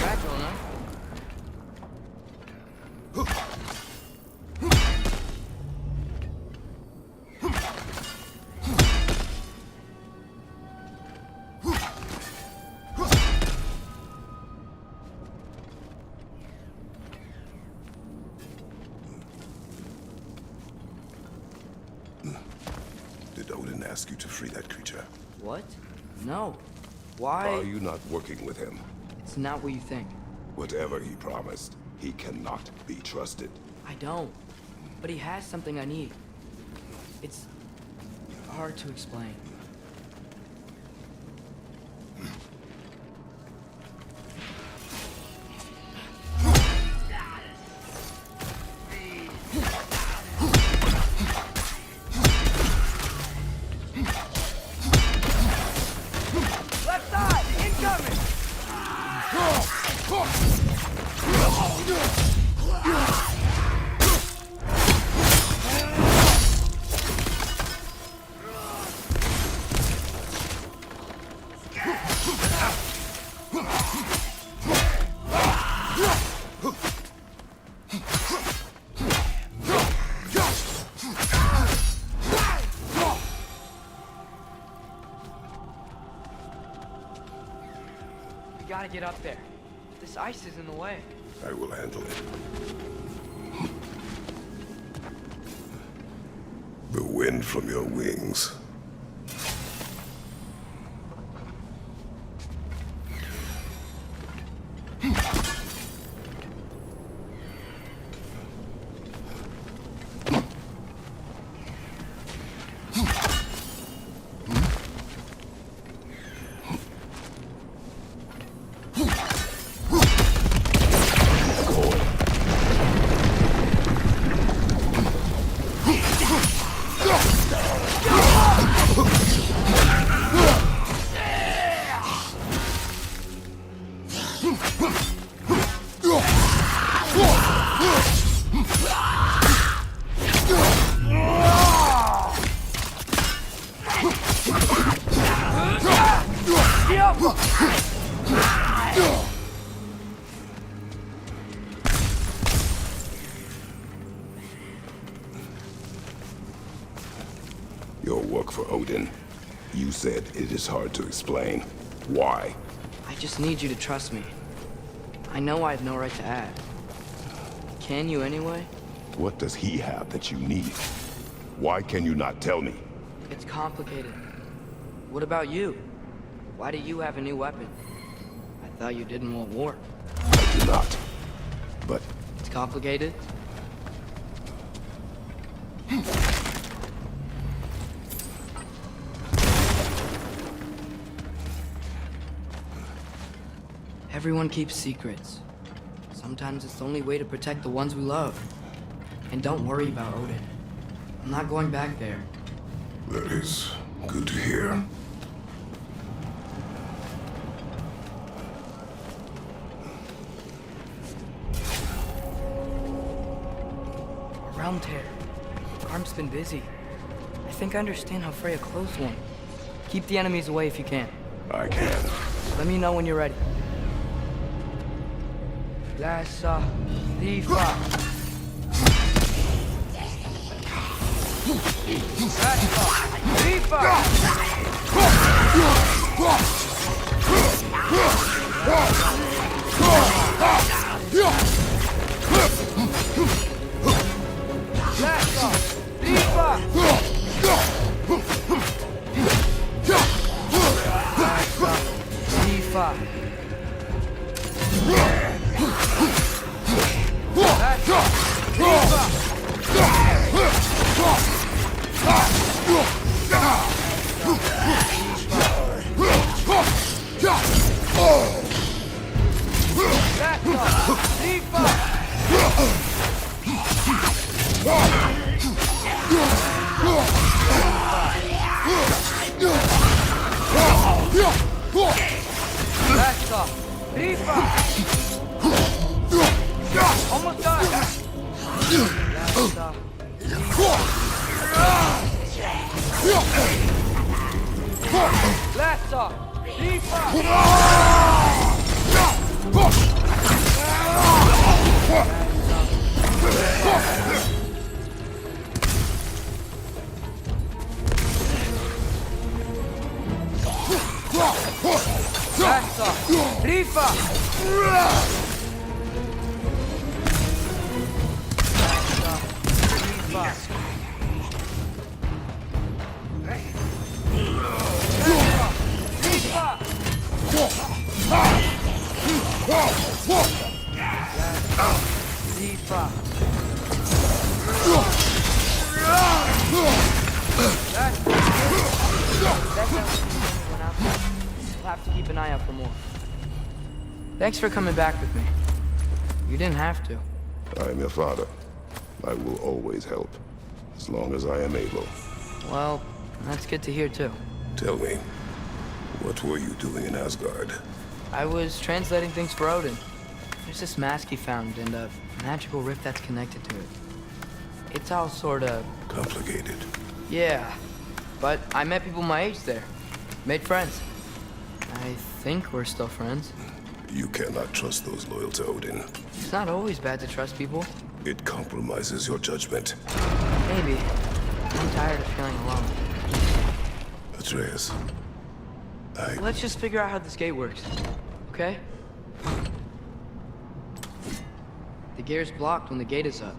Speaker 12: Fragile enough.
Speaker 2: Did Odin ask you to free that creature?
Speaker 12: What? No. Why?
Speaker 2: Are you not working with him?
Speaker 12: It's not what you think.
Speaker 2: Whatever he promised, he cannot be trusted.
Speaker 12: I don't. But he has something I need. It's hard to explain. gotta get up there. This ice is in the way.
Speaker 2: I will handle it. The wind from your wings. Your work for Odin. You said it is hard to explain. Why?
Speaker 12: I just need you to trust me. I know I have no right to add. Can you anyway?
Speaker 2: What does he have that you need? Why can you not tell me?
Speaker 12: It's complicated. What about you? Why do you have a new weapon? I thought you didn't want war.
Speaker 2: I do not. But...
Speaker 12: It's complicated? Everyone keeps secrets. Sometimes it's the only way to protect the ones we love. And don't worry about Odin. I'm not going back there.
Speaker 2: That is good to hear.
Speaker 12: A realm tear. Arm's been busy. I think I understand how Freya closed one. Keep the enemies away if you can.
Speaker 2: I can.
Speaker 12: Let me know when you're ready. Lassa, Lifa. Lassa, Lifa. Lassa, Lifa. Lassa, Lifa. Almost done. Lassa, We'll have to keep an eye out for more. Thanks for coming back with me. You didn't have to.
Speaker 2: I am your father. I will always help, as long as I am able.
Speaker 12: Well, that's good to hear too.
Speaker 2: Tell me, what were you doing in Asgard?
Speaker 12: I was translating things for Odin. There's this mask he found and a magical rift that's connected to it. It's all sorta...
Speaker 2: complicated.
Speaker 12: Yeah, but I met people my age there. Made friends. I think we're still friends.
Speaker 2: You cannot trust those loyal to Odin.
Speaker 12: It's not always bad to trust people.
Speaker 2: It compromises your judgment.
Speaker 12: Maybe. I'm tired of feeling alone.
Speaker 2: Atreus,
Speaker 12: Let's just figure out how this gate works, okay? The gear's blocked when the gate is up.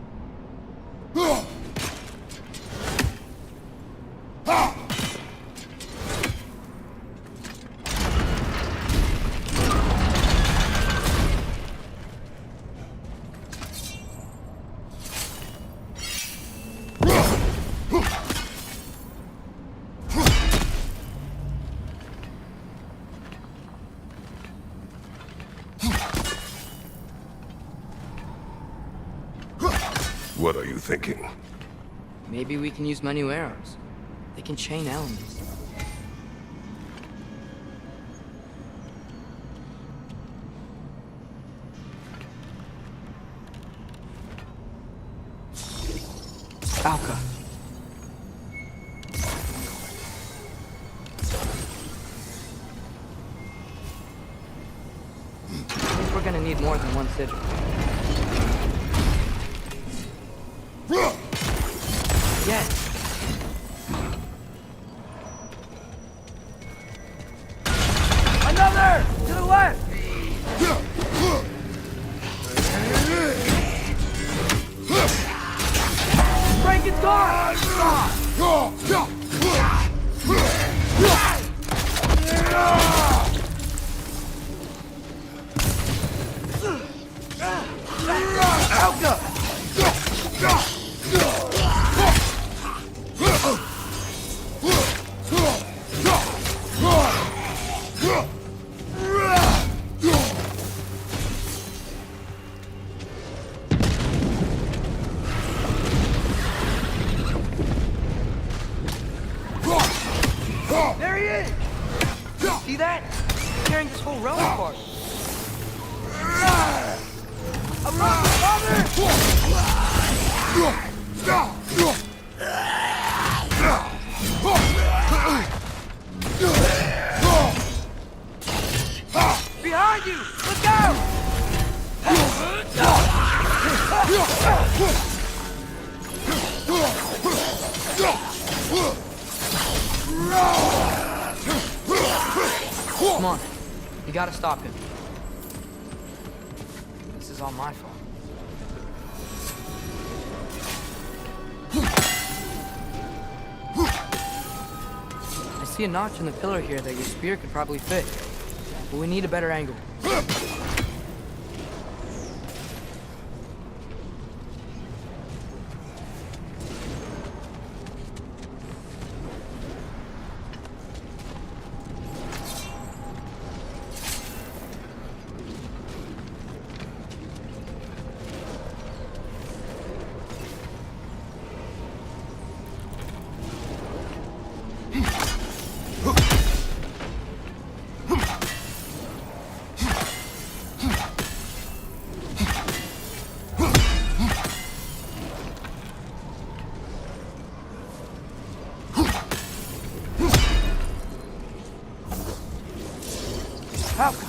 Speaker 2: What are you thinking?
Speaker 12: Maybe we can use my new arrows. They can chain elements. Alka. I think we're gonna need more than one sigil. Yes.
Speaker 8: Another! To the left! Break it guard! Alka! There he is! See that? He's tearing this whole realm apart. Behind you! Look out!
Speaker 12: Come on. You gotta stop him. This is all my fault. I see a notch in the pillar here that your spear could probably fit. But we need a better angle.
Speaker 8: Alka!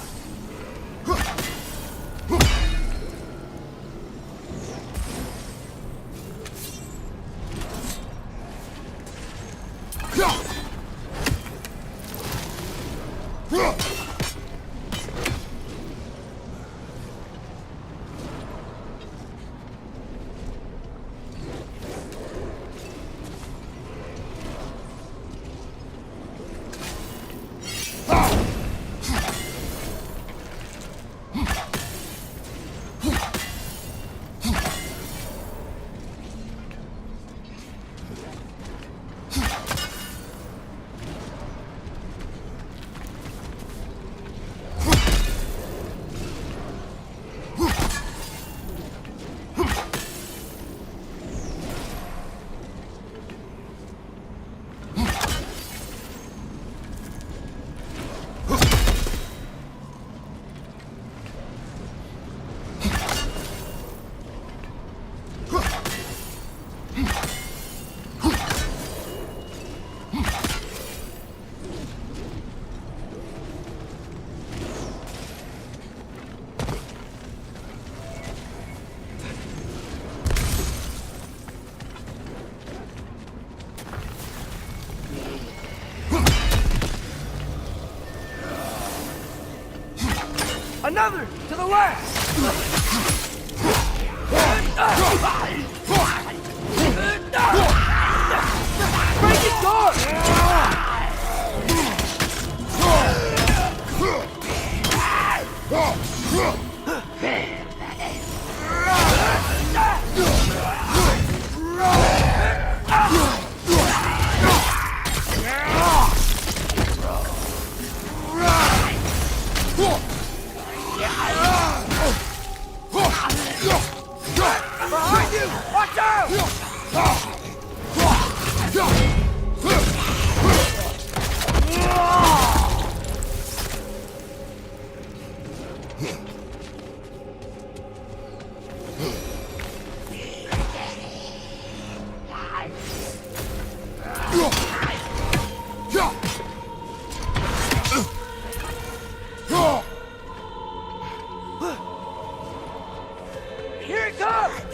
Speaker 8: Another! To the left! you! Watch out! Here it comes!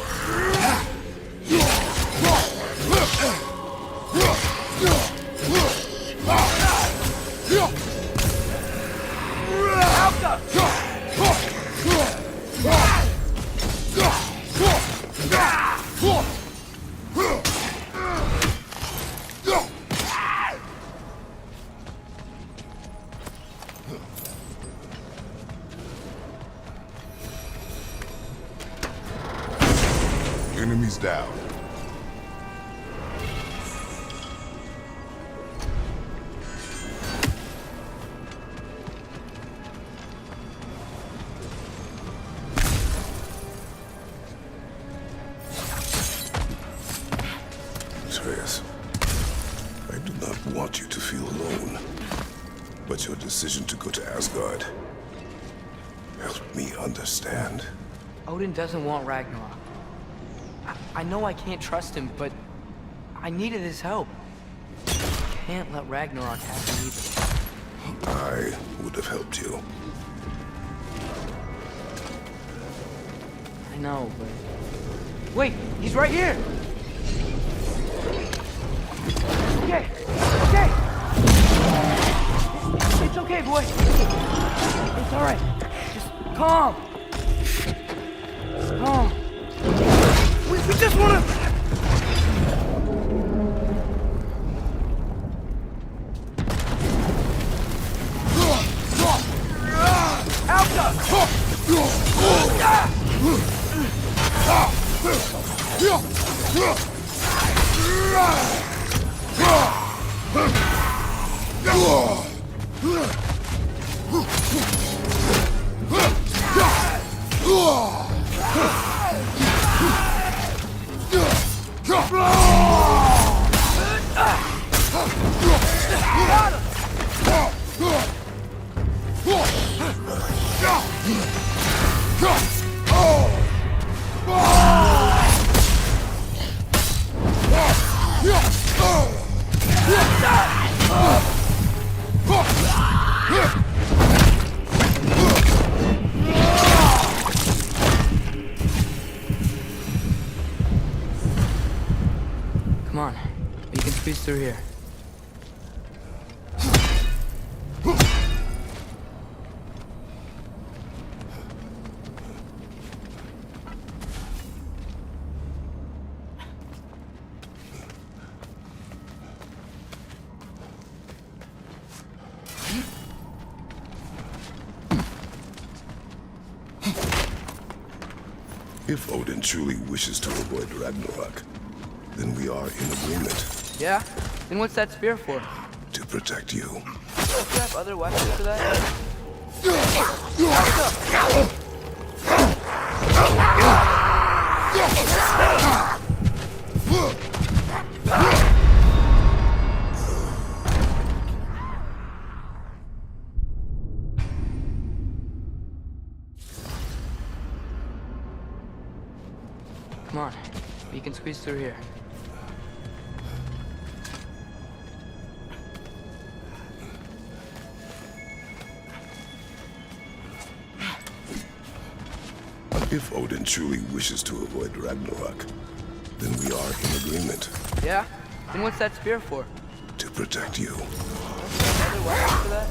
Speaker 2: Enemies down. Atreus, I do not want you to feel alone, but your decision to go to Asgard helped me understand.
Speaker 12: Odin doesn't want Ragnarok. I know I can't trust him, but I needed his help. I can't let Ragnarok happen either.
Speaker 2: I would have helped you.
Speaker 12: I know, but... Wait, he's right here! Okay, okay! It's okay, boy. It's all right. Just calm. Calm. We just wanna... Come on, you can squeeze through here.
Speaker 2: If Odin truly wishes to avoid Ragnarok, then we are in agreement.
Speaker 12: Yeah? Then what's that spear for?
Speaker 2: To protect you.
Speaker 12: Do you have other weapons for that? Come on, you can squeeze through here.
Speaker 2: If Odin truly wishes to avoid Ragnarok, then we are in agreement.
Speaker 12: Yeah? Then what's that spear for?
Speaker 2: To protect you.
Speaker 12: Other weapons for that?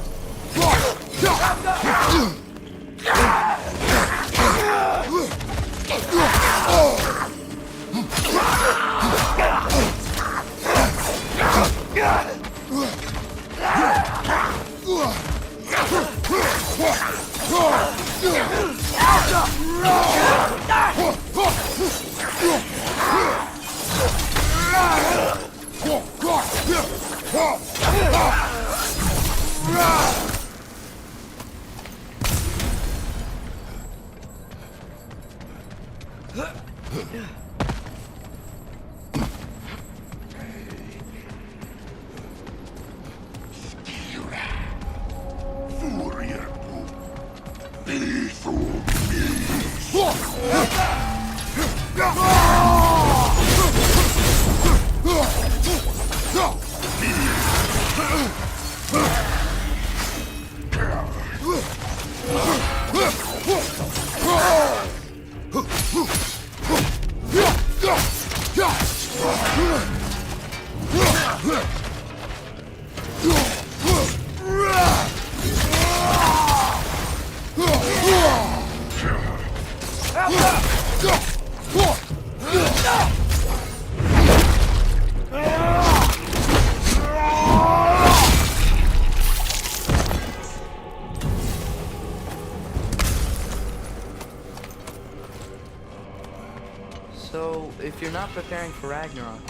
Speaker 12: So, if you're not preparing for Ragnarok,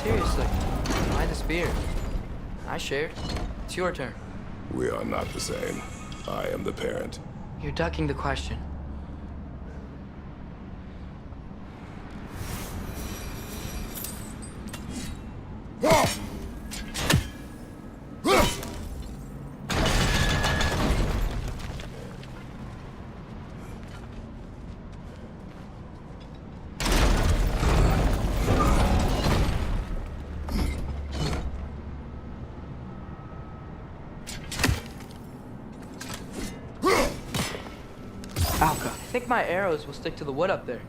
Speaker 12: seriously, why the spear? I shared. It's your turn.
Speaker 2: We are not the same. I am the parent.
Speaker 12: You're ducking the question. I think my arrows will stick to the wood up there.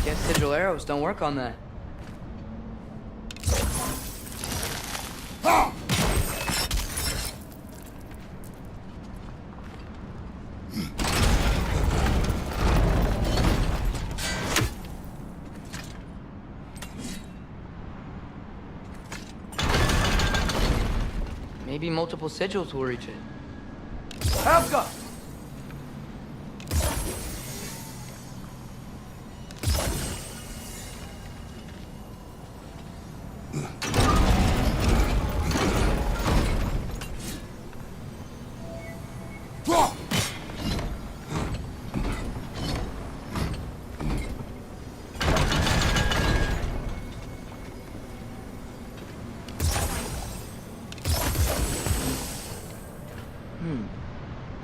Speaker 12: Guess sigil arrows don't work on that. Maybe multiple sigils will reach it. Helga!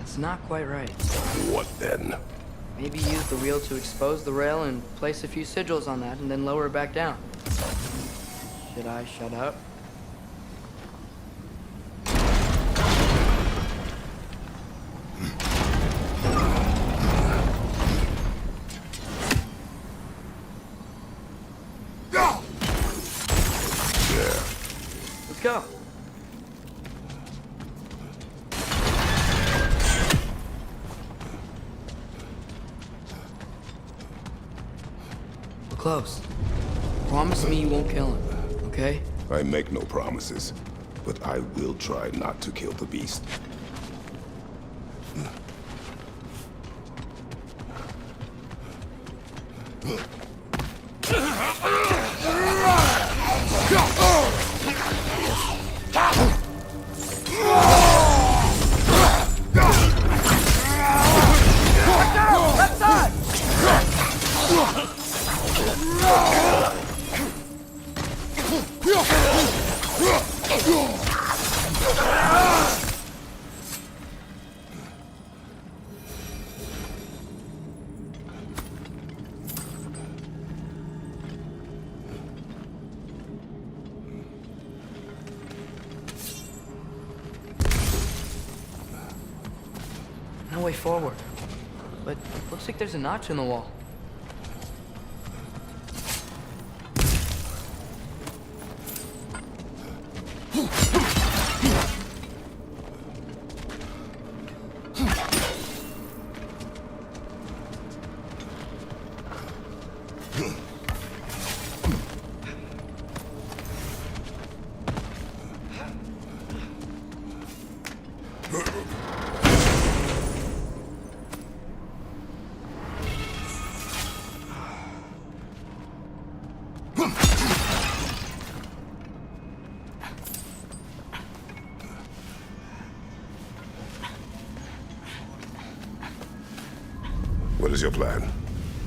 Speaker 12: It's not quite right.
Speaker 2: What then?
Speaker 12: Maybe use the wheel to expose the rail and place a few sigils on that and then lower it back down. Should I shut up? Let's go. We're close. Promise me you won't kill him, okay?
Speaker 2: I make no promises, but I will try not to kill the beast.
Speaker 12: No way forward. But looks like there's a notch in the wall.
Speaker 2: What is your plan?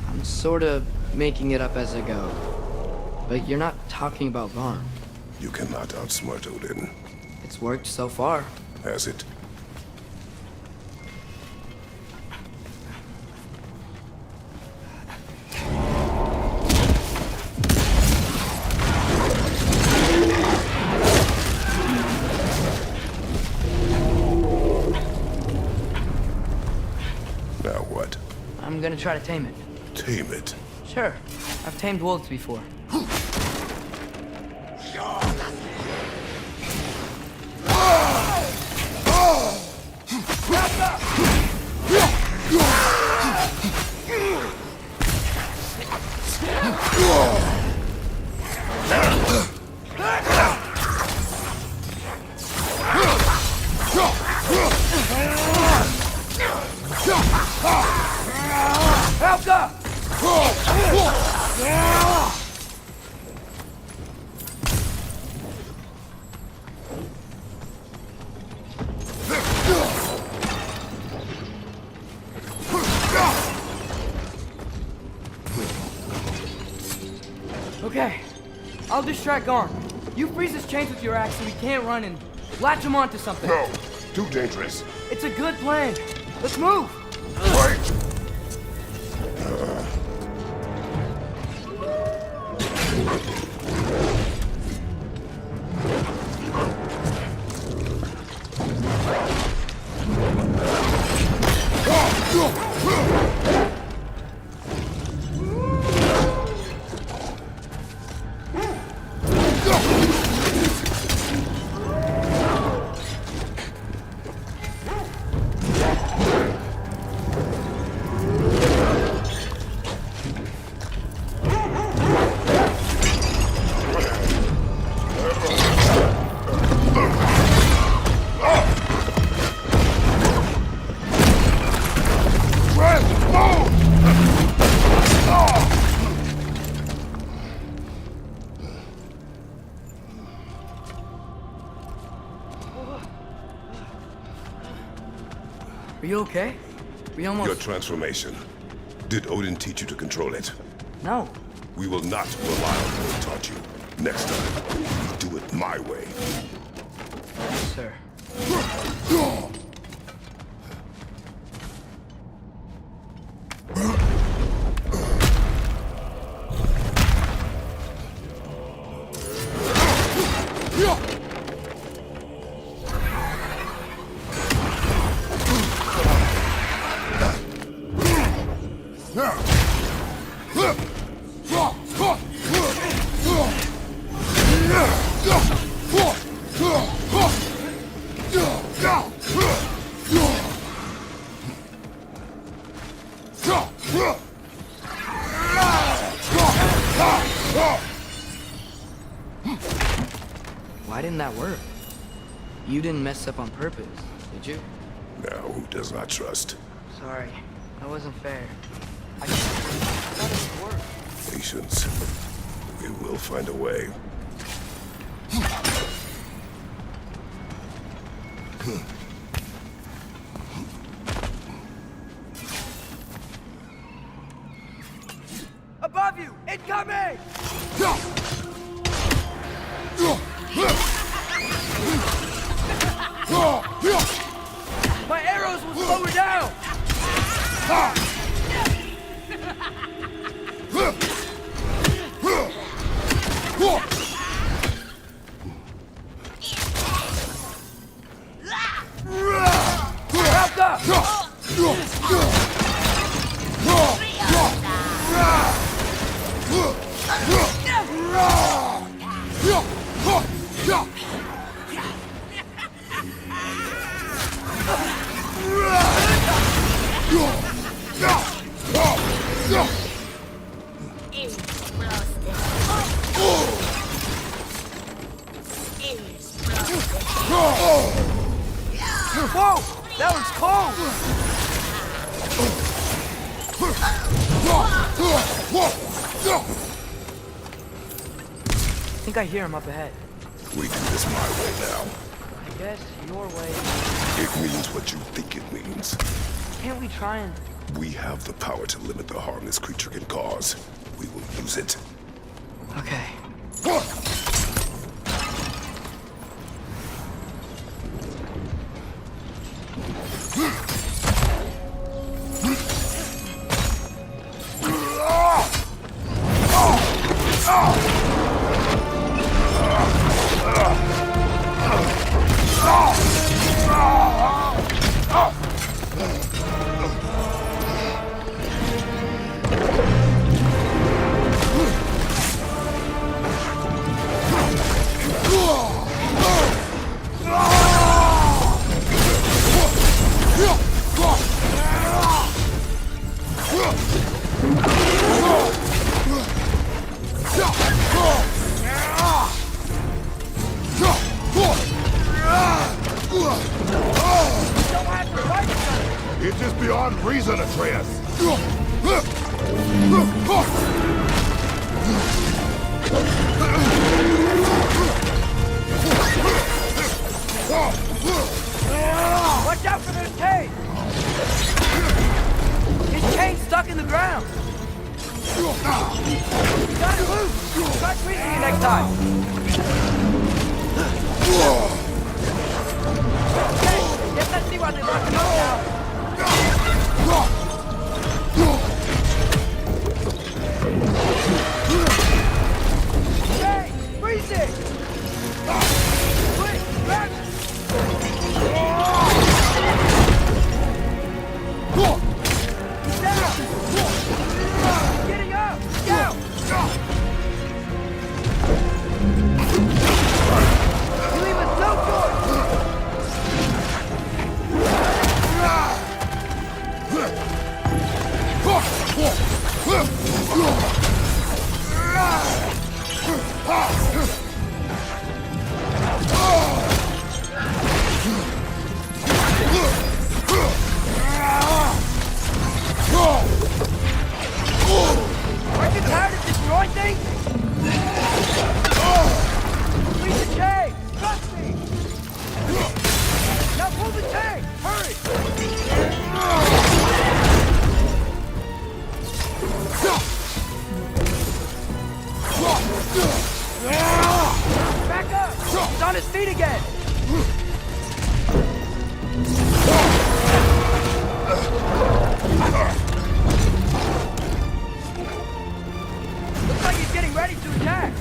Speaker 12: I'm sort of making it up as I go. But you're not talking about Varn.
Speaker 2: You cannot outsmart Odin.
Speaker 12: It's worked so far.
Speaker 2: Has it? Now what?
Speaker 12: I'm gonna try to tame it.
Speaker 2: Tame it?
Speaker 12: Sure. I've tamed wolves before. Helga! Okay, I'll distract Garn. You freeze his chains with your axe so he can't run and latch him onto something.
Speaker 2: No, too dangerous.
Speaker 12: It's a good plan. Let's move.
Speaker 2: Wait!
Speaker 12: Are you okay? We almost...
Speaker 2: Your transformation. Did Odin teach you to control it?
Speaker 12: No.
Speaker 2: We will not rely on what he taught you. Next time, we do it my way.
Speaker 12: Sir. Why didn't that work? You didn't mess up on purpose, did you?
Speaker 2: Now, who does not trust?
Speaker 12: Sorry, that wasn't fair. I thought it would work.
Speaker 2: Patience. We will find a way.
Speaker 12: Above you! Incoming! My arrows will slow her down! Whoa! That was cold! I think I hear him up ahead.
Speaker 2: We do this my way now.
Speaker 12: I guess your way.
Speaker 2: It means what you think it means.
Speaker 12: Can't we try and...
Speaker 2: We have the power to limit the harm this creature can cause. We will use it.
Speaker 12: Okay.
Speaker 2: It is beyond reason, Atreus.
Speaker 12: Watch out for those chains! His chain's stuck in the ground! Got it loose! Try squeezing it next time! Okay, let's see why they locked him up now! Hey! Freeze it! Quick! Grab it! Down! Getting up! Down! You leave us no choice! Aren't you tired of destroying things? Release the chain! Trust me! Now pull the chain! Hurry! Back up! He's on his feet again! Looks like he's getting ready to attack!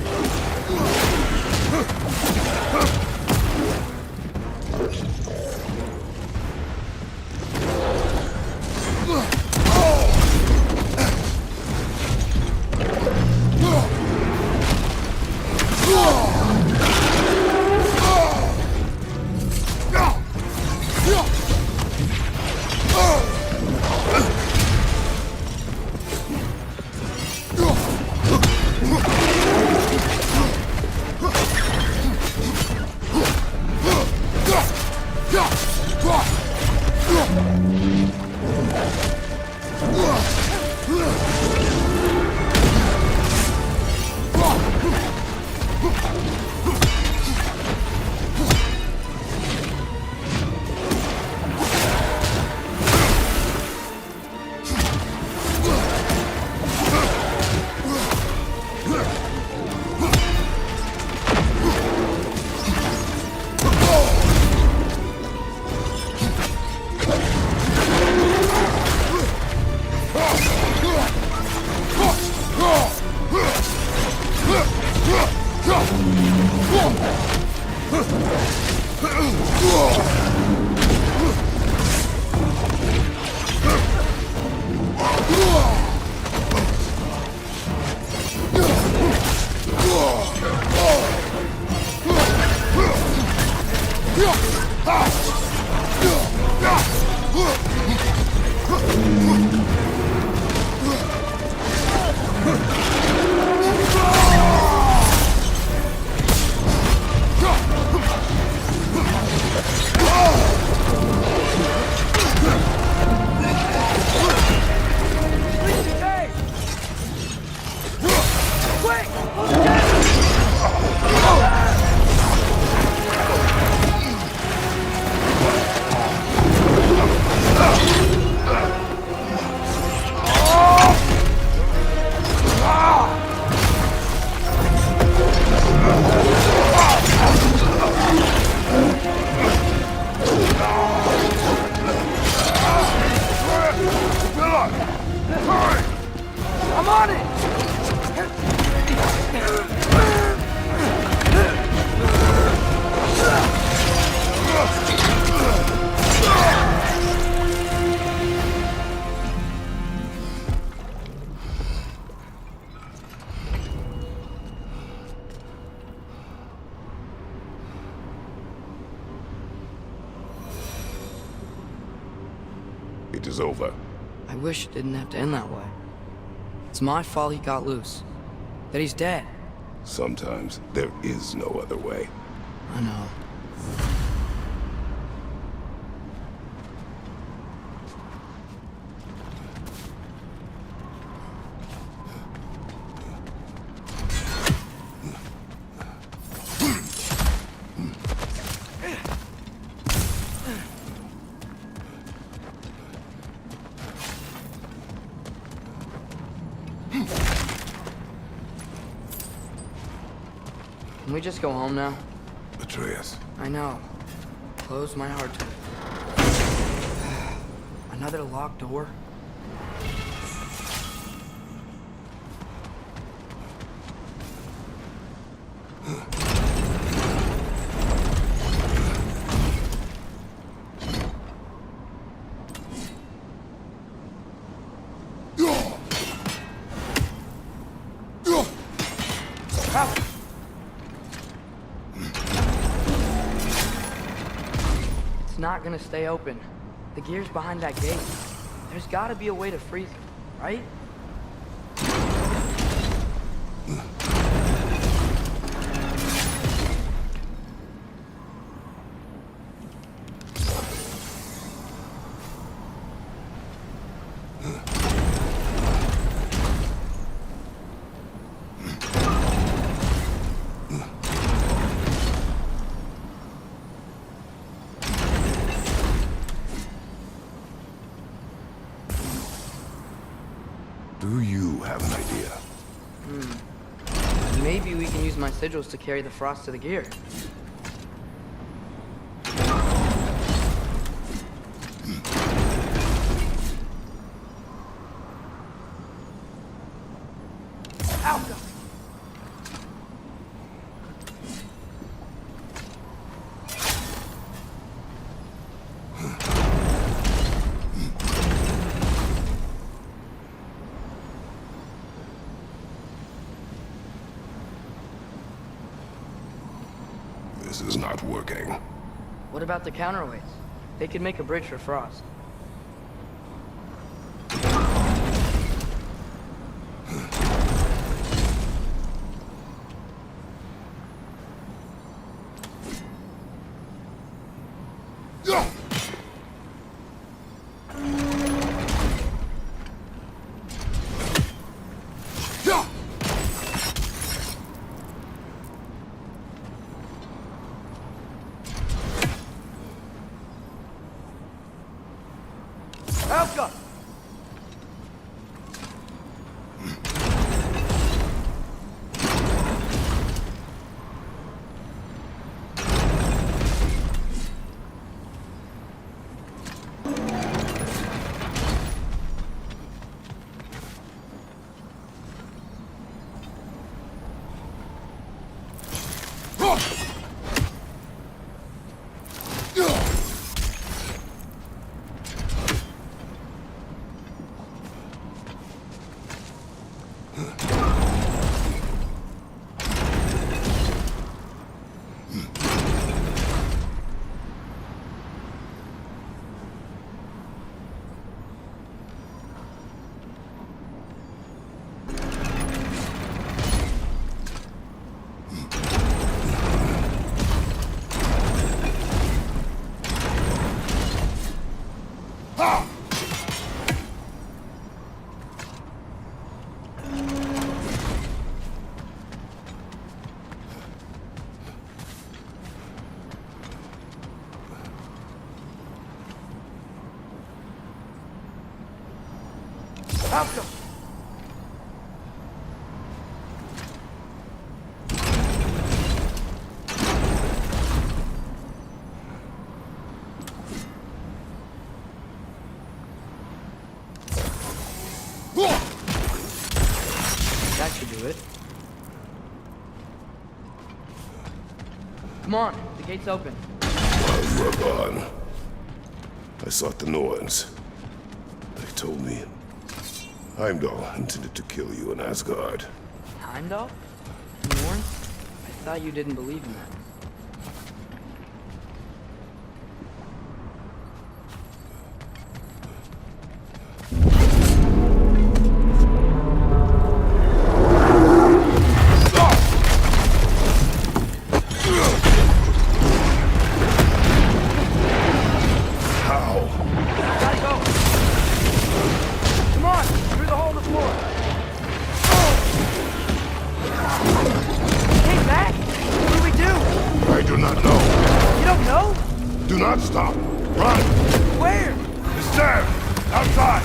Speaker 12: I'm on it!
Speaker 2: It is over.
Speaker 12: I wish it didn't have to end that way. It's my fault he got loose. That he's dead.
Speaker 2: Sometimes there is no other way.
Speaker 12: I know. Can we just go home now?
Speaker 2: Atreus.
Speaker 12: I know. Close my heart to it. Another locked door? It's not gonna stay open. The gear's behind that gate. There's gotta be a way to freeze it, right?
Speaker 2: Do you have an idea?
Speaker 12: Maybe we can use my sigils to carry the frost to the gear.
Speaker 2: This is not working.
Speaker 12: What about the counterweights? They could make a bridge for frost.
Speaker 8: Alka! Alka!
Speaker 12: That should do it. Come on, the gate's open.
Speaker 2: While you were gone, I sought the Norns. They told me Heimdall intended to kill you in Asgard.
Speaker 12: Heimdall? Norn? I thought you didn't believe in that.
Speaker 2: Stop! Run!
Speaker 8: Where?
Speaker 2: It's there! Outside!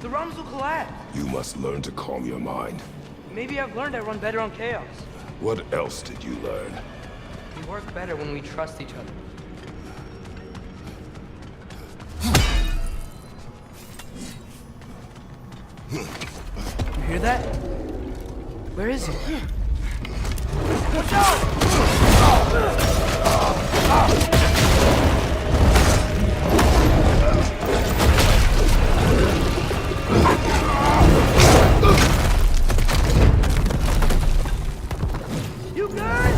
Speaker 12: The realms will collapse.
Speaker 2: You must learn to calm your mind.
Speaker 12: Maybe I've learned I run better on chaos.
Speaker 2: What else did you learn?
Speaker 12: We work better when we trust each other. You hear that? Where is he? Watch out! You good?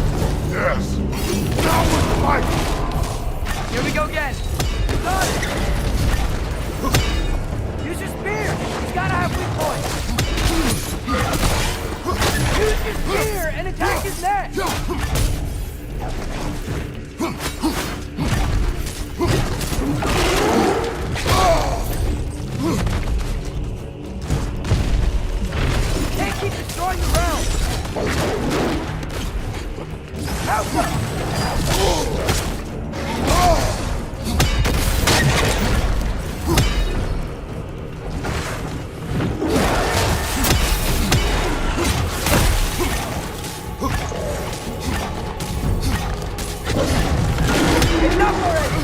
Speaker 2: Yes. Now with the fight.
Speaker 12: Here we go again. You got it. Use your spear. He's gotta have weak points. Use your spear and attack his neck. Can't keep destroying the realm. Enough already!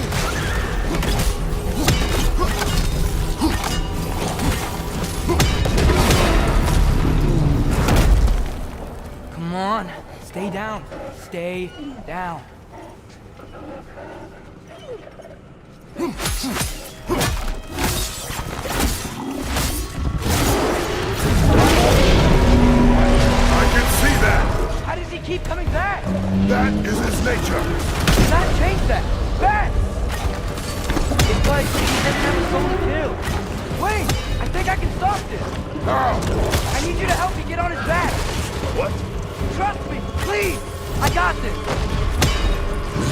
Speaker 12: Come on, stay down. Stay down.
Speaker 2: I can see that.
Speaker 12: How does he keep coming back?
Speaker 2: That is his nature.
Speaker 12: Did not change that. Back! It's like he doesn't have a soul to kill. Wait! I think I can stop this.
Speaker 2: How?
Speaker 12: I need you to help me get on his back.
Speaker 2: What?
Speaker 12: Trust me, please. I got this.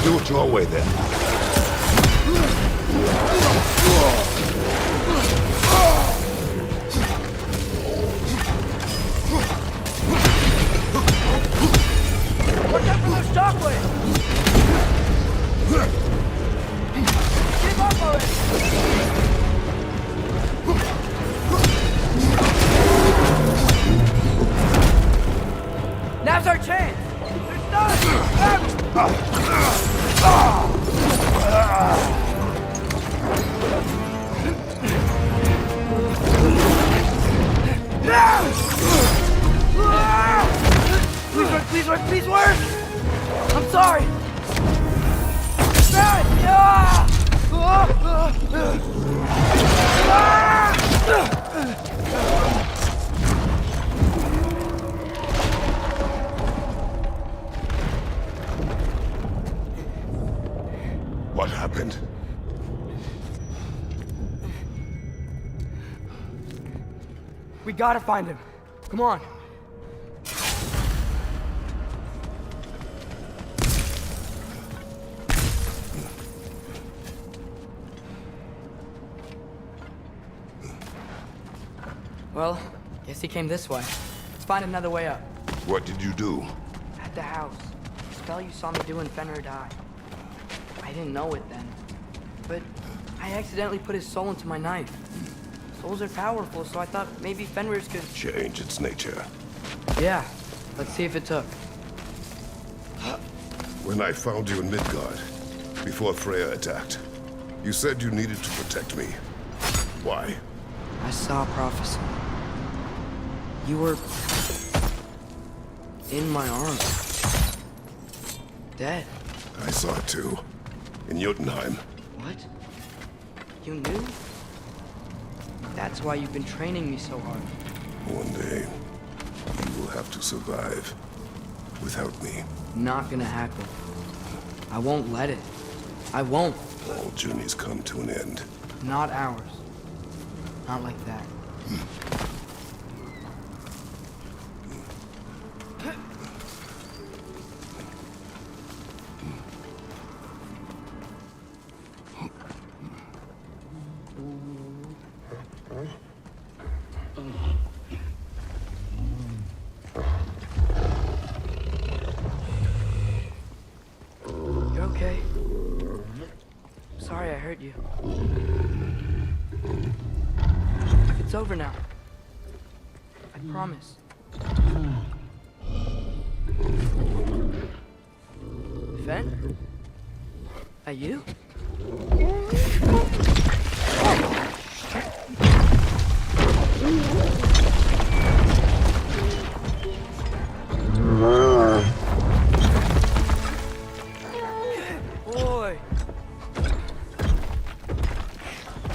Speaker 2: Do it your way then.
Speaker 12: Watch out for those shockwaves. Give up already. Now's our chance! There's none! Please work, please work, please work! I'm sorry!
Speaker 2: What happened?
Speaker 12: We gotta find him. Come on. Well, guess he came this way. Let's find another way up.
Speaker 2: What did you do?
Speaker 12: At the house. The spell you saw me do when Fenrir died. I didn't know it then. But I accidentally put his soul into my knife. Souls are powerful, so I thought maybe Fenrir's could...
Speaker 2: Change its nature.
Speaker 12: Yeah. Let's see if it took.
Speaker 2: When I found you in Midgard, before Freya attacked, you said you needed to protect me. Why?
Speaker 12: I saw a prophecy. You were... in my arms. Dead.
Speaker 2: I saw it too. In Jotunheim.
Speaker 12: What? You knew? That's why you've been training me so hard.
Speaker 2: One day, you will have to survive without me.
Speaker 12: Not gonna happen. I won't let it. I won't.
Speaker 2: All journeys come to an end.
Speaker 12: Not ours. Not like that. You okay? Sorry I hurt you. It's It's over now. I promise. Fen? Are you? Boy.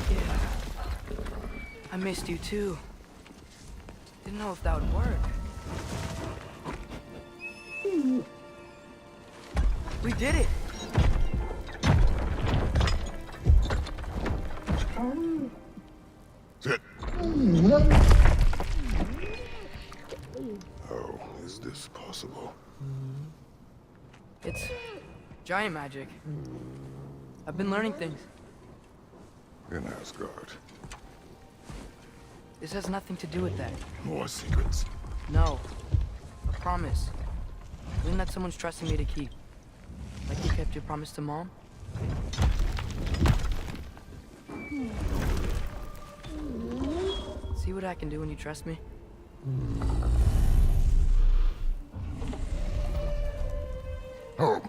Speaker 12: Yeah. I missed you too. Didn't know if that would work. We did it!
Speaker 2: How is this possible?
Speaker 12: It's giant magic. I've been learning things.
Speaker 2: In Asgard.
Speaker 12: This has nothing to do with that.
Speaker 2: More secrets.
Speaker 12: No. A promise. One that someone's trusting me to keep. Like you kept your promise to Mom? See what I can do when you trust me?
Speaker 2: Oh.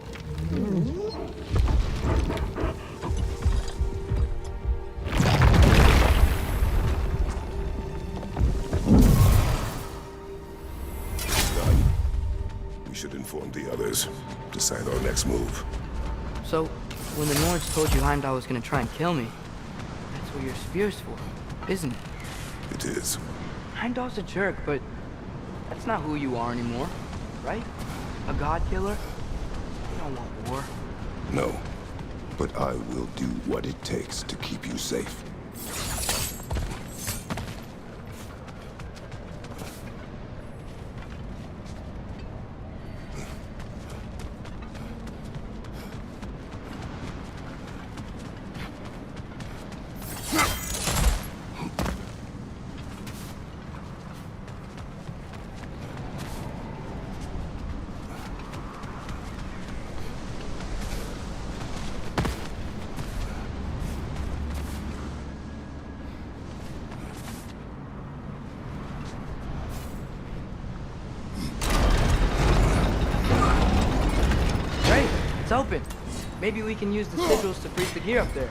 Speaker 2: Done. We should inform the others. Decide our next move.
Speaker 12: So, when the Nords told you Heimdall was gonna try and kill me, that's what your spear's for, isn't it?
Speaker 2: It is.
Speaker 12: Heimdall's a jerk, but that's not who you are anymore, right? A god killer? You don't want war.
Speaker 2: No. But I will do what it takes to keep you safe.
Speaker 12: It's open. Maybe we can use the sigils to freeze the gear up there.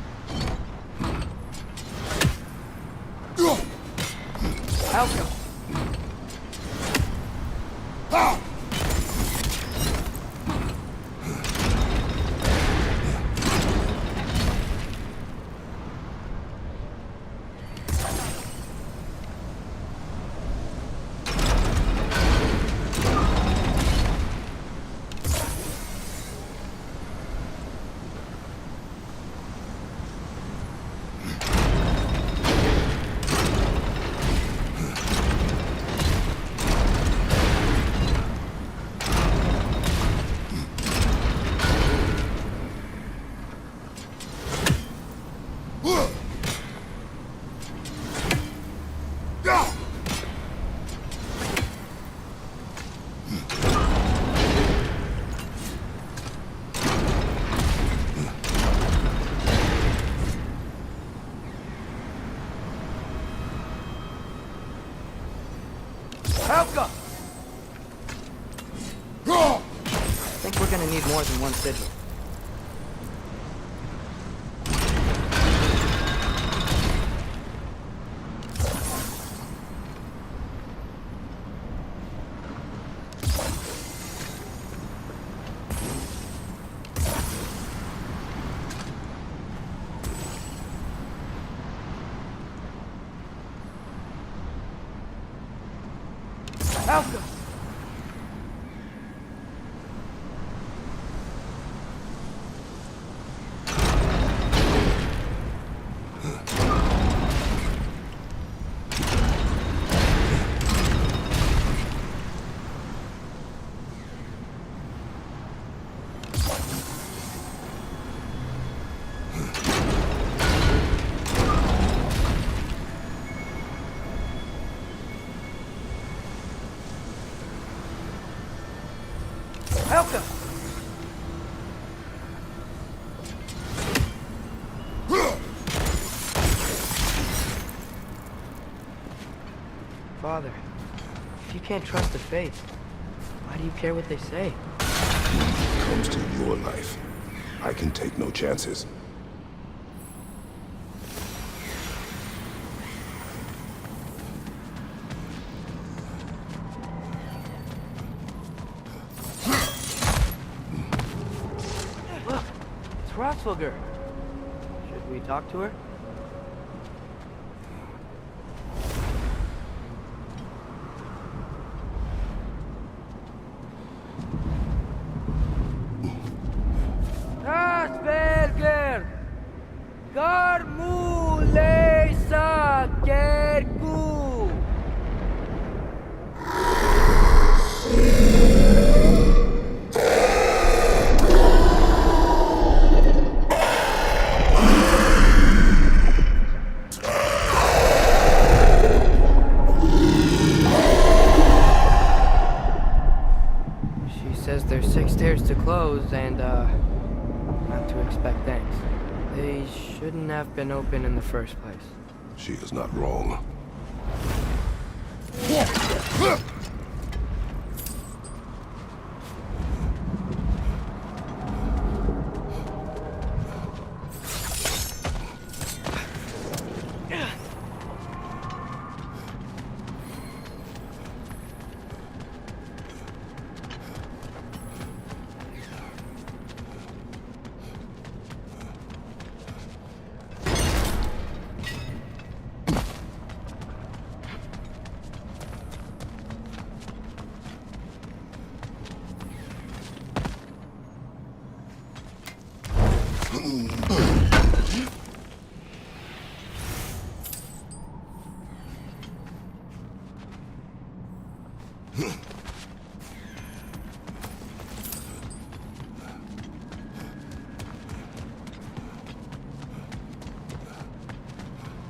Speaker 12: Alco. Helka! I think we're gonna need more than one sigil. Helka! Helka! If you can't trust the faith, why do you care what they say?
Speaker 2: When it comes to your life, I can take no chances.
Speaker 12: Look, it's Rossvogger. Should we talk to her? Asperger! Garmulesa Kerku! She says there's 6 stairs to close and, not to expect thanks. They shouldn't have been open in the first place.
Speaker 2: She is not wrong.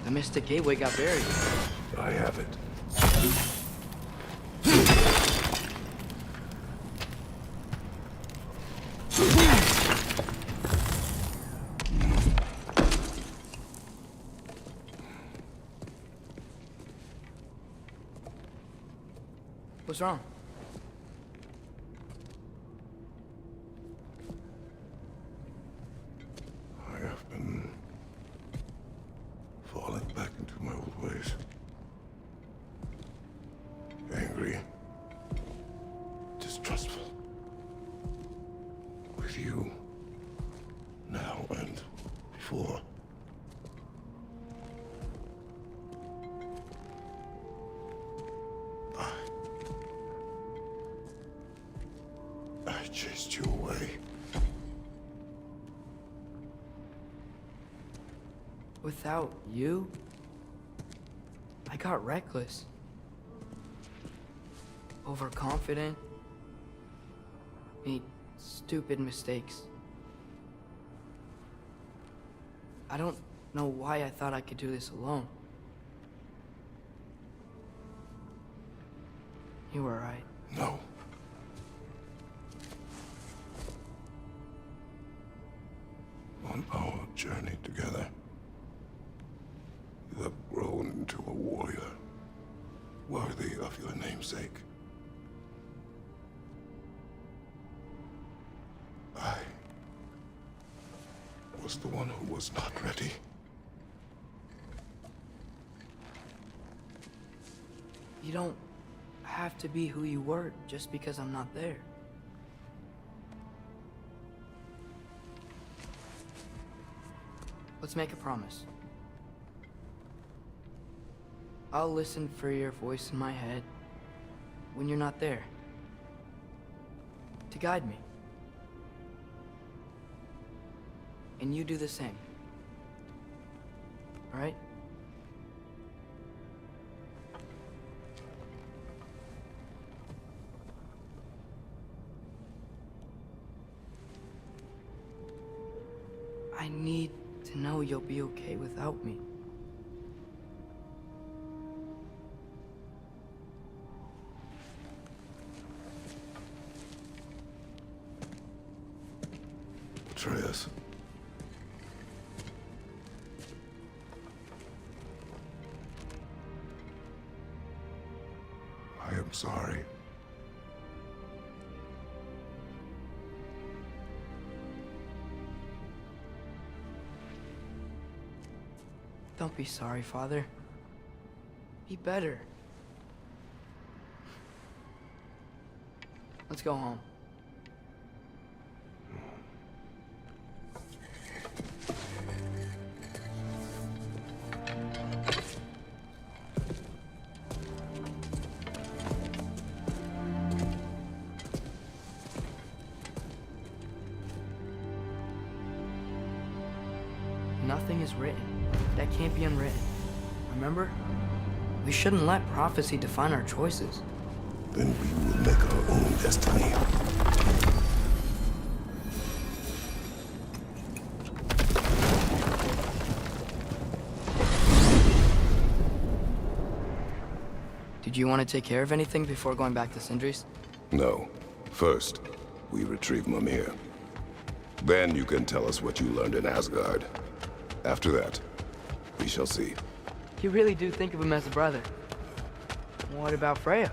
Speaker 12: The Mystic Gateway got buried.
Speaker 2: I have it.
Speaker 12: What's wrong?
Speaker 2: I have been falling back into my old ways. Angry. Distrustful. With you. Now and before. I chased you away.
Speaker 12: Without you, I got reckless. Overconfident. Made stupid mistakes. I don't know why I thought I could do this alone. You were right.
Speaker 2: No. On our journey together, you have grown into a warrior, worthy of your namesake. I was the one who was not ready.
Speaker 12: You don't have to be who you were just because I'm not there. Let's make a promise. I'll listen for your voice in my head when you're not there, to guide me. And you do the same. All right? I need to know you'll be okay without me.
Speaker 2: Atreus. I have I'm sorry.
Speaker 12: Don't be sorry, Father. Be better. Let's go home. Nothing is written that can't be unwritten. Remember? We shouldn't let prophecy define our choices.
Speaker 2: Then we will make our own destiny.
Speaker 12: Did you want to take care of anything before going back to Sindri's?
Speaker 2: No. First, we retrieve Mimir. Then you can tell us what you learned in Asgard. After that, we shall see.
Speaker 12: You really do think of him as a brother. What about Freya?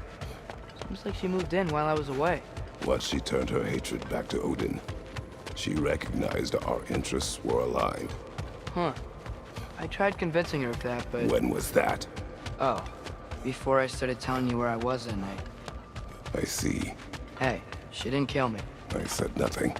Speaker 12: Seems like she moved in while I was away.
Speaker 2: Once she turned her hatred back to Odin, she recognized our interests were aligned.
Speaker 12: Huh. I tried convincing her of that, but...
Speaker 2: When was that?
Speaker 12: Oh, before I started telling you where I was that night.
Speaker 2: I see.
Speaker 12: Hey, she didn't kill me.
Speaker 2: I said nothing.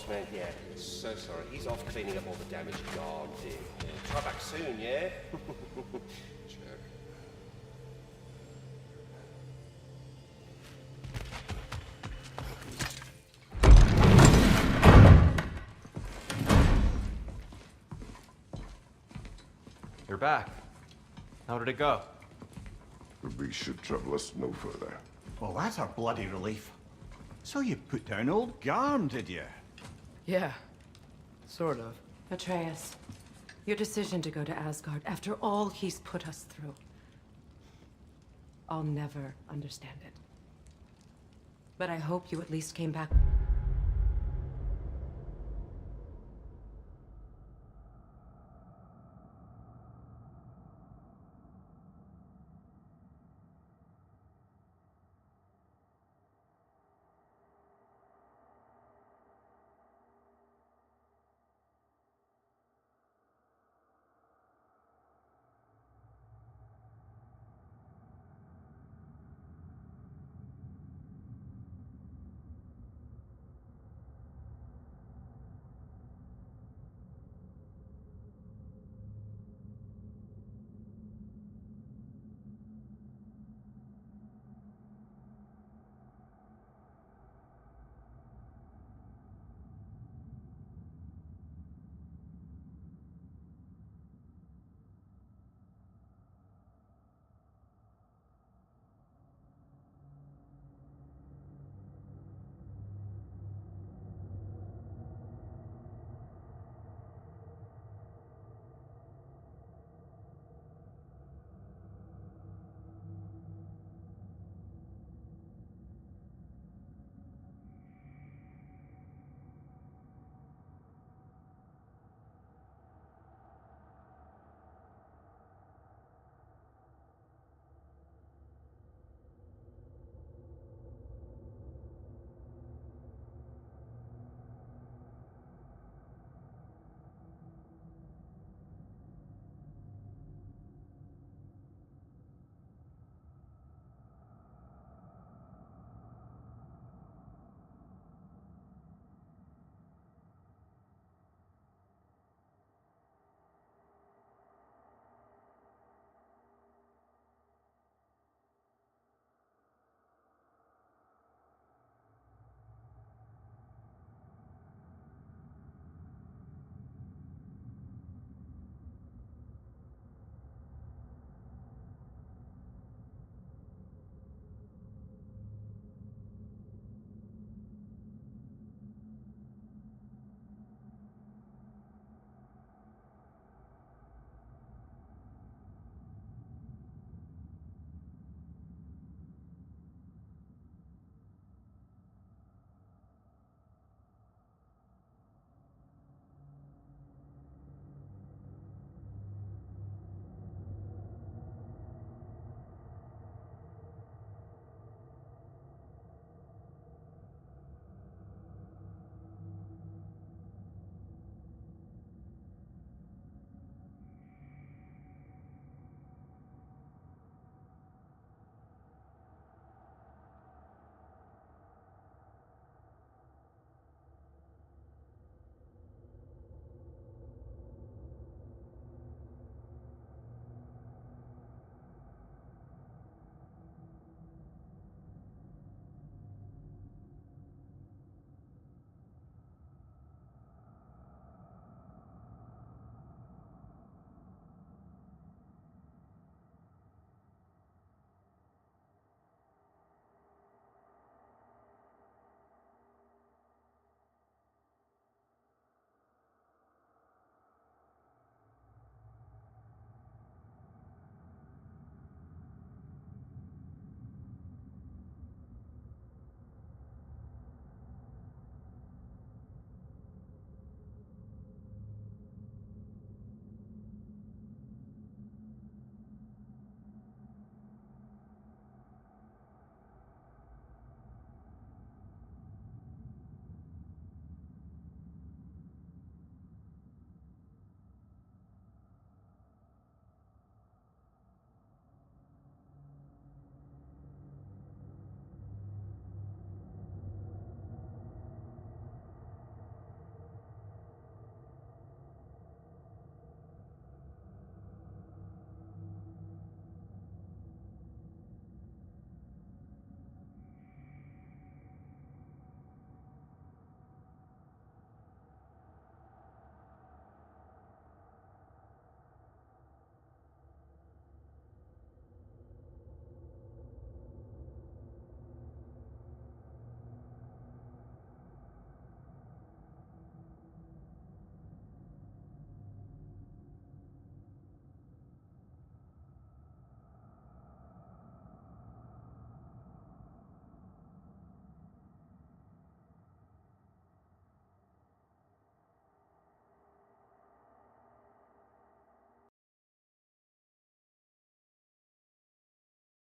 Speaker 9: Man, yeah, so sorry. He's off cleaning up all the damage Garm did. Yeah, try back soon, yeah? Sure.
Speaker 13: You're back. How did it go?
Speaker 2: The beast should trouble us no further.
Speaker 6: Well, that's a bloody relief. So you put down old Garm, did you?
Speaker 12: Yeah, sort of.
Speaker 1: Atreus, your decision to go to Asgard after all he's put us through. I'll never understand it. But I hope you at least came back